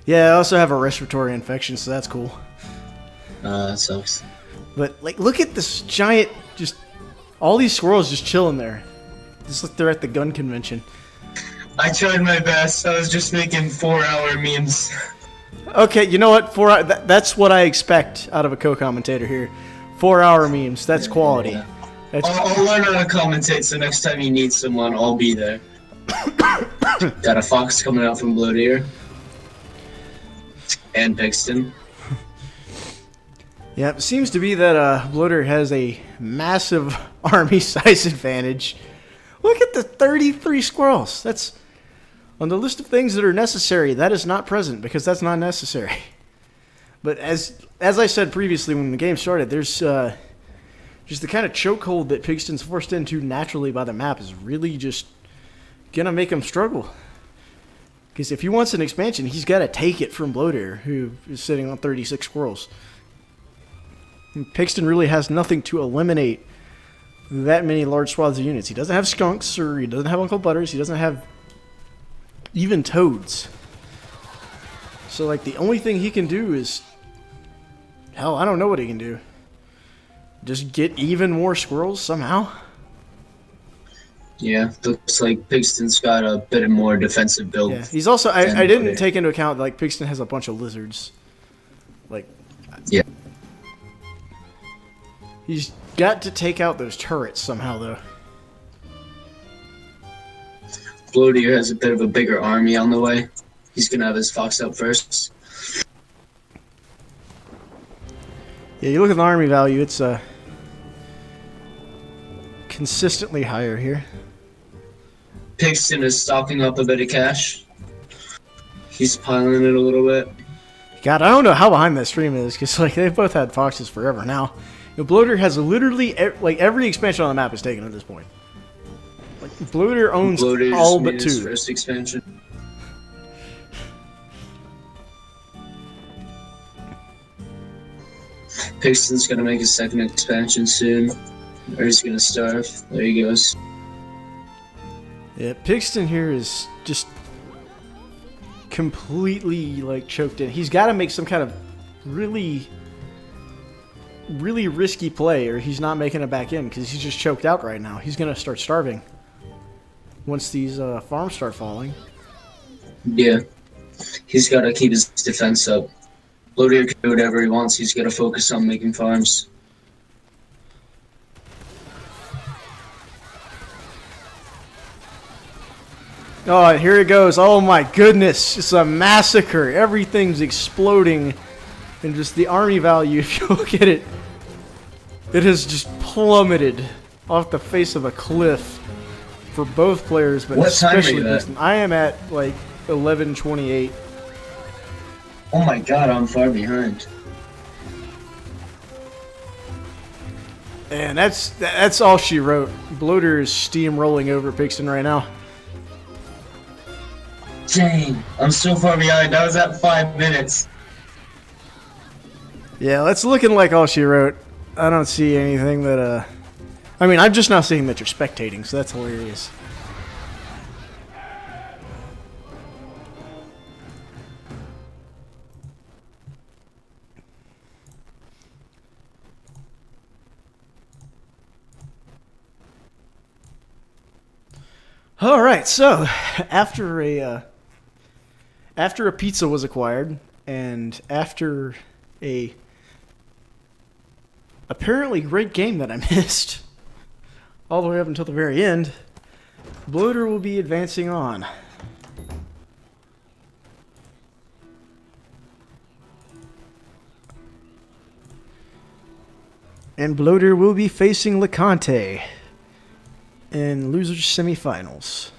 S2: Yeah, I also have a respiratory infection, so that's cool.
S3: That sucks.
S2: But like, look at this giant, just all these squirrels just chilling there. Just like they're at the gun convention.
S3: I tried my best. I was just making 4-hour memes.
S2: Okay, you know what? That's what I expect out of a co-commentator here. 4-hour memes. That's quality.
S3: Yeah.
S2: That's
S3: I'll learn how to commentate, so next time you need someone, I'll be there. Got a fox coming out from Bloatier. and Pixton.
S2: Yeah, it seems to be that Bloater has a massive army size advantage. Look at the 33 squirrels. That's on the list of things that are necessary. That is not present because that's not necessary. But as I said previously when the game started, there's just the kind of chokehold that Pigston's forced into naturally by the map is really just gonna make him struggle. Because if he wants an expansion, he's got to take it from Bloater, who is sitting on 36 squirrels. And Pigston really has nothing to eliminate that many large swaths of units. He doesn't have skunks, or he doesn't have Uncle Butters, he doesn't have even toads. So, like, the only thing he can do is... Hell, I don't know what he can do. Just get even more squirrels somehow?
S3: Yeah, looks like Pigston's got a bit more defensive build.
S2: Yeah, he's also... I didn't take into account, like, Pigston has a bunch of lizards. Like...
S3: Yeah.
S2: He's got to take out those turrets somehow, though.
S3: Bloater has a bit of a bigger army on the way. He's going to have his Fox out first.
S2: Yeah, you look at the army value, it's consistently higher here.
S3: Pigston is stocking up a bit of cash. He's piling it a little bit.
S2: God, I don't know how behind that stream is, because like they've both had foxes forever now. You know, Bloater has literally like every expansion on the map is taken at this point. Like Bloater owns
S3: Bloater
S2: all
S3: just
S2: but
S3: made his
S2: two.
S3: first expansion. Pigston's gonna make his second expansion soon, or he's gonna starve. There he goes.
S2: Yeah, Pigston here is just completely like choked in. He's got to make some kind of really risky play, or he's not making it back in because he's just choked out right now. He's gonna start starving once these farms start falling.
S3: Yeah, he's got to keep his defense up. Bloater can do whatever he wants. He's got to focus on making farms.
S2: Oh, here it goes. Oh my goodness. It's a massacre. Everything's exploding. And just the army value, if you look at it, it has just plummeted off the face of a cliff for both players, but
S3: What time are
S2: especially
S3: you at?
S2: Piston. I am at like 11:28.
S3: Oh my god, I'm far behind.
S2: And that's all she wrote. Bloater is steamrolling over Pigston right now.
S3: Dang, I'm so far behind. I was at 5 minutes.
S2: Yeah, that's looking like all she wrote. I don't see anything that, I mean, I'm just now seeing that you're spectating, so that's hilarious. All right, so after a pizza was acquired, and after a apparently great game that I missed all the way up until the very end, Bloater will be advancing on. And Bloater will be facing LeConte in losers semifinals.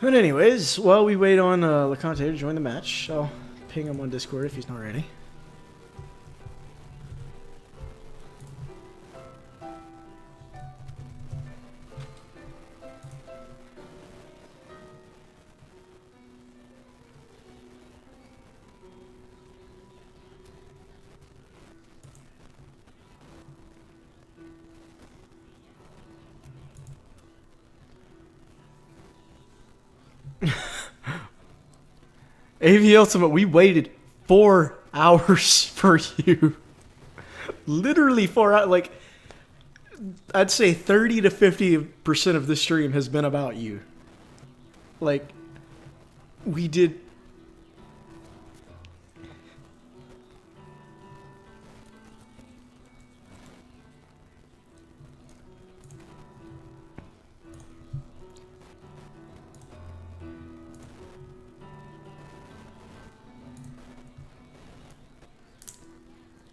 S2: But anyways, while we wait on LeConte to join the match, I'll ping him on Discord if he's not ready. AV Ultimate, we waited 4 hours for you. Literally 4 hours. Like, I'd say 30 to 50% of this stream has been about you. Like, we did.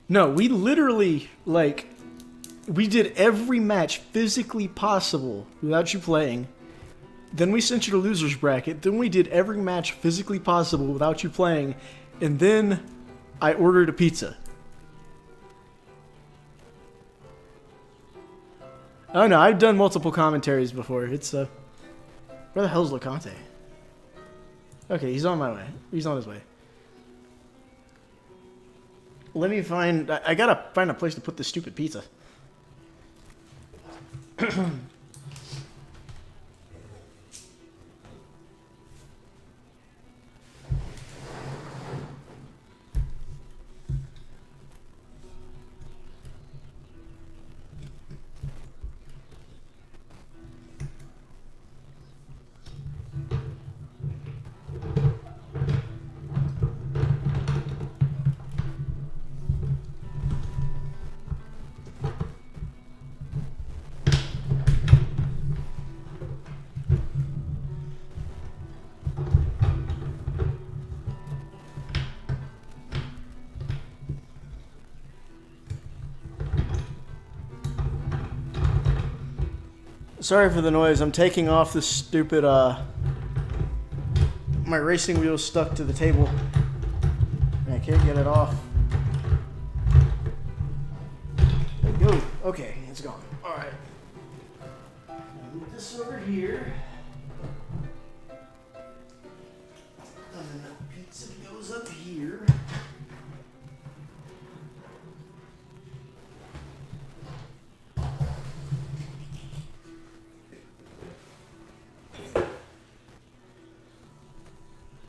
S2: No, we literally, like, we did every match physically possible without you playing. Then we sent you to loser's bracket. Then we did every match physically possible without you playing. And then I ordered a pizza. Oh no, I've done multiple commentaries before. It's where the hell's LeConte? Okay, he's on my way. He's on his way. Let me find. I gotta find a place to put this stupid pizza. Sorry for the noise. I'm taking off this stupid, my racing wheel's stuck to the table. And I can't get it off. There we go. Okay, it's gone. Alright. Move this over here. And then the pizza goes up here.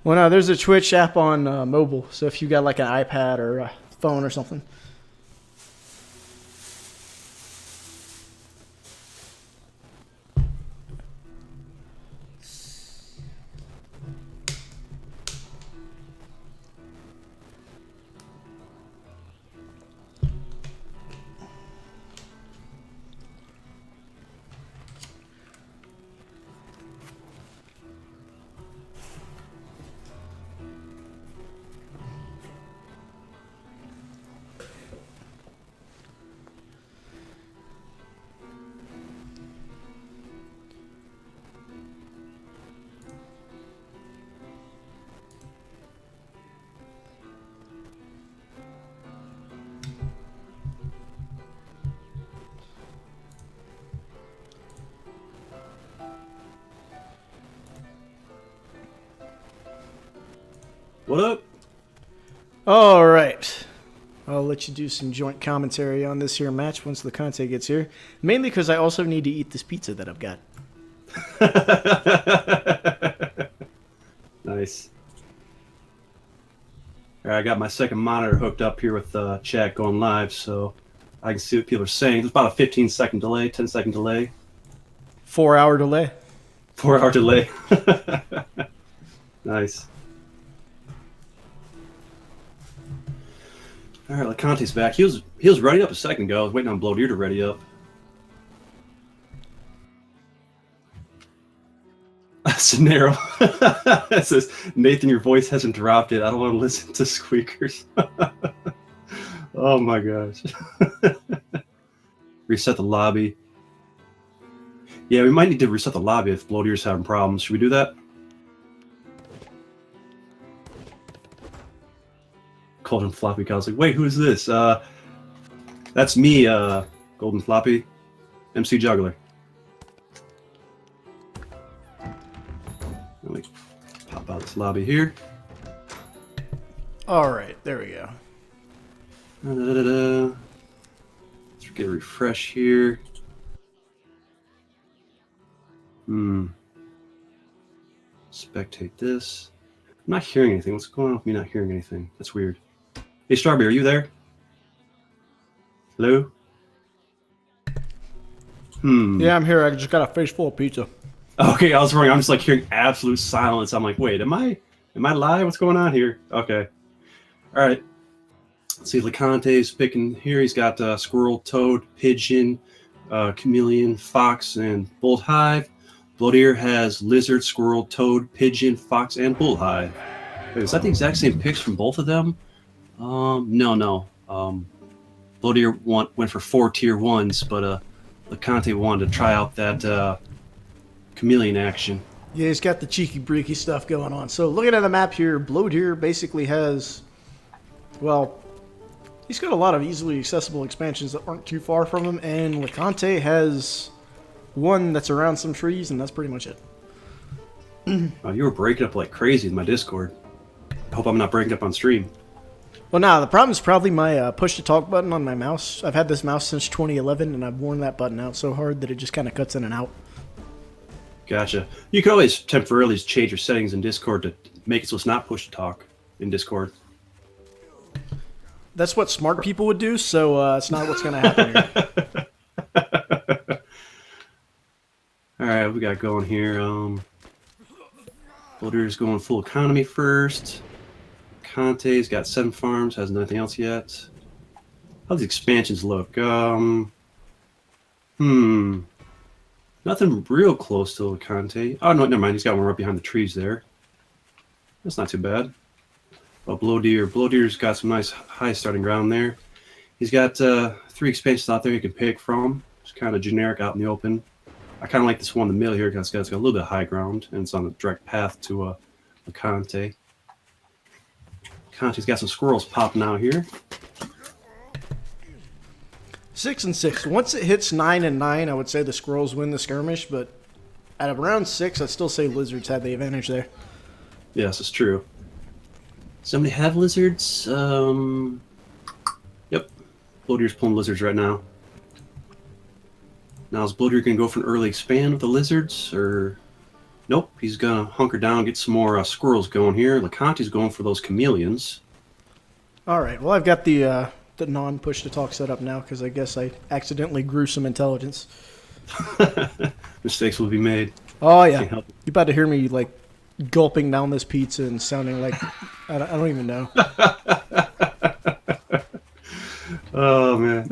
S2: Well, no, there's a Twitch app on mobile, so if you got like an iPad or a phone or something.
S4: What up?
S2: All right. I'll let you do some joint commentary on this here match once LeConte gets here. Mainly because I also need to eat this pizza that I've got.
S4: Nice. All right, I got my second monitor hooked up here with chat going live, so I can see what people are saying. There's about a 15-second delay, 10-second delay.
S2: 4-hour delay.
S4: 4-hour delay. Nice. All right, LeConte's back. He was ready up a second ago. I was waiting on Bloateer to ready up. Scenario. It says, Nathan, your voice hasn't dropped it. I don't want to listen to squeakers. Oh my gosh. Reset the lobby. Yeah, we might need to reset the lobby if Bloateer's having problems. Should we do that? Golden Floppy. I was like, wait, who is this? That's me, Golden Floppy. MC Juggler. Let me pop out this lobby here.
S2: All right, there we go.
S4: Let's get a refresh here. Spectate this. I'm not hearing anything. What's going on with me not hearing anything? That's weird. Hey, Strawberry, are you there? Hello?
S2: Yeah, I'm here. I just got a face full of pizza.
S4: Okay, I was wrong. I'm just like hearing absolute silence. I'm like, wait, am I live? What's going on here? Okay. All right. Let's see, LeConte's picking here. He's got squirrel, toad, pigeon, chameleon, fox, and bullhive. Bloateer has lizard, squirrel, toad, pigeon, fox, and bullhive. Wait, is that the exact same picks from both of them? No. Bloateer went for 4 tier 1s, but LeConte wanted to try out that chameleon action.
S2: Yeah, he's got the cheeky breaky stuff going on. So looking at the map here, Bloateer basically has, well, he's got a lot of easily accessible expansions that aren't too far from him, and LeConte has one that's around some trees, and that's pretty much it.
S4: You were breaking up like crazy in my Discord. I hope I'm not breaking up on stream.
S2: Well, now the problem is probably my push-to-talk button on my mouse. I've had this mouse since 2011, and I've worn that button out so hard that it just kind of cuts in and out.
S4: Gotcha. You can always temporarily change your settings in Discord to make it so it's not push to talk in Discord.
S2: That's what smart people would do, so it's not what's going to happen here.
S4: All right, what we got going here. Bloateer's going full economy first. Conte's got 7 farms, has nothing else yet. How these expansions look? Nothing real close to LeConte. Oh, no, never mind. He's got one right behind the trees there. That's not too bad. Oh, Bloateer's got some nice high starting ground there. He's got 3 expansions out there you can pick from. It's kind of generic out in the open. I kind of like this one in the middle here because it's got a little bit of high ground, and it's on the direct path to LeConte. LeConte's got some squirrels popping out here.
S2: 6 and 6. Once it hits 9 and 9, I would say the squirrels win the skirmish, but at around 6, I'd still say lizards had the advantage there.
S4: Yes, it's true. Somebody have lizards? Yep. Bloateer's pulling lizards right now. Now, is Bloateer going to go for an early expand with the lizards, or... Nope, he's going to hunker down, get some more squirrels going here. LeConte's going for those chameleons.
S2: All right, well, I've got the non-push-to-talk set up now because I guess I accidentally grew some intelligence.
S4: Mistakes will be made.
S2: Oh, yeah.
S4: Can't help it.
S2: You're about to hear me, like, gulping down this pizza and sounding like... I don't even know.
S4: Oh, man.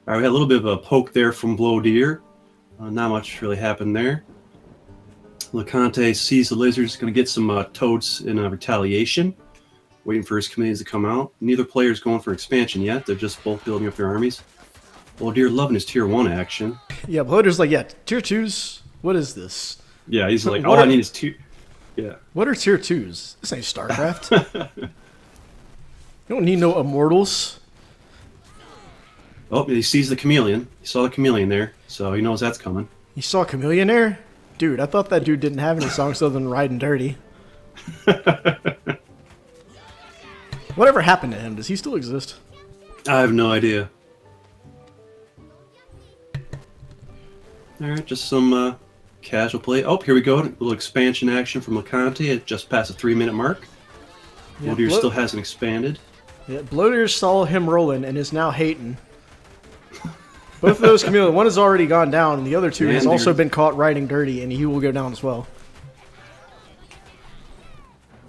S4: All right, we had a little bit of a poke there from Bloateer. Not much really happened there. LeConte sees the lizards, going to get some toads in retaliation. Waiting for his chameleons to come out. Neither player is going for expansion yet. They're just both building up their armies. Bloateer loving his tier 1 action.
S2: Yeah, Bloateer's like, yeah, tier 2s? What is this?
S4: Yeah, he's like,
S2: What
S4: all I
S2: are-
S4: need is 2. Yeah.
S2: What are tier 2s? This ain't StarCraft. You don't need no immortals.
S4: Oh, he sees the chameleon. He saw the chameleon there, so he knows that's coming.
S2: You saw Chameleon there? Dude, I thought that dude didn't have any songs other than Riding Dirty. Whatever happened to him? Does he still exist?
S4: I have no idea. All right, just some casual play. Oh, here we go. A little expansion action from LeConte at just past the 3-minute mark.
S2: Yeah,
S4: Bloateer still hasn't expanded.
S2: Yeah, Bloateer saw him rolling and is now hating. Both of those chameleon, one has already gone down, and the other 2 has
S4: And
S2: also
S4: there's-
S2: been caught riding dirty, and he will go down as well.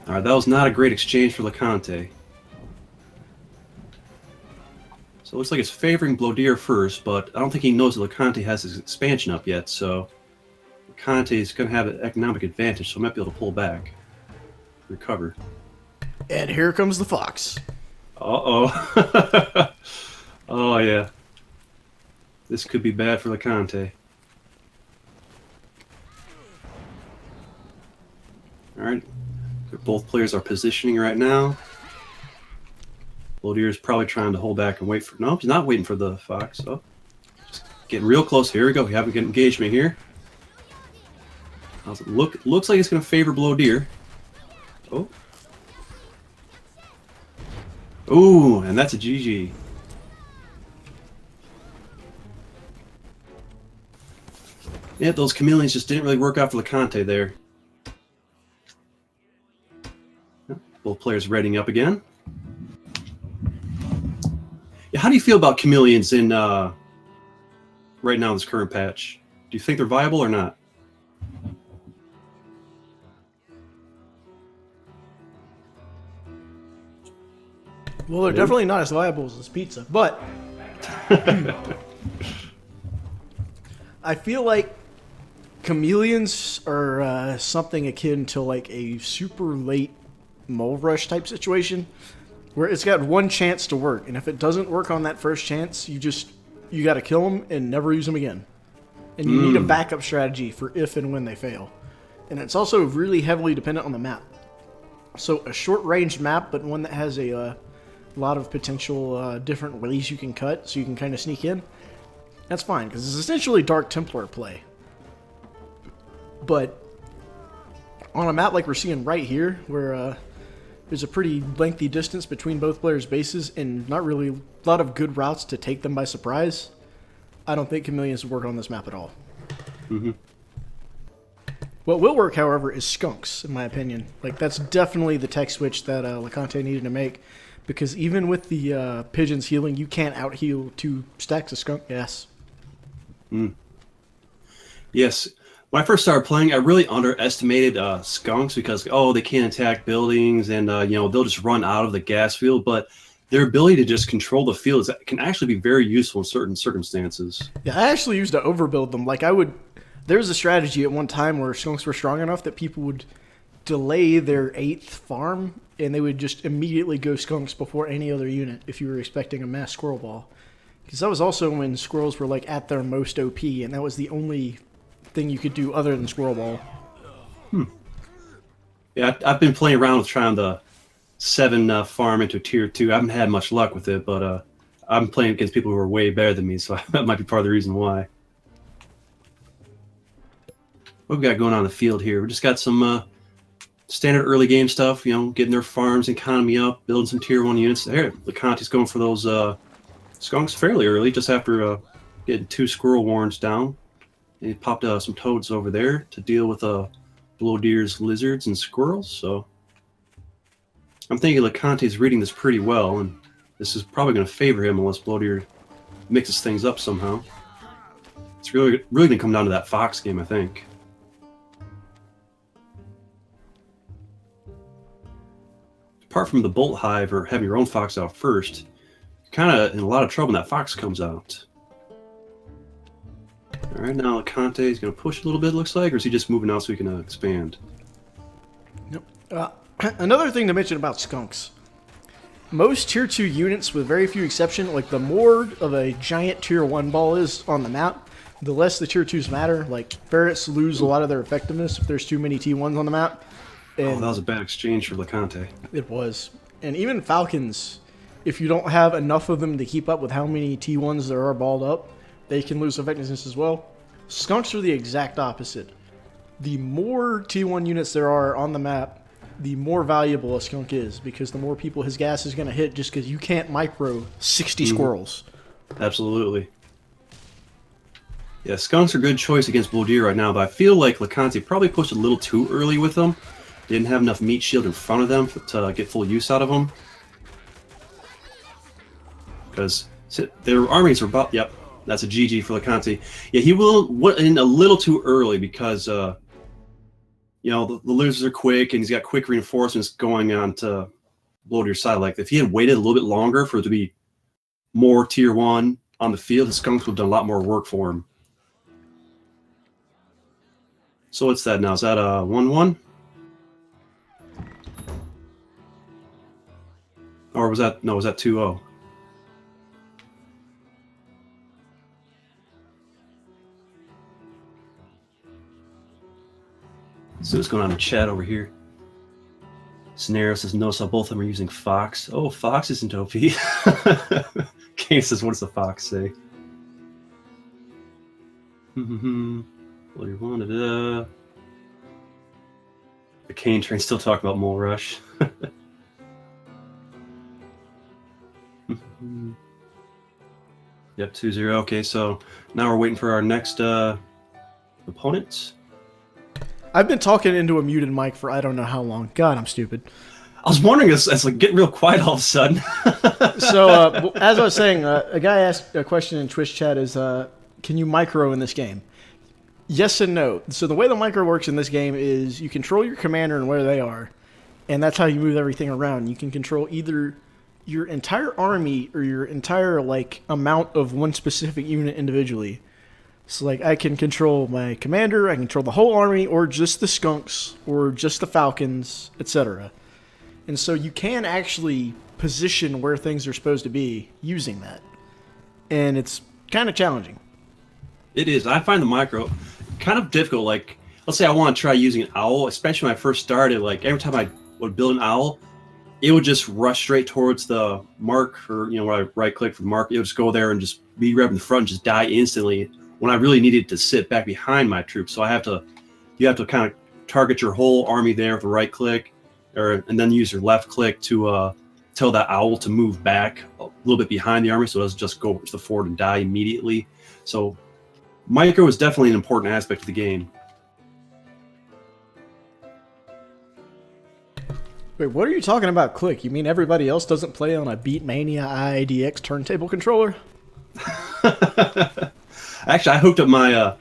S4: All right, that was not a great exchange for LeConte. So it looks like it's favoring Bloateer first, but I don't think he knows that LeConte has his expansion up yet, so LeConte is going to have an economic advantage, so he might be able to pull back, recover.
S2: And here comes the fox.
S4: Uh-oh. Oh, yeah. This could be bad for LeConte. All right. Both players are positioning right now. Bloateer is probably trying to hold back and wait for... No, he's not waiting for the fox. Oh, just getting real close. Here we go. We haven't got engagement here. Looks like it's going to favor Bloateer. Oh. Ooh, and that's a GG. Yeah, those chameleons just didn't really work out for LeConte there. Both players readying up again. Yeah, how do you feel about chameleons in right now in this current patch? Do you think they're viable or not?
S2: Well, they're definitely not as viable as this pizza, but I feel like chameleons are something akin to like a super late mole rush type situation, where it's got one chance to work, and if it doesn't work on that first chance, you got to kill them and never use them again. And you need a backup strategy for if and when they fail. And it's also really heavily dependent on the map. So a short-range map, but one that has a lot of potential different ways you can cut, so you can kind of sneak in. That's fine, because it's essentially Dark Templar play. But on a map like we're seeing right here, where there's a pretty lengthy distance between both players' bases and not really a lot of good routes to take them by surprise, I don't think chameleons would work on this map at all.
S4: Mm-hmm.
S2: What will work, however, is skunks, in my opinion. Like, that's definitely the tech switch that LeConte needed to make, because even with the pigeons healing, you can't out-heal 2 stacks of skunk gas.
S4: Yes. When I first started playing, I really underestimated skunks because, they can't attack buildings and, they'll just run out of the gas field. But their ability to just control the field can actually be very useful in certain circumstances.
S2: Yeah, I actually used to overbuild them. Like, there was a strategy at one time where skunks were strong enough that people would delay their 8th farm, and they would just immediately go skunks before any other unit if you were expecting a mass squirrel ball. Because that was also when squirrels were, like, at their most OP, and that was the only thing you could do other than squirrel ball.
S4: Yeah, I've been playing around with trying to 7 farm into tier 2. I haven't had much luck with it, but I'm playing against people who are way better than me, so that might be part of the reason why. What we got going on in the field here? We just got some standard early game stuff, getting their farms economy up, building some tier 1 units. There, LeConte's going for those skunks fairly early, just after getting 2 squirrel warrens down. He popped some toads over there to deal with blow deer's lizards and squirrels. So I'm thinking LeConte's reading this pretty well, and this is probably going to favor him unless blow deer mixes things up somehow. It's really going to come down to that fox game, I think. Apart from the bolt hive or having your own fox out first, you're kind of in a lot of trouble when that fox comes out. All right, now LeConte is going to push a little bit, looks like, or is he just moving out so he can expand?
S2: Nope. Another thing to mention about skunks. Most tier 2 units, with very few exceptions, like the more of a giant tier 1 ball is on the map, the less the tier 2s matter. Like, ferrets lose a lot of their effectiveness if there's too many T1s on the map. And
S4: that was a bad exchange for LeConte.
S2: It was. And even falcons, if you don't have enough of them to keep up with how many T1s there are balled up, they can lose effectiveness as well. Skunks are the exact opposite. The more T1 units there are on the map, the more valuable a skunk is, because the more people his gas is going to hit, just because you can't micro 60 squirrels.
S4: Absolutely. Yeah, skunks are a good choice against blow deer right now, but I feel like LeConte probably pushed a little too early with them. Didn't have enough meat shield in front of them to get full use out of them. Because their armies are about... Yep, that's a GG for LeConte. Yeah, he went in a little too early because, the losers are quick, and he's got quick reinforcements going on to blow to your side. Like, if he had waited a little bit longer for it to be more tier 1 on the field, the skunks would have done a lot more work for him. So what's that now? Is that a 1-1? Or was that... No, was that 2-0? So what's going on in chat over here? Scenario says, notice how both of them are using Fox. Oh, Fox isn't OP. Kane says, what does the Fox say? Well, you wanted the Kane train still talk about Mole Rush. Yep, 2-0. Okay, so now we're waiting for our next opponent.
S2: I've been talking into a muted mic for I don't know how long. God, I'm stupid.
S4: I was wondering, it's like getting real quiet all of a sudden.
S2: So, as I was saying, a guy asked a question in Twitch chat is, can you micro in this game? Yes and no. So the way the micro works in this game is you control your commander and where they are, and that's how you move everything around. You can control either your entire army or your entire like amount of one specific unit individually. So like I can control my commander, I can control the whole army, or just the skunks, or just the falcons, etc. And so you can actually position where things are supposed to be using that. And it's kind of challenging.
S4: It is. I find the micro kind of difficult. Like, let's say I want to try using an owl, especially when I first started. Like, every time I would build an owl, it would just rush straight towards the mark, or, you know, where I right-click for the mark. It would just go there and just be right in the front and just die instantly when I really needed to sit back behind my troops. So you have to kind of target your whole army there with the right-click, and then use your left-click to tell that owl to move back a little bit behind the army so it doesn't just go to the forward and die immediately. So micro is definitely an important aspect of the game.
S2: Wait, what are you talking about click? You mean everybody else doesn't play on a Beatmania IIDX turntable controller?
S4: Actually, I hooked up my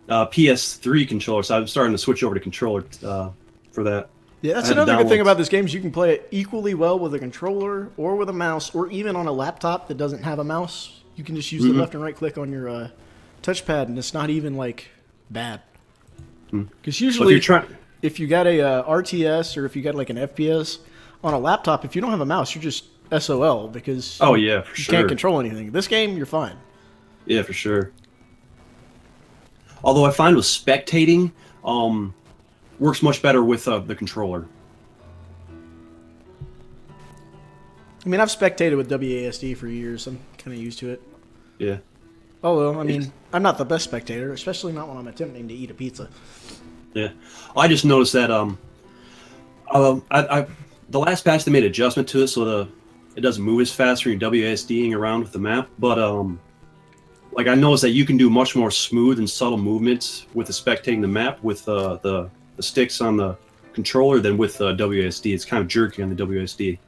S4: PS3 controller, so I'm starting to switch over to controller for that.
S2: Yeah, that's another good thing about this game is you can play it equally well with a controller or with a mouse, or even on a laptop that doesn't have a mouse. You can just use the left and right click on your touchpad, and it's not even like bad. Because usually, if you got a RTS or if you got like an FPS on a laptop, if you don't have a mouse, you're just SOL because
S4: you
S2: can't control anything. This game, you're fine.
S4: Yeah, for sure. Although I find with spectating, works much better with the controller.
S2: I mean, I've spectated with WASD for years. I'm kind of used to it.
S4: Yeah.
S2: Although, I mean, I'm not the best spectator, especially not when I'm attempting to eat a pizza.
S4: Yeah. I just noticed that the last patch they made an adjustment to it so it doesn't move as fast when you're WASDing around with the map. But like I noticed that you can do much more smooth and subtle movements with the spectating the map with the sticks on the controller than with WASD. It's kind of jerky on the WASD.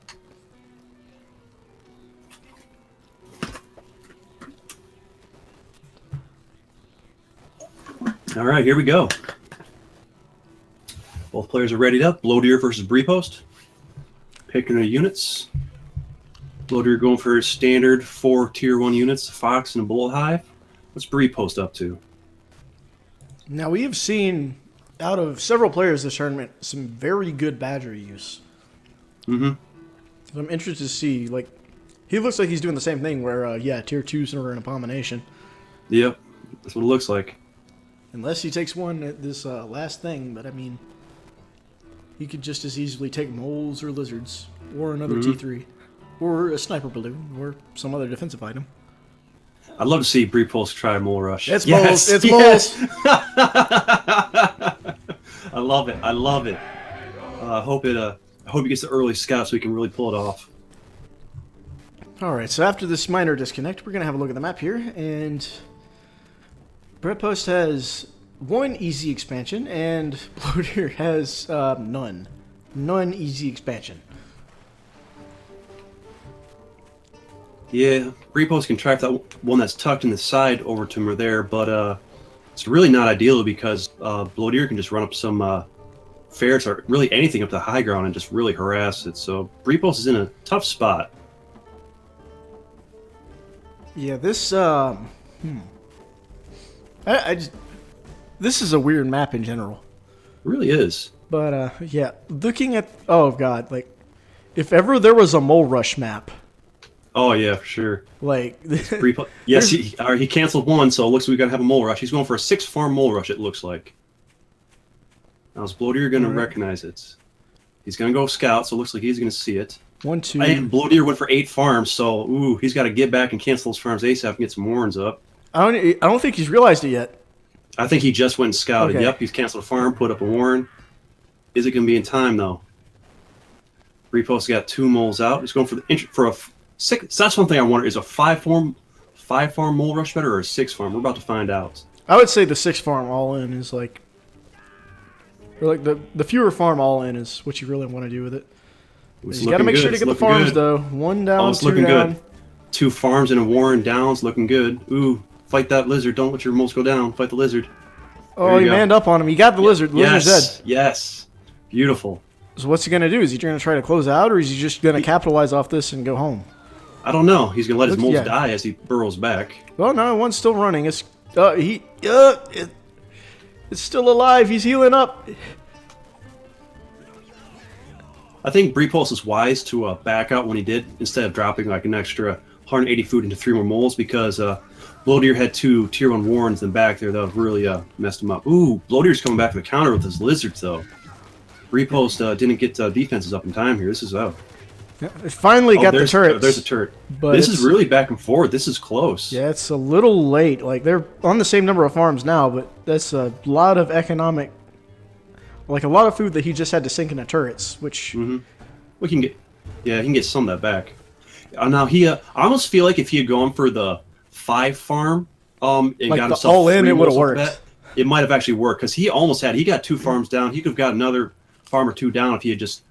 S4: All right, here we go. Both players are readied up. Bloateer versus Breepost. Picking their units. Bloateer going for his standard 4 tier 1 units, Fox and a Bullet Hive. What's Breepost up to?
S2: Now, we have seen, out of several players this tournament, some very good Badger use.
S4: Mm-hmm.
S2: So I'm interested to see, like, he looks like he's doing the same thing where, tier 2s are an abomination.
S4: Yep, that's what it looks like.
S2: Unless he takes one at this last thing, but I mean, he could just as easily take moles or lizards, or another T3, or a sniper balloon, or some other defensive item.
S4: I'd love to see Breepost try Mole Rush.
S2: It's moles! It's moles!
S4: I love it. I love it. I hope he gets the early scout so he can really pull it off.
S2: Alright, so after this minor disconnect, we're going to have a look at the map here, and Breepost has one easy expansion, and Bloateer has none. None easy expansion.
S4: Yeah, Breepost can track that one that's tucked in the side over to him there, but it's really not ideal because Bloateer can just run up some ferrets or really anything up the high ground and just really harass it. So Breepost is in a tough spot.
S2: Yeah, this this is a weird map in general.
S4: It really is.
S2: But yeah, looking at like if ever there was a Mole Rush map.
S4: Oh yeah, for sure.
S2: Like
S4: yes, he canceled one, so it looks like we gotta have a Mole Rush. He's going for a 6-farm Mole Rush. It looks like. Now is Bloateer gonna recognize it? He's gonna go scout, so it looks like he's gonna see it.
S2: 1, 2.
S4: And Bloateer went for 8 farms, so he's got to get back and cancel those farms ASAP and get some warrens up.
S2: I don't think he's realized it yet.
S4: I think he just went and scouted.
S2: Okay.
S4: Yep, he's canceled a farm, put up a warren. Is it going to be in time though? Breepost got 2 moles out. He's going for a 6. So that's one thing I wonder: is a 5-farm Mole Rush better or a 6-farm? We're about to find out.
S2: I would say the 6-farm all in is like, or like the fewer farm all in is what you really want to do with it. You got to make sure to get the farms though. 1 down, 2 down.
S4: Good. 2 farms and a warren down's looking good. Ooh, Fight that lizard. Don't let your moles go down. Fight the lizard.
S2: Oh,
S4: There
S2: he
S4: you go.
S2: manned up on him. He got the lizard. The lizard's
S4: Yes.
S2: dead.
S4: Yes. Beautiful.
S2: So what's he going to do? Is he going to try to close out, or is he just going to capitalize off this and go home?
S4: I don't know. He's gonna let his
S2: Looks-
S4: moles
S2: yeah.
S4: die as he burrows back.
S2: Oh, no, one's still running. It's it's still alive. He's healing up.
S4: I think Breepulse is wise to back out when he did, instead of dropping like an extra 180 food into 3 more moles, because Bloateer had 2 tier 1 warns in the back there that really messed him up. Ooh, Bloateer's coming back to the counter with his lizards though. Breepulse didn't get defenses up in time here. This is out.
S2: It finally got the
S4: there's,
S2: turrets.
S4: There's a turret.
S2: but
S4: This
S2: it's-
S4: is really back and forth. This is close.
S2: Yeah, it's a little late. Like, they're on the same number of farms now, but that's a lot of economic... Like, a lot of food that he just had to sink into turrets, which...
S4: We can get, yeah, he can get some of that back. Now he, I almost feel like if he had gone for the 5 farm, and
S2: Like
S4: got
S2: the
S4: himself
S2: all-in,
S4: 3
S2: it would've
S4: moles off the
S2: worked.
S4: bat, it might have actually worked, because he almost had. He got 2 farms down. He could have got another farm or 2 down if he had just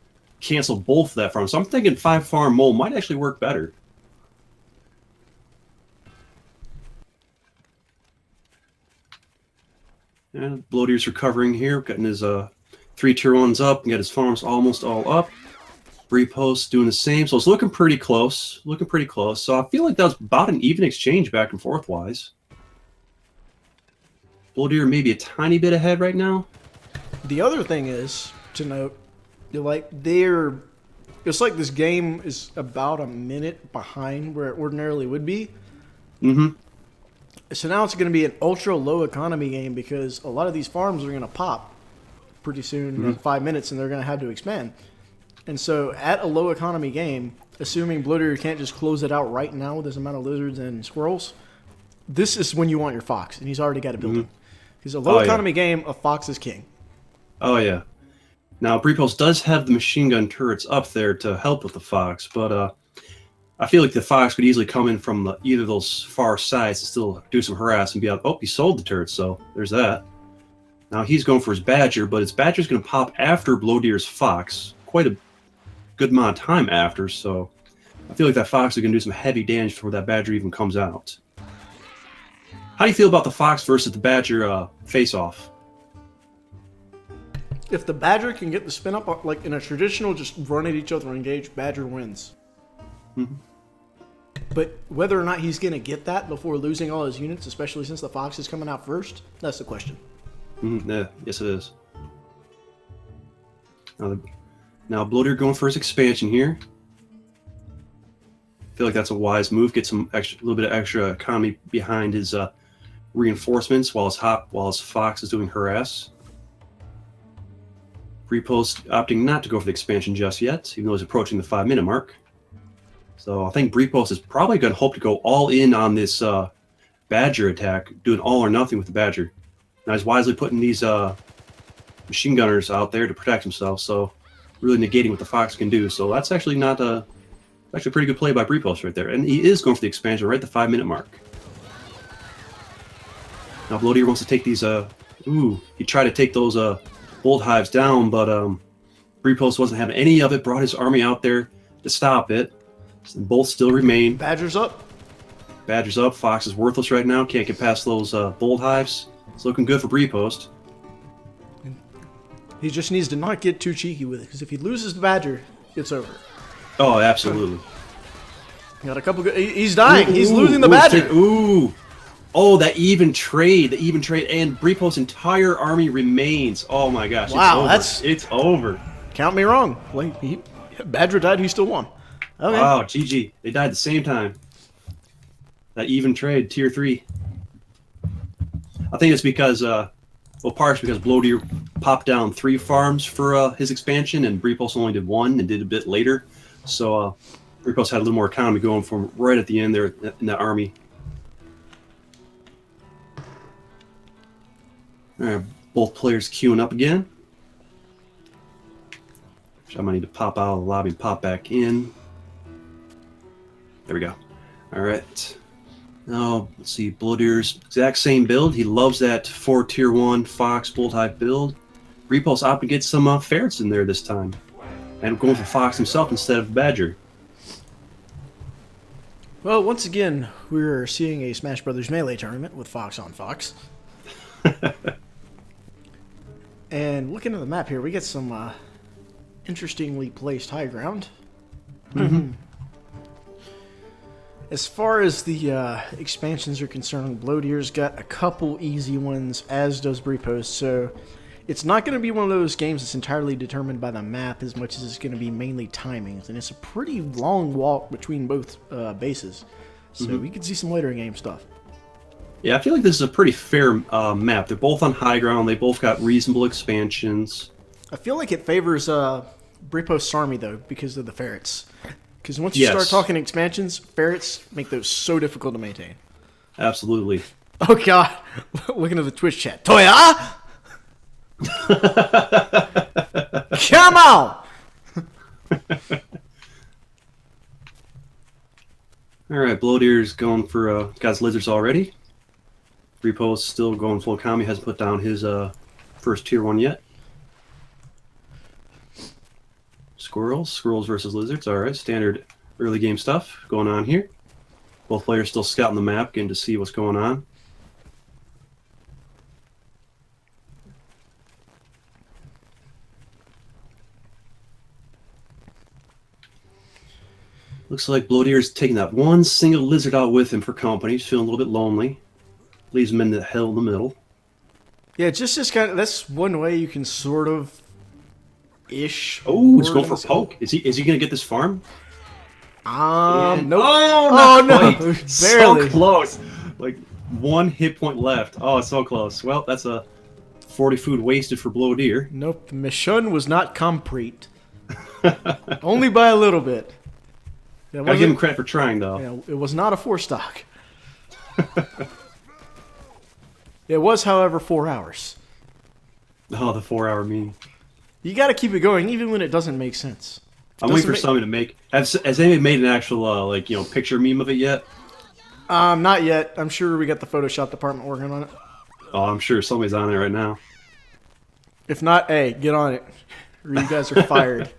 S4: canceled both of that farm. So I'm thinking 5 farm mole might actually work better. And Bloateer's recovering here, getting his 3 tier 1s up, and got his farms almost all up. Breepulse doing the same, so it's looking pretty close. Looking pretty close. So I feel like that was about an even exchange back and forth wise. Bloateer maybe a tiny bit ahead right now.
S2: The other thing is, to note, it's like this game is about a minute behind where it ordinarily would be.
S4: Mm-hmm.
S2: So now it's going to be an ultra low economy game because a lot of these farms are going to pop pretty soon in 5 minutes, and they're going to have to expand. And so at a low economy game, assuming Bloateer can't just close it out right now with this amount of lizards and squirrels, this is when you want your fox, and he's already got a building. Because a low
S4: Oh, yeah.
S2: economy game, a fox is king.
S4: Oh yeah. Now Breepulse does have the machine gun turrets up there to help with the fox, but I feel like the fox could easily come in from either of those far sides and still do some harass and be like, oh, he sold the turret, so there's that. Now he's going for his badger, but his badger's going to pop after Bloateer's fox, quite a good amount of time after, so I feel like that fox is going to do some heavy damage before that badger even comes out. How do you feel about the fox versus the badger face-off?
S2: If the badger can get the spin up, like in a traditional just run at each other and engage, badger wins. But whether or not he's going to get that before losing all his units, especially since the fox is coming out first, that's the question.
S4: Yeah, yes it is. Now Bloateer going for his expansion here. I feel like that's a wise move. Get some extra, little bit of extra economy behind his reinforcements while his fox is doing harass. Breepulse opting not to go for the expansion just yet, even though he's approaching the 5-minute mark. So I think Breepulse is probably going to hope to go all in on this badger attack, doing all or nothing with the badger. Now he's wisely putting these machine gunners out there to protect himself, so really negating what the fox can do. So that's actually not actually a pretty good play by Breepulse right there. And he is going for the expansion right at the 5-minute mark. Now Bloateer wants to take these he tried to take those bolt hives down, but Breepulse wasn't having any of it, brought his army out there to stop it. So both still remain.
S2: Badger's up.
S4: Badger's up, fox is worthless right now, can't get past those bolt hives. It's looking good for Breepulse.
S2: He just needs to not get too cheeky with it, because if he loses the badger, it's over.
S4: Oh, absolutely.
S2: Got a couple good... He's dying. He's
S4: Ooh,
S2: losing the
S4: ooh,
S2: badger.
S4: Ooh. Oh, that even trade. And Breepulse's entire army remains. Oh my gosh.
S2: Wow,
S4: it's over.
S2: Count me wrong. Like, badger died, he still won. Okay.
S4: Wow, GG. They died at the same time. That even trade, tier 3. I think it's because, partially because Bloateer popped down 3 farms for his expansion, and Breepulse only did 1 and did a bit later. So Breepulse had a little more economy going for him right at the end there in that army. All right, both players queuing up again. I might need to pop out of the lobby and pop back in. There we go. All right. Now, let's see. Bloateer's exact same build. He loves that 4 tier 1 Fox Bolt Hive build. Breepulse opted to get some ferrets in there this time. And going for Fox himself instead of Badger.
S2: Well, once again, we're seeing a Smash Brothers Melee tournament with Fox on Fox. And looking at the map here, we get some interestingly placed high ground. As far as the expansions are concerned, Bloateer's got a couple easy ones, as does Bripost, so it's not going to be one of those games that's entirely determined by the map as much as it's going to be mainly timings, and it's a pretty long walk between both bases, so we could see some later game stuff.
S4: Yeah, I feel like this is a pretty fair map. They're both on high ground. They both got reasonable expansions.
S2: I feel like it favors Bripost's army, though, because of the ferrets. Because once you start talking expansions, ferrets make those so difficult to maintain.
S4: Absolutely.
S2: Oh, God. Looking at the Twitch chat. Toya! Come on!
S4: Alright, Bloateer's going for got his lizards already. Bripost still going full Kami, hasn't put down his first tier 1 yet. Squirrels versus lizards. Alright, standard early game stuff going on here. Both players still scouting the map, getting to see what's going on. Looks like Bloateer's taking that one single lizard out with him for company. He's feeling a little bit lonely. Leaves him in the hell in the middle.
S2: Yeah, just this kind of, that's one way you can sort of ish.
S4: Oh, he's going for poke. Is he gonna get this farm?
S2: Nope.
S4: Oh,
S2: no.
S4: Barely.
S2: Barely.
S4: So close. Like 1 hit point left. Oh, it's so close. Well, that's a 40 food wasted for Bloateer.
S2: Nope. The mission was not complete. Only by a little bit.
S4: Gotta give him credit for trying, though.
S2: Yeah, it was not a 4-stock. It was, however, 4 hours.
S4: Oh, the 4-hour meme.
S2: You got to keep it going, even when it doesn't make sense.
S4: I'm waiting for somebody to make. Has anybody made an actual picture meme of it yet?
S2: Not yet. I'm sure we got the Photoshop department working on it.
S4: Oh, I'm sure somebody's on it right now.
S2: If not, hey, get on it, or you guys are fired.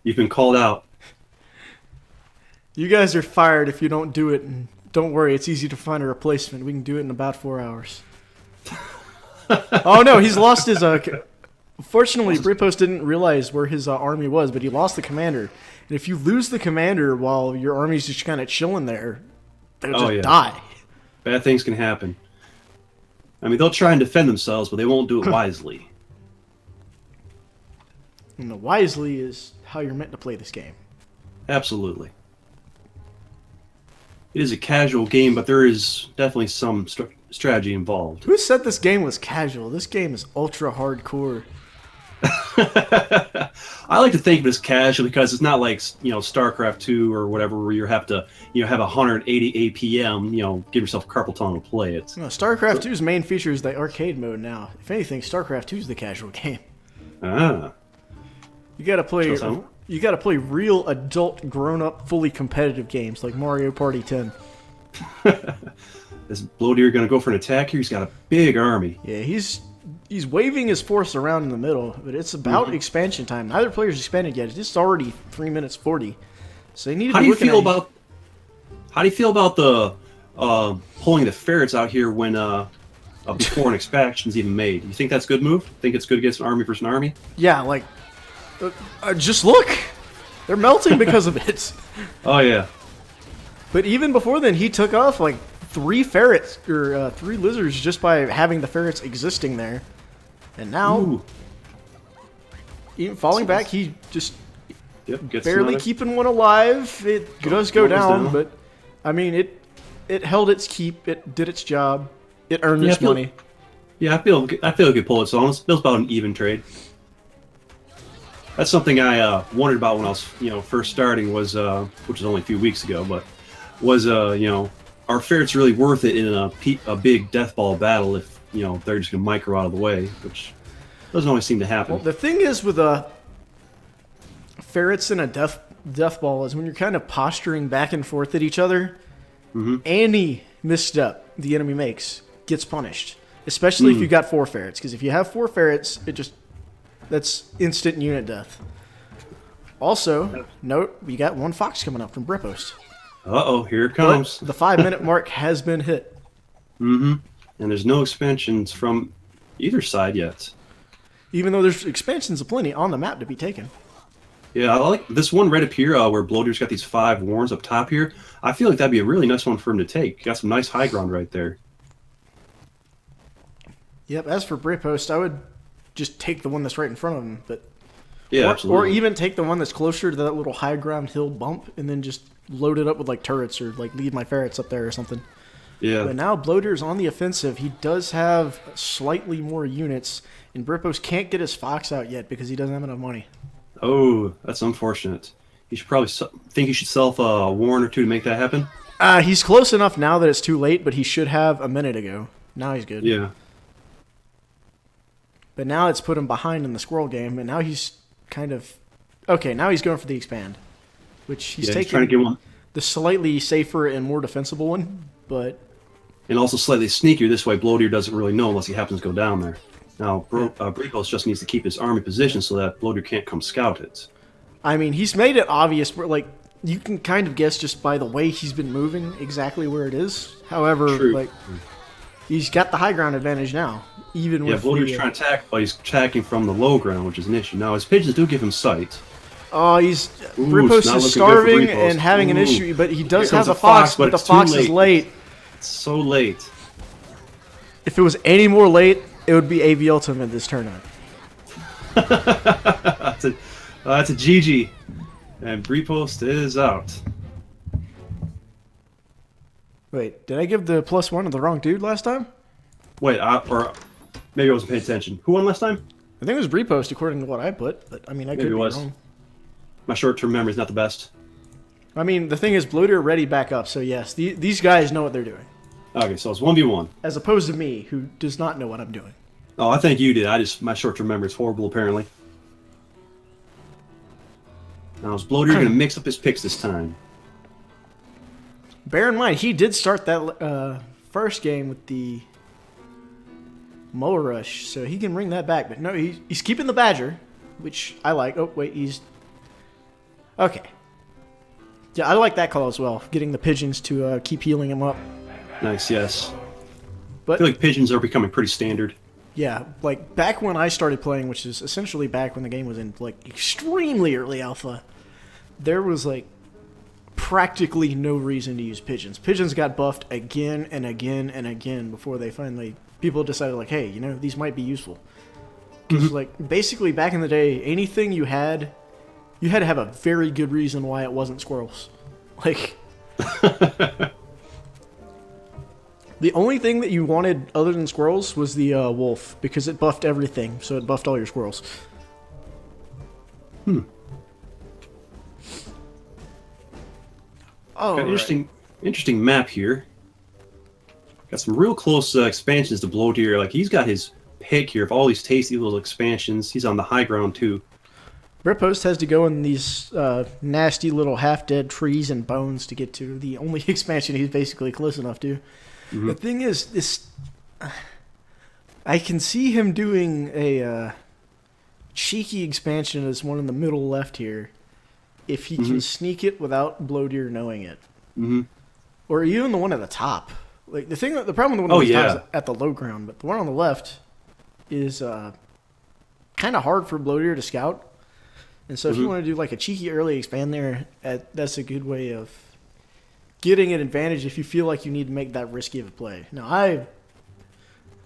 S4: You've been called out.
S2: You guys are fired if you don't do it, and don't worry, it's easy to find a replacement. We can do it in about 4 hours. Oh no, he's lost his. Fortunately, Bripost didn't realize where his army was, but he lost the commander. And if you lose the commander while your army's just kind of chilling there, they'll just die.
S4: Bad things can happen. I mean, they'll try and defend themselves, but they won't do it wisely.
S2: And the wisely is how you're meant to play this game.
S4: Absolutely. It is a casual game, but there is definitely some strategy involved.
S2: Who said this game was casual? This game is ultra hardcore.
S4: I like to think of it as casual because it's not like StarCraft 2 or whatever where you have to have 180 APM, give yourself carpal tunnel to play it.
S2: No, StarCraft 2's main feature is the arcade mode now. If anything, StarCraft 2 is the casual game.
S4: Ah.
S2: You gotta play real adult, grown-up, fully competitive games like Mario Party 10.
S4: Is Bloateer going to go for an attack here? He's got a big army.
S2: Yeah, he's waving his force around in the middle, but it's about expansion time. Neither player's expanded yet. It's already 3 minutes 40. So they need to
S4: How do you feel about the pulling the ferrets out here when before an expansion's even made? You think that's a good move? Think it's good against an army versus an army?
S2: Yeah, like just look. They're melting because of it.
S4: Oh yeah.
S2: But even before then, he took off like 3 ferrets or 3 lizards just by having the ferrets existing there, and now even falling back, he just
S4: gets
S2: barely
S4: another.
S2: Keeping one alive. It does go down, but I mean it held its keep. It did its job. It earned its money.
S4: Yeah, I feel it could pull its own. It was about an even trade. That's something I wondered about when I was first starting was which was only a few weeks ago, but was are ferrets really worth it in a big death ball battle if they're just gonna micro out of the way, which doesn't always seem to happen.
S2: Well, the thing is with ferrets in a death ball is when you're kind of posturing back and forth at each other, any misstep the enemy makes gets punished, especially if you got 4 ferrets. Because if you have 4 ferrets, that's instant unit death. Also, note we got 1 fox coming up from Bripost.
S4: Uh-oh, here it
S2: But
S4: comes.
S2: the 5-minute mark has been hit.
S4: Mm-hmm. And there's no expansions from either side yet.
S2: Even though there's expansions aplenty on the map to be taken.
S4: Yeah, I like this one right up here where Bloater's got these 5 warns up top here. I feel like that'd be a really nice one for him to take. Got some nice high ground right there.
S2: Yep, as for Bripost, I would just take the one that's right in front of him. But
S4: Yeah,
S2: or
S4: absolutely.
S2: even take the one that's closer to that little high ground hill bump and then just load it up with like turrets or like leave my ferrets up there or something.
S4: Yeah.
S2: But now Bloater's on the offensive. He does have slightly more units, and Bripost can't get his Fox out yet because he doesn't have enough money.
S4: Oh, that's unfortunate. He should probably think he should sell a warn or two to make that happen.
S2: He's close enough now that it's too late, but he should have a minute ago. Now he's good.
S4: Yeah.
S2: But now it's put him behind in the squirrel game, and now he's kind of... Okay, now he's going for the expand, which he's
S4: He's
S2: taking
S4: trying to get one.
S2: the slightly safer and more defensible one, but...
S4: And also slightly sneakier. This way, Bloater doesn't really know unless he happens to go down there. Now, Bripost just needs to keep his army position so that Bloater can't come scout it.
S2: I mean, he's made it obvious where, like, you can kind of guess just by the way he's been moving exactly where it is. However,
S4: True.
S2: like, he's got the high ground advantage now, even
S4: Yeah,
S2: with
S4: Bloater's
S2: the,
S4: trying to attack, but he's attacking from the low ground, which is an issue. Now, his pigeons do give him sight.
S2: Oh, he's
S4: Ooh,
S2: Bripost
S4: it's not
S2: is
S4: looking good for
S2: starving
S4: Bripost.
S2: and having an
S4: Ooh.
S2: issue, but he does
S4: Here
S2: have
S4: comes
S2: the
S4: a fox,
S2: fox,
S4: but
S2: but the
S4: it's too
S2: fox is
S4: late.
S2: late.
S4: It's so late.
S2: If it was any more late, it would be AV Ultimate this tournament.
S4: That's a GG. And Bripost is out.
S2: Wait, did I give the +1 to the wrong dude last time?
S4: Wait, or maybe I wasn't paying attention. Who won last time?
S2: I think it was Bripost according to what I put, but I mean, I
S4: Maybe
S2: could
S4: it
S2: be
S4: was.
S2: wrong.
S4: My short-term memory is not the best.
S2: I mean, the thing is, Bloater ready back up, so yes, these guys know what they're doing.
S4: Okay, so it's 1v1.
S2: As opposed to me, who does not know what I'm doing.
S4: Oh, I think you did. My short-term memory is horrible, apparently. Now, is Bloater going to mix up his picks this time?
S2: Bear in mind, he did start that first game with the Moa Rush, so he can bring that back. But no, he's keeping the Badger, which I like. Oh, wait, he's... Okay. Yeah, I like that call as well, getting the pigeons to keep healing him up.
S4: Nice, yes. I
S2: But
S4: feel like pigeons are becoming pretty standard.
S2: yeah, like back when I started playing, which is essentially back when the game was in like extremely early alpha, there was like practically no reason to use pigeons. Pigeons got buffed again and again and again before they finally people decided like, hey, you know, these might be useful. Because like basically back in the day, anything you had to have a very good reason why it wasn't squirrels. Like the only thing that you wanted other than squirrels was the wolf, because it buffed everything, so it buffed all your squirrels. Oh,
S4: Got an interesting map here. Got some real close expansions to Bloater. Like, he's got his pick here of all these tasty little expansions. He's on the high ground, too.
S2: Bripost has to go in these nasty little half-dead trees and bones to get to the only expansion he's basically close enough to. The thing is, this I can see him doing a cheeky expansion as one in the middle left here, if he can sneak it without Bloater knowing it, or even the one at the top. Like the problem with the one at the top is at the low ground, but the one on the left is kind of hard for Bloater to scout. And so if you want to do like a cheeky early expand there, that's a good way of getting an advantage if you feel like you need to make that risky of a play. Now,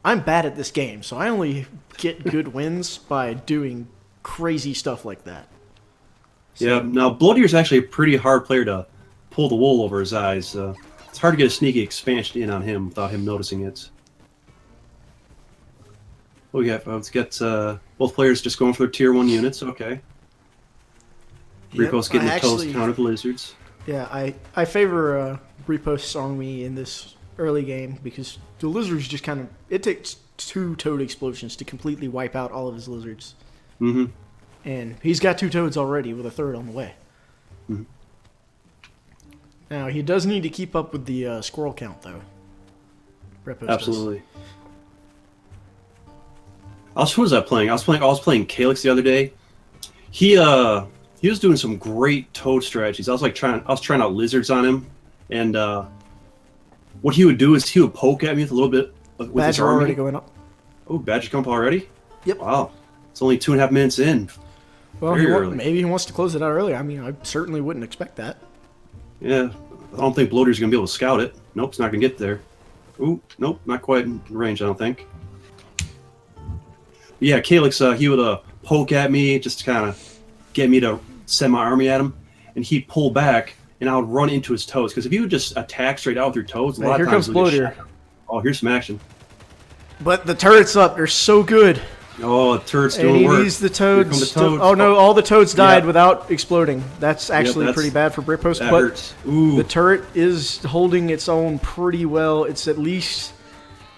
S2: I'm bad at this game, so I only get good wins by doing crazy stuff like that.
S4: Yeah, now Bloater's actually a pretty hard player to pull the wool over his eyes. It's hard to get a sneaky expansion in on him without him noticing it. Oh yeah, let's get both players just going for their tier 1 units, okay. Bripost getting the toast counter of the lizards.
S2: Yeah, I favor Bripost's army in this early game because the lizards just kind of... It takes 2 toad explosions to completely wipe out all of his lizards. And he's got 2 toads already with a 3rd on the way. Now, he does need to keep up with the squirrel count, though. Bripost
S4: Absolutely. Who was I playing? I was playing Calyx the other day. He was doing some great toad strategies. I was trying out lizards on him, And what he would do is he would poke at me with a little bit with his
S2: Badger
S4: army.
S2: already going up.
S4: Oh, Badger come up already?
S2: Yep.
S4: Wow. It's only 2.5 minutes in.
S2: Well,
S4: Very early.
S2: maybe he wants to close it out earlier. I mean, I certainly wouldn't expect that.
S4: Yeah. I don't think Bloatier's going to be able to scout it. Nope, it's not going to get there. Ooh, nope, not quite in range, I don't think. Yeah, Calyx, he would poke at me just to kind of get me to send my army at him, and he'd pull back, and I would run into his toes. Because if you would just attack straight out with your toes, a lot
S2: Here
S4: of times
S2: comes
S4: you'll get
S2: Bloatier.
S4: shot. Oh, here's some action.
S2: But the turret's up. They're so good.
S4: Oh, the turret's
S2: And
S4: doing
S2: he
S4: work.
S2: needs the
S4: Here come
S2: toads.
S4: the toads.
S2: Oh no, all the toads died
S4: Yeah.
S2: without exploding. That's actually
S4: that's-
S2: pretty bad for Britpost.
S4: That
S2: But
S4: hurts. Ooh,
S2: the turret is holding its own pretty well. It's at least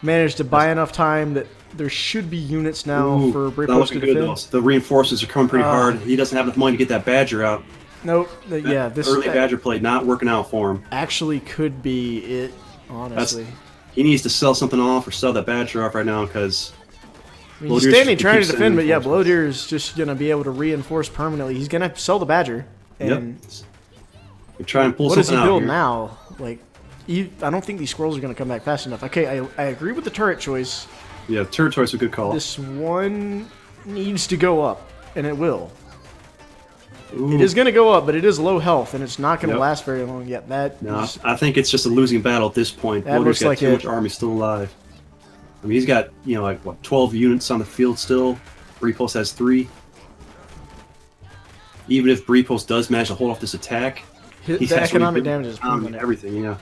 S2: managed to buy enough time that there should be units now
S4: ooh,
S2: for
S4: not
S2: Britpost to
S4: looking good,
S2: defend.
S4: though. The reinforcements are coming pretty hard. He doesn't have enough money to get that Badger out.
S2: Nope.
S4: That
S2: Yeah, this
S4: early Badger play not working out for him.
S2: actually could be it, honestly.
S4: He needs to sell something off or sell that Badger off right now because
S2: I mean, he's
S4: Bloatier's
S2: standing
S4: just
S2: trying to
S4: keeps
S2: defend,
S4: sending
S2: but yeah,
S4: reinforcements.
S2: Bloatier is just going to be able to reinforce permanently. He's going to sell the Badger. And
S4: Yep. Try and pull
S2: what does he
S4: something out
S2: build
S4: here.
S2: now? Like, I don't think these squirrels are going to come back fast enough. Okay, I agree with the turret choice.
S4: Yeah, turret choice a good call.
S2: This one needs to go up, and it will.
S4: Ooh.
S2: It is going to go up, but it is low health, and it's not going to
S4: Yep.
S2: last very long yet. That
S4: No,
S2: is-
S4: I think it's just a losing battle at this point.
S2: That
S4: Bloatier's
S2: looks
S4: got
S2: like
S4: too
S2: it.
S4: much army still alive. I mean, he's got, like, what, 12 units on the field still. Brepost has 3. Even if Brepost does manage to hold off this attack,
S2: hit,
S4: he's
S2: the
S4: has to
S2: economic
S4: rebuild
S2: damage is
S4: economy
S2: proven
S4: and
S2: it.
S4: everything, yeah.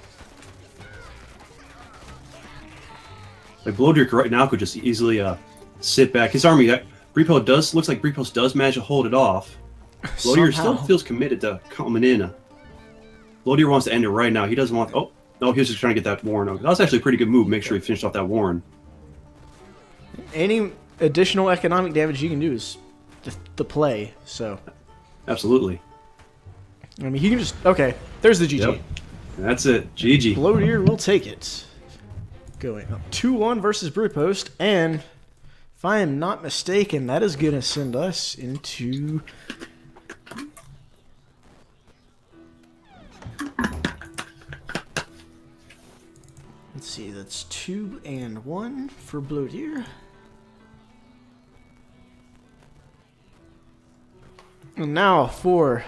S4: Like, Bloatier right now could just easily sit back. His army, looks like Brepost does manage to hold it off. Bloatier still
S2: Somehow.
S4: feels committed to coming in. Bloatier wants to end it right now. He doesn't want. Oh, no, he was just trying to get that Warren. That was actually a pretty good move. Make sure he finished off that Warren.
S2: Any additional economic damage you can do is the play. So,
S4: Absolutely.
S2: I mean, he can just... Okay, there's the GG.
S4: Yep. That's it. GG.
S2: Bloatier will take it. Going up 2-1 versus Britpost, and if I am not mistaken, that is going to send us into... Let's see, that's 2-1 for Bloatier. And now for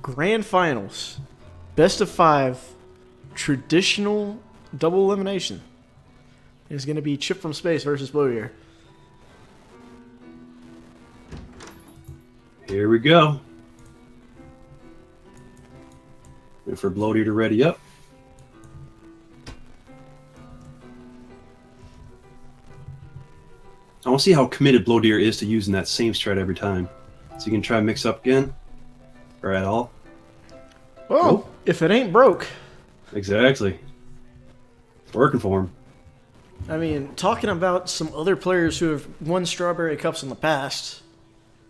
S2: Grand Finals. Best of 5 traditional double elimination. It's going to be Chip from Space versus Bloatier.
S4: Here we go. Wait for Bloatier to ready up. I want to see how committed Bloatier is to using that same strat every time. So you can try and mix up again. Or at all.
S2: Well,
S4: Oh.
S2: if it ain't broke.
S4: Exactly. It's working for him.
S2: I mean, talking about some other players who have won Strawberry Cups in the past,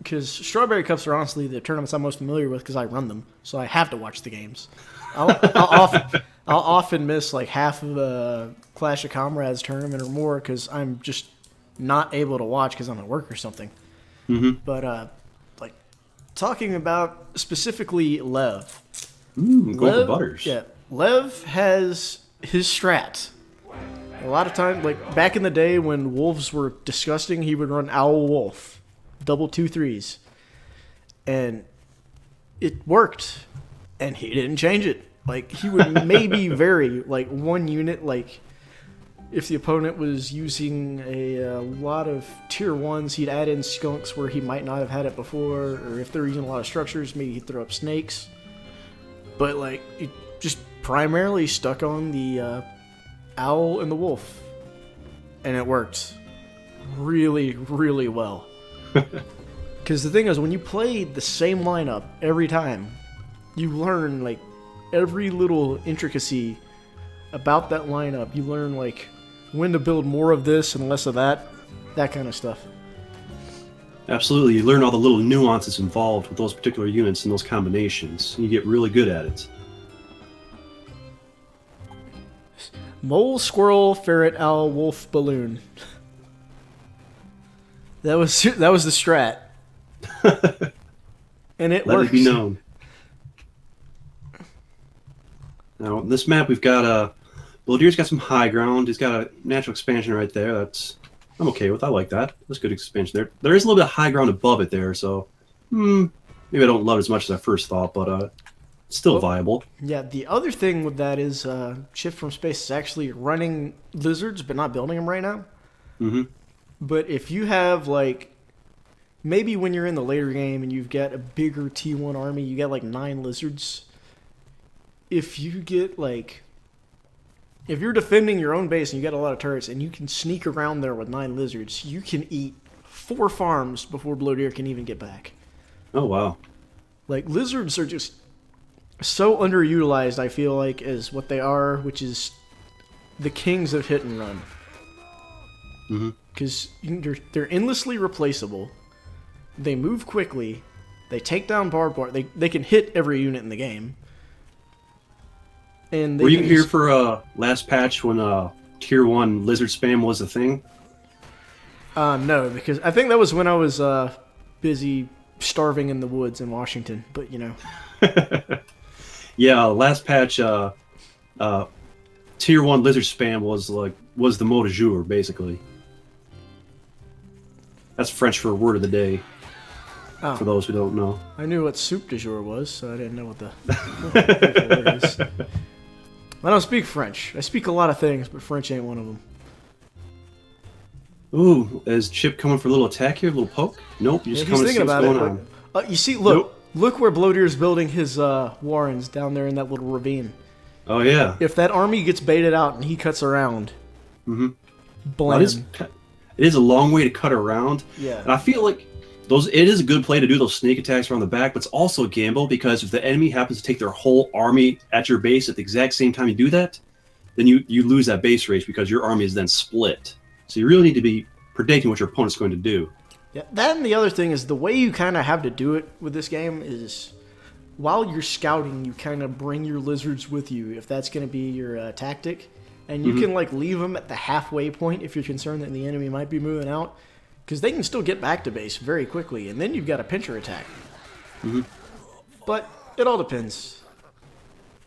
S2: because Strawberry Cups are honestly the tournaments I'm most familiar with because I run them, so I have to watch the games. I'll often miss like half of the Clash of Comrades tournament or more because I'm just not able to watch because I'm at work or something.
S4: Mm-hmm.
S2: But like talking about specifically Lev.
S4: Going for Butters.
S2: Yeah, Lev has his strat. A lot of time, like back in the day when wolves were disgusting, he would run Owl Wolf, double 2-3s, and it worked. And he didn't change it. Like he would maybe vary like one unit, like if the opponent was using a lot of tier 1s, he'd add in skunks where he might not have had it before, or if they're using a lot of structures, maybe he'd throw up snakes. But like it just primarily stuck on the owl and the wolf, and it worked really, really well. Because the thing is, when you play the same lineup every time, you learn like every little intricacy about that lineup. You learn like when to build more of this and less of that kind of stuff.
S4: Absolutely. You learn all the little nuances involved with those particular units and those combinations. And you get really good at it.
S2: Mole, squirrel, ferret, owl, wolf, balloon. That was the strat, and it
S4: Let
S2: works.
S4: it be known. Now, on this map, we've got Blodeer's got some high ground. He's got a natural expansion right there. I'm okay with. I like that. That's good expansion there. There is a little bit of high ground above it there, so maybe I don't love it as much as I first thought, but still viable.
S2: Yeah, the other thing with that is Chip from Space is actually running lizards, but not building them right now.
S4: Mm-hmm.
S2: But if you have, like, maybe when you're in the later game and you've got a bigger T1 army, you got like 9 lizards. If you get, like, if you're defending your own base and you got a lot of turrets and you can sneak around there with 9 lizards, you can eat 4 farms before Blodeer can even get back.
S4: Oh, wow.
S2: Like, lizards are just so underutilized, I feel like, as what they are, which is the kings of hit and run. Because they're endlessly replaceable. They move quickly. They take down barbed wire. They can hit every unit in the game. And
S4: were you here for last patch when Tier 1 lizard spam was a thing?
S2: No, because I think that was when I was busy starving in the woods in Washington. But, you know.
S4: Yeah, last patch, Tier 1 lizard spam was the mot du jour, basically. That's French for word of the day.
S2: Oh.
S4: For those who don't know.
S2: I knew what soup du jour was, so I didn't know what the word is. I don't speak French. I speak a lot of things, but French ain't one of them.
S4: Ooh, is Chip coming for a little attack here, a little poke? Nope, you're just
S2: he's
S4: coming to see
S2: thinking
S4: what's
S2: about
S4: going
S2: it.
S4: on.
S2: But, you see, look where Blodeer's building his warrens down there in that little ravine.
S4: Oh, yeah.
S2: If that army gets baited out and he cuts around,
S4: Well,
S2: blam.
S4: it is a long way to cut around.
S2: Yeah.
S4: And I feel like it is a good play to do those sneak attacks around the back, but it's also a gamble because if the enemy happens to take their whole army at your base at the exact same time you do that, then you lose that base race because your army is then split. So you really need to be predicting what your opponent's going to do.
S2: Yeah, that and the other thing is the way you kind of have to do it with this game is while you're scouting, you kind of bring your lizards with you if that's going to be your tactic. And you can like leave them at the halfway point if you're concerned that the enemy might be moving out. Because they can still get back to base very quickly, and then you've got a pincher attack. But it all depends.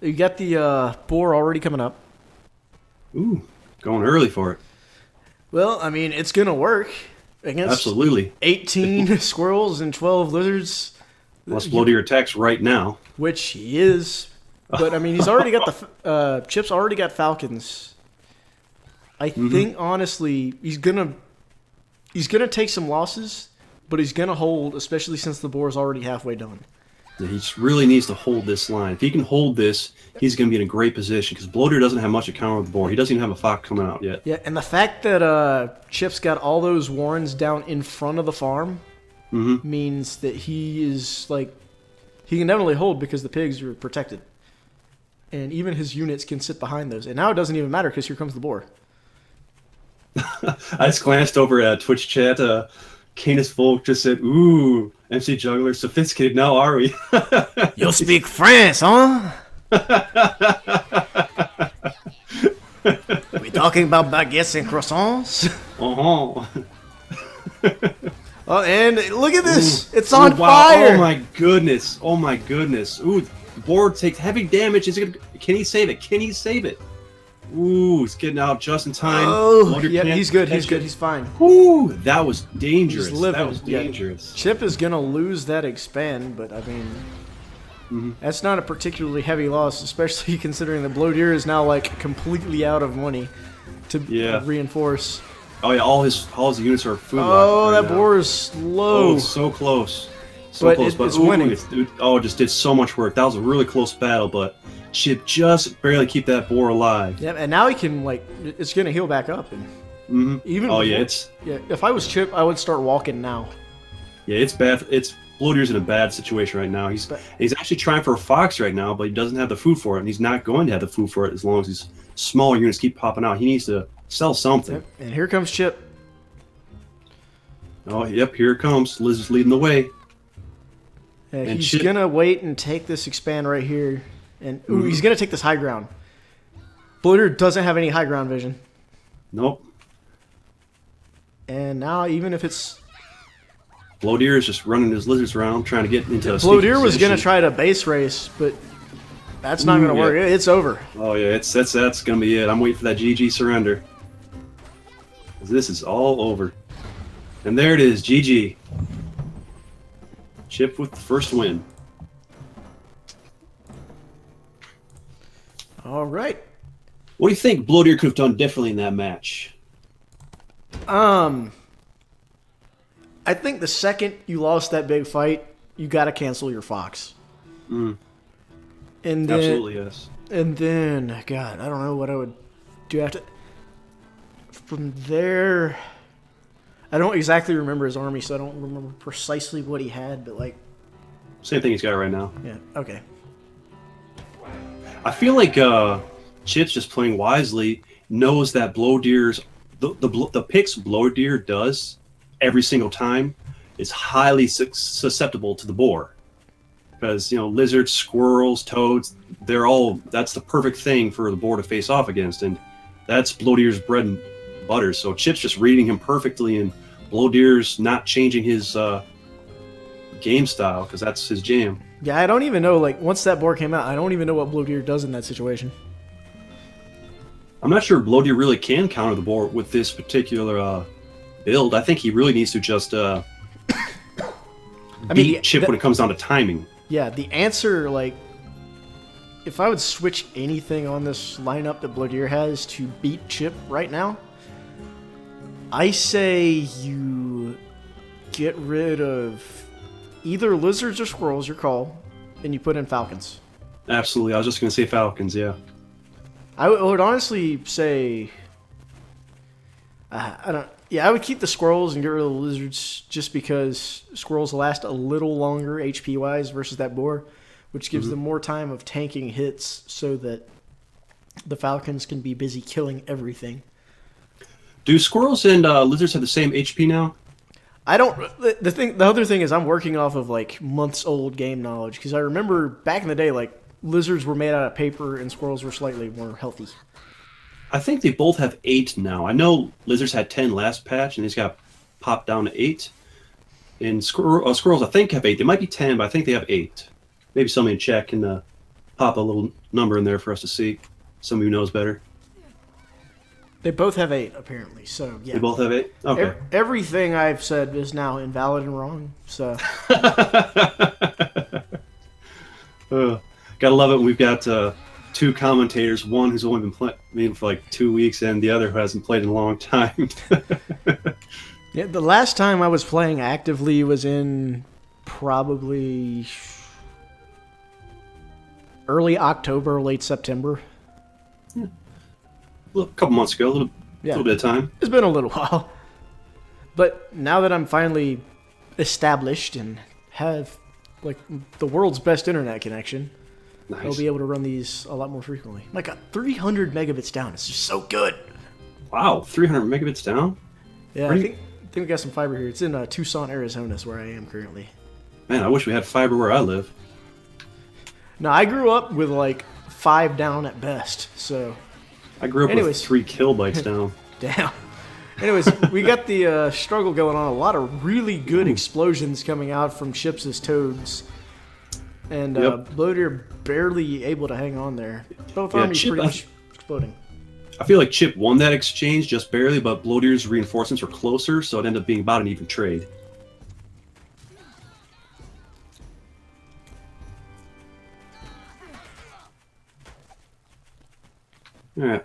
S2: You got the boar already coming up.
S4: Ooh, going early for it.
S2: Well, I mean, it's going to work against
S4: Absolutely.
S2: 18 squirrels and 12 lizards.
S4: Let's blow to your attacks right now.
S2: Which he is. But, I mean, he's already got the... Chip's already got falcons. I think, honestly, he's going to take some losses, but he's going to hold, especially since the boar is already halfway done.
S4: Yeah, he just really needs to hold this line. If he can hold this, he's going to be in a great position because Bloater doesn't have much to counter with the boar. He doesn't even have a fox coming out yet.
S2: Yeah, and the fact that Chip's got all those warrens down in front of the farm means that he is, like, he can definitely hold because the pigs are protected. And even his units can sit behind those. And now it doesn't even matter because here comes the boar.
S4: I just glanced over at Twitch chat. Canis Volk just said, "Ooh, MC Juggler, sophisticated now, are we?"
S2: You speak French, huh? We talking about baguettes and croissants? Oh, and look at this! It's on fire!
S4: Oh my goodness! Oh my goodness! Ooh, the board takes heavy damage. Can he save it? Can he save it? Ooh, he's getting out just in time.
S2: Oh, yeah, he's good. He's good. He's fine.
S4: Ooh, that was dangerous. That was
S2: Yeah.
S4: dangerous.
S2: Chip is gonna lose that expand, but I mean, that's not a particularly heavy loss, especially considering the Blodeer is now like completely out of money to reinforce.
S4: Oh yeah, all his units are food.
S2: Oh,
S4: right
S2: that
S4: now.
S2: boar is slow.
S4: Oh, so close.
S2: But it's winning.
S4: It just did so much work. That was a really close battle, but Chip just barely keep that boar alive.
S2: Yeah, and now he can it's gonna heal back up, and even if I was Chip, I would start walking now.
S4: Yeah, it's bad. Bloater's in a bad situation right now. He's actually trying for a fox right now, but he doesn't have the food for it, and he's not going to have the food for it as long as these smaller units keep popping out. He needs to sell something.
S2: Yep. And here comes Chip.
S4: Oh, yep, here it comes. Liz is leading the way.
S2: Yeah, he's gonna wait and take this expand right here, and he's gonna take this high ground. Bloater doesn't have any high ground vision.
S4: Nope.
S2: And now, even if it's
S4: Bloater is just running his lizards around, trying to get into a
S2: Bloater was gonna try to base race, but That's not going to work.
S4: Yeah.
S2: It's over.
S4: Oh yeah, that's gonna be it. I'm waiting for that GG surrender. 'Cause this is all over. And there it is, GG. Chip with the first win.
S2: All right.
S4: What do you think Blow Deer could have done differently in that match?
S2: I think the second you lost that big fight, you got to cancel your Fox.
S4: Mm,
S2: And then,
S4: absolutely, yes.
S2: And then, God, I don't know what I would do after. From there, I don't exactly remember his army, so I don't remember precisely what he had, but like,
S4: Same thing he's got right now.
S2: yeah, okay.
S4: I feel like Chip's just playing wisely, knows that Blow Deer's the picks Blow Deer does every single time is highly susceptible to the boar. Because, lizards, squirrels, toads, that's the perfect thing for the boar to face off against. And that's Blow Deer's bread and butter. So Chip's just reading him perfectly, and Blow Deer's not changing his game style because that's his jam.
S2: Yeah, I don't even know, like, once that board came out, I don't even know what Blow Deer does in that situation.
S4: I'm not sure Blow Deer really can counter the boar with this particular build. I think he really needs to just beat Chip when it comes down to timing.
S2: Yeah, the answer, like, if I would switch anything on this lineup that Blow Deer has to beat Chip right now, I say you get rid of either lizards or squirrels, your call, and you put in falcons.
S4: Absolutely. I was just going to say falcons, yeah.
S2: I would honestly say, I would keep the squirrels and get rid of the lizards just because squirrels last a little longer HP wise versus that boar, which gives them more time of tanking hits so that the falcons can be busy killing everything.
S4: Do squirrels and lizards have the same HP now?
S2: I don't. The other thing is I'm working off of like months old game knowledge because I remember back in the day, like, lizards were made out of paper and squirrels were slightly more healthy.
S4: I think they both have 8 now. I know lizards had 10 last patch, and these got popped down to 8. And squirrels, I think, have 8. They might be 10, but I think they have 8. Maybe somebody in chat can pop a little number in there for us to see. Somebody who knows better.
S2: They both have 8 apparently. So yeah,
S4: They both have 8? Okay.
S2: Everything I've said is now invalid and wrong. So
S4: Gotta love it when we've got 2 commentators, one who's only been playing for like 2 weeks and the other who hasn't played in a long time.
S2: yeah, the last time I was playing actively was in probably early October, late September.
S4: A couple months ago, a little bit of time.
S2: It's been a little while. But now that I'm finally established and have like the world's best internet connection,
S4: Nice.
S2: I'll be able to run these a lot more frequently. Like a 300 megabits down. It's just so good.
S4: Wow, 300 megabits down?
S2: Yeah, I think we got some fiber here. It's in Tucson, Arizona, is where I am currently.
S4: Man, I wish we had fiber where I live.
S2: No, I grew up with like 5 down at best. So,
S4: I grew up with 3 kilobytes down.
S2: damn. Anyways, we got the struggle going on. A lot of really good explosions coming out from Chips' toads. And Blow Deer barely able to hang on there. Both armies pretty much exploding.
S4: I feel like Chip won that exchange just barely, but Blow Deer's reinforcements were closer, so it ended up being about an even trade. Alright.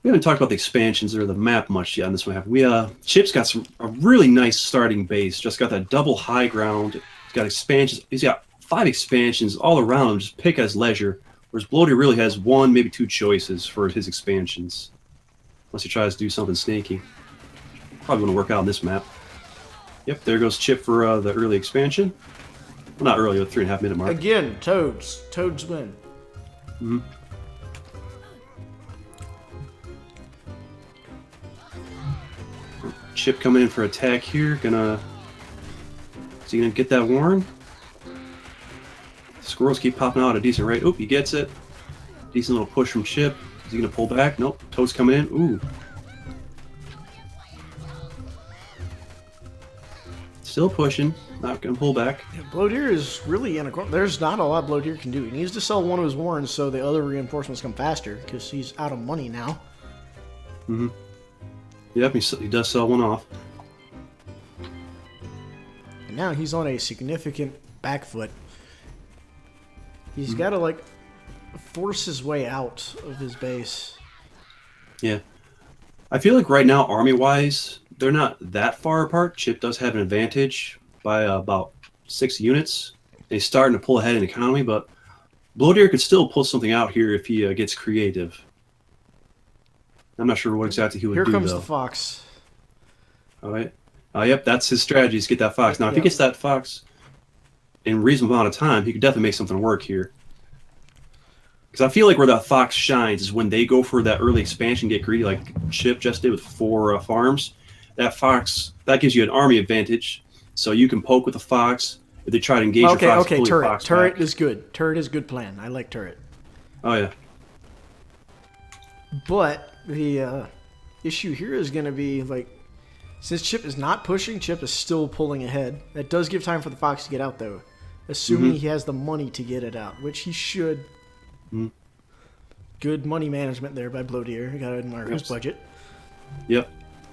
S4: We haven't talked about the expansions or the map much yet on this one. Chip's got a really nice starting base. Just got that double high ground. He's got expansions. He's got 5 expansions all around him, just pick as leisure. Whereas Blow Deer really has 1, maybe 2 choices for his expansions. Unless he tries to do something sneaky. Probably going to work out on this map. Yep, there goes Chip for the early expansion. Well, not early, the 3.5 minute mark.
S2: Again, toads. Toads win.
S4: Mm-hmm. Chip coming in for attack here. Is he gonna get that Warren? Squirrels keep popping out at a decent rate. Oop, he gets it. Decent little push from Chip. Is he gonna pull back? Nope. Toad's coming in. Ooh. Still pushing. Not going to pull back.
S2: Blodeer is really in a corner. There's not a lot Blodeer can do. He needs to sell one of his warrens so the other reinforcements come faster, because he's out of money now.
S4: Mm-hmm. Yep, he does sell one off.
S2: And now he's on a significant back foot. He's got to, like, force his way out of his base.
S4: Yeah. I feel like right now, army-wise, they're not that far apart. Chip does have an advantage by about 6 units. He's starting to pull ahead in economy, but Blodeer could still pull something out here if he gets creative. I'm not sure what exactly he would do,
S2: Here comes
S4: though.
S2: the fox.
S4: All right. Yep, that's his strategy, is get that fox. Now, if he
S2: Yep.
S4: gets that fox in a reasonable amount of time, he could definitely make something work here. Because I feel like where that fox shines is when they go for that early expansion, get greedy, like Chip just did with 4 farms. That fox, that gives you an army advantage, so you can poke with the fox. If they try to engage your fox, pull your
S2: turret.
S4: fox
S2: Turret
S4: back.
S2: is good. Turret is good plan. I like turret.
S4: Oh, yeah.
S2: But the issue here is going to be, like, since Chip is not pushing, Chip is still pulling ahead. That does give time for the fox to get out, though, assuming he has the money to get it out, which he should.
S4: Mhm.
S2: Good money management there by Blodeer. You got to admire his budget.
S4: Yep.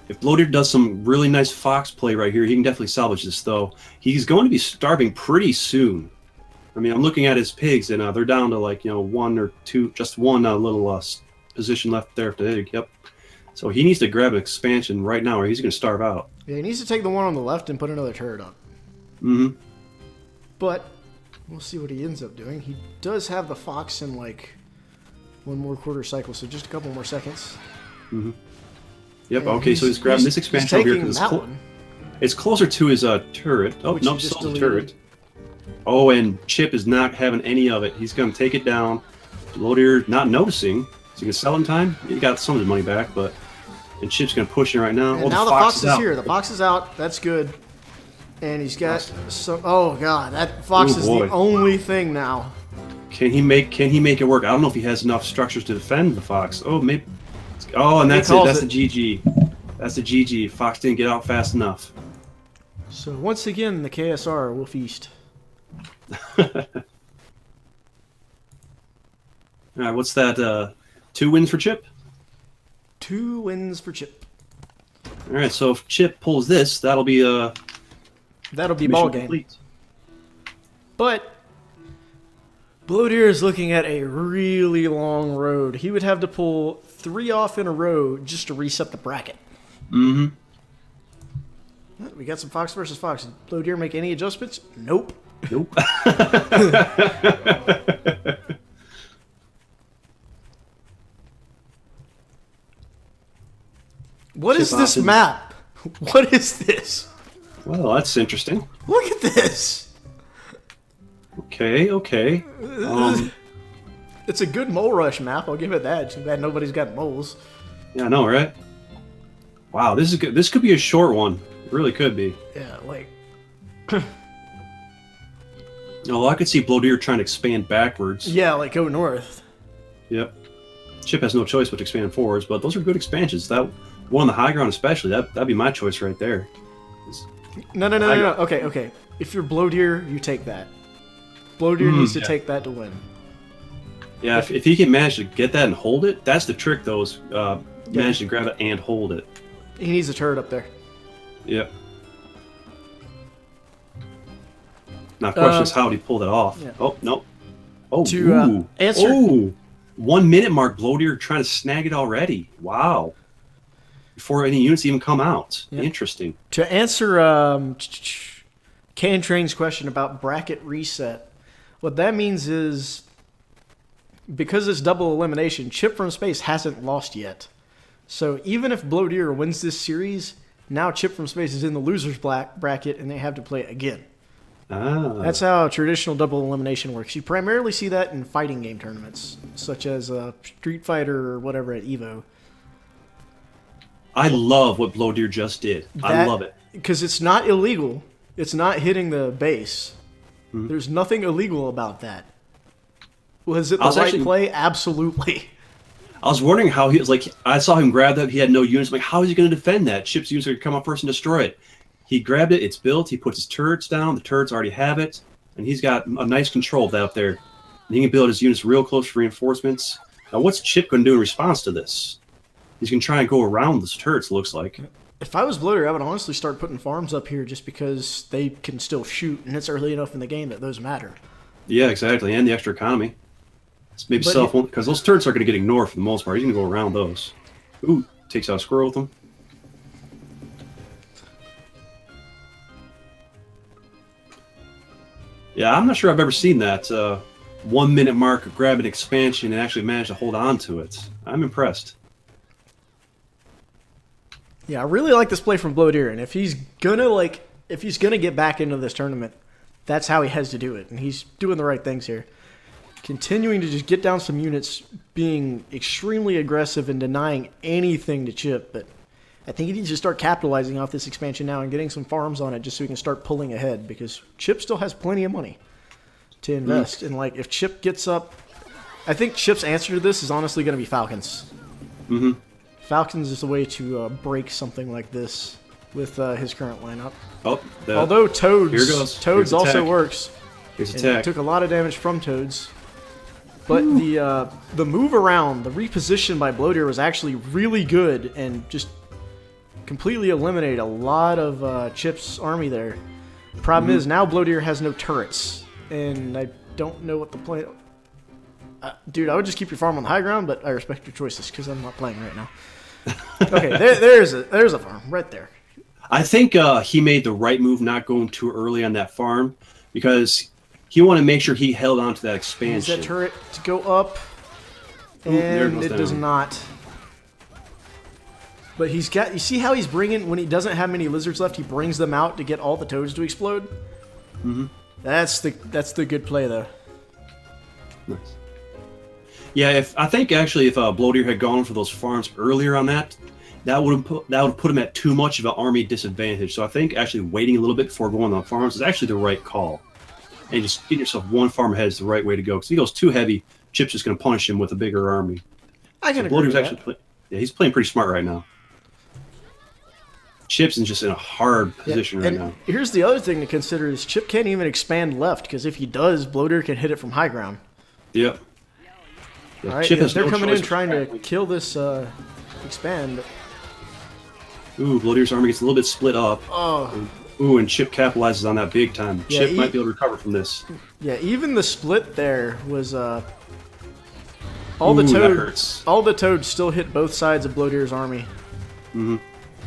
S4: If Blodeer does some really nice fox play right here, he can definitely salvage this, though. He's going to be starving pretty soon. I mean, I'm looking at his pigs, and they're down to, like, 1 or 2, just one little position left there for the egg. Yep. So he needs to grab an expansion right now, or he's going to starve out.
S2: Yeah, he needs to take the one on the left and put another turret up.
S4: Mm-hmm.
S2: But we'll see what he ends up doing. He does have the fox in, like, 1 more quarter cycle, so just a couple more seconds.
S4: Mm-hmm. Yep,
S2: And
S4: okay, so he's grabbing this expansion over here
S2: taking
S4: because
S2: that one.
S4: it's closer to his turret. Oh,
S2: Which
S4: no,
S2: he just
S4: still the
S2: deleted.
S4: turret. Oh, and Chip is not having any of it. He's going to take it down. Blodeer not noticing. So he can sell in time. He got some of his money back, but... And Chip's going to push it right now.
S2: And
S4: Oh,
S2: now the fox is
S4: out.
S2: here. The fox is out. That's good. And he's got some... Oh, God. That fox
S4: Oh,
S2: is
S4: boy.
S2: the only thing now.
S4: Can he make it work? I don't know if he has enough structures to defend the fox. Oh, maybe... Oh, and that's it.
S2: calls
S4: That's
S2: it.
S4: the GG. That's the GG. Fox didn't get out fast enough.
S2: So, once again, the KSR will feast.
S4: All right, what's that? 2 wins for Chip?
S2: 2 wins for Chip.
S4: All right, so if Chip pulls this, that'll be
S2: That'll be
S4: mission
S2: ball game.
S4: complete.
S2: But Blodeer is looking at a really long road. He would have to pull 3 off in a row just to reset the bracket.
S4: Mm-hmm.
S2: We got some Fox versus Fox. Did Blodeer make any adjustments? Nope.
S4: Nope.
S2: What is
S4: Chip
S2: this
S4: opted.
S2: map? What is this?
S4: Well, that's interesting.
S2: Look at this.
S4: Okay.
S2: It's a good mole rush map. I'll give it that. Too bad nobody's got moles.
S4: Yeah, I know, right? Wow, this is good. This could be a short one. It really could be.
S2: Yeah, like
S4: Oh, I could see Blodeer trying to expand backwards.
S2: like go north.
S4: Yep. Chip has no choice but to expand forwards, but those are good expansions. That one on the high ground, especially, that'd be my choice right there.
S2: No. Okay. If you're Blodeer, you take that. Blodeer needs to take that to win.
S4: Yeah, if he can manage to get that and hold it, that's the trick, though, is manage to grab it and hold it.
S2: He needs a turret up there.
S4: Yep. Now, the question is, how did he pull that off?
S2: yeah.
S4: Oh, no. Oh,
S2: To, answer-
S4: Oh, 1 minute mark, Blodeer trying to snag it already. Wow. Before any units even come out.
S2: Yeah.
S4: Interesting.
S2: To answer Can Train's question about bracket reset, what that means is because it's double elimination, Chip from Space hasn't lost yet. So even if Blodeer wins this series, now Chip from Space is in the loser's bracket and they have to play it again.
S4: Ah.
S2: That's how traditional double elimination works. You primarily see that in fighting game tournaments, such as Street Fighter or whatever at EVO.
S4: I love what Blodeer just did. I love it.
S2: Because it's not illegal. It's not hitting the base.
S4: Hmm.
S2: There's nothing illegal about that. Was it the
S4: I was
S2: right
S4: actually-
S2: play? Absolutely.
S4: I was wondering how he was like. I saw him grab that. He had no units. I'm like, how is he going to defend that? Chip's units are going to come up first and destroy it. He grabbed it. It's built. He puts his turrets down. The turrets already have it, and he's got a nice control of that up there. And he can build his units real close to reinforcements. Now, what's Chip going to do in response to this? He's going to try and go around those turrets, it looks like.
S2: If I was Bloater, I would honestly start putting farms up here just because they can still shoot, and it's early enough in the game that those matter.
S4: Yeah, exactly, and the extra economy. It's maybe because those turrets are going to get ignored for the most part. He's going to go around those. Ooh, takes out a squirrel with him. Yeah, I'm not sure I've ever seen that 1 minute mark of grab an expansion and actually manage to hold on to it. I'm impressed.
S2: Yeah, I really like this play from Bloater, and if he's gonna get back into this tournament, that's how he has to do it, and he's doing the right things here. Continuing to just get down some units, being extremely aggressive and denying anything to Chip, but I think he needs to start capitalizing off this expansion now and getting some farms on it just so he can start pulling ahead, because Chip still has plenty of money to invest. And like, if Chip gets up, I think Chip's answer to this is honestly going to be Falcons.
S4: Mm-hmm.
S2: Falcons is the way to break something like this with his current lineup.
S4: Oh,
S2: although Toads also
S4: attack.
S2: Works.
S4: Here's
S2: And
S4: attack.
S2: took a lot of damage from Toads. But the move around, the reposition by Bloater was actually really good and just completely eliminated a lot of Chip's army there. Problem is, now Bloater has no turrets, and I don't know what the play... dude, I would just keep your farm on the high ground, but I respect your choices because I'm not playing right now. Okay, there's a farm right there.
S4: I think he made the right move not going too early on that farm because he wanted to make sure he held on to that expansion.
S2: Needs that turret to go up, and it does not. But he's got, you see how he's bringing, when he doesn't have many lizards left, he brings them out to get all the toads to explode?
S4: Mm-hmm.
S2: That's the good play, though.
S4: Nice. Yeah, I think actually if Bloater had gone for those farms earlier on that would have put him at too much of an army disadvantage. So I think actually waiting a little bit before going on farms is actually the right call. And just getting yourself one farm ahead is the right way to go. Because if he goes too heavy, Chip's just going to punish him with a bigger army.
S2: I can agree with that.
S4: He's playing pretty smart right now. Chip's just in a hard position right now.
S2: Here's the other thing to consider is Chip can't even expand left, because if he does, Bloater can hit it from high ground.
S4: Yep.
S2: Yeah, all right, they're coming in trying to kill this expand.
S4: Ooh, Bloater's army gets a little bit split up.
S2: Oh.
S4: Ooh, and Chip capitalizes on that big time.
S2: Yeah,
S4: Chip might be able to recover from this.
S2: Yeah, even the split there was all the toads still hit both sides of Bloater's army.
S4: Mm-hmm.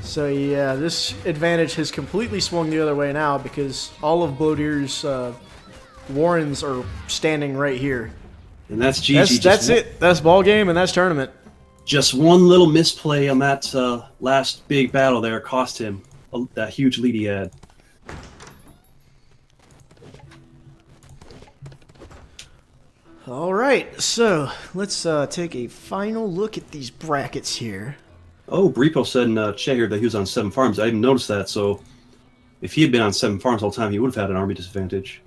S2: So yeah, this advantage has completely swung the other way now because all of Bloater's warrens are standing right here.
S4: And that's GG.
S2: That's it. That's ball game and that's tournament.
S4: Just one little misplay on that last big battle there cost him that huge lead he had.
S2: All right, so let's take a final look at these brackets here.
S4: Oh, Bripo said in chat here that he was on 7 farms. I didn't notice that, so if he had been on 7 farms the whole time, he would have had an army disadvantage.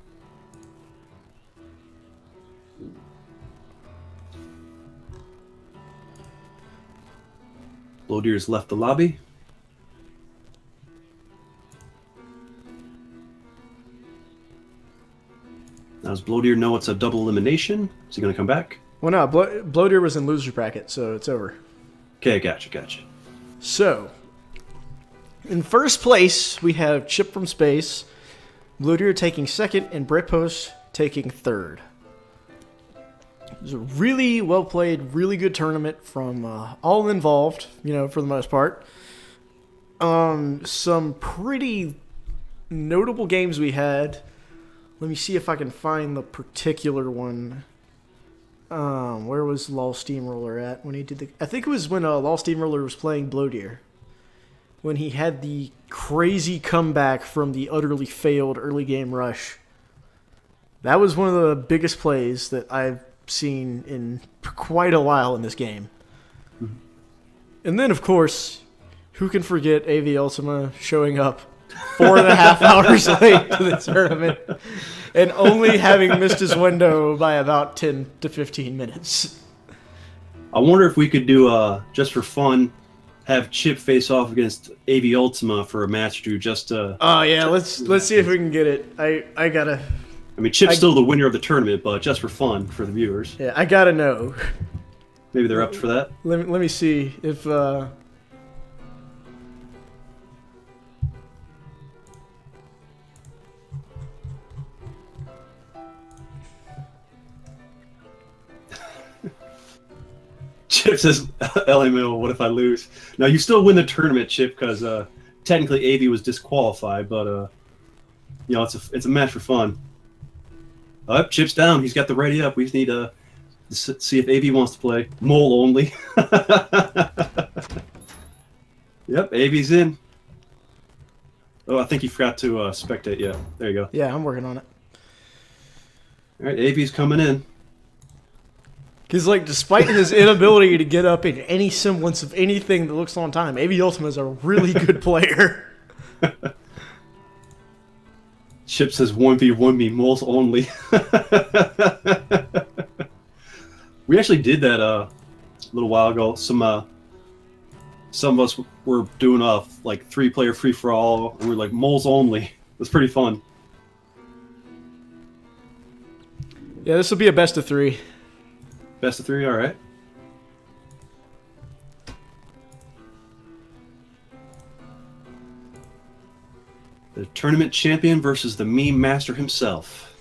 S4: Bloater's left the lobby. Now does Bloater know it's a double elimination? Is he going to come back?
S2: Well, no, Bloater was in loser bracket, so it's over.
S4: Okay, gotcha.
S2: So, in first place, we have Chip from Space, Bloater taking second, and Britpost taking third. It was a really well played, really good tournament from all involved, for the most part. Some pretty notable games we had. Let me see if I can find the particular one. Where was Law Steamroller at when he did the... I think it was when Law Steamroller was playing Bloater. When he had the crazy comeback from the utterly failed early game rush. That was one of the biggest plays that I've seen in quite a while in this game. Mm-hmm. And then, of course, who can forget AV Ultima showing up 4.5 hours late to the tournament and only having missed his window by about 10 to 15 minutes.
S4: I wonder if we could do, just for fun, have Chip face off against AV Ultima for a match to just.
S2: Oh yeah, let's see if we can get it. I gotta.
S4: I mean, Chip's still the winner of the tournament, but just for fun for the viewers.
S2: Yeah, I gotta know.
S4: Maybe they're up for that.
S2: Let me see if.
S4: Chip says, "LML, what if I lose?" Now you still win the tournament, Chip, because technically AV was disqualified, but you know it's a match for fun. Chip's down. He's got the ready up. We just need to see if AV wants to play. Mole only. Yep, AV's in. Oh, I think he forgot to spectate. Yeah, there you go.
S2: Yeah, I'm working on it.
S4: All right, AV's coming in.
S2: Because, like, despite his inability to get up in any semblance of anything that looks on time, AV Ultima is a really good player.
S4: Chip says 1v1 me, moles only. We actually did that a little while ago. Some of us were doing a like 3-player free-for-all, and we were like, moles only. It was pretty fun.
S2: Yeah, this will be a best of 3.
S4: Best of 3, all right. The tournament champion versus the meme master himself.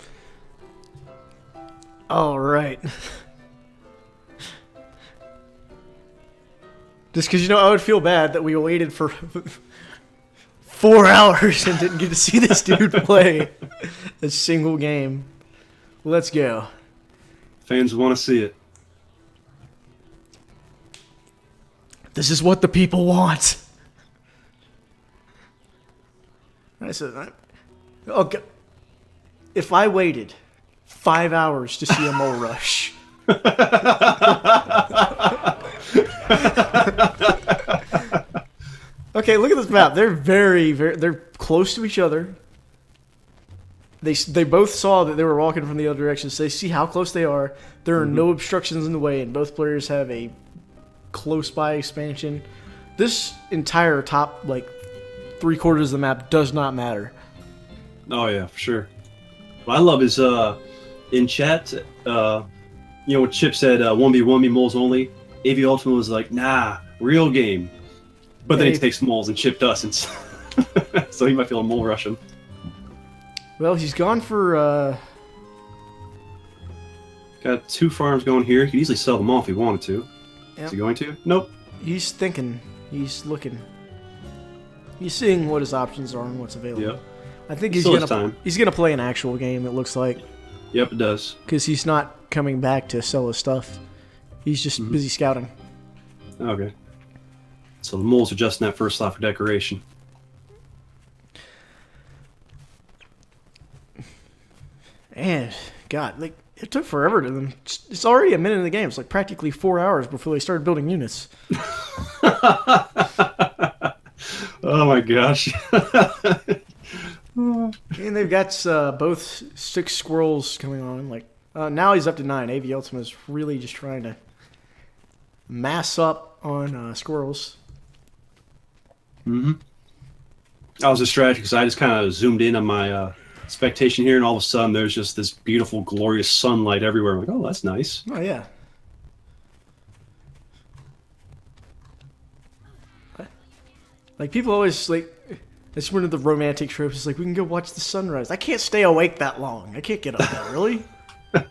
S2: All right. Just because, you know, I would feel bad that we waited for 4 hours and didn't get to see this dude play a single game. Let's go.
S4: Fans want to see it.
S2: This is what the people want. I said, okay, if I waited 5 hours to see a mole rush. Okay, look at this map. They're they're close to each other. They both saw that they were walking from the other direction, so they see how close they are. There are no obstructions in the way, and both players have a close by expansion. This entire top, like, 3/4 of the map does not matter.
S4: Oh yeah, for sure. What I love is in chat, you know, when Chip said 1v1 me moles only, AV Ultima was like, nah, real game. But then he takes moles and Chip doesn't. So he might feel a mole rushing.
S2: Well, he's gone for
S4: Got 2 farms going here. He could easily sell them all if he wanted to.
S2: Yep.
S4: Is he going to? Nope.
S2: He's thinking. He's looking. He's seeing what his options are and what's available.
S4: Yep.
S2: I think
S4: Still has time.
S2: he's gonna play an actual game. It looks like,
S4: Yep, it does.
S2: because he's not coming back to sell his stuff. He's just busy scouting.
S4: Okay. So the moles are just in that first slot for decoration.
S2: And God, like, it took forever to them. It's already a minute in the game. It's like practically 4 hours before they started building units.
S4: Oh my gosh.
S2: And they've got both 6 squirrels coming on. Like, now he's up to 9. AV Ultima is really just trying to mass up on squirrels.
S4: Mm-hmm. I was distracted because I just kind of zoomed in on my spectation here, and all of a sudden there's just this beautiful, glorious sunlight everywhere. I'm like, oh, that's nice.
S2: Oh, yeah. Like, people always, like, it's one of the romantic tropes. It's like, we can go watch the sunrise. I can't stay awake that long. I can't get up that early. I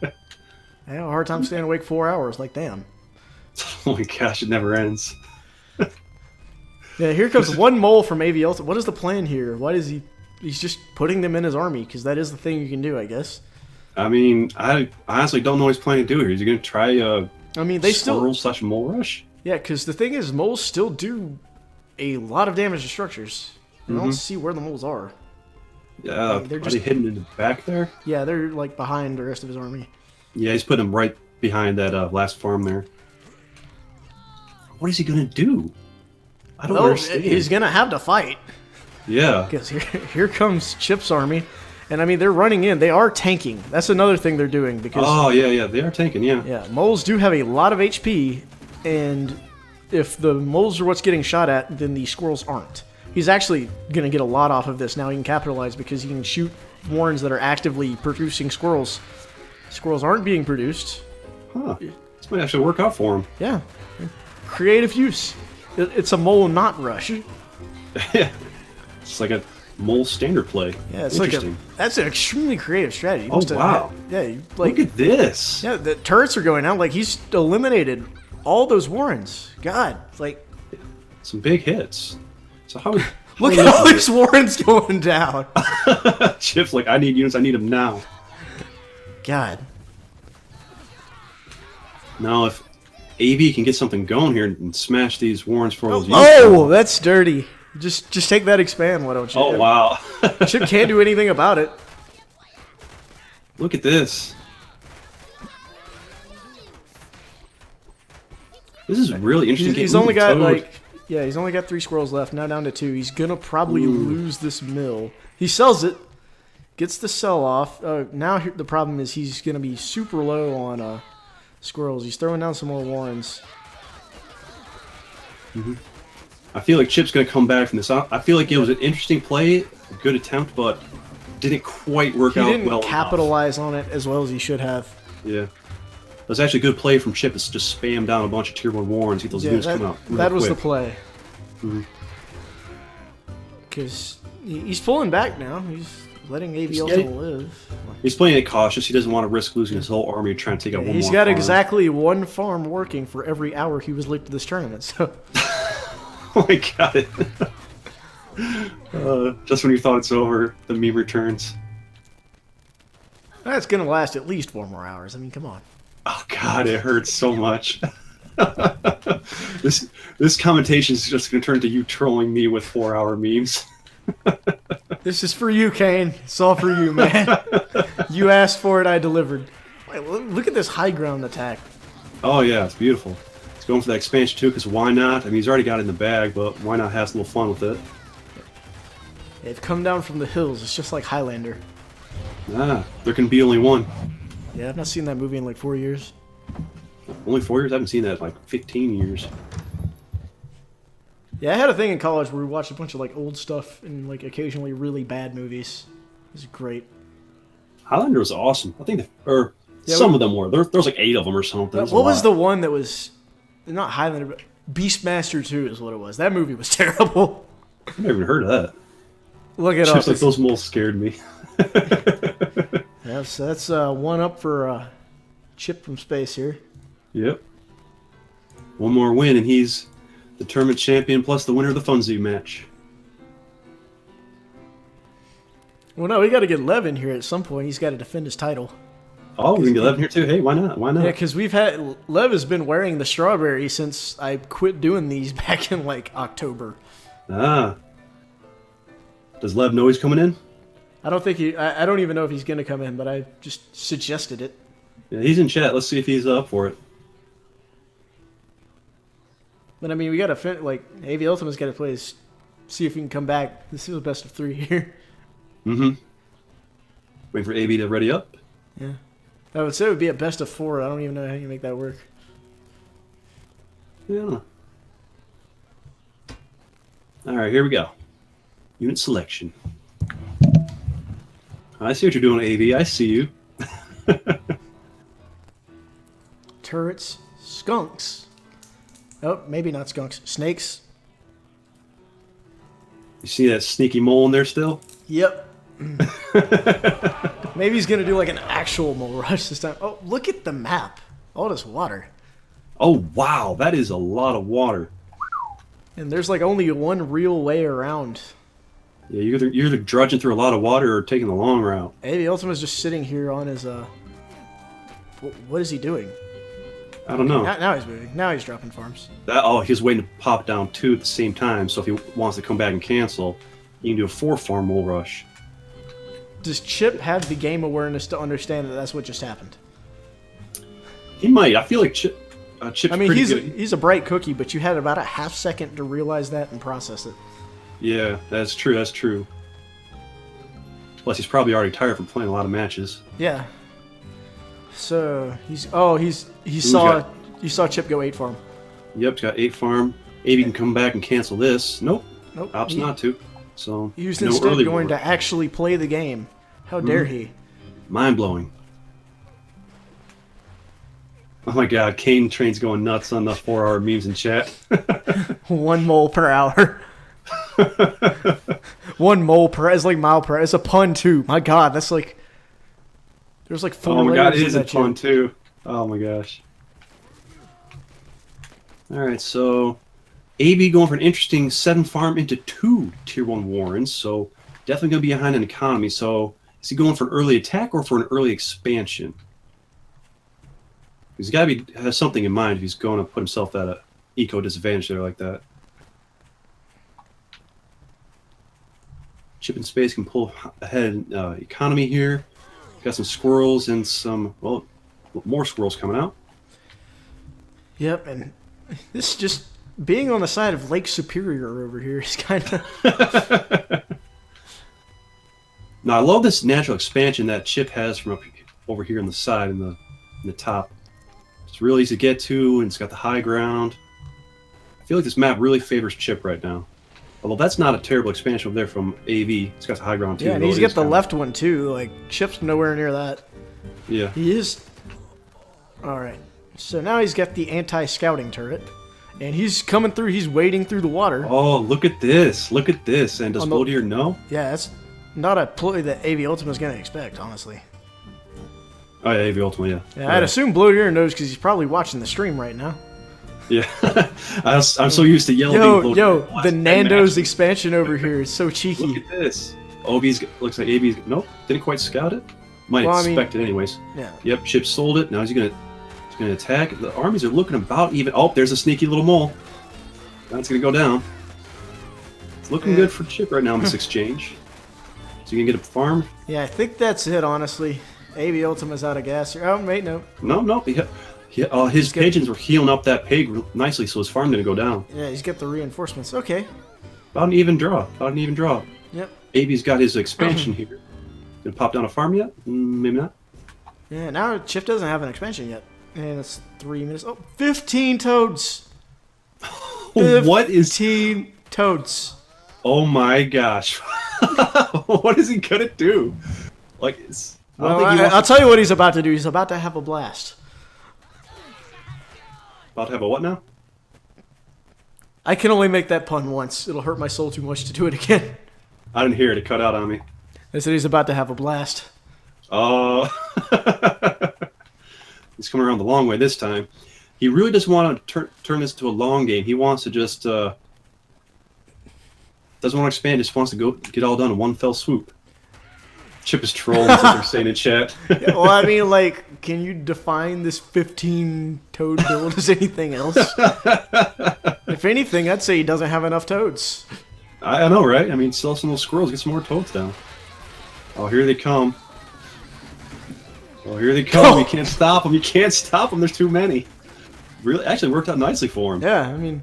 S2: have a hard time staying awake 4 hours. Like, damn.
S4: Oh my gosh, it never ends.
S2: Yeah, here comes one mole from AV Ultima. What is the plan here? Why is he... He's just putting them in his army, because that is the thing you can do, I guess.
S4: I mean, I honestly don't know what he's planning to do here. Is he going to try
S2: I mean, they
S4: squirrel
S2: still...
S4: / mole rush?
S2: Yeah, because the thing is, moles still do a lot of damage to structures. I don't see where the moles are.
S4: Yeah,
S2: they're
S4: are
S2: just-
S4: they hidden in the back there?
S2: Yeah, they're, like, behind the rest of his army.
S4: Yeah, he's putting them right behind that last farm there. What is he going to do? I don't understand.
S2: He's going to have to fight.
S4: Yeah.
S2: Because here comes Chip's army. And, I mean, they're running in. They are tanking. That's another thing they're doing. Because
S4: Oh, yeah, they are tanking, yeah.
S2: yeah, moles do have a lot of HP. And if the moles are what's getting shot at, then the squirrels aren't. He's actually going to get a lot off of this. Now he can capitalize because he can shoot warrens that are actively producing squirrels. Squirrels aren't being produced.
S4: Huh. This might actually work out for him.
S2: Yeah. Creative use. It's a mole not rush.
S4: Yeah. It's like a mole standard play.
S2: Yeah, it's like
S4: Interesting.
S2: that's an extremely creative strategy.
S4: Oh, wow.
S2: Like,
S4: Look at this.
S2: yeah, the turrets are going out. Like, he's eliminated all those warrens. God, like,
S4: Some big hits. So how
S2: look at all these warrens going down.
S4: Chip's like, I need units, I need them now.
S2: God.
S4: Now if AV can get something going here and smash these warrens for those
S2: Oh, that's dirty. Just take that expand, why don't you?
S4: Oh wow.
S2: Chip can't do anything about it.
S4: Look at this. This is really interesting.
S2: He's only got he's only got 3 squirrels left. Now down to 2. He's gonna probably lose this mill. He sells it, gets the sell off. Now the problem is he's gonna be super low on squirrels. He's throwing down some more warrens.
S4: I feel like Chip's going to come back from this. I feel like it was an interesting play, a good attempt, but didn't quite work
S2: He
S4: out
S2: didn't
S4: well
S2: capitalize on it as well as he should have.
S4: enough. Yeah. It was actually a good play from Chip. It's just spam down a bunch of tier 1 warrens, get those units coming out real
S2: that was the
S4: quick.
S2: play.
S4: Mhm.
S2: Because he's pulling back now. He's letting AV
S4: Yeah.
S2: Ultima live.
S4: He's playing it cautious. He doesn't want to risk losing his whole army trying to take out one
S2: He's
S4: more
S2: got
S4: farm.
S2: exactly 1 farm working for every hour he was late to this tournament. So
S4: Oh my god. Just when you thought it's over, the meme returns.
S2: that's gonna last at least 4 more hours. I mean, come on.
S4: Oh god, it hurts so much. This commentation is just going to turn to you trolling me with 4-hour memes.
S2: This is for you, Kane. It's all for you, man. You asked for it, I delivered. Wait, look at this high ground attack.
S4: Oh yeah, it's beautiful. He's going for that expansion too, because why not? I mean, he's already got it in the bag, but why not have a little fun with it?
S2: They've come down from the hills. It's just like Highlander.
S4: Ah, there can be only one.
S2: Yeah, I've not seen that movie in like 4 years.
S4: Only 4 years? I haven't seen that in like 15 years.
S2: Yeah, I had a thing in college where we watched a bunch of like old stuff and like occasionally really bad movies. It was great.
S4: Highlander was awesome. I think,
S2: Yeah,
S4: some of them were. There's like 8 of them or something.
S2: What was the one that was not Highlander, but Beastmaster 2 is what it was. That movie was terrible.
S4: I've never even heard of that.
S2: Look it up.
S4: Just like those moles scared me.
S2: Yeah, so that's 1 up for Chip from space here.
S4: Yep. One more win, and he's the tournament champion plus the winner of the Funzy match.
S2: Well, no, we got to get Levin here at some point. He's got to defend his title.
S4: Oh, we can get 11 here too. Hey, why not? Why not?
S2: Yeah, because Lev has been wearing the strawberry since I quit doing these back in like October.
S4: Ah. Does Lev know he's coming in?
S2: I don't think I don't even know if he's going to come in, but I just suggested it.
S4: Yeah, he's in chat. Let's see if he's up for it.
S2: But I mean, we got to like AV Ultima's got to play this, see if he can come back. This is a best of 3 here.
S4: Mm-hmm. Waiting for AB to ready up.
S2: Yeah. I would say it would be a best of 4. I don't even know how you make that work.
S4: Yeah. All right, here we go. Unit selection. I see what you're doing, AV. I see you.
S2: Turrets, skunks. Oh, maybe not skunks. Snakes.
S4: You see that sneaky mole in there still?
S2: Yep. Maybe he's gonna do like an actual mole rush this time. Oh, look at the map. All this water.
S4: Oh, wow. That is a lot of water.
S2: And there's like only one real way around.
S4: Yeah, you're either drudging through a lot of water or taking the long route.
S2: AV Ultima's just sitting here on his what is he doing?
S4: I don't know.
S2: Now he's moving. Now he's dropping farms.
S4: He's waiting to pop down 2 at the same time, so if he wants to come back and cancel, you can do a 4-farm mole rush.
S2: Does Chip have the game awareness to understand that that's what just happened?
S4: He might. I feel like Chip's
S2: I mean,
S4: pretty good.
S2: he's a bright cookie, but you had about a half second to realize that and process it.
S4: Yeah, that's true. That's true. Plus, he's probably already tired from playing a lot of matches.
S2: Yeah. So you saw Chip go 8 farm.
S4: Yep, he's got 8 farm. AB can come back and cancel this. Nope,
S2: Nope.
S4: opts not to. So
S2: He was
S4: no
S2: instead
S4: early
S2: going
S4: war.
S2: to actually play the game. How dare he?
S4: Mind blowing. Oh my god, Kane Train's going nuts on the 4-hour memes in chat.
S2: 1 mole per hour. 1 mole per is like mile per. It's a pun too. My God, that's like. There's like 4
S4: Oh my god,
S2: layers
S4: it
S2: in
S4: is a
S2: that
S4: pun
S2: joke.
S4: too. Oh my gosh. Alright, so AB going for an interesting 7 farm into 2 tier 1 Warrens, so definitely going to be behind an economy. So is he going for an early attack or for an early expansion? He's got to have something in mind if he's going to put himself at a eco disadvantage there like that. Chip and Space can pull ahead economy here. Got some squirrels and some, well, more squirrels coming out.
S2: Yep, and this just being on the side of Lake Superior over here is kind of.
S4: Now I love this natural expansion that Chip has from over here on the side in the top. It's really easy to get to, and it's got the high ground. I feel like this map really favors Chip right now. Although that's not a terrible expansion over there from AV. It's got the high ground too.
S2: Yeah, and
S4: though
S2: he's
S4: it
S2: got
S4: is
S2: the
S4: kinda-
S2: left one too. Like Chip's nowhere near that.
S4: Yeah.
S2: He is. All right. So now he's got the anti-scouting turret, and he's coming through. He's wading through the water.
S4: Oh, look at this! Look at this! And does
S2: On the-
S4: Bloodier know?
S2: Yeah, that's not a ploy that AV Ultima's gonna expect, honestly.
S4: Oh yeah, AV Ultimate. Yeah.
S2: Yeah, I'd assume Bloodier knows because he's probably watching the stream right now.
S4: Yeah. I'm so used to yelling.
S2: Yo, the Nando's expansion over here is so
S4: Look
S2: cheeky.
S4: at this. OB's looks like AB's. Nope, didn't quite scout it. Might
S2: Well, I mean-
S4: expect it anyways.
S2: Yeah.
S4: Yep, Chip sold it. Now he's gonna attack. The armies are looking about even. Oh, there's a sneaky little mole. That's gonna go down. It's looking good for Chip right now in this exchange. So you can get a farm.
S2: Yeah, I think that's it, honestly. AV Ultima's out of gas here. Oh, wait, no.
S4: No. His
S2: good.
S4: pigeons were healing up that pig nicely, so his farm didn't go down.
S2: Yeah, he's got the reinforcements. Okay.
S4: About an even draw.
S2: Yep.
S4: AB's got his expansion here. Gonna pop down a farm yet? Maybe not.
S2: Yeah, now Chip doesn't have an expansion yet. And it's 3 minutes. Oh, 15 toads!
S4: What is?
S2: 15 toads.
S4: Oh my gosh! What is he gonna do? Like, it's, I don't
S2: Well,
S4: think he wants
S2: I'll tell you what he's about to do. He's about to have a blast.
S4: about to have a what now?
S2: I can only make that pun once. It'll hurt my soul too much to do it again.
S4: I didn't hear it. It cut out on me.
S2: I said he's about to have a blast.
S4: Oh, he's coming around the long way this time. He really doesn't want to turn this into a long game. He wants to just doesn't want to expand. Just wants to go get all done in one fell swoop. Chip is trolling, as they're saying in chat.
S2: Yeah, well, I mean, like, can you define this 15 toad build as anything else? If anything, I'd say he doesn't have enough toads.
S4: I know, right? I mean, sell some of those squirrels, get some more toads down. Oh, here they come. Oh, here they come. You can't stop them. You can't stop them. There's too many. Really, actually worked out nicely for him.
S2: Yeah, I mean,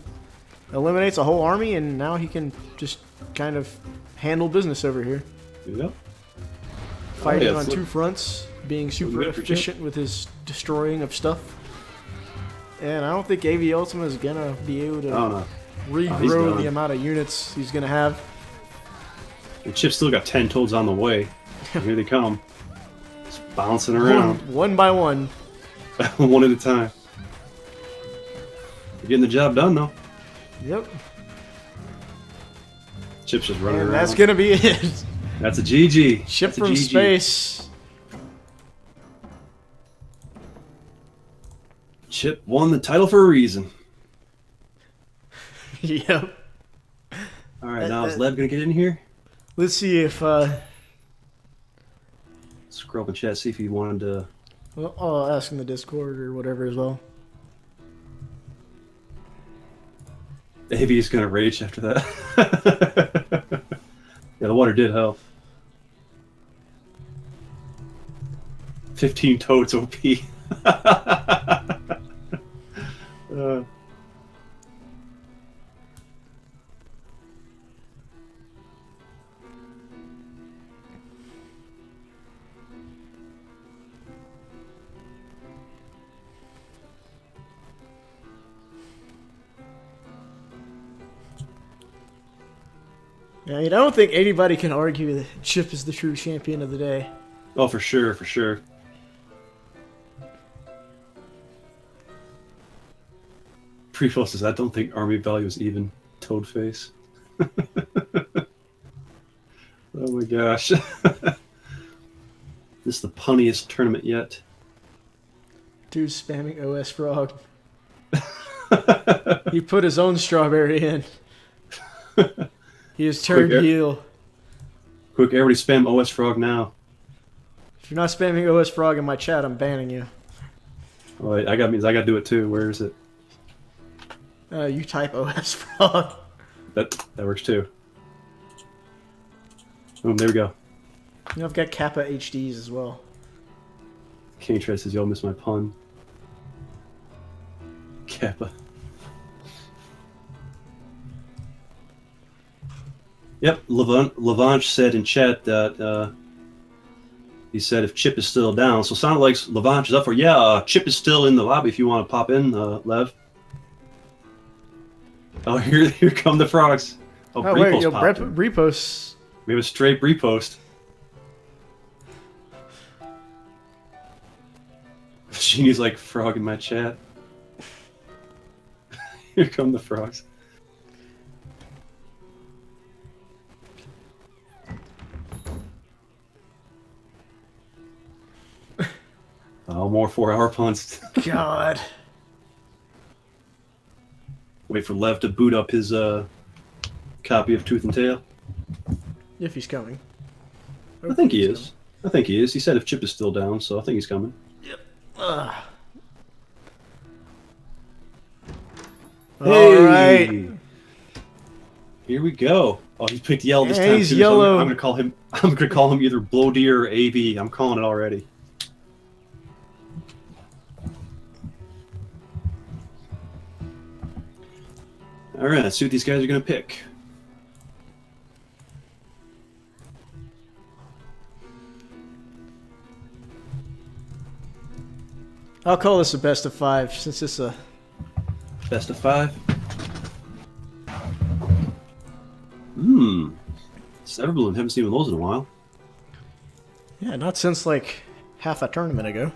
S2: eliminates a whole army, and now he can just kind of handle business over here.
S4: Yep.
S2: Fighting
S4: yeah,
S2: on
S4: it's
S2: two fronts, being super
S4: good for Chip.
S2: efficient with his destroying of stuff. And I don't think AV Ultima is going to be able to
S4: Oh no. he's
S2: regrow
S4: done.
S2: the amount of units he's going to have.
S4: And Chip's still got 10 toads on the way. Here they come. Just bouncing around.
S2: One by one.
S4: One at a time. You're getting the job done, though.
S2: Yep.
S4: Chip's just running
S2: And
S4: around.
S2: that's going to be it.
S4: That's a GG.
S2: Ship
S4: That's a
S2: from
S4: GG.
S2: space.
S4: Chip won the title for a reason.
S2: Yep.
S4: All right, now is Lev going to get in here?
S2: Let's see if
S4: Scroll up in chat, see if he wanted to...
S2: well, I'll ask in the Discord or whatever as well.
S4: Maybe he's going to rage after that. Yeah, the water did help. 15 toads OP.
S2: Yeah, I don't think anybody can argue that Chip is the true champion of the day.
S4: Oh, for sure, for sure. Pre-post says, I don't think Army Value is even Toadface. Oh my gosh. This is the punniest tournament yet.
S2: Dude spamming OS Frog. He put his own strawberry in. He has turned
S4: Quick,
S2: heel.
S4: Quick, everybody spam OS Frog now.
S2: If you're not spamming OS Frog in my chat, I'm banning you.
S4: Oh, wait, I gotta do it too. Where is it?
S2: You type OS Frog.
S4: That works too. Boom, there we go.
S2: You know, I've got Kappa HDs as well.
S4: K-Tress says, y'all missed my pun. Kappa. Yep, Lavanche said in chat that he said if Chip is still down. So it sounded like Lavanche is up for, Chip is still in the lobby if you want to pop in, Lev. Oh, here come the frogs. Oh,
S2: Oh, wait,
S4: Repost popped in.
S2: reposts.
S4: We have a straight repost. Sheeny's like, frog in my chat. Here come the frogs. Oh, more 4-hour punts.
S2: God.
S4: Wait for Lev to boot up his copy of Tooth and Tail.
S2: If he's coming.
S4: I think he is. I think he is. He said if Chip is still down, so I think he's coming.
S2: Ugh.
S4: Hey!
S2: All right.
S4: Here we go. Oh, he picked yellow this
S2: Yeah,
S4: time
S2: he's
S4: too. So
S2: yellow.
S4: I'm gonna call him. I'm gonna call him either Blow Deer or AV. I'm calling it already. All right, let's see what these guys are gonna pick.
S2: I'll call this a best of 5 since it's a.
S4: Best of 5. Severballoon. Haven't seen one of those in a while.
S2: Yeah, not since like half a tournament ago.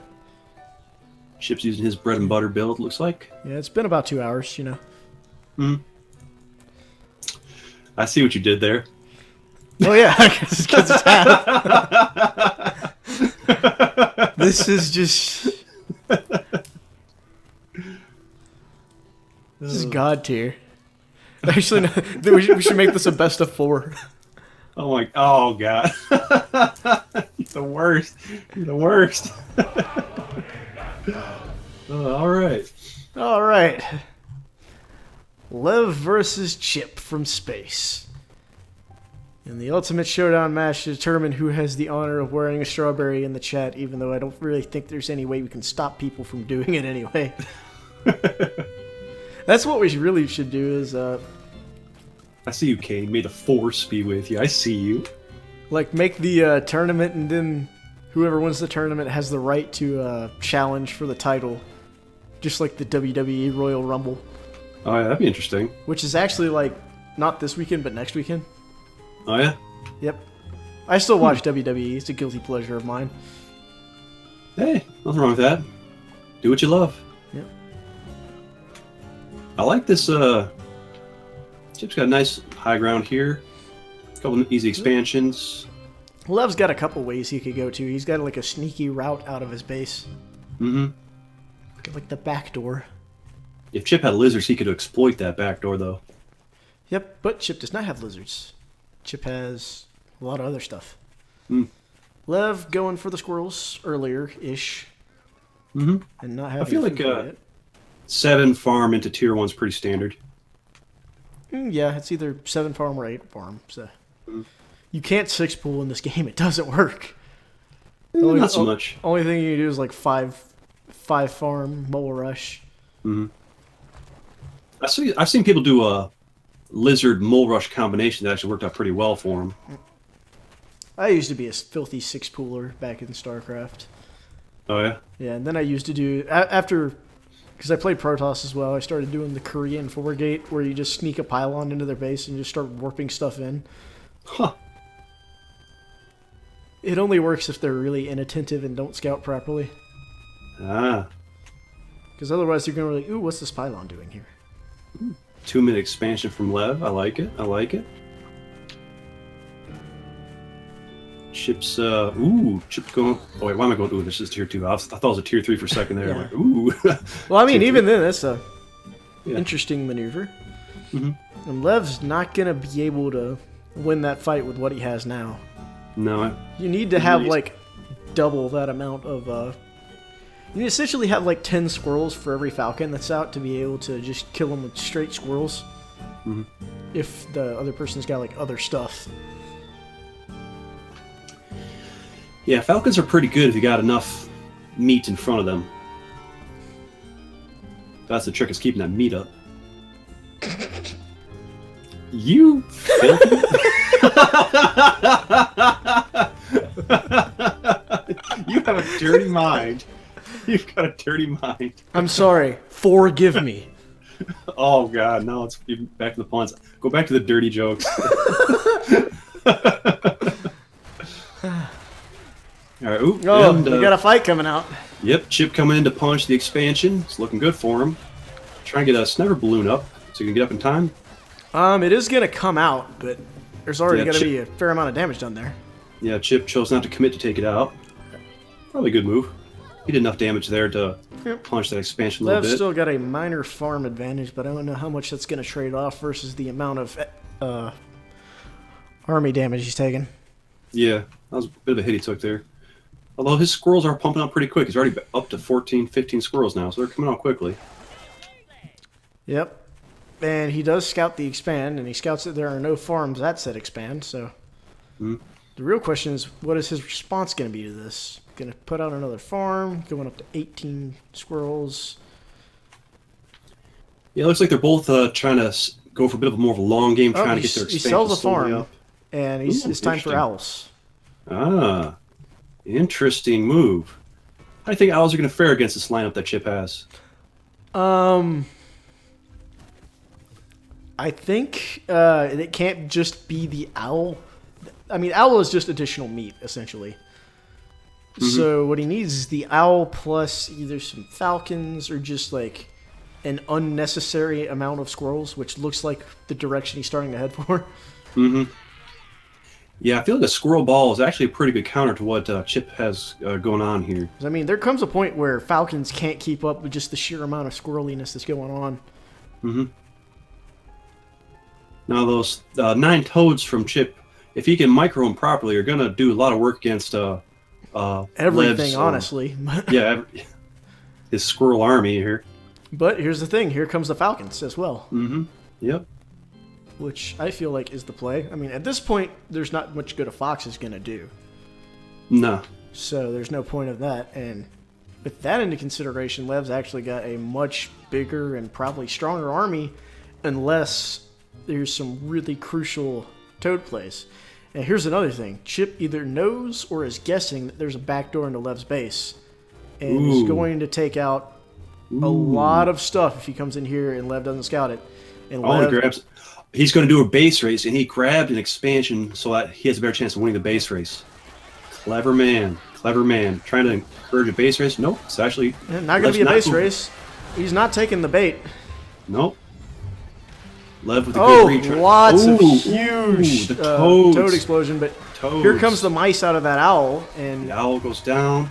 S4: Chip's using his bread and butter build. Looks like.
S2: Yeah, it's been about 2 hours, you know.
S4: I see what you did there.
S2: Oh yeah, because it's half. This is just. This is god tier. Actually, no, we should make this a best of 4.
S4: Oh my! Oh god! You're the worst. You're the worst. All right.
S2: All right. Lev versus Chip from space. In the ultimate showdown match to determine who has the honor of wearing a strawberry in the chat, even though I don't really think there's any way we can stop people from doing it anyway. That's what we really should do is,
S4: I see you, Kane. May the force be with you. I see you.
S2: like, make the tournament, and then whoever wins the tournament has the right to challenge for the title. Just like the WWE Royal Rumble.
S4: Oh yeah, that'd be interesting.
S2: Which is actually, like, not this weekend, but next weekend.
S4: Oh yeah.
S2: Yep. I still watch WWE. It's a guilty pleasure of mine.
S4: Hey, nothing wrong with that. Do what you love.
S2: Yep.
S4: I like this. Chip's got a nice high ground here. A couple of easy expansions.
S2: Lev's got a couple ways he could go to. He's got like a sneaky route out of his base. Like the back door.
S4: If Chip had lizards, he could exploit that back door, though.
S2: Yep, but Chip does not have lizards. Chip has a lot of other stuff. Lev going for the squirrels earlier-ish. And not having
S4: I feel
S2: food
S4: like
S2: yet.
S4: 7 farm into tier 1's pretty standard.
S2: Yeah, it's either 7 farm or 8 farm. So you can't 6 pool in this game. It doesn't work.
S4: Not so much.
S2: Only thing you can do is like 5 farm, mole rush.
S4: I've seen people do a lizard mole rush combination that actually worked out pretty well for them.
S2: I used to be a filthy 6 pooler back in StarCraft.
S4: Oh yeah.
S2: Yeah, and then I used to do after, because I played Protoss as well. I started doing the Korean 4 gate where you just sneak a pylon into their base and just start warping stuff in.
S4: Huh.
S2: It only works if they're really inattentive and don't scout properly.
S4: Ah.
S2: Because otherwise you're going to be like, ooh, what's this pylon doing here?
S4: 2-minute expansion from Lev. I like it. I like it. Chip's, Chip's going. Oh, wait, why am I going? Ooh, this is tier 2. I thought it was a tier 3 for a second there.
S2: Yeah.
S4: Like, ooh.
S2: Well, I mean,
S4: Tier
S2: even
S4: 3.
S2: then, that's a
S4: Yeah.
S2: interesting maneuver.
S4: Mhm.
S2: And Lev's not going to be able to win that fight with what he has now.
S4: No,
S2: You need to have,
S4: Agreed.
S2: like, double that amount of, you essentially have, like, 10 squirrels for every falcon that's out to be able to just kill them with straight squirrels.
S4: Mhm.
S2: If the other person's got, like, other stuff.
S4: yeah, Falcons are pretty good if you got enough meat in front of them. That's the trick, is keeping that meat up. You filthy. You have a dirty mind. You've got a dirty mind.
S2: I'm sorry. Forgive me.
S4: Oh god, no, it's back to the puns. Go back to the dirty jokes. Alright, ooh,
S2: Oh,
S4: and,
S2: we got a fight coming out.
S4: Yep, Chip coming in to punch the expansion. It's looking good for him. Try and get a sniper balloon up so you can get up in time.
S2: It is going to come out, but there's already
S4: Yeah,
S2: going to
S4: Chip-
S2: be a fair amount of damage done there.
S4: Yeah, Chip chose not to commit to take it out. Probably a good move. He did enough damage there to
S2: Yep.
S4: punch that expansion a little
S2: Lev's
S4: bit.
S2: still got a minor farm advantage, but I don't know how much that's going to trade off versus the amount of army damage he's taking.
S4: Yeah, that was a bit of a hit he took there. Although his squirrels are pumping out pretty quick. He's already up to 14, 15 squirrels now, so they're coming out quickly.
S2: Yep. And he does scout the expand, and he scouts that there are no farms at said expand, so...
S4: Hmm.
S2: The real question is, what is his response going to be to this? Going to put out another farm, going up to 18 squirrels.
S4: Yeah, it looks like they're both trying to go for a bit of more of a long game,
S2: Oh,
S4: trying to
S2: he
S4: get their
S2: he
S4: expansion
S2: sells a
S4: slowly
S2: farm,
S4: up.
S2: and
S4: Ooh,
S2: it's time for
S4: interesting.
S2: owls.
S4: Ah, interesting move. How do you think owls are going to fare against this lineup that Chip has?
S2: I think it can't just be the owl. I mean, owl is just additional meat, essentially. So what he needs is the owl plus either some falcons or just like an unnecessary amount of squirrels, which looks like the direction he's starting to head for.
S4: Mm-hmm. Yeah, I feel like a squirrel ball is actually a pretty good counter to what Chip has going on here.
S2: 'Cause, I mean, there comes a point where falcons can't keep up with just the sheer amount of squirreliness that's going on.
S4: Mm-hmm. Now those 9 toads from Chip, if he can micro them properly, are going to do a lot of work against
S2: Everything,
S4: Lev's,
S2: honestly.
S4: yeah, his squirrel army here.
S2: But here's the thing: here comes the falcons as well.
S4: Mm-hmm. Yep.
S2: Which I feel like is the play. I mean, at this point, there's not much good a fox is going to do.
S4: No.
S2: So there's no point of that. And with that into consideration, Lev's actually got a much bigger and probably stronger army unless there's some really crucial toad plays. And here's another thing. Chip either knows or is guessing that there's a backdoor into Lev's base. And he's
S4: Ooh.
S2: going to take out a lot of stuff if he comes in here and Lev doesn't scout it. And
S4: Oh, he
S2: Lev,
S4: grabs. He's going to do a base race, and he grabbed an expansion so that he has a better chance of winning the base race. Clever man. Clever man. Trying to encourage a base race? Nope. It's actually...
S2: not going
S4: Lev's
S2: to be a
S4: not
S2: base
S4: moving.
S2: race. He's not taking the bait.
S4: Nope. Lev with a
S2: Oh,
S4: good reach.
S2: lots of
S4: Ooh,
S2: huge
S4: the toads.
S2: toad explosion, but
S4: Toads.
S2: here comes the mice out of that owl, and
S4: The owl goes down.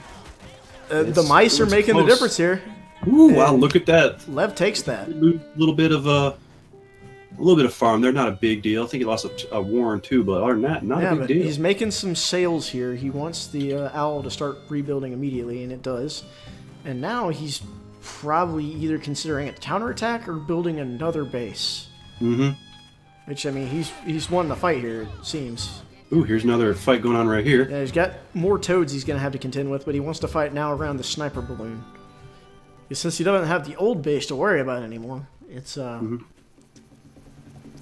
S2: the mice are
S4: it's
S2: making
S4: close.
S2: the difference here.
S4: Ooh, wow, look at that.
S2: Lev takes that.
S4: A little bit of farm. They're not a big deal. I think he lost a warren too, but other than that, not
S2: Yeah,
S4: a big
S2: but
S4: deal.
S2: he's making some sales here. He wants the owl to start rebuilding immediately, and it does. And now he's probably either considering a counterattack or building another base.
S4: Mm-hmm.
S2: Which, I mean, he's won the fight here, it seems.
S4: Ooh, here's another fight going on right here.
S2: Yeah, he's got more toads he's going to have to contend with, but he wants to fight now around the sniper balloon. Since he doesn't have the old base to worry about anymore, it's and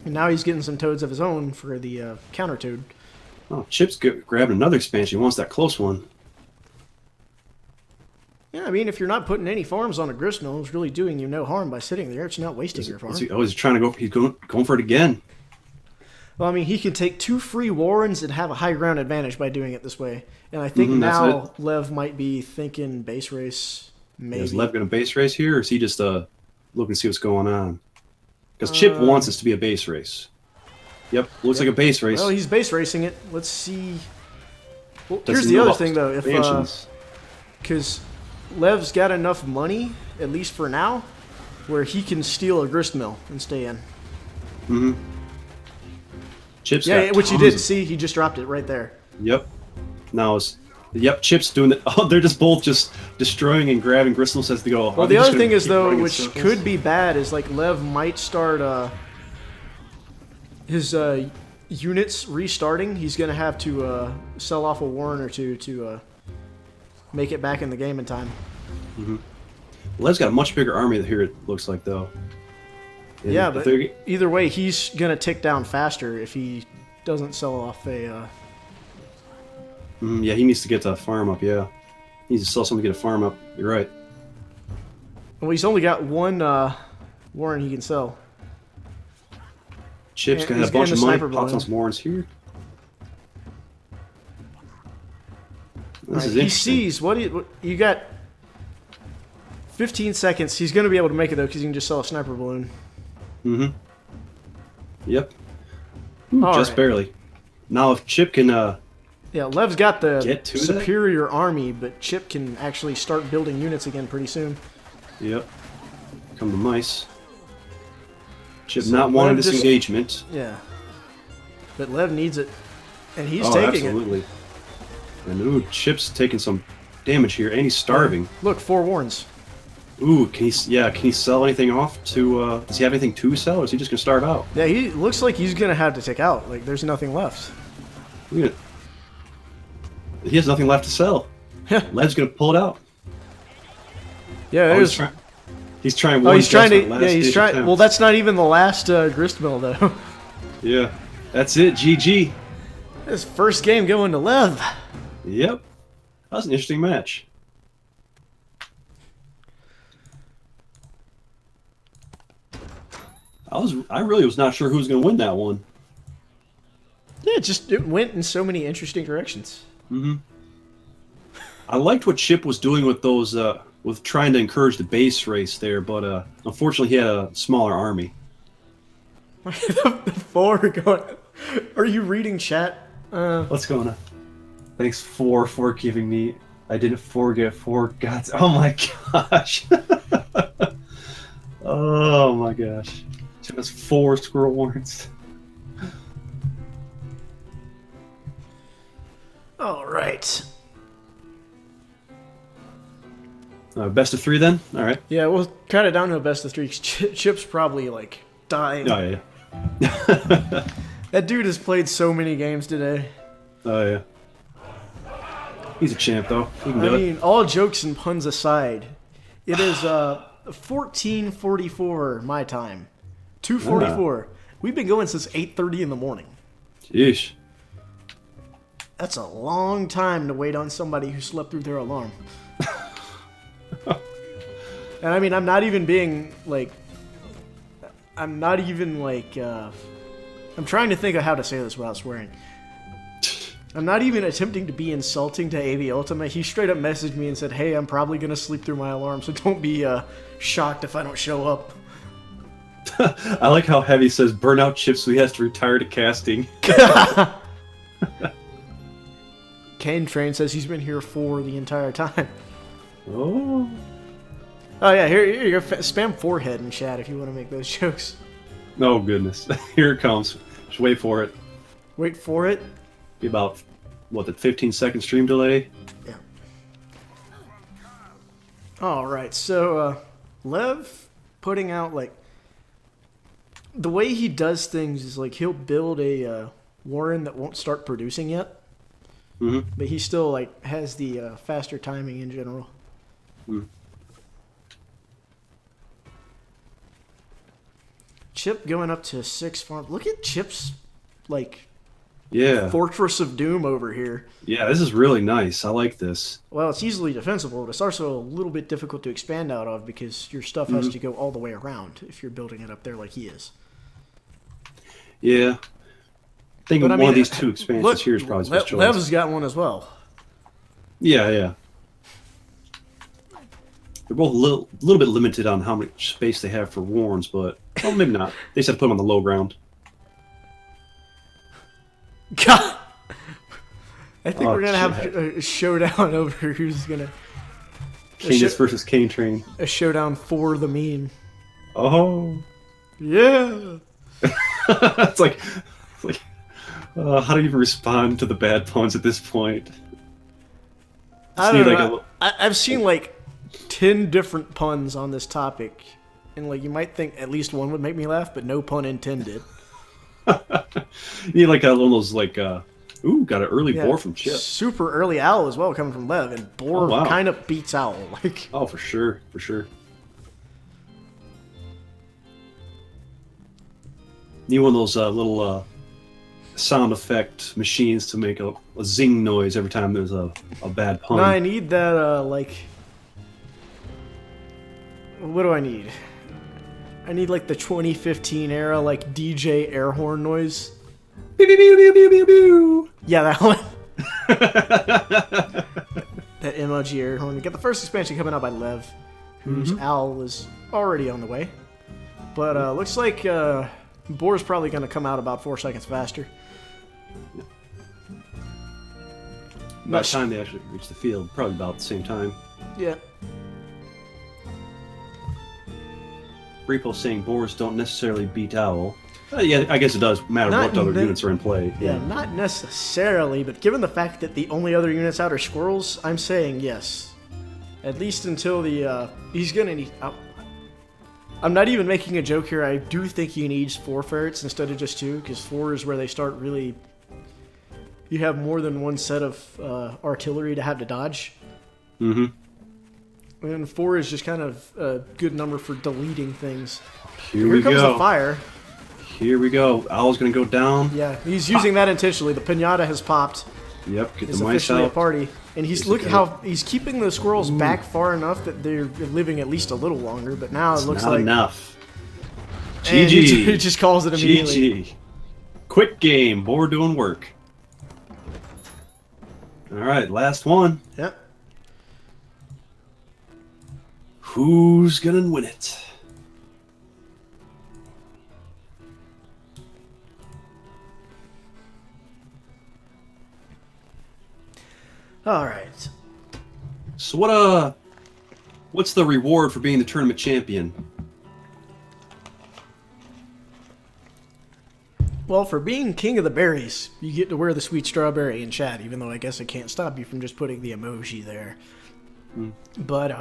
S2: now he's getting some toads of his own for the counter toad.
S4: Oh, Chip's grabbing another expansion. He wants that close one.
S2: Yeah, I mean, if you're not putting any farms on a gristmill, it's really doing you no harm by sitting there. It's not wasting your farm.
S4: He's trying to go. He's going for it again.
S2: Well, I mean, he can take 2 free Warrens and have a high ground advantage by doing it this way. And I think
S4: That's
S2: now Lev might be thinking base race. Maybe.
S4: Is Lev going to base race here, or is he just looking to see what's going on? Because Chip wants this to be a base race. Yep, looks like a base race.
S2: Well, he's base racing it. Let's see. Well,
S4: Does
S2: here's
S4: he
S2: the
S4: know
S2: other
S4: about
S2: thing, though.
S4: expansions?
S2: Because Lev's got enough money, at least for now, where he can steal a grist mill and stay in.
S4: Mm-hmm. Chip's
S2: Yeah,
S4: got
S2: which he
S4: tons
S2: did. See, he just dropped it right there.
S4: Yep. Now Chip's doing it. Oh, they're just both just destroying and grabbing gristles as they go.
S2: Well, the other thing is, though, which could be bad, is like Lev might start his units restarting. He's going to have to sell off a Warren or two to make it back in the game in time.
S4: Mm-hmm. Lev's got a much bigger army here, it looks like, though. And
S2: yeah, but either way, he's going to tick down faster if he doesn't sell off a...
S4: yeah, he needs to get the farm up, yeah. He needs to sell something to get a farm up. You're right.
S2: Well, he's only got one Warren he can sell.
S4: Chip's
S2: And
S4: got
S2: he's
S4: a bunch
S2: getting
S4: of
S2: the
S4: money.
S2: sniper
S4: Pops on
S2: balloon.
S4: some Warrens here. This
S2: Right,
S4: is
S2: he
S4: interesting.
S2: sees what you got. 15 seconds. He's going to be able to make it though, because he can just sell a sniper balloon.
S4: Mm-hmm. Yep. Ooh,
S2: All
S4: just
S2: right.
S4: barely. Now, if Chip can,
S2: Yeah, Lev's got the
S4: Get to that?
S2: superior army, but Chip can actually start building units again pretty soon.
S4: yep. Come to mice. Chip
S2: So
S4: not wanting
S2: Lev
S4: this
S2: just-
S4: engagement.
S2: Yeah, but Lev needs it, and he's
S4: Oh,
S2: taking
S4: absolutely. And ooh, Chip's taking some damage here, and he's starving.
S2: it. Look, 4 Warrens.
S4: Ooh, can he sell anything off to? Does he have anything to sell, or is he just gonna starve out?
S2: Yeah, he looks like he's gonna have to take out. Like, there's nothing left.
S4: Look at it. He has nothing left to sell.
S2: Yeah,
S4: Lev's gonna pull it out.
S2: yeah.
S4: Oh,
S2: There's.
S4: he's trying.
S2: Oh,
S4: one
S2: he's trying to.
S4: desperate last
S2: Yeah, he's
S4: ditch
S2: trying.
S4: attempt.
S2: Well, that's not even the last grist mill though.
S4: Yeah, that's it. GG.
S2: His first game going to Lev.
S4: Yep, that was an interesting match. I really was not sure who was gonna win that one.
S2: Yeah, it went in so many interesting directions.
S4: Mm-hmm. I liked what Chip was doing with those, with trying to encourage the base race there, but unfortunately he had a smaller army.
S2: The 4 going. Are you reading chat?
S4: What's going on? Thanks for giving me. I didn't forget 4 gods. Oh my gosh. Oh my gosh. Just 4 squirrel warrants.
S2: All right.
S4: Best of 3 then. All right.
S2: Yeah, we'll cut it down to a best of 3. Chip's probably like dying.
S4: Oh yeah.
S2: That dude has played so many games today.
S4: Oh yeah. He's a champ though. He can
S2: I
S4: do it.
S2: mean, all jokes and puns aside, it is 14:44 my time. 2:44. We've been going since 8:30 in the morning.
S4: Yeesh.
S2: That's a long time to wait on somebody who slept through their alarm. And I mean, I'm not even being like, I'm trying to think of how to say this without swearing. I'm not even attempting to be insulting to AV Ultima. He straight up messaged me and said, hey, I'm probably going to sleep through my alarm, so don't be shocked if I don't show up.
S4: I like how Heavy says burnout Chip, so he has to retire to casting.
S2: Kane Train says he's been here for the entire time.
S4: Oh.
S2: Oh yeah, here you go. Spam forehead in chat if you want to make those jokes.
S4: Oh goodness. Here it comes. Just wait for it.
S2: Wait for it.
S4: Be about what, the 15-second stream delay?
S2: Yeah. All right, so Lev putting out like the way he does things is like he'll build a Warren that won't start producing yet, but he still like has the faster timing in general. Chip going up to 6 farm. Look at Chip's like
S4: Yeah.
S2: Fortress of Doom over here.
S4: Yeah, this is really nice. I like this.
S2: Well, it's easily defensible, but it's also a little bit difficult to expand out of because your stuff has to go all the way around if you're building it up there like he is.
S4: Yeah. think
S2: But I
S4: one
S2: mean,
S4: of these two expansions
S2: look,
S4: here is probably his best choice.
S2: Lev's got one as well.
S4: Yeah, yeah. They're both a little bit limited on how much space they have for warns, but well, maybe not. They just have to put them on the low ground.
S2: God, I think
S4: Oh,
S2: we're gonna have
S4: shit.
S2: a showdown over who's gonna
S4: Canis versus Cane Train.
S2: a showdown for the meme.
S4: Oh,
S2: Yeah.
S4: it's like how do you even respond to the bad puns at this point?
S2: I
S4: Just need,
S2: don't
S4: like,
S2: know. I've seen like 10 different puns on this topic, and like you might think at least one would make me laugh, but no pun intended.
S4: You need like one of those like ooh, got an early
S2: Yeah.
S4: boar from Chip.
S2: Super early owl as well coming from Lev, and boar
S4: Oh, wow.
S2: kind of beats owl. Like
S4: Oh, for sure, for sure. Need one of those little sound effect machines to make a zing noise every time there's a bad pun.
S2: no, I need that like. What do I need? I need like the 2015 era like DJ air horn noise.
S4: Pew, pew, pew, pew, pew, pew, pew.
S2: Yeah, that one. That emoji air horn. We got the first expansion coming out by Lev, whose owl is already on the way. But looks like Boar's probably going to come out about 4 seconds faster.
S4: By the time they actually reach the field, probably about the same time.
S2: Yeah.
S4: Repo saying boars don't necessarily beat owl. Yeah, I guess it does matter
S2: Not
S4: what other
S2: ne-
S4: units are in play.
S2: Yeah, not necessarily, but given the fact that the only other units out are squirrels, I'm saying yes. At least until the, he's gonna need... I'm not even making a joke here, I do think he needs 4 ferrets instead of just 2, because 4 is where they start really... You have more than one set of artillery to have to dodge.
S4: Mm-hmm.
S2: And 4 is just kind of a good number for deleting things.
S4: Here
S2: Here
S4: we
S2: comes
S4: go.
S2: the fire.
S4: Here we go. Owl's gonna go down.
S2: Yeah, he's using that intentionally. The pinata has popped.
S4: Yep, get
S2: It's
S4: the mice
S2: officially a
S4: out.
S2: party. And he's
S4: It's
S2: look
S4: okay.
S2: how he's keeping the squirrels back far enough that they're living at least a little longer. But now it looks
S4: Not
S2: like
S4: enough.
S2: and
S4: GG.
S2: he just calls it immediately.
S4: GG. Quick game. Boar doing work. All right, last one.
S2: Yep.
S4: Who's gonna win it?
S2: All right.
S4: So what's the reward for being the tournament champion?
S2: Well, for being king of the berries, you get to wear the sweet strawberry in chat. Even though I guess I can't stop you from just putting the emoji there. But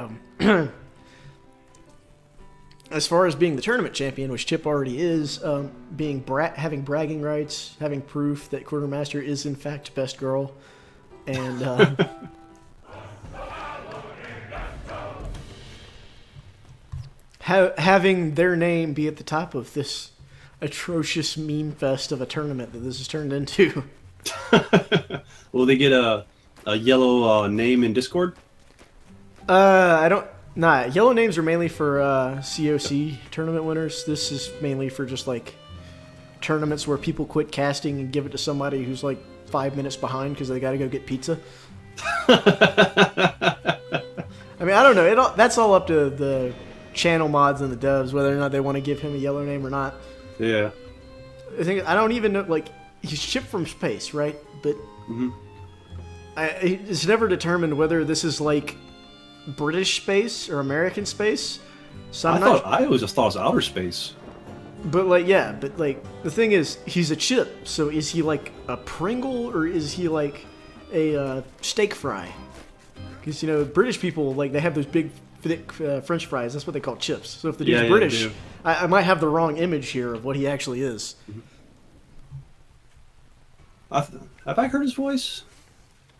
S2: as far as being the tournament champion, which Chip already is, having bragging rights, having proof that Quartermaster is in fact best girl, and having their name be at the top of this atrocious meme fest of a tournament that this has turned into.
S4: Will they get a yellow name in Discord?
S2: I don't. Nah, yellow names are mainly for COC tournament winners. This is mainly for just like tournaments where people quit casting and give it to somebody who's like 5 minutes behind because they got to go get pizza. I mean, I don't know. That's all up to the channel mods and the devs whether or not they want to give him a yellow name or not.
S4: Yeah.
S2: I don't even know. Like, he's shipped from space, right? But it's never determined whether this is like British space or American space. So
S4: I always just thought it was outer space.
S2: But like, yeah, but like the thing is, he's a chip. So is he like a Pringle or is he like a steak fry? Because you know, British people like they have those big, thick French fries. That's what they call chips. So if the dude's
S4: Yeah,
S2: British,
S4: they do.
S2: I might have the wrong image here of what he actually is.
S4: Have I heard his voice?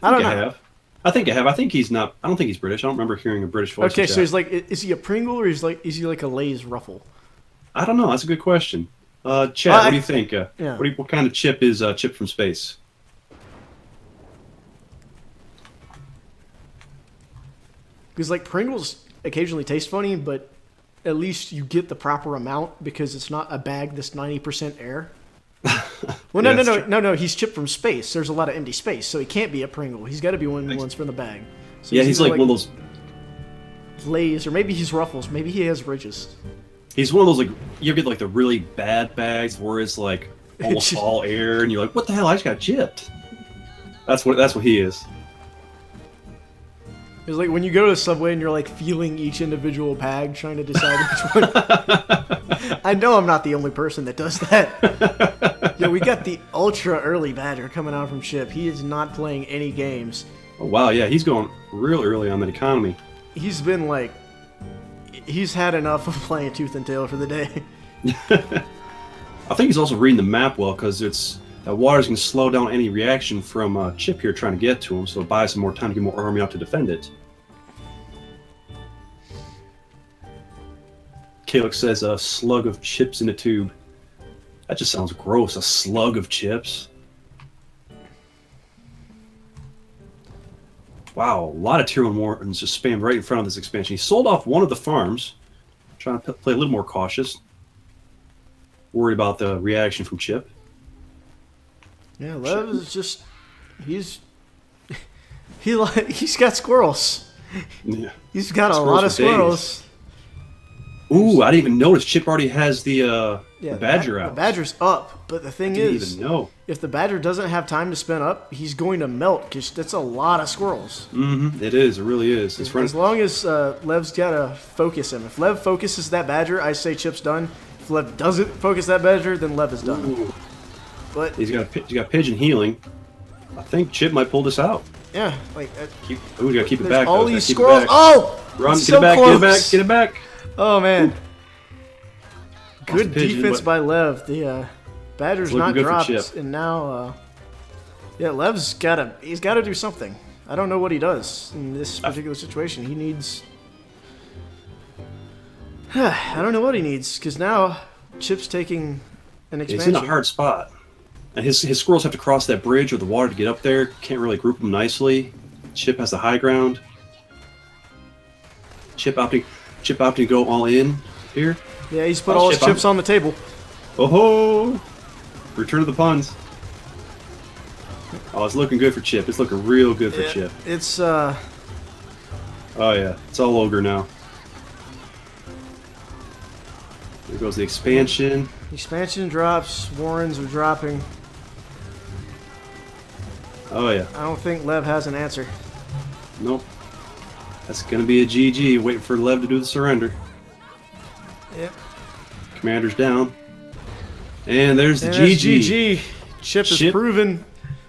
S2: I don't
S4: think
S2: know.
S4: have. I think I have. I think he's not. I don't think he's British. I don't remember hearing a British voice.
S2: Okay,
S4: in
S2: so
S4: chat.
S2: he's like, is he a Pringle or is he like a Lay's Ruffle?
S4: I don't know. That's a good question. Chad,
S2: Well,
S4: what do you think?
S2: yeah.
S4: What kind of chip is Chip from Space?
S2: Because like Pringles occasionally taste funny, but at least you get the proper amount because it's not a bag that's 90% air. Well,
S4: Yeah,
S2: no,
S4: that's true.
S2: no. He's Chip from space. There's a lot of empty space, so he can't be a Pringle. He's got to be one of the ones from the bag. So
S4: Yeah, he's
S2: either
S4: like one of those.
S2: Lay's, or maybe he's Ruffles. Maybe he has Ridges.
S4: He's one of those like you get like the really bad bags where it's like almost all air, and you're like, what the hell? I just got chipped. That's what he is.
S2: It's like when you go to Subway and you're like feeling each individual bag, trying to decide which one. I know I'm not the only person that does that. Yeah, we got the ultra early Badger coming out from Chip. He is not playing any games.
S4: Oh wow, yeah, he's going real early on that economy.
S2: He's been like, he's had enough of playing Tooth and Tail for the day.
S4: I think he's also reading the map well because it's that water's going to slow down any reaction from Chip here trying to get to him, so it buys some more time to get more army out to defend it. Calyx says a slug of chips in a tube. That just sounds gross. A slug of chips. Wow, a lot of Tier 1 Wardens just spammed right in front of this expansion. He sold off one of the farms, trying to play a little more cautious. Worried about the reaction from Chip.
S2: Yeah, Lev is just, he's got squirrels.
S4: Yeah.
S2: He's got a
S4: Squirrels
S2: lot of
S4: for days.
S2: squirrels.
S4: Ooh, I didn't even notice. Chip already has the Badger out.
S2: The Badger's up, but the thing
S4: Didn't
S2: is,
S4: even know.
S2: if the Badger doesn't have time to spin up, he's going to melt, because that's a lot of squirrels.
S4: Mm-hmm. It is. It really is. It's
S2: As long as Lev's got to focus him. If Lev focuses that Badger, I say Chip's done. If Lev doesn't focus that Badger, then Lev is done.
S4: Ooh.
S2: But,
S4: He's got Pigeon healing. I think Chip might pull this out.
S2: yeah, like,
S4: We gotta keep it
S2: there's
S4: back.
S2: all
S4: though.
S2: these
S4: Gotta keep it
S2: squirrels.
S4: back.
S2: Oh!
S4: Run!
S2: It's
S4: Get
S2: so
S4: it back!
S2: close.
S4: Get it back! Get it back!
S2: Oh, man.
S4: Lost
S2: Good
S4: the pigeon,
S2: defense
S4: but-
S2: by Lev. The Badger's
S4: It's looking
S2: not
S4: good for
S2: dropped,
S4: Chip.
S2: and now, yeah, Lev's he's got to do something. I don't know what he does in this particular situation. He needs. I don't know what he needs, because now Chip's taking an
S4: He's
S2: expansion.
S4: in a hard spot, and his squirrels have to cross that bridge or the water to get up there. Can't really group them nicely. Chip has the high ground. Chip opting to go all in here.
S2: Yeah, he's put
S4: Oh,
S2: all his
S4: Chip, I'm-
S2: chips on the table.
S4: Oh ho! Return of the puns. Oh, it's looking good for Chip. It's looking real good for
S2: Yeah,
S4: Chip.
S2: it's
S4: Oh yeah, it's all ogre now. There goes the expansion.
S2: expansion drops. Warrens are dropping.
S4: Oh yeah.
S2: I don't think Lev has an answer.
S4: Nope. That's gonna be a GG. Waiting for Lev to do the surrender.
S2: Yep.
S4: Commander's down. And there's the
S2: And that's
S4: GG.
S2: GG. Chip is
S4: Chip.
S2: proven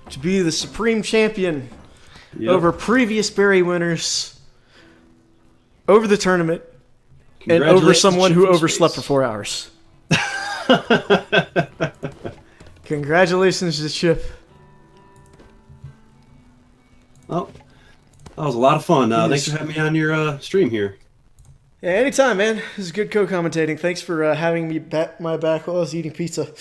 S2: to be the supreme champion
S4: Yep.
S2: over previous Berry winners, over the tournament, and over
S4: Congratulations,
S2: someone
S4: Chip
S2: who
S4: from
S2: overslept for
S4: space.
S2: 4 hours. Congratulations to Chip.
S4: Well, that was a lot of fun.
S2: Yes.
S4: Thanks for having me on your stream here.
S2: Yeah, anytime, man. This is good co-commentating. Thanks for having me back my back while I was eating pizza.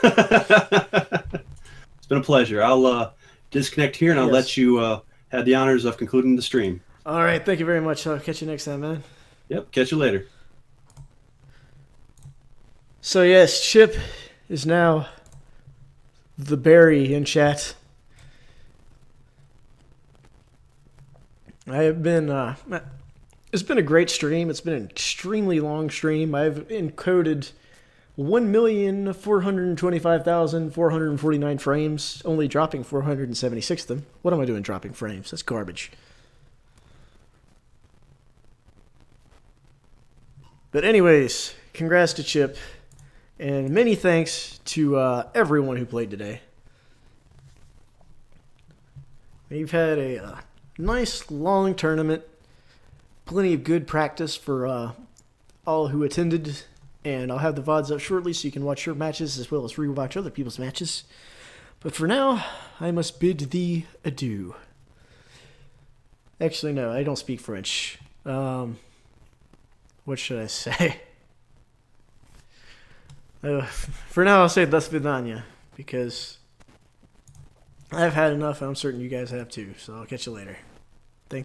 S4: It's been a pleasure. I'll disconnect here and I'll
S2: Yes.
S4: let you have the honors of concluding the stream.
S2: All right, thank you very much. I'll catch you next time, man.
S4: Yep, catch you later.
S2: So yes, Chip is now the Berry in chat. I have been, it's been a great stream. It's been an extremely long stream. I've encoded 1,425,449 frames, only dropping 476 of them. What am I doing dropping frames? That's garbage. But anyways, congrats to Chip, and many thanks to everyone who played today. We've had a nice long tournament, plenty of good practice for all who attended, and I'll have the VODs up shortly so you can watch your matches as well as rewatch other people's matches. But for now, I must bid thee adieu. Actually, no, I don't speak French. What should I say? For now, I'll say До свидания, because I've had enough, and I'm certain you guys have too, so I'll catch you later.